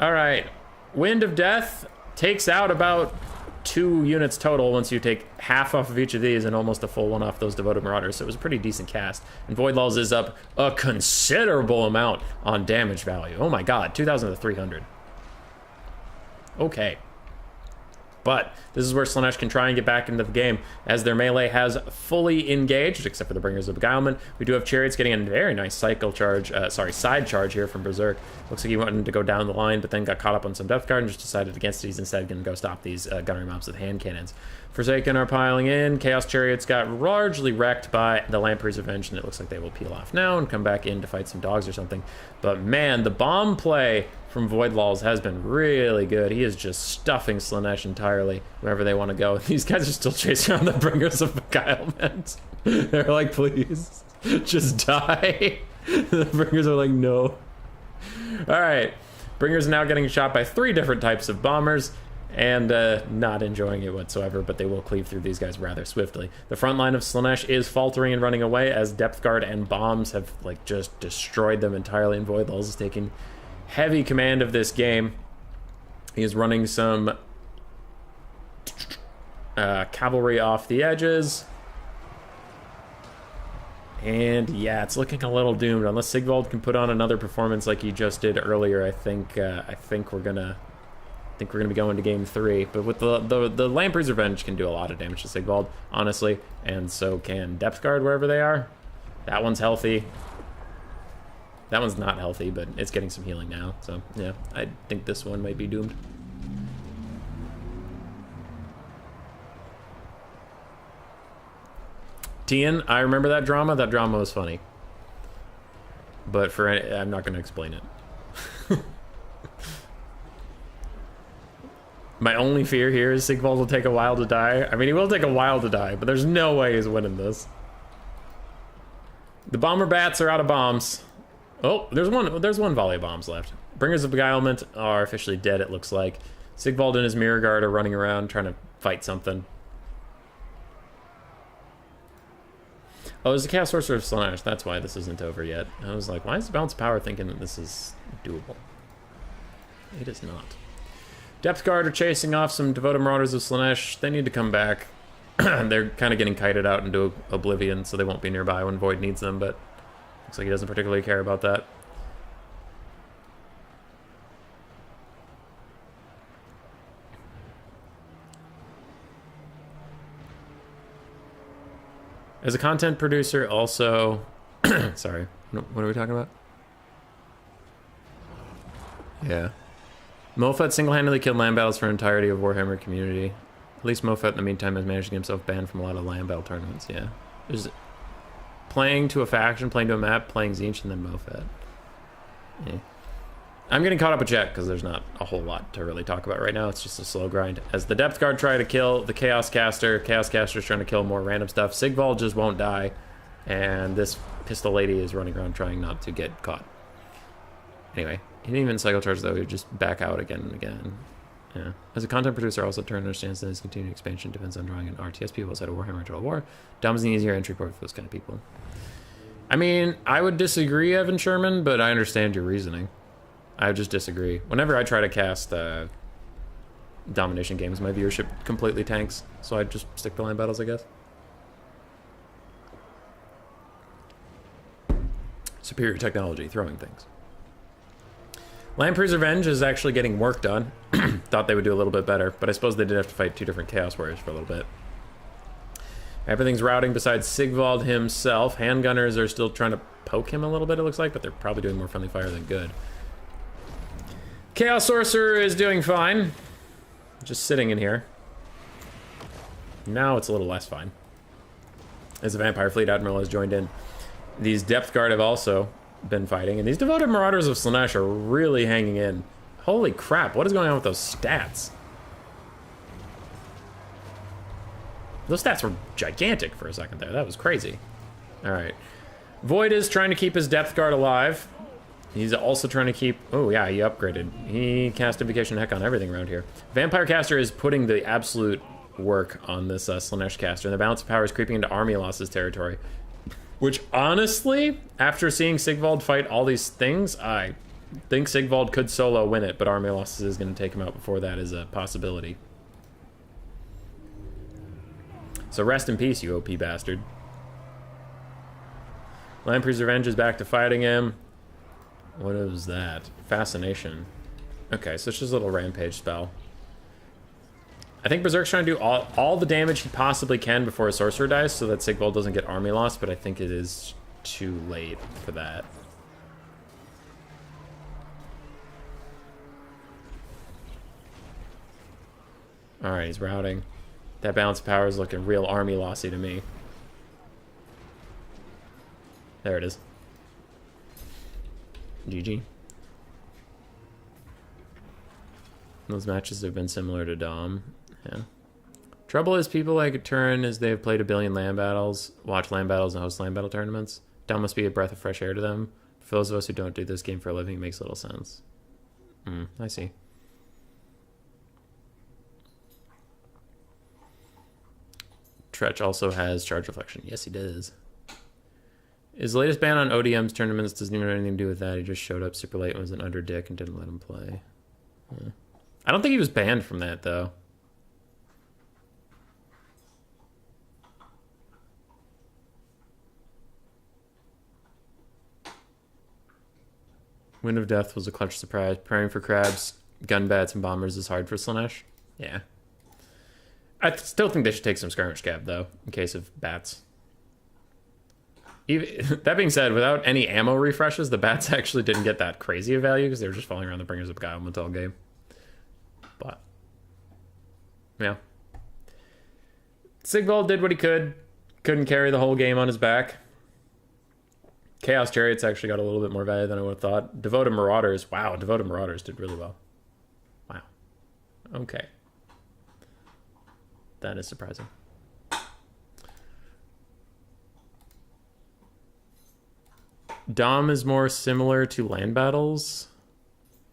A: All right, Wind of Death takes out about 2 units total once you take half off of each of these and almost a full one off those Devoted Marauders, so it was a pretty decent cast. And Void Lulls is up a considerable amount on damage value. Oh my god, 2,000 to 300. Okay. But this is where Slaanesh can try and get back into the game, as their melee has fully engaged, except for the Bringers of Beguilement. We do have Chariots getting a very nice side charge here from Berserk. Looks like he wanted to go down the line, but then got caught up on some Depth Guard and just decided against it. He's instead going to go stop these gunnery mobs with hand cannons. Forsaken are piling in. Chaos Chariots got largely wrecked by the Lamprey's Revenge, and it looks like they will peel off now and come back in to fight some dogs or something. But man, the bomb play from Void Lulls has been really good. He is just stuffing Slaanesh entirely wherever they want to go. These guys are still chasing around the Bringers of Beguilement. They're like, please, just die. The Bringers are like, no. All right. Bringers are now getting shot by 3 different types of bombers and not enjoying it whatsoever, but they will cleave through these guys rather swiftly. The front line of Slaanesh is faltering and running away as Depth Guard and bombs have like just destroyed them entirely, and Void Lulls is taking heavy command of this game. He is running some cavalry off the edges. And yeah, it's looking a little doomed. Unless Sigvald can put on another performance like he just did earlier, I think we're gonna be going to game 3. But with the Lamprey's Revenge can do a lot of damage to Sigvald, honestly, and so can Depth Guard wherever they are. That one's healthy. That one's not healthy, but it's getting some healing now. So yeah, I think this one might be doomed. Tian, I remember that drama. That drama was funny. But I'm not going to explain it. My only fear here is Sigvald will take a while to die. I mean, he will take a while to die, but there's no way he's winning this. The bomber bats are out of bombs. Oh, there's one volley of bombs left. Bringers of Beguilement are officially dead, it looks like. Sigvald and his Mirror Guard are running around trying to fight something. Oh, there's a Chaos Sorcerer of Slaanesh. That's why this isn't over yet. I was like, why is the Balance of Power thinking that this is doable? It is not. Depth Guard are chasing off some Devoted Marauders of Slaanesh. They need to come back. They're kind of getting kited out into oblivion, so they won't be nearby when Void needs them, but looks like he doesn't particularly care about that. As a content producer, also... Sorry, what are we talking about? Yeah. Mofat single-handedly killed land battles for an entirety of Warhammer community. At least Mofat, in the meantime, has managed to get himself banned from a lot of land battle tournaments, yeah. There's playing to a faction, playing to a map, playing Tzeentch, and then Mofat. Yeah. I'm getting caught up with Jet because there's not a whole lot to really talk about right now. It's just a slow grind. As the Depth Guard try to kill the Chaos Caster, Chaos Caster's trying to kill more random stuff. Sigvald just won't die, and this Pistol Lady is running around trying not to get caught. Anyway, he didn't even cycle charge though, he would just back out again and again. Yeah. As a content producer, also Turner understands that his continued expansion depends on drawing an RTS people outside of Warhammer Total War. Dom is an easier entry point for those kind of people. I mean, I would disagree, Evan Sherman, but I understand your reasoning. I just disagree. Whenever I try to cast domination games, my viewership completely tanks, so I just stick to land battles, I guess. Superior technology, throwing things. Lamprey's Revenge is actually getting work done. Thought they would do a little bit better, but I suppose they did have to fight 2 different Chaos Warriors for a little bit. Everything's routing besides Sigvald himself. Handgunners are still trying to poke him a little bit, it looks like, but they're probably doing more friendly fire than good. Chaos Sorcerer is doing fine. Just sitting in here. Now it's a little less fine. As the Vampire Fleet Admiral has joined in. These Depth Guard have also been fighting, and these Devoted Marauders of Slaanesh are really hanging in. Holy crap, what is going on with those stats? Those stats were gigantic for a second there. That was crazy. Alright. Void is trying to keep his Depth Guard alive. He's also trying to keep... Oh, yeah, he upgraded. He cast Invocation Heck on everything around here. Vampire Caster is putting the absolute work on this Slaanesh Caster, and the balance of power is creeping into Army Losses territory. Which, honestly, after seeing Sigvald fight all these things, I think Sigvald could solo win it, but Army Losses is going to take him out before that is a possibility. So rest in peace, you OP bastard. Lamprey's Revenge is back to fighting him. What is that? Fascination. Okay, so it's just a little rampage spell. I think Berserk's trying to do all the damage he possibly can before his sorcerer dies so that Sigvald doesn't get army loss, but I think it is too late for that. Alright, he's routing. That balance of power is looking real army lossy to me. There it is. GG. Those matches have been similar to Dom. Yeah. Trouble is people like Turin is they have played a billion land battles, watch land battles, and host land battle tournaments. Dom must be a breath of fresh air to them. For those of us who don't do this game for a living, it makes little sense. I see. Tretch also has charge reflection. Yes, he does. His latest ban on ODM's tournaments doesn't even have anything to do with that. He just showed up super late and was an under dick and didn't let him play. I don't think he was banned from that, though. Wind of Death was a clutch surprise. Preparing for crabs, gun bats, and bombers is hard for Slaanesh. Yeah. I still think they should take some skirmish scab, though, in case of bats. Even, that being said, without any ammo refreshes, the bats actually didn't get that crazy a value because they were just falling around the Bringers of Beguilement all game. But, yeah. Sigvald did what he could. Couldn't carry the whole game on his back. Chaos Chariots actually got a little bit more value than I would have thought. Devoted Marauders. Wow, Devoted Marauders did really well. Wow. Okay. That is surprising. Dom is more similar to land battles.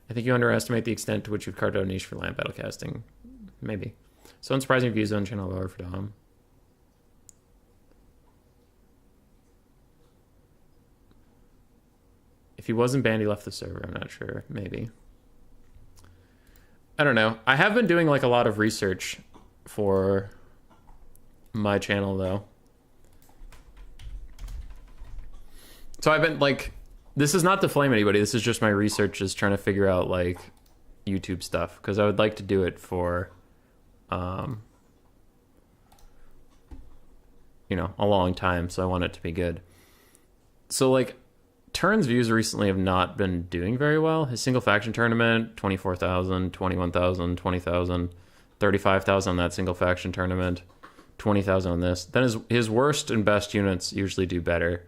A: I think you underestimate the extent to which you've carved out a niche for land battle casting. Maybe. So unsurprising views on channel lower for Dom. If he wasn't banned, he left the server. I'm not sure. Maybe. I don't know. I have been doing like a lot of research for my channel though. So I've been like, this is not to flame anybody. This is just my research, just trying to figure out like YouTube stuff because I would like to do it for, you know, a long time. So I want it to be good. So like, Turn's views recently have not been doing very well. His single faction tournament, 24,000, 21,000, 20,000, 35,000 on that single faction tournament, 20,000 on this. Then his worst and best units usually do better.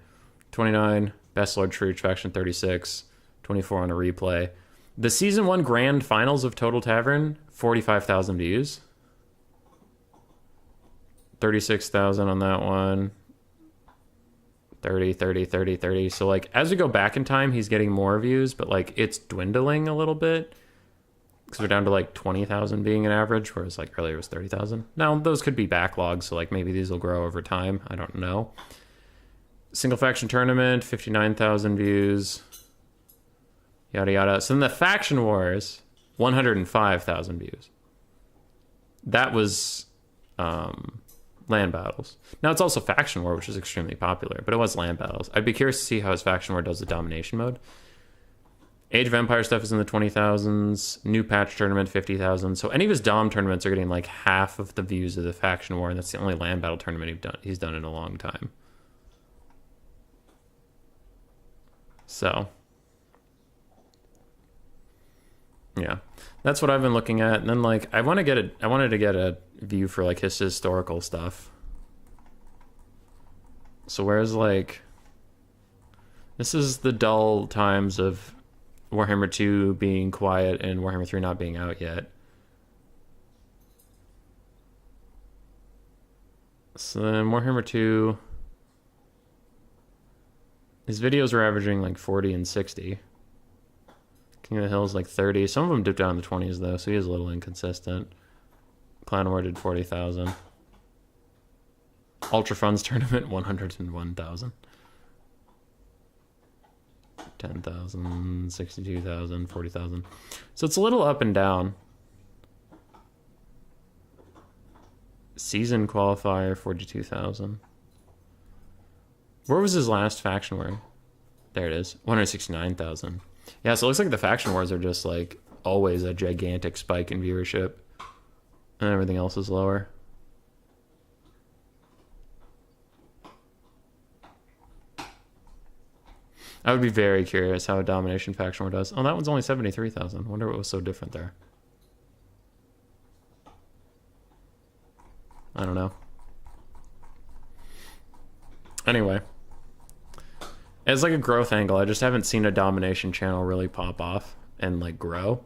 A: 29, Best Lord Shreech faction 36, 24 on a replay. The season 1 grand finals of Total Tavern, 45,000 views. 36,000 on that one. 30, 30, 30, 30. So, like, as we go back in time, he's getting more views, but, like, it's dwindling a little bit. Because we're down to, like, 20,000 being an average, whereas, like, earlier it was 30,000. Now, those could be backlogs, so, like, maybe these will grow over time. I don't know. Single faction tournament, 59,000 views. Yada, yada. So, then the faction wars, 105,000 views. That was land battles. Now, it's also faction war, which is extremely popular, but it was land battles. I'd be curious to see how his faction war does the domination mode. Age of Empire stuff is in the 20,000s. New patch tournament, 50,000. So any of his Dom tournaments are getting like half of the views of the faction war, and that's the only land battle tournament he's done in a long time. So, yeah, that's what I've been looking at. And then like I wanted to get a view for like his historical stuff. So where's like, this is the dull times of Warhammer 2 being quiet and Warhammer 3 not being out yet. So then Warhammer 2, his videos were averaging like 40 and 60. King of the Hills like 30. Some of them dipped down in the 20s though, so he is a little inconsistent. Clan War did 40,000. Ultra Funds tournament, 101,000. 10,000, 62,000, 40,000. So it's a little up and down. Season qualifier, 42,000. Where was his last faction war? There it is, 169,000. Yeah, so it looks like the faction wars are just like always a gigantic spike in viewership. And everything else is lower. I would be very curious how a domination faction war does. Oh, that one's only 73,000. Wonder what was so different there. I don't know. Anyway. As like a growth angle, I just haven't seen a domination channel really pop off and like grow.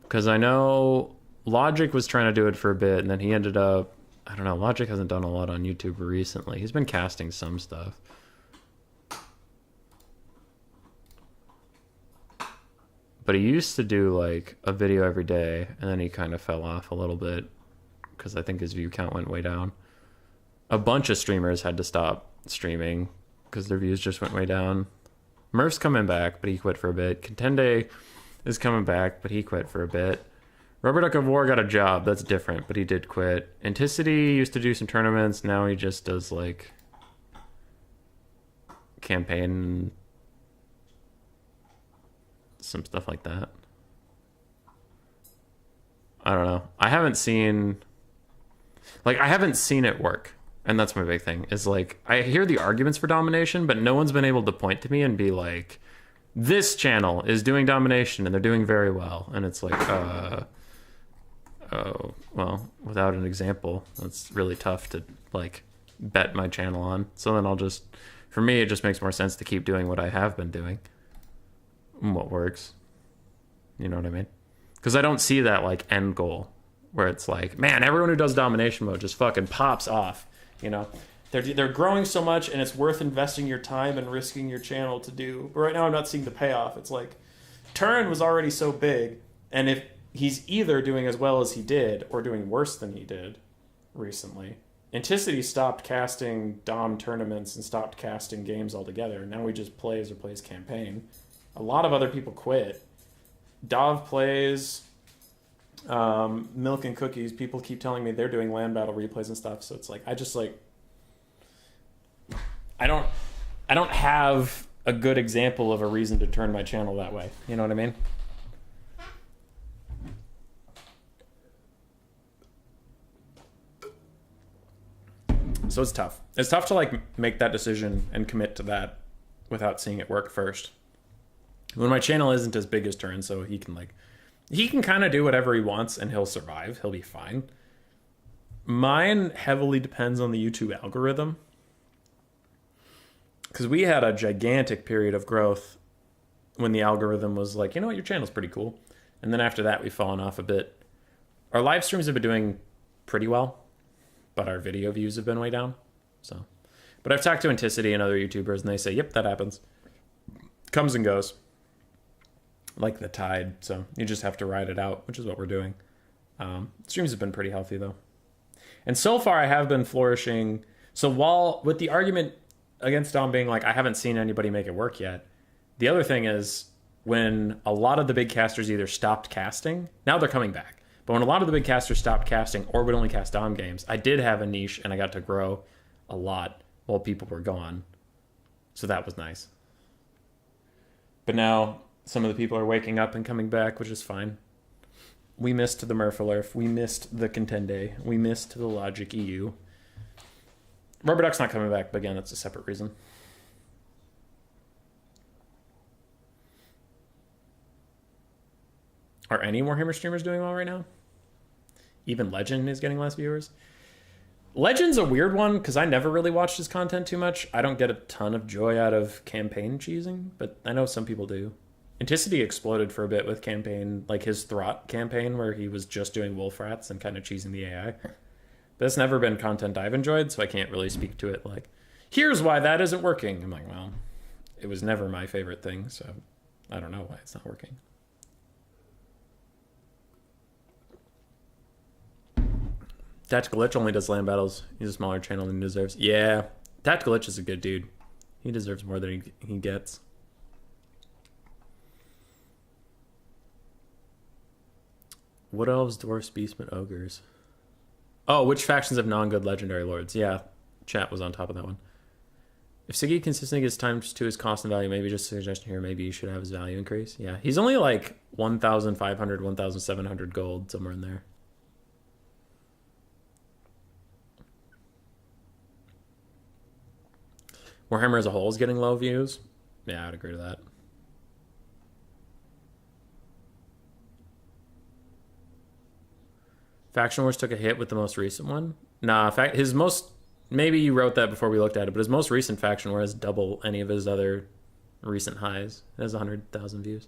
A: Because I know Logic was trying to do it for a bit, and then he ended up, I don't know, Logic hasn't done a lot on YouTube recently. He's been casting some stuff. But he used to do like a video every day, and then he kind of fell off a little bit because I think his view count went way down. A bunch of streamers had to stop streaming because their views just went way down. Murph's coming back, but he quit for a bit. Contende is coming back, but he quit for a bit. Rubber Duck of War got a job. That's different, but he did quit. Anticity used to do some tournaments. Now he just does like campaign, some stuff like that. I don't know. I haven't seen it work. And that's my big thing, is like, I hear the arguments for domination, but no one's been able to point to me and be like, this channel is doing domination and they're doing very well. And it's like, oh, well, without an example, that's really tough to like bet my channel on. So then for me, it just makes more sense to keep doing what I have been doing and what works. You know what I mean? Because I don't see that like end goal where it's like, man, everyone who does domination mode just fucking pops off. You know, they're growing so much, and it's worth investing your time and risking your channel to do. But right now, I'm not seeing the payoff. It's like, Turin was already so big, and if he's either doing as well as he did or doing worse than he did recently. Anticity stopped casting Dom tournaments and stopped casting games altogether. Now he just plays or plays campaign. A lot of other people quit. Dov plays. Milk and Cookies, people keep telling me they're doing land battle replays and stuff, so it's like I don't have a good example of a reason to turn my channel that way. You know what I mean? So it's tough. It's tough to like make that decision and commit to that without seeing it work first. When my channel isn't as big as Turn, so he can kind of do whatever he wants and he'll survive. He'll be fine. Mine heavily depends on the YouTube algorithm. Because we had a gigantic period of growth when the algorithm was like, you know what, your channel's pretty cool. And then after that, we've fallen off a bit. Our live streams have been doing pretty well, but our video views have been way down. So, but I've talked to Anticity and other YouTubers, and they say, yep, that happens. Comes and goes. Like the tide. So you just have to ride it out, which is what we're doing. Streams have been pretty healthy, though. And so far, I have been flourishing. So while, with the argument against Dom being like, I haven't seen anybody make it work yet, the other thing is, when a lot of the big casters either stopped casting, now they're coming back. But when a lot of the big casters stopped casting or would only cast Dom games, I did have a niche and I got to grow a lot while people were gone. So that was nice. But now some of the people are waking up and coming back, which is fine. We missed the Murphalurf. We missed the Contende. We missed the Logic EU. Rubber Duck's not coming back, but again, it's a separate reason. Are any Warhammer streamers doing well right now? Even Legend is getting less viewers. Legend's a weird one because I never really watched his content too much. I don't get a ton of joy out of campaign cheesing, but I know some people do. Anticity exploded for a bit with campaign, like his Throt campaign, where he was just doing wolf rats and kind of cheesing the AI. But that's never been content I've enjoyed, so I can't really speak to it like, here's why that isn't working. I'm like, well, it was never my favorite thing, so I don't know why it's not working. Tactical Lich only does land battles. He's a smaller channel than he deserves. Yeah, Tactical Lich is a good dude. He deserves more than he gets. Wood Elves, Dwarfs, Beastmen, Ogres. Oh, which factions have non-good legendary lords? Yeah, chat was on top of that one. If Siggy consistently gets times to his cost and value, maybe just a suggestion here, maybe you should have his value increase. Yeah, he's only like 1,500, 1,700 gold, somewhere in there. Warhammer as a whole is getting low views. Yeah, I'd agree to that. Faction Wars took a hit with the most recent one. Nah, his most... Maybe you wrote that before we looked at it, but his most recent Faction War has double any of his other recent highs. It has 100,000 views.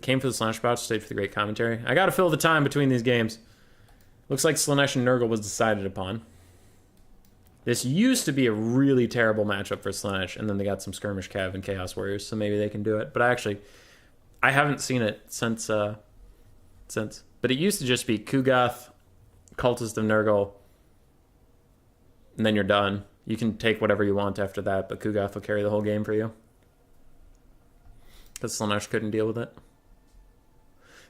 A: Came for the Slash Pouch, stayed for the great commentary. I gotta fill the time between these games. Looks like Slaanesh and Nurgle was decided upon. This used to be a really terrible matchup for Slaanesh, and then they got some Skirmish Cav and Chaos Warriors, so maybe they can do it. But I haven't seen it since. But it used to just be Kugath, Cultist of Nurgle, and then you're done. You can take whatever you want after that, but Kugath will carry the whole game for you. Because Slaanesh couldn't deal with it.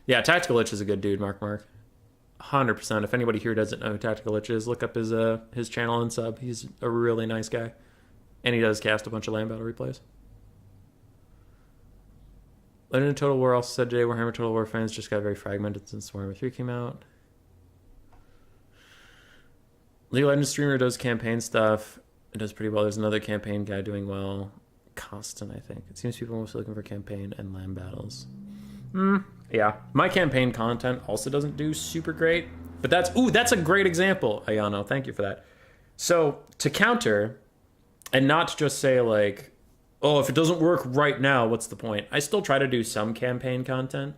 A: Yeah, Tactical Lich is a good dude, Mark. 100%. If anybody here doesn't know who Tactical Lich is, look up his channel and sub. He's a really nice guy. And he does cast a bunch of land battle replays. Legend of Total War also said today Warhammer Total War fans just got very fragmented since Warhammer 3 came out. League of Legends streamer does campaign stuff. It does pretty well. There's another campaign guy doing well. Costin, I think. It seems people are mostly looking for campaign and land battles. Yeah. My campaign content also doesn't do super great. But that's a great example, Ayano. Thank you for that. So, to counter, and not just say like, oh, if it doesn't work right now, what's the point? I still try to do some campaign content.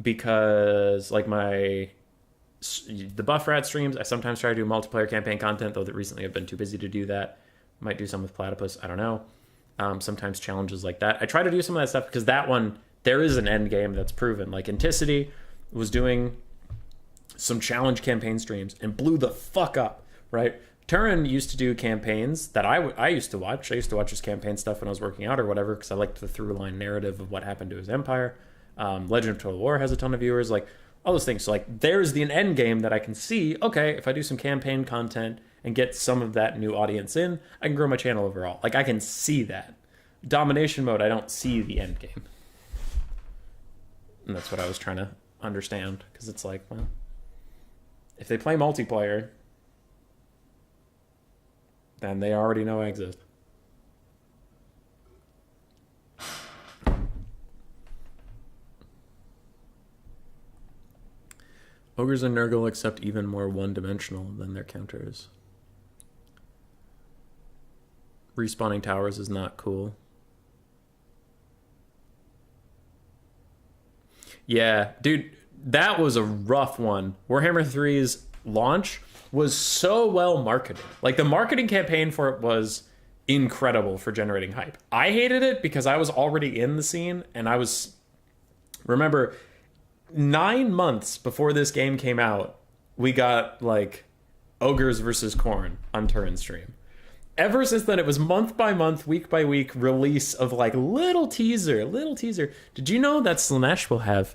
A: Because, like the Buff Rat streams, I sometimes try to do multiplayer campaign content, though that recently I've been too busy to do that. Might do some with Platypus, I don't know. Sometimes challenges like that. I try to do some of that stuff because that one, there is an end game that's proven. Like Anticity was doing some challenge campaign streams and blew the fuck up, right? Turin used to do campaigns that I used to watch. I used to watch his campaign stuff when I was working out or whatever because I liked the through-line narrative of what happened to his empire. Legend of Total War has a ton of viewers. Like, all those things. So, like, there's the end game that I can see, okay, if I do some campaign content and get some of that new audience in, I can grow my channel overall. Like, I can see that. Domination mode, I don't see the end game. And that's what I was trying to understand. Because it's like, well, if they play multiplayer, then they already know I exist. Ogres and Nurgle accept even more one-dimensional than their counters. respawning towers is not cool. Yeah, dude, that was a rough one. Warhammer 3's launch was so well marketed. Like, the marketing campaign for it was incredible for generating hype. I hated it because I was already in the scene, and I was... Remember, 9 months before this game came out, we got, like, Ogres versus Khorne on Turin stream. Ever since then, it was month by month, week by week release of, like, little teaser. Did you know that Slanesh will have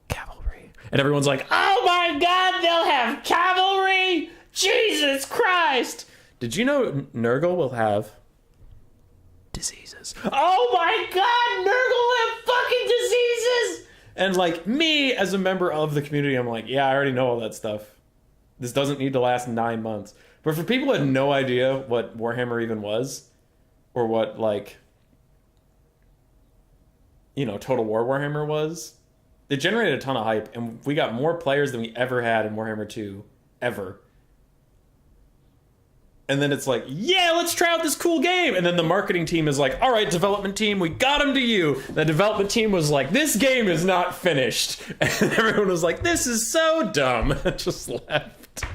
A: cavalry? And everyone's like, oh my god, they'll have cavalry! Jesus Christ! Did you know Nurgle will have diseases? Oh my god, Nurgle will have fucking diseases! And, like, me, as a member of the community, I'm like, yeah, I already know all that stuff. This doesn't need to last 9 months. But for people who had no idea what Warhammer even was, or what, like, you know, Total War Warhammer was, it generated a ton of hype, and we got more players than we ever had in Warhammer 2, ever. And then it's like, yeah, let's try out this cool game. And then the marketing team is like, all right, development team, we got them to you. The development team was like, this game is not finished. And everyone was like, this is so dumb. Just left.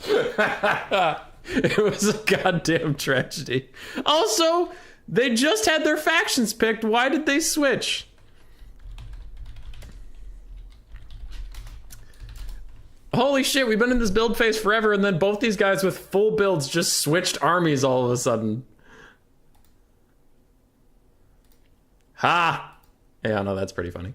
A: It was a goddamn tragedy. Also, they just had their factions picked. Why did they switch? Holy shit, we've been in this build phase forever, and then both these guys with full builds just switched armies all of a sudden. Ha! Yeah, no, that's pretty funny.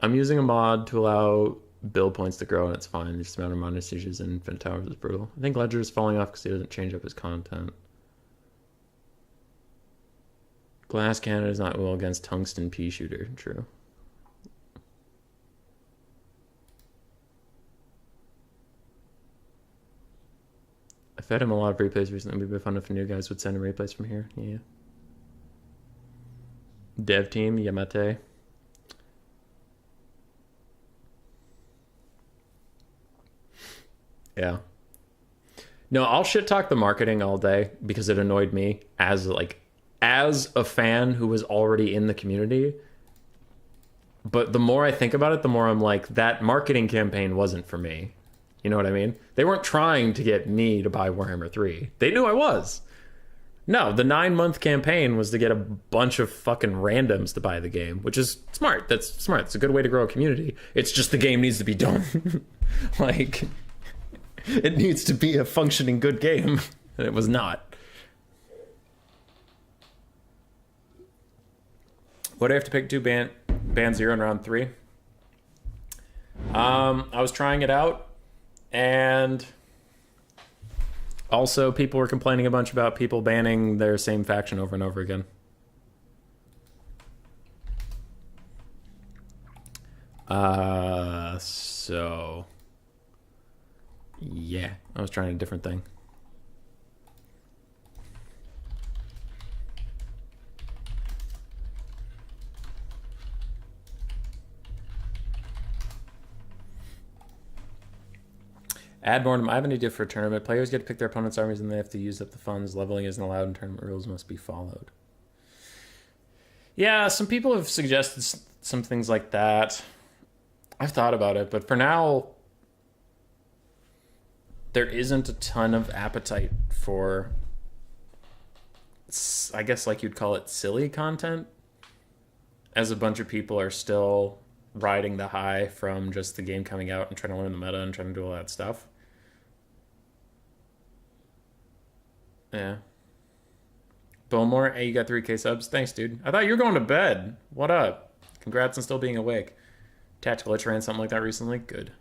A: I'm using a mod to allow build points to grow, and it's fine. Just the amount of modern sieges and Infinite Towers is brutal. I think Ledger is falling off because he doesn't change up his content. Glass cannon is not well against tungsten pea shooter. True. I fed him a lot of replays recently. It would be fun if new guys would send him replays from here. Yeah. Dev team, Yamate. Yeah. No, I'll shit talk the marketing all day because it annoyed me as a fan who was already in the community. But the more I think about it, the more I'm like, that marketing campaign wasn't for me. You know what I mean? They weren't trying to get me to buy Warhammer 3. They knew I was. No, the 9-month campaign was to get a bunch of fucking randoms to buy the game, which is smart. That's smart. It's a good way to grow a community. It's just the game needs to be done. Like, it needs to be a functioning good game. And it was not. What do I have to pick to ban 0 in round 3? I was trying it out, and also people were complaining a bunch about people banning their same faction over and over again. So yeah, I was trying a different thing. Ad Mortem, I have an idea for a tournament. Players get to pick their opponent's armies and they have to use up the funds. Leveling isn't allowed and tournament rules must be followed. Yeah, some people have suggested some things like that. I've thought about it, but for now, there isn't a ton of appetite for, I guess like you'd call it silly content, as a bunch of people are still riding the high from just the game coming out and trying to learn the meta and trying to do all that stuff. Yeah. Bowmore, hey, you got 3K subs? Thanks, dude. I thought you were going to bed. What up? Congrats on still being awake. Tactical Itch ran something like that recently. Good.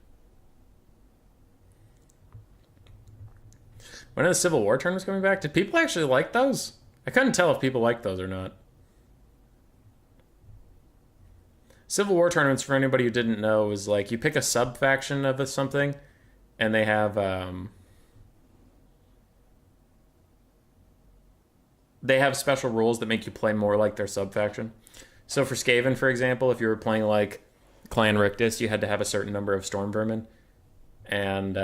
A: When are the Civil War tournaments coming back? Did people actually like those? I couldn't tell if people liked those or not. Civil War tournaments, for anybody who didn't know, is like you pick a sub-faction of something, and they have special rules that make you play more like their sub-faction. So for Skaven, for example, if you were playing like Clan Rictus, you had to have a certain number of Storm Vermin. And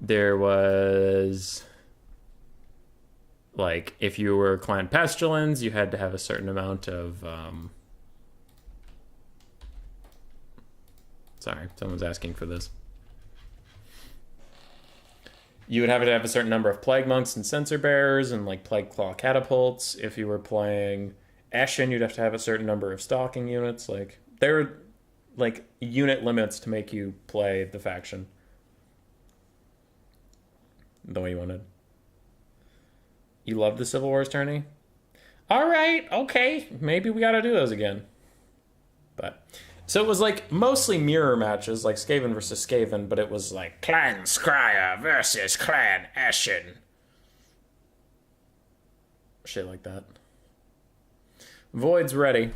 A: There was, like, if you were Clan Pestilence, you had to have a certain amount of, sorry, someone's asking for this. You would have to have a certain number of Plague Monks and Censer Bearers and, like, Plague Claw Catapults. If you were playing Eshin, you'd have to have a certain number of Stalking units. Like, there were, like, unit limits to make you play the faction the way you wanted. You love the Civil Wars tourney? Alright, okay. Maybe we gotta do those again. But, so it was like mostly mirror matches, like Skaven versus Skaven, but it was like Clan Skryre versus Clan Eshin. Shit like that. Void's ready.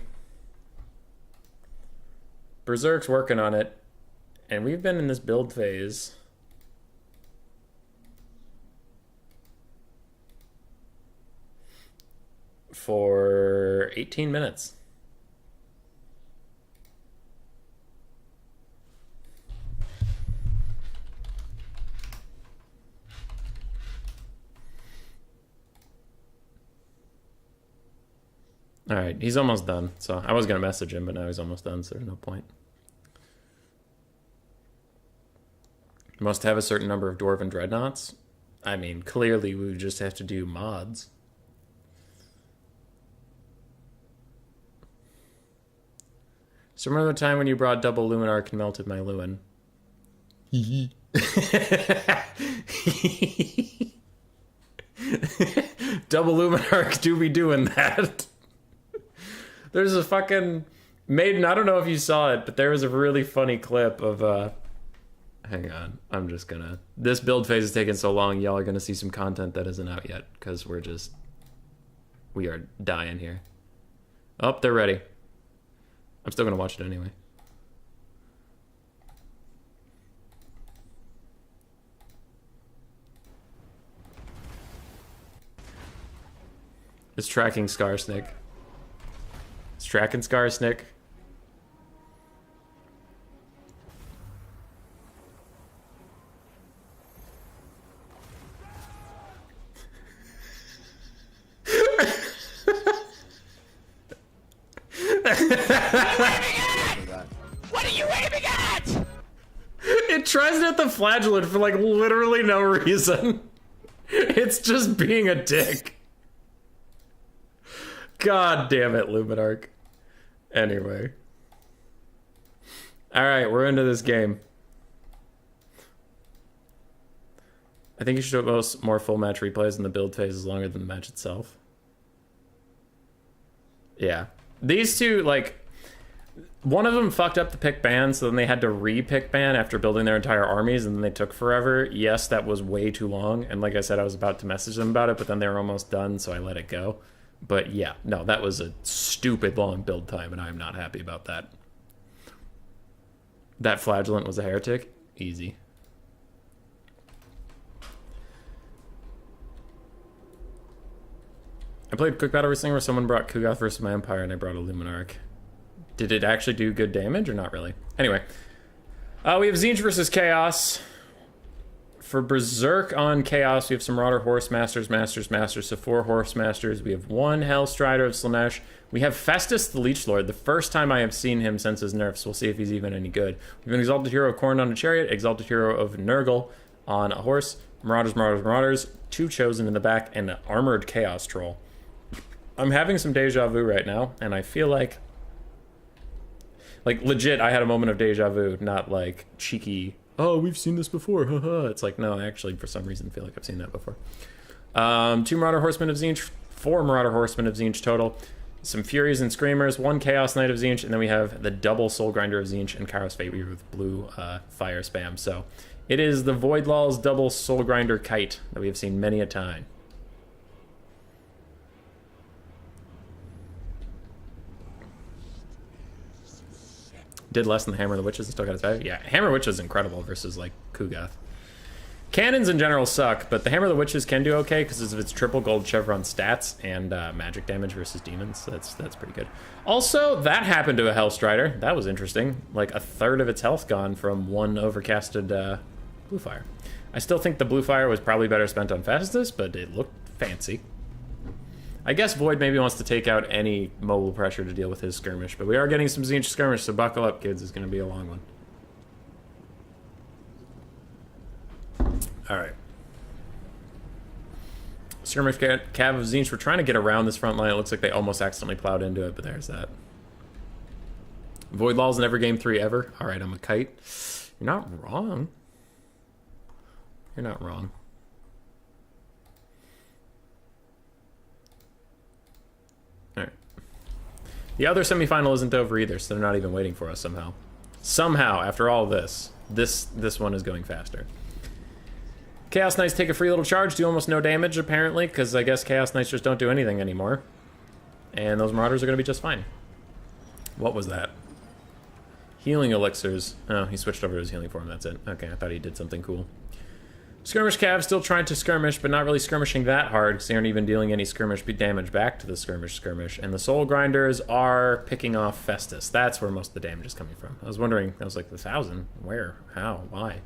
A: Berserk's working on it. And we've been in this build phase for 18 minutes. All right, he's almost done. So I was going to message him, but now he's almost done, so there's no point. Must have a certain number of Dwarven Dreadnoughts. I mean, clearly we would just have to do mods. So remember the time when you brought double Luminarch and melted my Luin? Double Luminarch do be doing that. There's a fucking Maiden, I don't know if you saw it, but there was a really funny clip of hang on, I'm just gonna, this build phase is taking so long, y'all are gonna see some content that isn't out yet, because we are dying here. Oh, they're ready. I'm still gonna watch it anyway. It's tracking Skarsnik. It's tracking Skarsnik.
B: What are you aiming at?
A: It tries to hit the flagellant for like literally no reason. It's just being a dick. God damn it, Luminarch. Anyway. Alright, we're into this game. I think you should post more full match replays, and the build phase is longer than the match itself. Yeah. These two, like, one of them fucked up the pick ban, so then they had to re-pick ban after building their entire armies, and then they took forever. Yes, that was way too long, and like I said, I was about to message them about it, but then they were almost done, so I let it go. But yeah, no, that was a stupid long build time, and I'm not happy about that. That flagellant was a heretic? Easy. I played Quick Battle recently where someone brought Kugath versus my Empire, and I brought a Luminarch. Did it actually do good damage, or not really? Anyway. We have Tzeentch versus Chaos. For Berserk on Chaos, we have some Marauder Horse Masters, so 4 Horse Masters. We have 1 Hellstrider of Slaanesh. We have Festus the Leech Lord, the first time I have seen him since his nerfs. We'll see if he's even any good. We have an Exalted Hero of Khorne on a Chariot, Exalted Hero of Nurgle on a horse, Marauders, 2 Chosen in the back, and an Armored Chaos Troll. I'm having some deja vu right now, and I feel like legit, I had a moment of deja vu, not like cheeky, oh, we've seen this before, haha. It's like, no, I actually, for some reason, feel like I've seen that before. 2 Marauder Horsemen of Tzeentch, 4 Marauder Horsemen of Tzeentch total, some Furies and Screamers, 1 Chaos Knight of Tzeentch, and then we have the double Soul Grinder of Tzeentch and Kairos Fate Weaver with blue fire spam. So it is the Voidlaw's double Soul Grinder kite that we have seen many a time. Did less than the Hammer of the Witches and still got its value. Yeah, Hammer of the Witches is incredible versus like Kugath. Cannons in general suck, but the Hammer of the Witches can do okay because of its triple gold chevron stats and magic damage versus demons. So that's pretty good. Also, that happened to a Hellstrider. That was interesting. Like a third of its health gone from 1 overcasted blue fire. I still think the blue fire was probably better spent on Festus, but it looked fancy. I guess Void maybe wants to take out any mobile pressure to deal with his skirmish, but we are getting some Tzeentch skirmish, so buckle up, kids. It's going to be a long one. Alright. Skirmish cav of Tzeentch. We're trying to get around this front line. It looks like they almost accidentally plowed into it, but there's that. Void Law's never game 3 ever. Alright, I'm a kite. You're not wrong. You're not wrong. Alright. The other semifinal isn't over either, so they're not even waiting for us somehow. Somehow, after all this one is going faster. Chaos Knights take a free little charge, do almost no damage, apparently, because I guess Chaos Knights just don't do anything anymore. And those Marauders are going to be just fine. What was that? Healing elixirs. Oh, he switched over to his healing form, that's it. Okay, I thought he did something cool. Skirmish Cav still trying to skirmish, but not really skirmishing that hard, because they aren't even dealing any skirmish damage back to the skirmish. And the Soul Grinders are picking off Festus. That's where most of the damage is coming from. I was wondering, I was like, 1,000? Where? How? Why?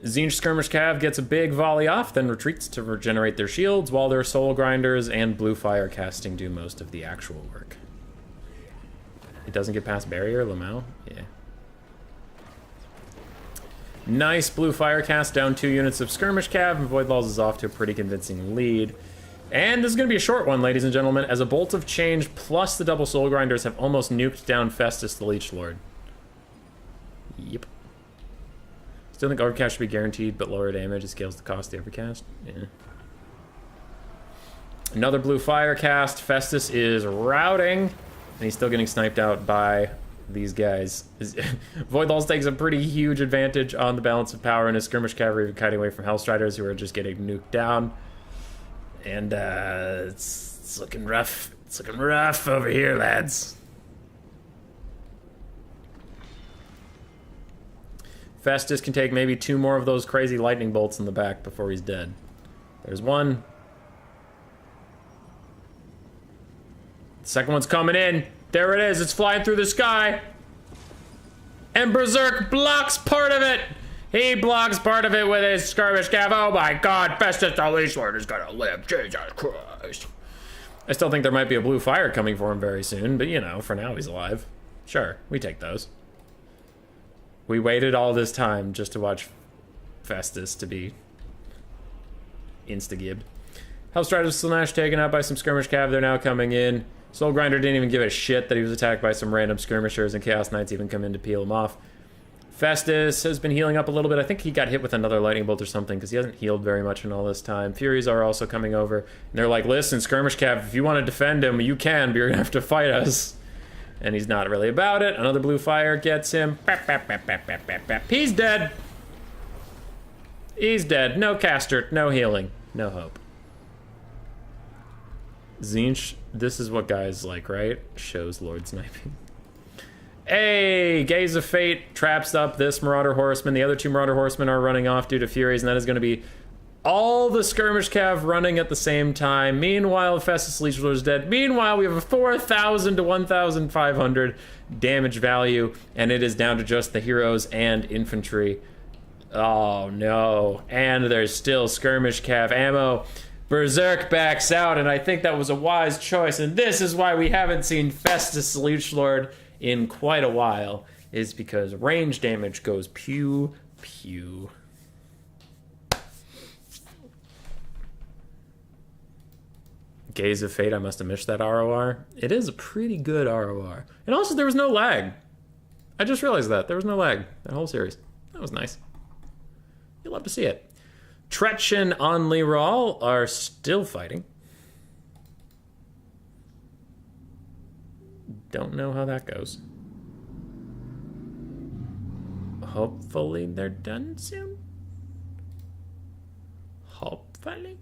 A: Tzeentch Skirmish Cav gets a big volley off, then retreats to regenerate their shields, while their Soul Grinders and Blue Fire casting do most of the actual work. It doesn't get past barrier, Lamau? Yeah. Nice Blue Fire cast, down 2 units of Skirmish Cav, and Void Balls is off to a pretty convincing lead. And this is going to be a short one, ladies and gentlemen, as a Bolt of Change plus the double Soul Grinders have almost nuked down Festus the Leech Lord. Yep. Still think overcast should be guaranteed, but lower damage. It scales the cost of the overcast. Yeah. Another Blue Fire cast. Festus is routing, and he's still getting sniped out by these guys. Void Balls takes a pretty huge advantage on the balance of power, and his Skirmish Cavalry kiting away from Hellstriders, who are just getting nuked down. And it's looking rough. It's looking rough over here, lads. Festus can take maybe 2 more of those crazy lightning bolts in the back before he's dead. There's one. The second one's coming in. There it is. It's flying through the sky. And Berserk blocks part of it. He blocks part of it with his Skirmish Cav. Oh my god, Festus the Leech Lord is gonna live. Jesus Christ. I still think there might be a Blue Fire coming for him very soon, but you know, for now he's alive. Sure, we take those. We waited all this time just to watch Festus to be insta-gibbed. Hellstriders Slanesh taken out by some Skirmish Cav. They're now coming in. Soul Grinder didn't even give a shit that he was attacked by some random skirmishers, and Chaos Knights even come in to peel him off. Festus has been healing up a little bit. I think he got hit with another lightning bolt or something, because he hasn't healed very much in all this time. Furies are also coming over, and they're like, listen, Skirmish Cav, if you want to defend him, you can, but you're going to have to fight us. And he's not really about it. Another Blue Fire gets him. He's dead. He's dead. No caster, no healing, no hope. Tzeentch, this is what guys like, right? Shows Lord Sniping. Hey, Gaze of Fate traps up this Marauder Horseman. The other 2 Marauder Horsemen are running off due to Furies, and that is going to be all the Skirmish Cav running at the same time. Meanwhile, Festus Leech Lord is dead. Meanwhile, we have a 4,000 to 1,500 damage value, and it is down to just the heroes and infantry. Oh no. And there's still Skirmish Cav ammo. Berserk backs out, and I think that was a wise choice, and this is why we haven't seen Festus Leech Lord in quite a while, is because range damage goes pew, pew. Gaze of Fate, I must have missed that ROR. It is a pretty good ROR. And also, there was no lag. I just realized that. There was no lag. That whole series. That was nice. You'll love to see it. Tretch and Onlyral are still fighting. Don't know how that goes. Hopefully they're done soon. Hopefully.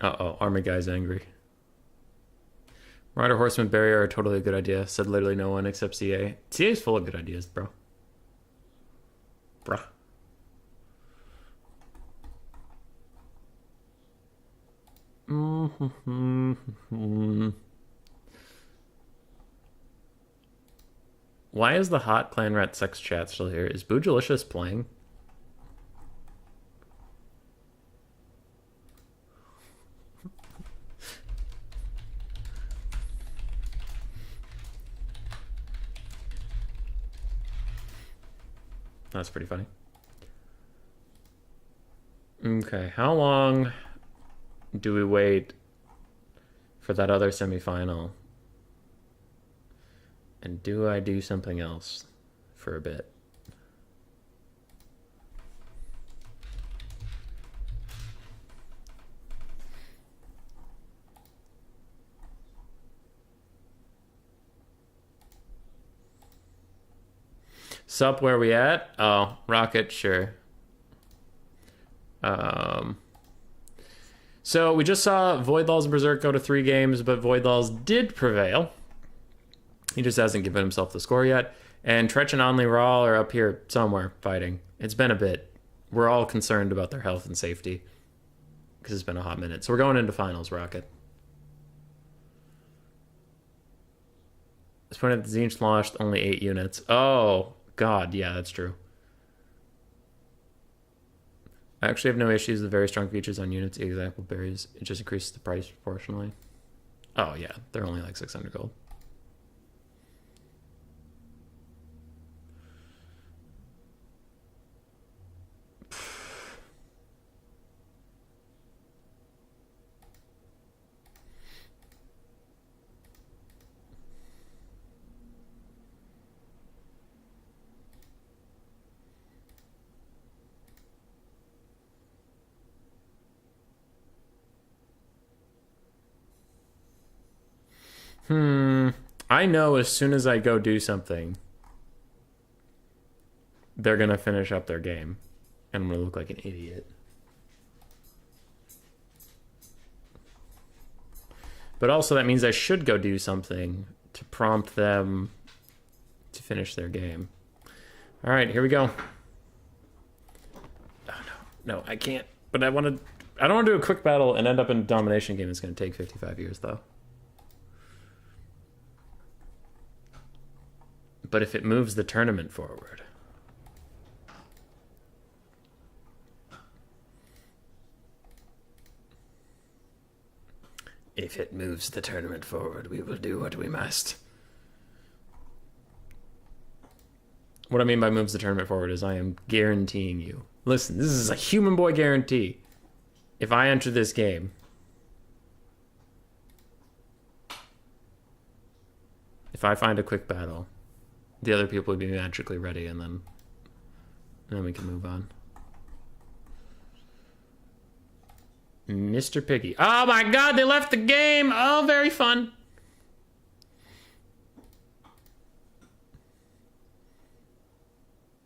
A: Uh-oh, army guy's angry. Rider horseman barrier are totally a good idea, said literally no one except CA. CA's full of good ideas, bro. Bruh. Why is the hot clan rat sex chat still here? Is Boojilicious playing? That's pretty funny. Okay, how long do we wait for that other semifinal? And do I do something else for a bit? Sup, where we at? Oh, Rocket, sure. So we just saw Voidlals and Berserk go to 3 games, but Voidlals did prevail. He just hasn't given himself the score yet. And Tretch and Only Raw are up here somewhere fighting. It's been a bit. We're all concerned about their health and safety because it's been a hot minute. So we're going into finals, Rocket. This point at the Zinch launched only 8 units. Oh, God, yeah, that's true. I actually have no issues with very strong features on units. Example berries. It just increases the price proportionally. Oh, yeah, they're only like 600 gold. I know as soon as I go do something, they're going to finish up their game. And I'm going to look like an idiot. But also that means I should go do something to prompt them to finish their game. All right, here we go. Oh, no, I can't. But I don't want to do a quick battle and end up in a domination game. It's going to take 55 years, though. But if it moves the tournament forward. If it moves the tournament forward, we will do what we must. What I mean by moves the tournament forward is I am guaranteeing you. Listen, this is a human boy guarantee. If I enter this game, if I find a quick battle, the other people would be magically ready, and then we can move on. Mr. Piggy. Oh my God, they left the game. Oh, very fun.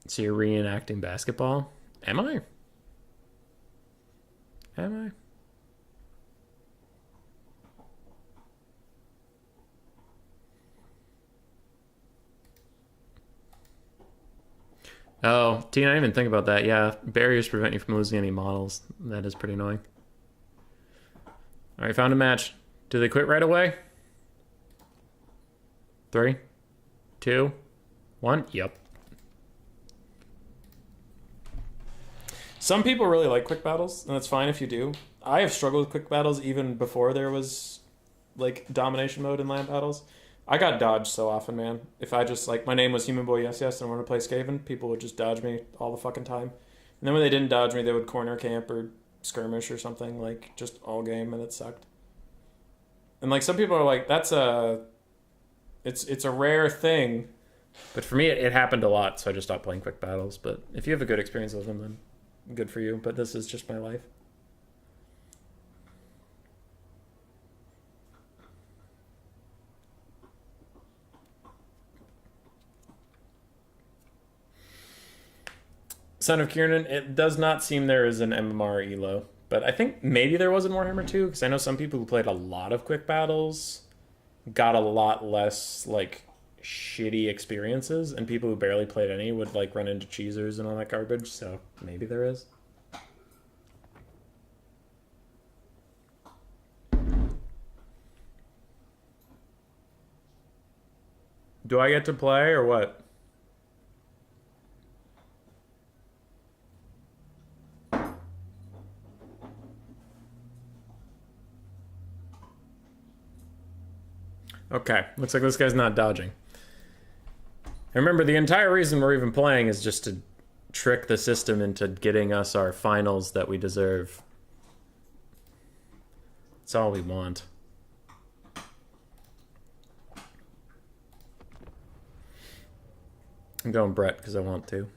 A: So you're reenacting basketball? Am I? Am I? Oh, Tina, I didn't even think about that. Yeah, barriers prevent you from losing any models. That is pretty annoying. All right, found a match. Do they quit right away? 3, 2, 1. Yep. Some people really like quick battles, and that's fine if you do. I have struggled with quick battles even before there was, like, domination mode in land battles. I got dodged so often, man. If I just, like, my name was Human Boy Yes Yes and I wanted to play Skaven, people would just dodge me all the fucking time. And then when they didn't dodge me, they would corner camp or skirmish or something, like, just all game, and it sucked. And, like, some people are like, that's a... It's a rare thing. But for me, it happened a lot, so I just stopped playing quick battles. But if you have a good experience with them, then good for you. But this is just my life. Son of Kieran, it does not seem there is an MMR elo, But I think maybe there was in Warhammer 2, because I know some people who played a lot of quick battles got a lot less, like, shitty experiences, and people who barely played any would, like, run into cheesers and all that garbage, so maybe there is. Do I get to play, or what? Okay, looks like this guy's not dodging. And remember, the entire reason we're even playing is just to trick the system into getting us our finals that we deserve. That's all we want. I'm going Brett because I want to.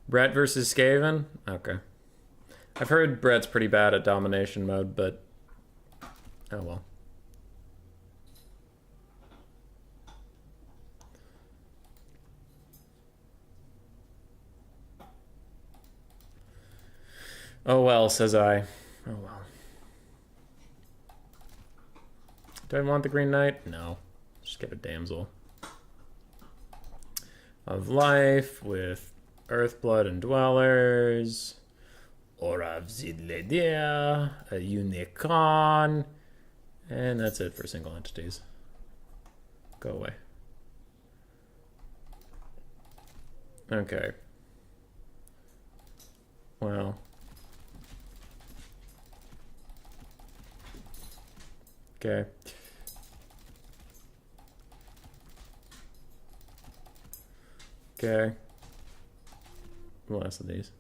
A: Brett versus Skaven? Okay. I've heard Brett's pretty bad at domination mode, but oh well. Oh well, says I. Oh well. Do I want the Green Knight? No. Just get a damsel. Of life with Earthblood and Dwellers. Orav Zidledia. A Unicorn. And that's it for single entities. Go away. Okay. Well. Okay. Okay. What else of these?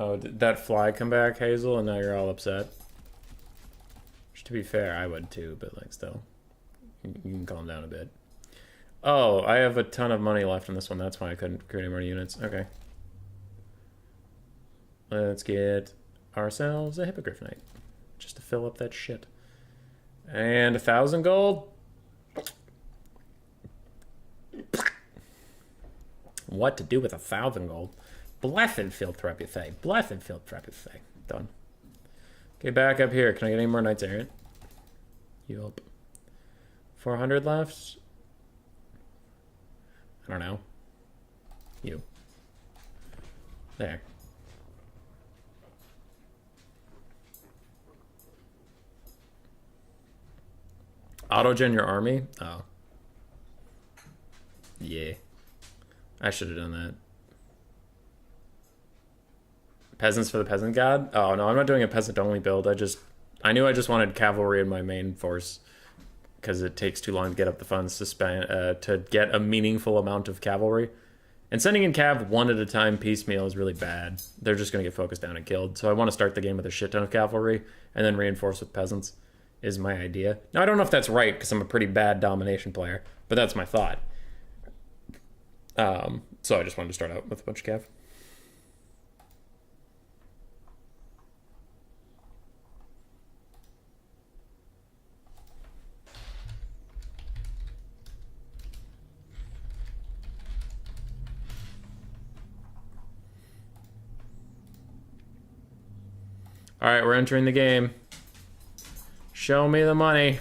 A: Oh, did that fly come back, Hazel, and now you're all upset? Which, to be fair, I would too, but like still. You can calm down a bit. Oh, I have a ton of money left in this one. That's why I couldn't create any more units. Okay. Let's get ourselves a Hippogriff Knight. Just to fill up that shit. And 1,000 gold. What to do with 1,000 gold? Blessed Philanthropy. Blessed Philanthropy. Done. Okay, back up here. Can I get any more Knights Errant? Yup. 400 left? I don't know. You. There. Autogen your army? Oh. Yeah. I should have done that. Peasants for the Peasant God? Oh, no, I'm not doing a peasant-only build. I knew I just wanted cavalry in my main force because it takes too long to get up the funds to spend to get a meaningful amount of cavalry. And sending in cav one at a time piecemeal is really bad. They're just going to get focused down and killed. So I want to start the game with a shit ton of cavalry and then reinforce with peasants is my idea. Now, I don't know if that's right because I'm a pretty bad domination player, but that's my thought. So I just wanted to start out with a bunch of cav. All right, we're entering the game. Show me the money.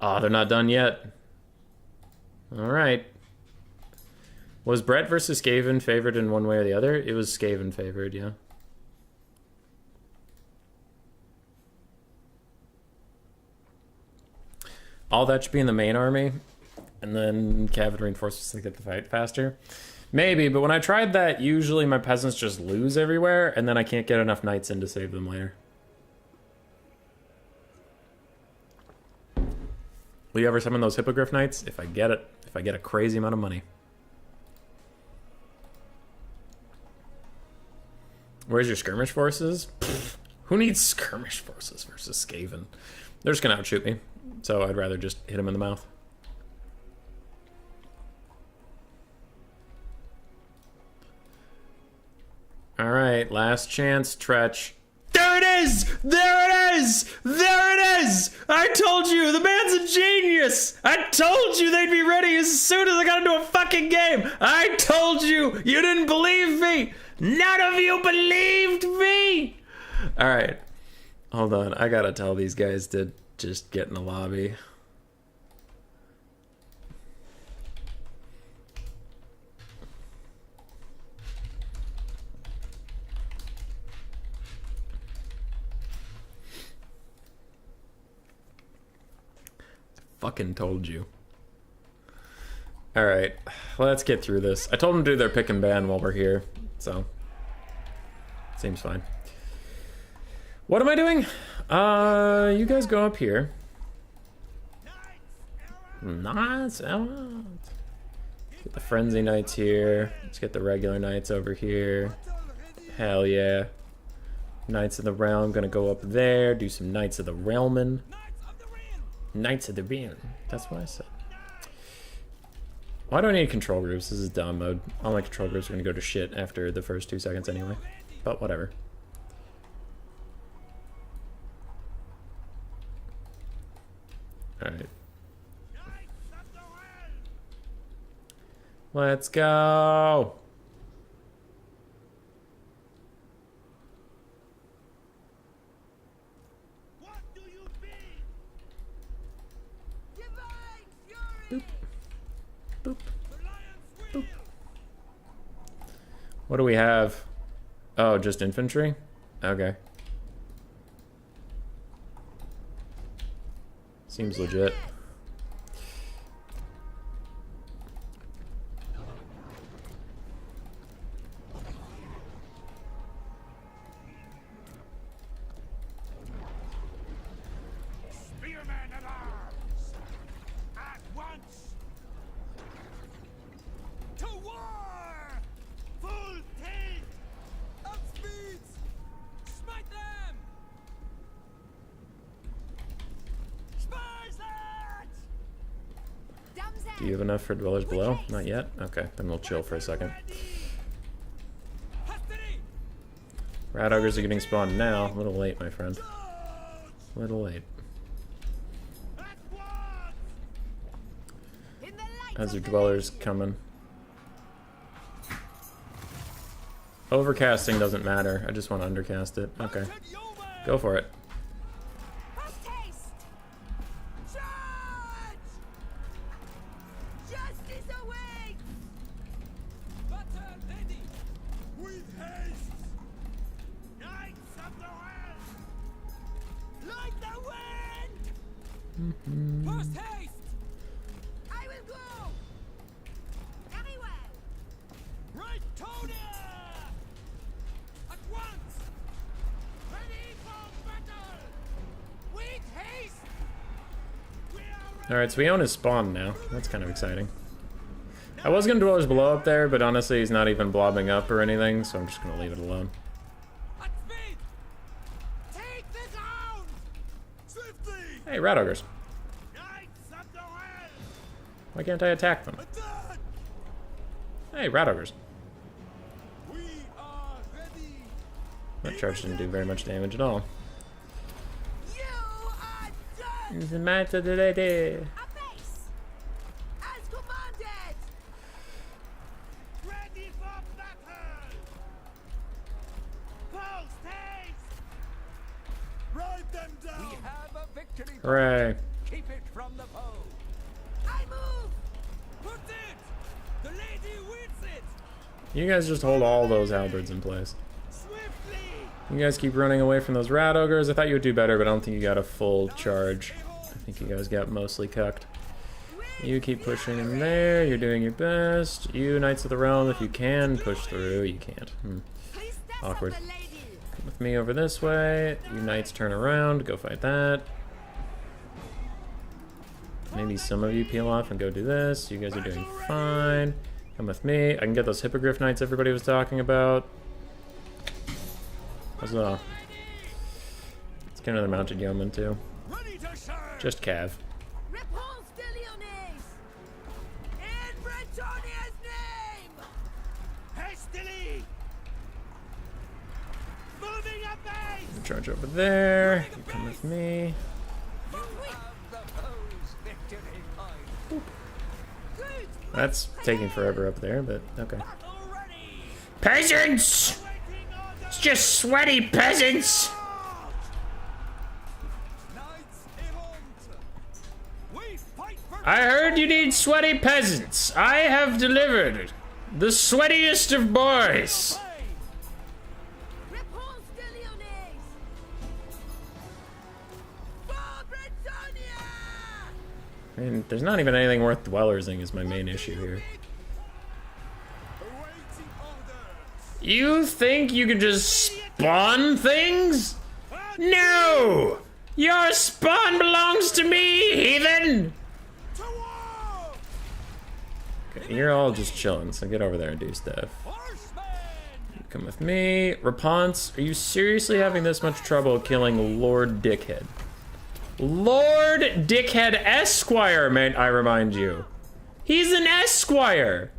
A: Oh, they're not done yet. All right. Was Brett versus Skaven favored in one way or the other? It was Skaven favored, yeah. All that should be in the main army, and then cav and reinforcements to get the fight faster. Maybe, but when I tried that, usually my peasants just lose everywhere, and then I can't get enough knights in to save them later. Will you ever summon those Hippogriff Knights? If I get it. If I get a crazy amount of money. Where's your skirmish forces? Pfft, who needs skirmish forces versus Skaven? They're just going to outshoot me, so I'd rather just hit them in the mouth. All right, last chance, Tretch. There it is! There it is! There it is! is! I told you! The man's a genius! I told you they'd be ready as soon as I got into a fucking game! I told you! You didn't believe me! None of you believed me! Alright. Hold on. I gotta tell these guys to just get in the lobby. Fucking told you. Alright, let's get through this. I told them to do their pick and ban while we're here, so seems fine. What am I doing? You guys go up here. Nice. Get the frenzy knights here. Let's get the regular knights over here. Hell yeah. Knights of the Realm, gonna go up there, do some Knights of the Realman. Knights of the Realm. That's what I said. Why do I need control groups? This is dumb mode. All my control groups are gonna go to shit after the first 2 seconds anyway. But whatever. Alright. Let's go! Boop. Boop. Boop. What do we have? Oh, just infantry? Okay. Seems legit. Do you have enough for dwellers below? Not yet? Okay, then we'll chill for a second. Rat ogres are getting spawned now. A little late, my friend. A little late. How's your dwellers coming? Overcasting doesn't matter. I just want to undercast it. Okay. Go for it.
B: Post haste! I will go! Very well! Right, Tourney! At once! Ready for battle! With haste!
A: Alright, so we own his spawn now. That's kind of exciting. I was gonna dwellers below up there, but honestly he's not even blobbing up or anything, so I'm just gonna leave it alone. Hey, rat ogres. Why can't I attack them? Hey, rat ogres. That charge didn't do very much damage at all. It's the match of the lady. Hooray.
B: Keep it from the foe. I move. Put it. The lady wins it.
A: You guys just hold all those halberds in place.
B: Swiftly.
A: You guys keep running away from those rat ogres. I thought you would do better, but I don't think you got a full charge. I think you guys got mostly cucked. You keep pushing in there. You're doing your best. You, Knights of the Realm, if you can push through, you can't. Awkward. Come with me over this way. You Knights turn around. Go fight that. Maybe some of you peel off and go do this. You guys are doing fine. Come with me. I can get those Hippogriff Knights everybody was talking about. Huzzah. Let's get another mounted yeoman too. Just Cav. Charge over there. You come with me. That's taking forever up there, but okay. Peasants! It's just sweaty peasants! I heard you need sweaty peasants. I have delivered. The sweatiest of boys. I mean, there's not even anything worth dwellersing is my main issue here. You think you can just spawn things? No! Your spawn belongs to me, heathen! Okay, you're all just chilling, so get over there and do stuff. You come with me. Rapunzel, are you seriously having this much trouble killing Lord Dickhead? Lord Dickhead Esquire, may I remind you. He's an Esquire!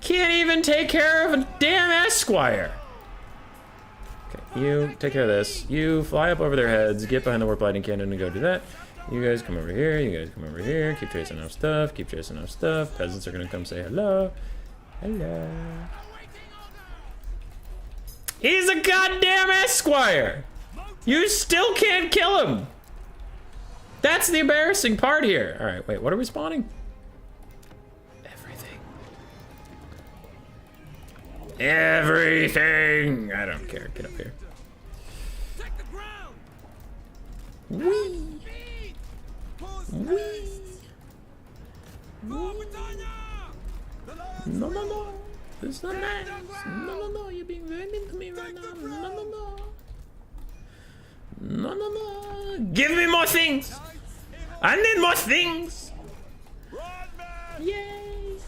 A: Can't even take care of a damn Esquire! Okay, you take care of this. You fly up over their heads, get behind the warp lighting cannon and go do that. You guys come over here, you guys come over here, keep chasing our stuff, keep chasing our stuff. Peasants are gonna come say hello. Hello. He's a goddamn Esquire! You still can't kill him! That's the embarrassing part here. Alright, wait, what are we spawning? Everything. Everything! I don't care, get up here. Whee! Whee! No, no, no. This is not nice. No, no, no. You're being very mean to me right now. No, no, no. No, no, no. Give me more things. I need more things. Yay.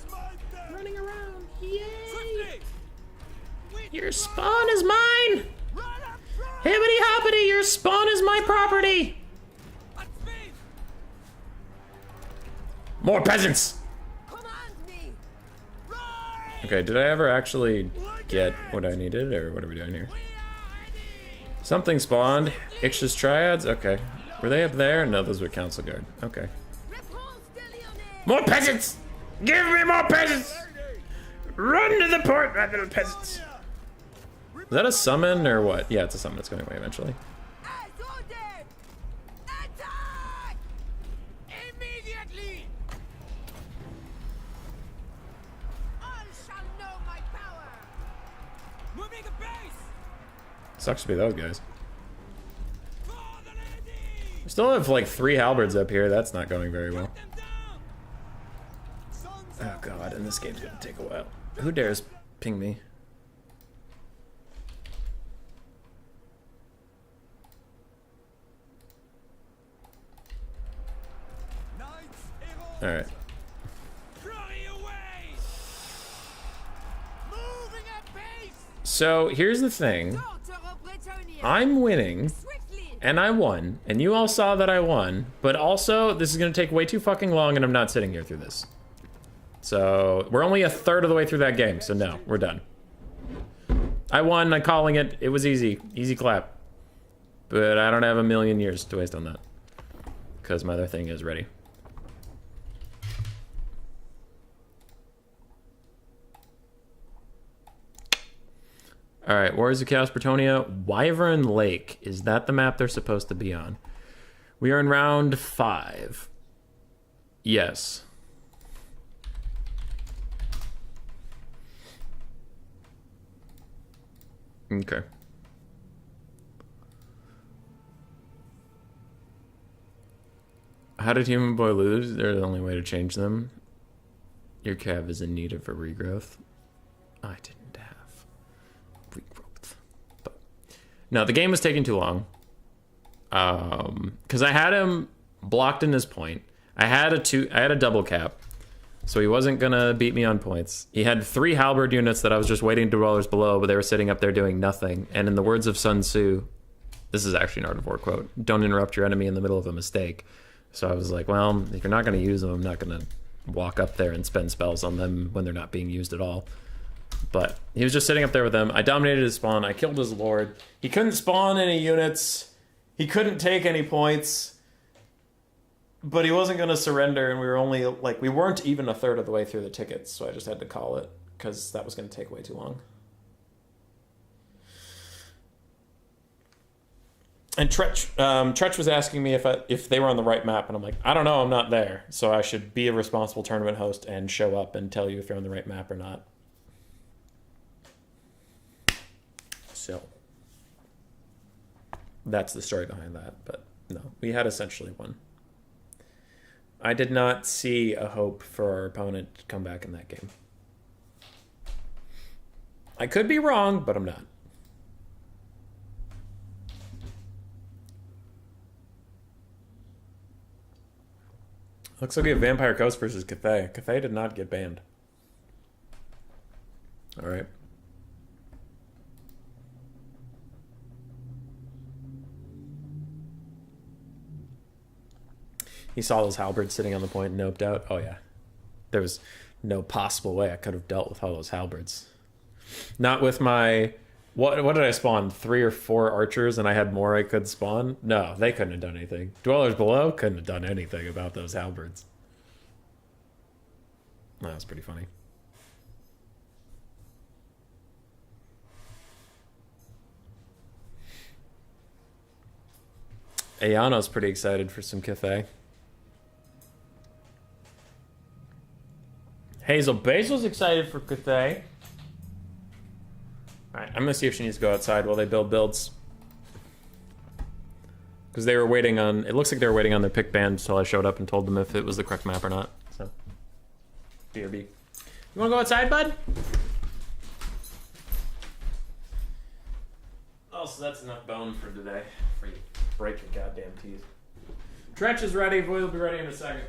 A: Running around. Yay. Your spawn is mine. Hibbity hoppity, your spawn is my property. More peasants! Okay, did I ever actually get what I needed, or what are we doing here? Something spawned. Ix's Triads? Okay. Were they up there? No, those were Council Guard. Okay. More peasants! Give me more peasants! Run to the port, my little peasants! Is that a summon, or what? Yeah, it's a summon. It's going away eventually. Sucks to be those guys. We still have like 3 halberds up here. That's not going very well. Oh god, and this game's gonna take a while. Who dares ping me? Alright. So here's the thing. I'm winning, and I won, and you all saw that I won, but also this is gonna take way too fucking long and I'm not sitting here through this. So we're only a third of the way through that game, so no, we're done. I won, I'm calling it. It was easy, easy clap. But I don't have a million years to waste on that, because my other thing is ready. Alright, Warriors of Chaos Bretonia, Wyvern Lake. Is that the map they're supposed to be on? We are in round 5. Yes. Okay. How did Human Boy lose? They're the only way to change them. Your cav is in need of a regrowth. I didn't. No, the game was taking too long. Because I had him blocked in his point. I had a double cap, so he wasn't gonna beat me on points. He had 3 halberd units that I was just waiting to dwellers below, but they were sitting up there doing nothing. And in the words of Sun Tzu, this is actually an Art of War quote: "Don't interrupt your enemy in the middle of a mistake." So I was like, well, if you're not gonna use them, I'm not gonna walk up there and spend spells on them when they're not being used at all. But he was just sitting up there with them. I dominated his spawn. I killed his lord. He couldn't spawn any units. He couldn't take any points, but he wasn't going to surrender, and we were only, like, we weren't even a third of the way through the tickets, so I just had to call it, because that was going to take way too long. And Tretch was asking me if they were on the right map, and I'm like, I don't know, I'm not there. So I should be a responsible tournament host and show up and tell you if you're on the right map or not. So that's the story behind that. But no, we had essentially won. I did not see a hope for our opponent to come back in that game. I could be wrong, but I'm not. Looks like we have Vampire Coast versus Cathay. Cathay did not get banned. All right. He saw those halberds sitting on the point and noped out. Oh, yeah. There was no possible way I could have dealt with all those halberds. Not with my... What did I spawn? 3 or 4 archers and I had more I could spawn? No, they couldn't have done anything. Dwellers Below couldn't have done anything about those halberds. That was pretty funny. Ayano's pretty excited for some Cathay. Basil's excited for Cathay. Alright, I'm gonna see if she needs to go outside while they build builds. Because they were waiting on... It looks like they were waiting on their pick band until I showed up and told them if it was the correct map or not. So, BRB. You wanna go outside, bud? Oh, so that's enough bone for today. For you to break your goddamn teeth. Tretch is ready. We'll be ready in a second.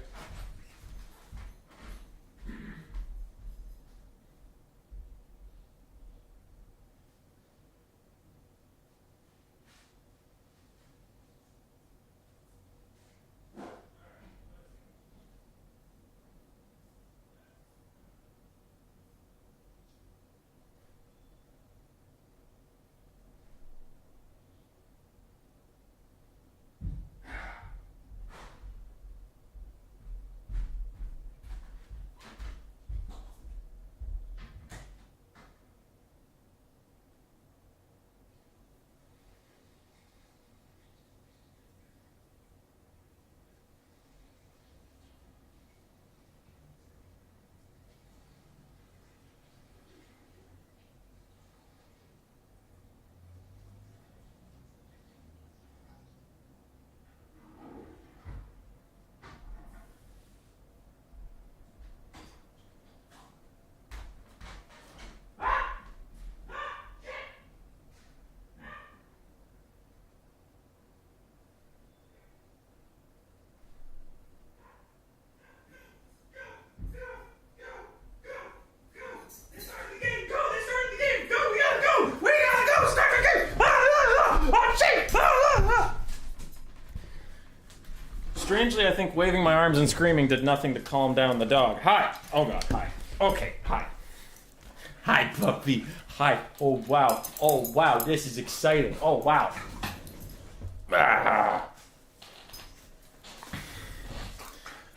A: Strangely, I think waving my arms and screaming did nothing to calm down the dog. Hi! Oh god, hi. Okay, hi. Hi, puppy. Hi. Oh wow. Oh wow, this is exciting. Oh wow. Ah.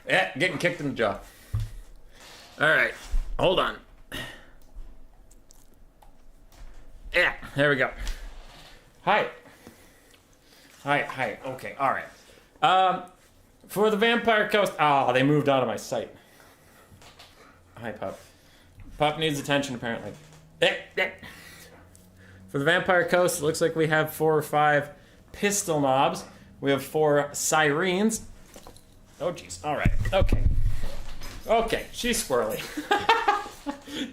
A: Yeah, getting kicked in the jaw. Alright, hold on. Yeah, there we go. Hi. Hi, okay, alright. For the Vampire Coast... Oh, they moved out of my sight. Hi, Pup. Pup needs attention, apparently. For the Vampire Coast, it looks like we have 4 or 5 pistol mobs. We have 4 sirens. Oh, jeez. All right. Okay. Okay, she's squirrely.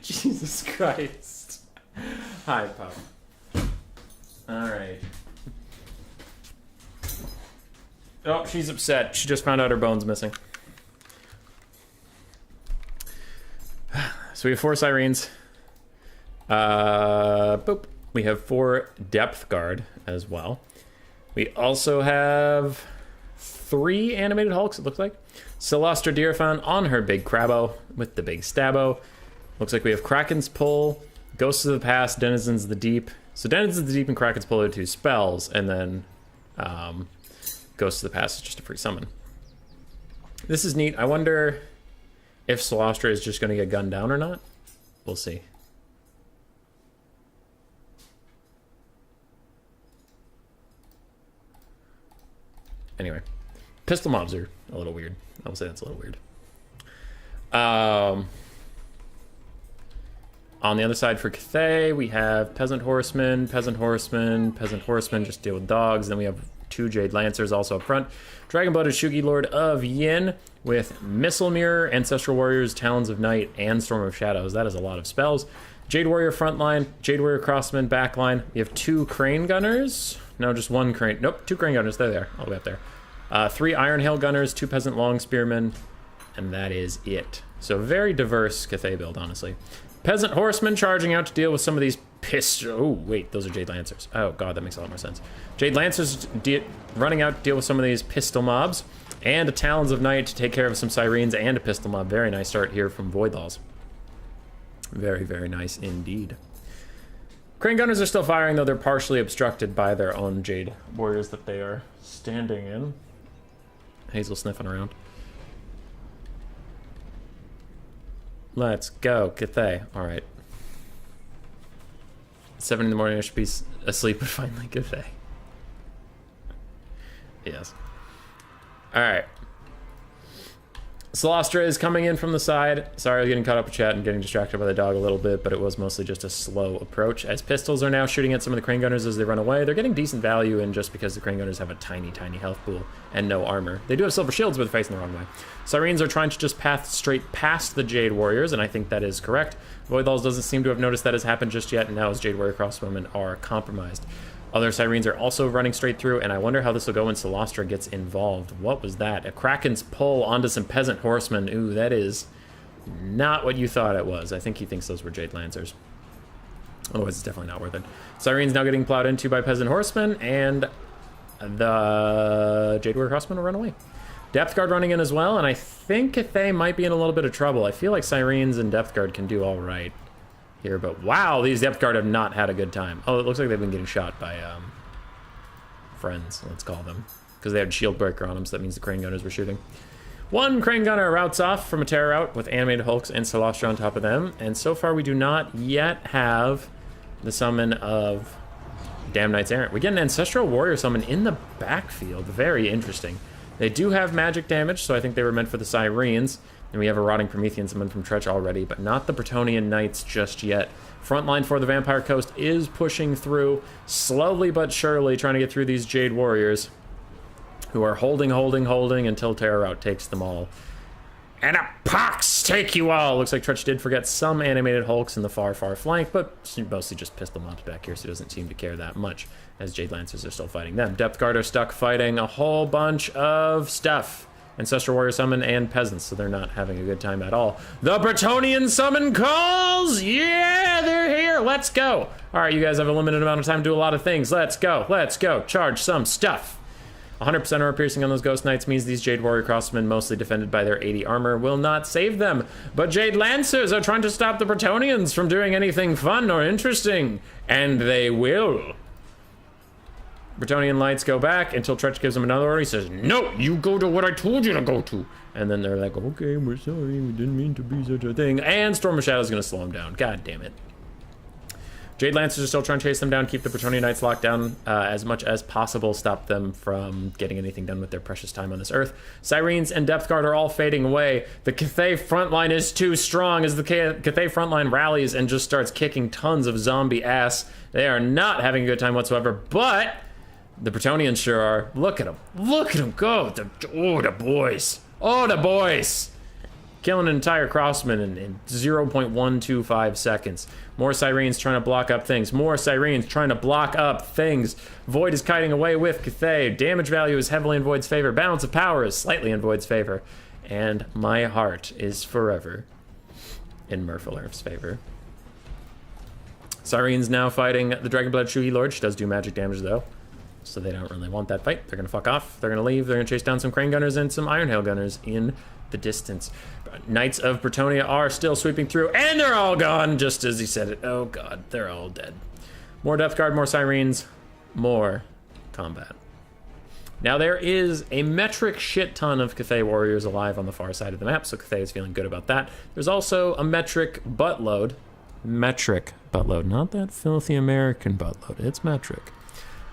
A: Jesus Christ. Hi, Pup. All right. Oh, she's upset. She just found out her bone's missing. So we have 4 sirens. Boop. We have 4 depth guard as well. We also have 3 animated hulks, it looks like. Celestra Deerfaun on her big crabbo with the big stabbo. Looks like we have Kraken's Pull, Ghosts of the Past, Denizens of the Deep. So Denizens of the Deep and Kraken's Pull are 2 spells, and then Ghost of the Past is just a free summon. This is neat. I wonder if Celostra is just going to get gunned down or not. We'll see. Anyway, pistol mobs are a little weird. I will say that's a little weird. On the other side for Cathay, we have Peasant Horsemen, Peasant Horsemen, Peasant Horsemen, just deal with dogs. Then we have 2 Jade Lancers also up front. Dragon-blooded Shugi Lord of Yin with Missile Mirror, Ancestral Warriors, Talons of Night, and Storm of Shadows. That is a lot of spells. Jade Warrior frontline, Jade Warrior Crossman backline. We have 2 Crane Gunners. No, just 1 Crane. Nope, 2 Crane Gunners. They're there, all the way up there. 3 Iron Hail Gunners, 2 Peasant Long Spearmen, and that is it. So very diverse Cathay build, honestly. Peasant Horsemen charging out to deal with some of these Oh, wait, those are Jade Lancers. Oh, God, that makes a lot more sense. Jade Lancers running out to deal with some of these pistol mobs. And a Talons of Night to take care of some Sirens and a pistol mob. Very nice start here from Voidlaws. Very, very nice indeed. Crane Gunners are still firing, though they're partially obstructed by their own Jade Warriors that they are standing in. Hazel sniffing around. Let's go, Cathay. All right. 7 in the morning, I should be asleep, but finally Cathay. Yes. All right. Celostra is coming in from the side. Sorry, I was getting caught up with chat and getting distracted by the dog a little bit, but it was mostly just a slow approach. As pistols are now shooting at some of the Crane Gunners as they run away, they're getting decent value in just because the Crane Gunners have a tiny, tiny health pool and no armor. They do have silver shields, but they're facing the wrong way. Sirens are trying to just path straight past the Jade Warriors, and I think that is correct. Voidlaws doesn't seem to have noticed that has happened just yet, and now his Jade Warrior crossbowmen are compromised. Other Sirens are also running straight through, and I wonder how this will go when Celostra gets involved. What was that? A Kraken's pull onto some Peasant Horsemen. Ooh, that is not what you thought it was. I think he thinks those were Jade Lancers. Otherwise, it's definitely not worth it. Sirens now getting plowed into by Peasant Horsemen, and the Jade Warrior Crossmen will run away. Depth Guard running in as well, and I think Cathay might be in a little bit of trouble. I feel like Sirens and Depth Guard can do all right here, but wow, these Depth Guard have not had a good time. Oh, it looks like they've been getting shot by friends, let's call them, because they had Shield Breaker on them, so that means the Crane Gunners were shooting. 1 Crane Gunner routes off from a Terror Route with Animated Hulks and Celostra on top of them, and so far we do not yet have the summon of Damn Knights Errant. We get an Ancestral Warrior summon in the backfield. Very interesting. They do have magic damage, so I think they were meant for the Sirens. And we have a Rotting Promethean summon from Tretch already, but not the Bretonnian Knights just yet. Frontline for the Vampire Coast is pushing through, slowly but surely, trying to get through these Jade Warriors, who are holding until Terror Route takes them all. And a pox take you all! Looks like Tretch did forget some Animated Hulks in the far flank, but mostly just pistol mobs back here, so he doesn't seem to care that much, as Jade Lancers are still fighting them. Depth Guard are stuck fighting a whole bunch of stuff. Ancestral Warrior Summon and Peasants, so they're not having a good time at all. The Bretonnian Summon calls! Yeah, they're here! Let's go! Alright, you guys have a limited amount of time to do a lot of things. Let's go! Let's go! Charge some stuff! 100% armor piercing on those Ghost Knights means these Jade Warrior Crossmen, mostly defended by their 80 armor, will not save them. But Jade Lancers are trying to stop the Bretonnians from doing anything fun or interesting. And they will. Bretonnian Lights go back until Tretch gives them another order. He says, no, you go to what I told you to go to. And then they're like, okay, we're sorry, we didn't mean to be such a thing. And Storm of Shadow is going to slow him down. God damn it. Jade Lancers are still trying to chase them down, keep the Bretonnian Knights locked down as much as possible, stop them from getting anything done with their precious time on this earth. Sirens and Depth Guard are all fading away. The Cathay frontline is too strong as the Cathay frontline rallies and just starts kicking tons of zombie ass. They are not having a good time whatsoever, but the Bretonnians sure are. Look at them. Look at them go. Oh, the boys. Oh, the boys. Killing an entire Crossman in 0.125 seconds. More Sirens trying to block up things. More Sirens trying to block up things. Void is kiting away with Cathay. Damage value is heavily in Void's favor. Balance of power is slightly in Void's favor. And my heart is forever in Murphalurf's favor. Sirens now fighting the Dragonblood Shuhi Lord. She does do magic damage though, so they don't really want that fight. They're gonna fuck off. They're gonna leave. They're gonna chase down some Crane Gunners and some Iron Hail Gunners in the distance. Knights of Bretonnia are still sweeping through, and they're all gone, just as he said it. Oh god, they're all dead. More Depth Guard, more Sirens, more combat. Now, there is a metric shit ton of Cathay warriors alive on the far side of the map, so Cathay is feeling good about that. There's also a metric buttload. Metric buttload, not that filthy American buttload. It's metric.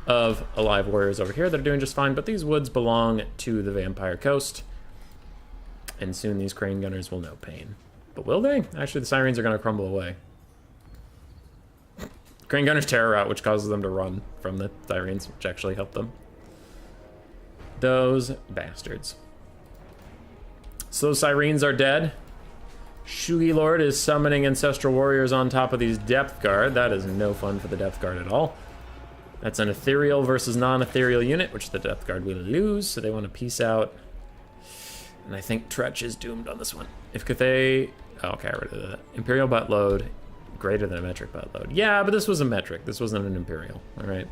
A: Of alive warriors over here that are doing just fine, but these woods belong to the Vampire Coast. And soon these crane gunners will know pain. But will they? Actually, the sirens are going to crumble away. Crane gunners terror out, which causes them to run from the sirens, which actually helped them. Those bastards. So those sirens are dead. Shugi Lord is summoning Ancestral Warriors on top of these Depth Guard. That is no fun for the Depth Guard at all. That's an ethereal versus non-ethereal unit, which the Depth Guard will lose, so they want to peace out. And I think Tretch is doomed on this one. If Cathay... Oh, okay, I rid of that. Imperial buttload, greater than a metric buttload. Yeah, but this was a metric. This wasn't an Imperial, all right?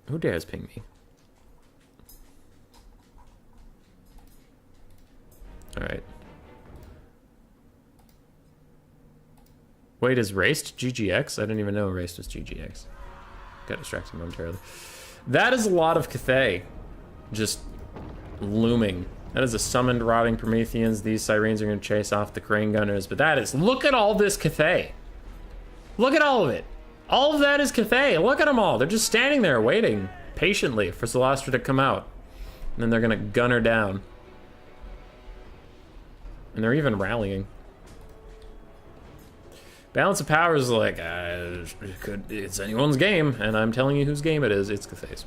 A: Who dares ping me? All right. Wait, is Raced GGX? I didn't even know Raced was GGX. Got distracted momentarily. That is a lot of Cathay just looming. That is a summoned Rotting Prometheans. These Sirens are going to chase off the Crane Gunners, but that is... Look at all this Cathay. Look at all of it. All of that is Cathay. Look at them all. They're just standing there waiting patiently for Celestra to come out. And then they're going to gun her down. And they're even rallying. Balance of power is like, it's anyone's game, and I'm telling you whose game it is. It's Cathay's.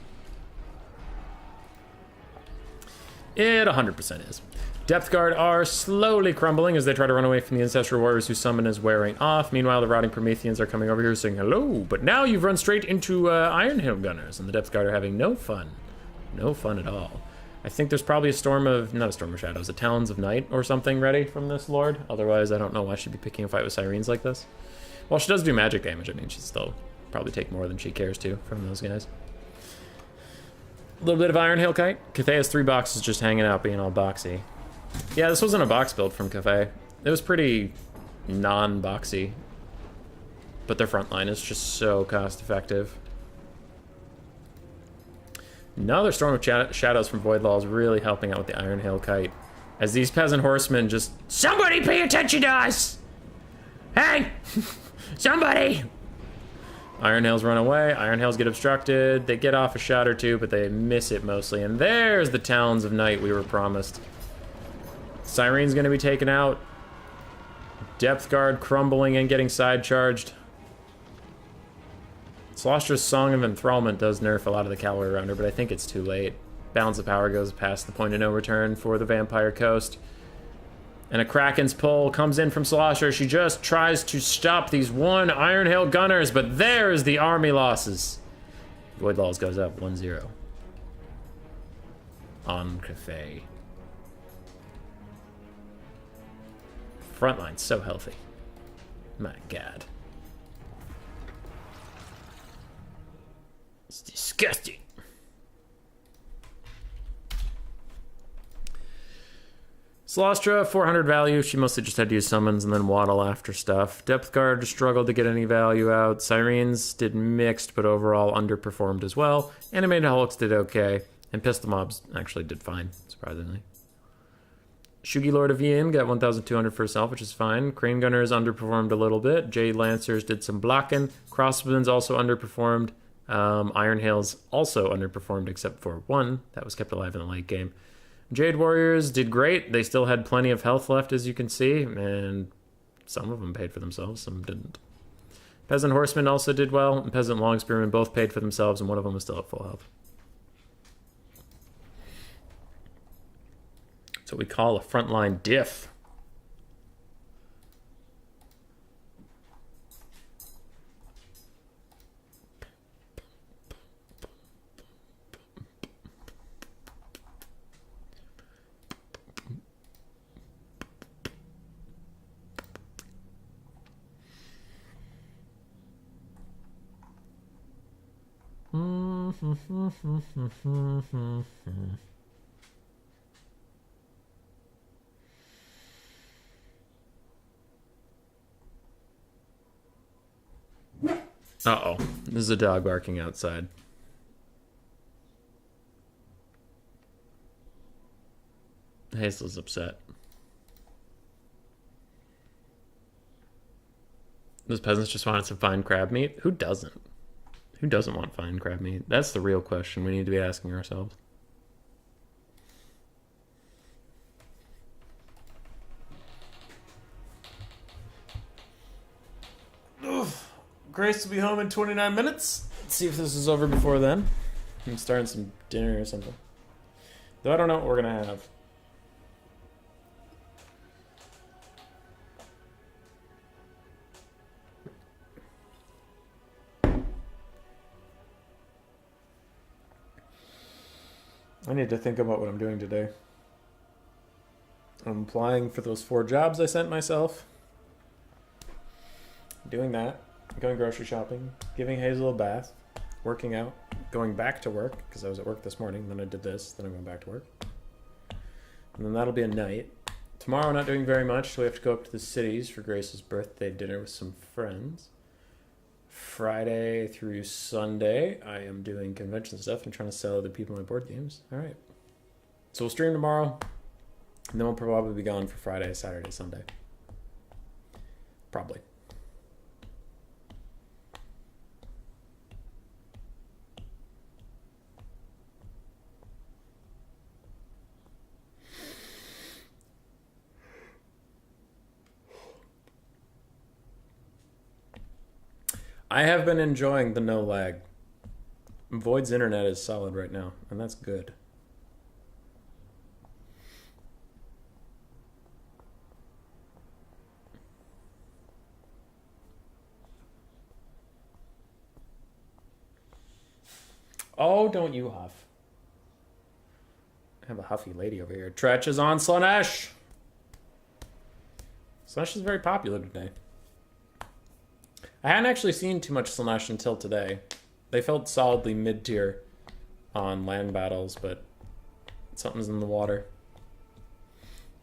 A: It 100% is. Depth Guard are slowly crumbling as they try to run away from the Ancestral Warriors whose summon is wearing off. Meanwhile, the Rotting Prometheans are coming over here saying hello, but now you've run straight into Ironhill Gunners, and the Depth Guard are having no fun. No fun at all. I think there's probably a storm of, not a storm of shadows, a Talons of Night or something ready from this Lord. Otherwise, I don't know why she'd be picking a fight with Sirens like this. Well, she does do magic damage. I mean, she'd still probably take more than she cares to from those guys. A little bit of Ironhill Kite. Cathay has 3 boxes just hanging out, being all boxy. Yeah, this wasn't a box build from Cathay. It was pretty non-boxy. But their front line is just so cost-effective. Another storm of shadows from Voidlaw is really helping out with the Ironhill Kite. As these peasant horsemen just... Somebody pay attention to us! Hey! Somebody! Ironhails run away. Ironhails get obstructed. They get off a shot or two, but they miss it mostly. And there's the Talons of Night we were promised. Siren's going to be taken out. Depth Guard crumbling and getting side charged. Celostra's Song of Enthrallment does nerf a lot of the cavalry around her, but I think it's too late. Balance of power goes past the point of no return for the Vampire Coast. And a Kraken's pull comes in from Celestra. She just tries to stop these one Ironhill Gunners, but there's the army losses. Voidlaws goes up 1-0. On Cathay. Frontline's so healthy. My God. It's disgusting. Celestra, 400 value. She mostly just had to use summons and then waddle after stuff. Depth Guard struggled to get any value out. Sirens did mixed, but overall underperformed as well. Animated Hulks did okay. And Pistol Mobs actually did fine, surprisingly. Shugi Lord of Yin got 1,200 for herself, which is fine. Crane Gunners underperformed a little bit. Jade Lancers did some blocking. Crossbows also underperformed. Ironhails also underperformed except for one that was kept alive in the late game. Jade Warriors did great. They still had plenty of health left, as you can see, and some of them paid for themselves, some didn't. Peasant Horsemen also did well, and Peasant Long Spearmen both paid for themselves, and one of them was still at full health. That's what we call a frontline diff. Uh-oh. There's a dog barking outside. Hazel's upset. Those peasants just wanted some fine crab meat? Who doesn't? Who doesn't want fine crab meat? That's the real question we need to be asking ourselves. Oof. Grace will be home in 29 minutes. Let's see if this is over before then. I'm starting some dinner or something. Though I don't know what we're going to have. I need to think about what I'm doing today. I'm applying for those 4 jobs I sent myself. Doing that. Going grocery shopping. Giving Hazel a bath. Working out. Going back to work, because I was at work this morning. Then I did this. Then I'm going back to work. And then that'll be a night. Tomorrow, not doing very much. So we have to go up to the cities for Grace's birthday dinner with some friends. Friday through Sunday, I am doing convention stuff and trying to sell other people my board games. All right. So we'll stream tomorrow, and then we'll probably be gone for Friday, Saturday, Sunday. Probably. I have been enjoying the no lag. Void's internet is solid right now, and that's good. Oh, don't you huff. I have a huffy lady over here. Tretch is on Slanesh. Slanesh is very popular today. I hadn't actually seen too much Slanesh until today. They felt solidly mid-tier on land battles, but something's in the water.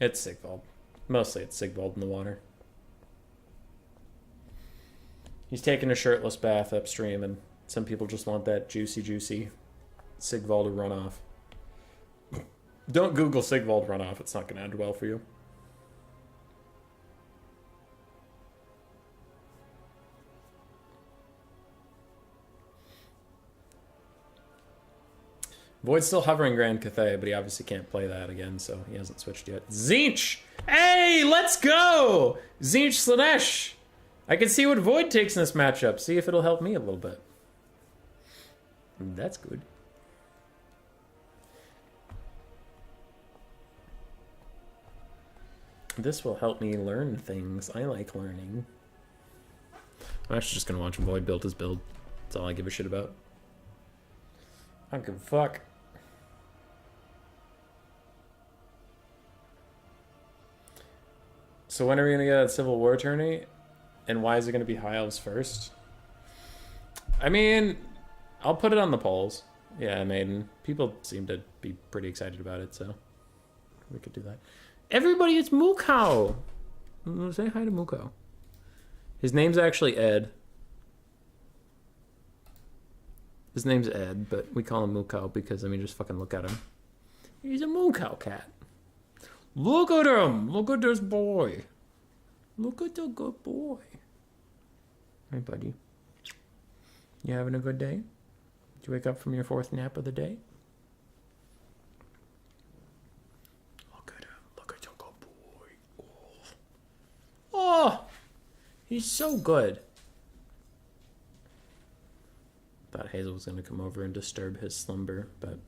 A: It's Sigvald. Mostly it's Sigvald in the water. He's taking a shirtless bath upstream, and some people just want that juicy Sigvald to run off. Don't Google Sigvald runoff. It's not going to end well for you. Void's still hovering Grand Cathay, but he obviously can't play that again, so he hasn't switched yet. Zinch! Hey, let's go! Zinch Slanesh! I can see what Void takes in this matchup. See if it'll help me a little bit. That's good. This will help me learn things. I like learning. I'm actually just gonna watch Void build his build. That's all I give a shit about. I don't give a fuck. So when are we gonna get that Civil War tourney? And why is it gonna be High Elves first? I mean, I'll put it on the polls. Yeah, Maiden. People seem to be pretty excited about it, so we could do that. Everybody, it's Mukau! Say hi to Mukau. His name's actually Ed. His name's Ed, but we call him Mukau because, I mean, just fucking look at him. He's a Mukau cat. Look at him! Look at this boy. Look at the good boy. Hey, buddy. You having a good day? Did you wake up from your 4th nap of the day? Look at him. Look at the good boy. Oh! He's so good. Thought Hazel was going to come over and disturb his slumber, but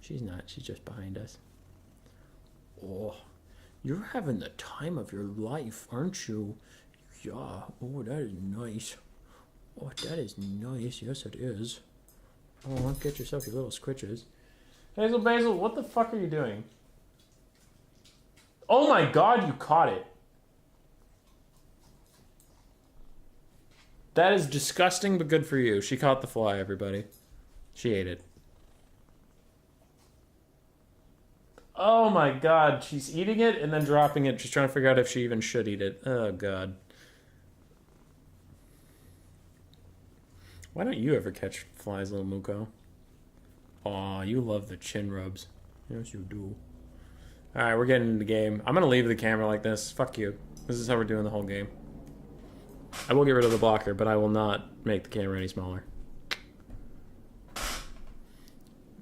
A: she's not. She's just behind us. Oh, you're having the time of your life, aren't you? Yeah. Oh, that is nice. Oh, that is nice. Yes, it is. Oh, get yourself your little scritches. Hazel Basil, what the fuck are you doing? Oh my god, you caught it. That is disgusting, but good for you. She caught the fly, everybody. She ate it. Oh my god, she's eating it and then dropping it. She's trying to figure out if she even should eat it. Oh god. Why don't you ever catch flies, little Muko? Aw, you love the chin rubs. Yes, you do. Alright, we're getting into the game. I'm gonna leave the camera like this. Fuck you. This is how we're doing the whole game. I will get rid of the blocker, but I will not make the camera any smaller.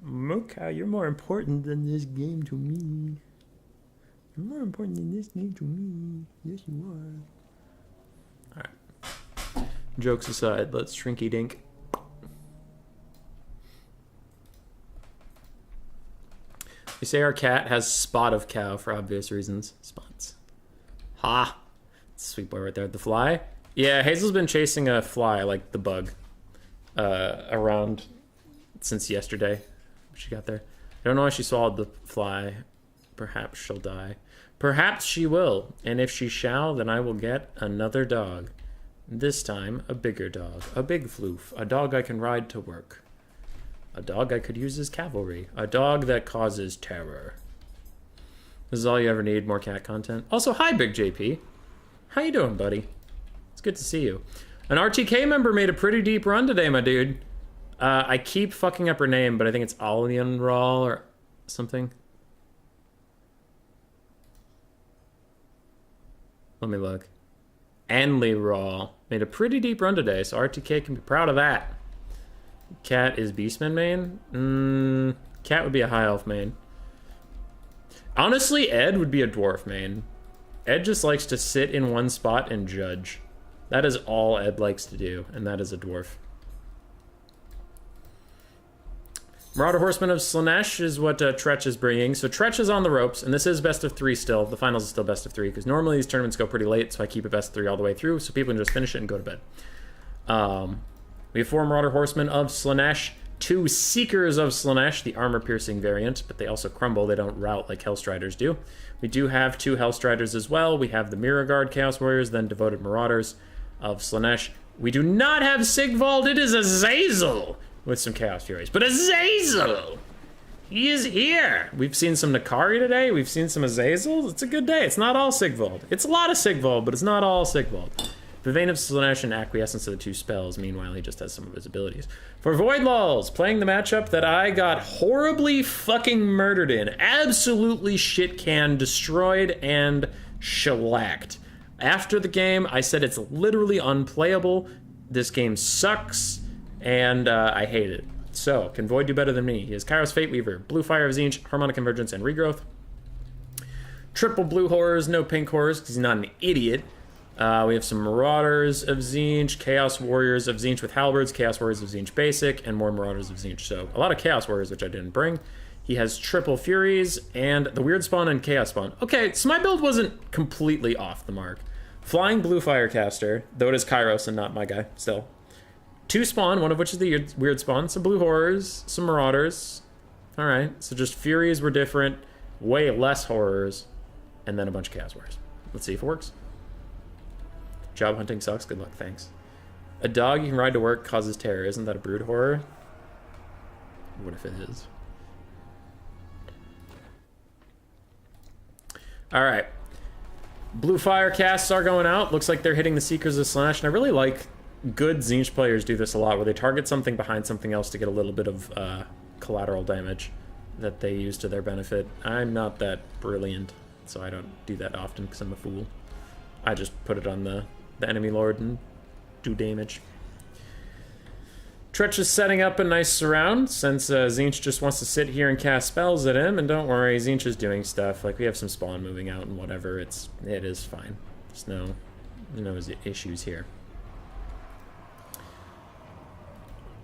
A: Muko, you're more important than this game to me. You're more important than this game to me. Yes, you are. Alright. Jokes aside, let's shrinky dink. We say our cat has spot of cow for obvious reasons. Spots. Ha! Sweet boy right there. The fly? Yeah, Hazel's been chasing a fly, like the bug, around since yesterday. She got there. I don't know why she swallowed the fly. Perhaps she'll die. Perhaps she will. And if she shall, then I will get another dog. This time, a bigger dog. A big floof. A dog I can ride to work. A dog I could use as cavalry. A dog that causes terror. This is all you ever need, more cat content. Also, hi, Big JP. How you doing, buddy? It's good to see you. An RTK member made a pretty deep run today, my dude. I keep fucking up her name, but I think it's Alien Raw or something. Let me look. Anley Raw made a pretty deep run today, so RTK can be proud of that. Cat is Beastman main? Cat would be a high elf main. Honestly, Ed would be a dwarf main. Ed just likes to sit in one spot and judge. That is all Ed likes to do, and that is a dwarf. Marauder Horseman of Slanesh is what Tretch is bringing. So Tretch is on the ropes, and this is best of 3 still. The finals is still best of 3, because normally these tournaments go pretty late, so I keep it best of 3 all the way through, so people can just finish it and go to bed. We have 4 Marauder Horsemen of Slanesh, 2 Seekers of Slanesh, the armor-piercing variant, but they also crumble. They don't rout like Hellstriders do. We do have 2 Hellstriders as well. We have the Mirror Guard Chaos Warriors, then Devoted Marauders of Slanesh. We do not have Sigvald. It is Azazel with some Chaos Furies. But Azazel! He is here! We've seen some Nakari today. We've seen some Azazel. It's a good day. It's not all Sigvald. It's a lot of Sigvald, but it's not all Sigvald. The Vein of Slanesh and Acquiescence are the 2 spells. Meanwhile, he just has some of his abilities. For Void Lulls, playing the matchup that I got horribly fucking murdered in. Absolutely shit-canned, destroyed, and shellacked. After the game, I said it's literally unplayable. This game sucks. And I hate it. So, can Void do better than me? He has Kairos Fate Weaver, Blue Fire of Tzeentch, Harmonic Convergence, and Regrowth. Triple blue horrors, no pink horrors, because he's not an idiot. We have some Marauders of Tzeentch, Chaos Warriors of Tzeentch with Halberds, Chaos Warriors of Tzeentch Basic, and more Marauders of Tzeentch. So, a lot of Chaos Warriors, which I didn't bring. He has Triple Furies, and the Weird Spawn and Chaos Spawn. Okay, so my build wasn't completely off the mark. Flying Blue Firecaster, though it is Kairos and not my guy, still. 2 spawn, one of which is the Weird Spawn, some Blue Horrors, some Marauders. Alright, so just Furies were different, way less Horrors, and then a bunch of Chaos Warriors. Let's see if it works. Job hunting sucks, good luck, thanks. A dog you can ride to work causes terror, isn't that a brood horror? What if it is? Alright. Blue Fire casts are going out, looks like they're hitting the Seekers of Slanesh, and I really like good Tzeentch players do this a lot, where they target something behind something else to get a little bit of collateral damage that they use to their benefit. I'm not that brilliant, so I don't do that often because I'm a fool. I just put it on the enemy lord and do damage. Tretch is setting up a nice surround, since Tzeentch just wants to sit here and cast spells at him, and don't worry, Tzeentch is doing stuff. Like, we have some spawn moving out and whatever, it is fine. There's no issues here.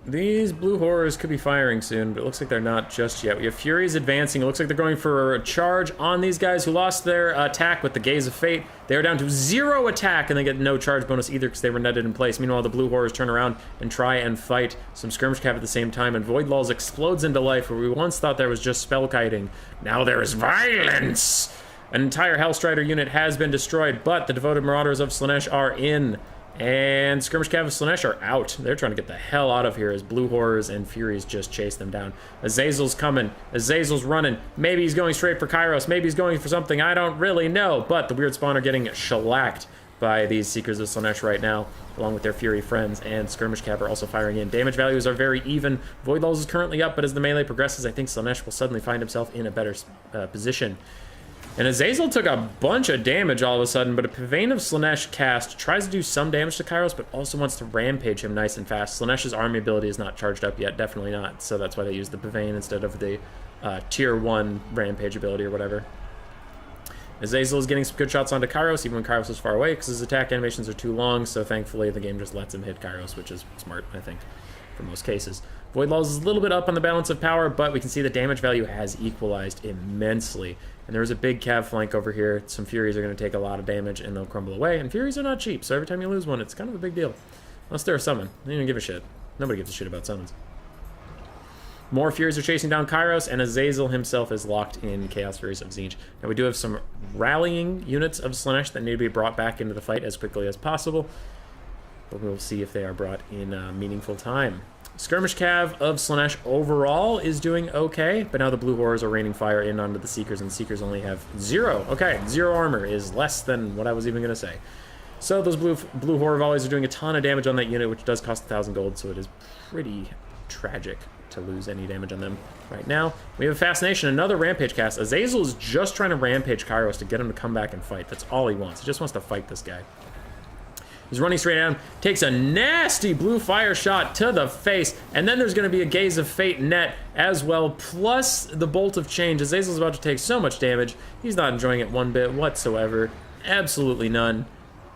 A: These blue horrors could be firing soon, but it looks like they're not just yet. We have Furies advancing. It looks like they're going for a charge on these guys who lost their attack with the Gaze of Fate. They are down to 0 attack, and they get no charge bonus either because they were netted in place. Meanwhile, the blue horrors turn around and try and fight some skirmish cap at the same time, and Void Lulls explodes into life, where we once thought there was just spell kiting. Now there is violence! An entire Hellstrider unit has been destroyed, but the Devoted Marauders of Slanesh are in. And Skirmish Cav of Slanesh are out. They're trying to get the hell out of here as Blue Horrors and Furies just chase them down. Azazel's coming. Azazel's running. Maybe he's going straight for Kairos. Maybe he's going for something. I don't really know. But the Weird Spawn are getting shellacked by these Seekers of Slaanesh right now, along with their Fury friends, and Skirmish Cav are also firing in. Damage values are very even. Void Lulls is currently up, but as the melee progresses, I think Slaanesh will suddenly find himself in a better position. And Azazel took a bunch of damage all of a sudden, but a Pavane of Slaanesh cast tries to do some damage to Kairos, but also wants to rampage him nice and fast. Slaanesh's army ability is not charged up yet, definitely not, so that's why they use the Pavane instead of the tier 1 rampage ability or whatever. Azazel is getting some good shots onto Kairos, even when Kairos is far away, because his attack animations are too long, so thankfully the game just lets him hit Kairos, which is smart, I think, for most cases. Void Lulls is a little bit up on the balance of power, but we can see the damage value has equalized immensely. And there's a big Cav flank over here. Some Furies are going to take a lot of damage, and they'll crumble away. And Furies are not cheap, so every time you lose one, it's kind of a big deal. Unless they're a summon. They don't give a shit. Nobody gives a shit about summons. More Furies are chasing down Kairos, and Azazel himself is locked in Chaos Furies of Tzeentch. Now, we do have some rallying units of Slaanesh that need to be brought back into the fight as quickly as possible. But we'll see if they are brought in meaningful time. Skirmish Cav of Slaanesh overall is doing okay, but now the Blue Horrors are raining fire in onto the Seekers, and the Seekers only have 0. Okay, 0 armor is less than what I was even going to say. So those Blue Horror Volleys are doing a ton of damage on that unit, which does cost 1,000 gold, so it is pretty tragic to lose any damage on them right now. We have a Fascination, another Rampage cast. Azazel is just trying to Rampage Kairos to get him to come back and fight. That's all he wants. He just wants to fight this guy. He's running straight at him, takes a nasty blue fire shot to the face, and then there's going to be a Gaze of Fate net as well, plus the Bolt of Change. Azazel's about to take so much damage. He's not enjoying it one bit whatsoever. Absolutely none.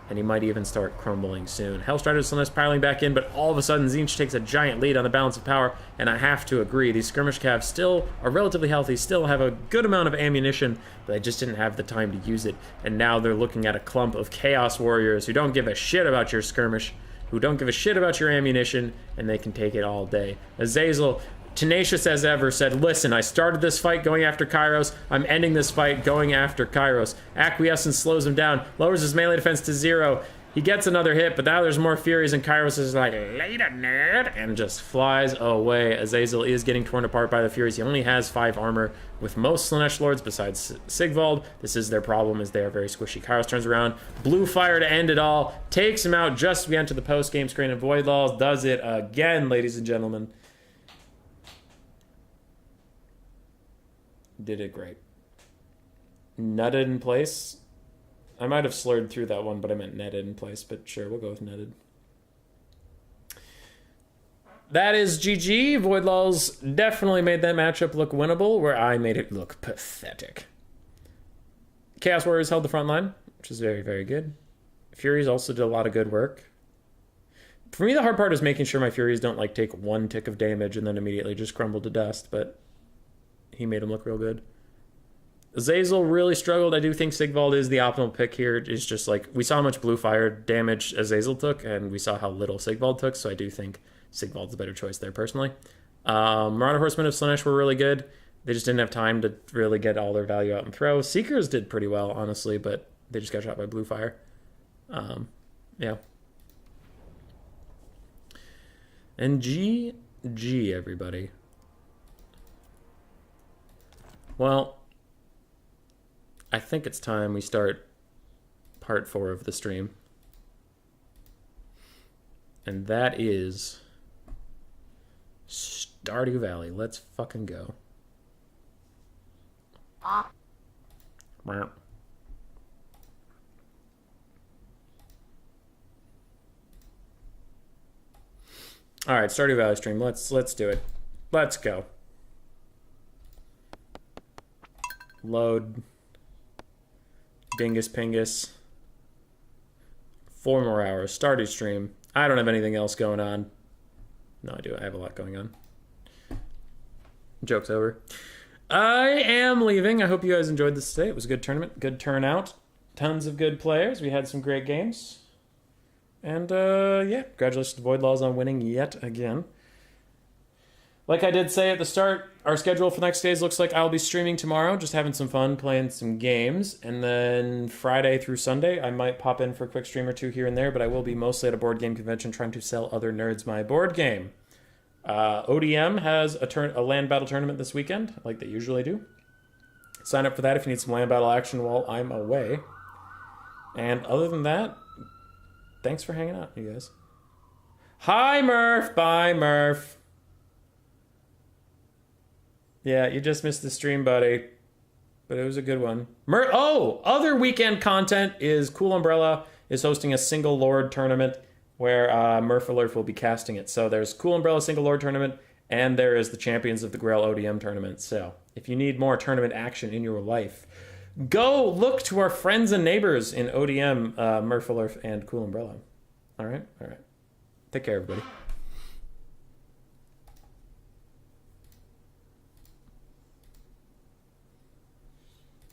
A: And he might even start crumbling soon. Hellstrider Slaanesh piling back in, but all of a sudden Tzeentch takes a giant lead on the balance of power, and I have to agree, these Skirmish Cavs still are relatively healthy, still have a good amount of ammunition, but they just didn't have the time to use it, and now they're looking at a clump of Chaos Warriors who don't give a shit about your skirmish, who don't give a shit about your ammunition, and they can take it all day. Azazel, tenacious as ever, said, listen, I started this fight going after Kairos. I'm ending this fight going after Kairos. Acquiescence slows him down, lowers his melee defense to 0. He gets another hit, but now there's more Furies, and Kairos is like, later, nerd, and just flies away. Azazel is getting torn apart by the Furies. He only has 5 armor. With most Slaanesh Lords, besides Sigvald, this is their problem, is they are very squishy. Kairos turns around, blue fire to end it all, takes him out just as we enter the post-game screen, and Void Lulls does it again, ladies and gentlemen. Did it great. Nutted in place. I might have slurred through that one, but I meant netted in place. But sure, we'll go with netted. That is GG. Void Lulls definitely made that matchup look winnable, where I made it look pathetic. Chaos Warriors held the front line, which is very, very good. Furies also did a lot of good work. For me, the hard part is making sure my Furies don't like take 1 tick of damage and then immediately just crumble to dust, but he made him look real good. Azazel really struggled. I do think Sigvald is the optimal pick here. It's just like, we saw how much blue fire damage Azazel took, and we saw how little Sigvald took, so I do think Sigvald's a better choice there, personally. Marauder Horsemen of Slaanesh were really good. They just didn't have time to really get all their value out and throw. Seekers did pretty well, honestly, but they just got shot by blue fire. Yeah. And GG, everybody. Well, I think it's time we start part 4 of the stream. And that is Stardew Valley. Let's fucking go. All right, Stardew Valley stream. Let's do it. Let's go. Load. Dingus Pingus. 4 more hours. Stardew stream. I don't have anything else going on. No, I do. I have a lot going on. Joke's over. I am leaving. I hope you guys enjoyed this today. It was a good tournament. Good turnout. Tons of good players. We had some great games. And, yeah. Congratulations to Void Lulls on winning yet again. Like I did say at the start, our schedule for the next days looks like I'll be streaming tomorrow, just having some fun, playing some games. And then Friday through Sunday, I might pop in for a quick stream or 2 here and there, but I will be mostly at a board game convention trying to sell other nerds my board game. ODM has a land battle tournament this weekend, like they usually do. Sign up for that if you need some land battle action while I'm away. And other than that, thanks for hanging out, you guys. Hi, Murph. Bye, Murph. Yeah, you just missed the stream, buddy. But it was a good one. Other weekend content is Cool Umbrella is hosting a Single Lord tournament where Murph Alert will be casting it. So there's Cool Umbrella Single Lord tournament, and there is the Champions of the Grail ODM tournament. So if you need more tournament action in your life, go look to our friends and neighbors in ODM, Murph Alert and Cool Umbrella. All right? All right. Take care, everybody.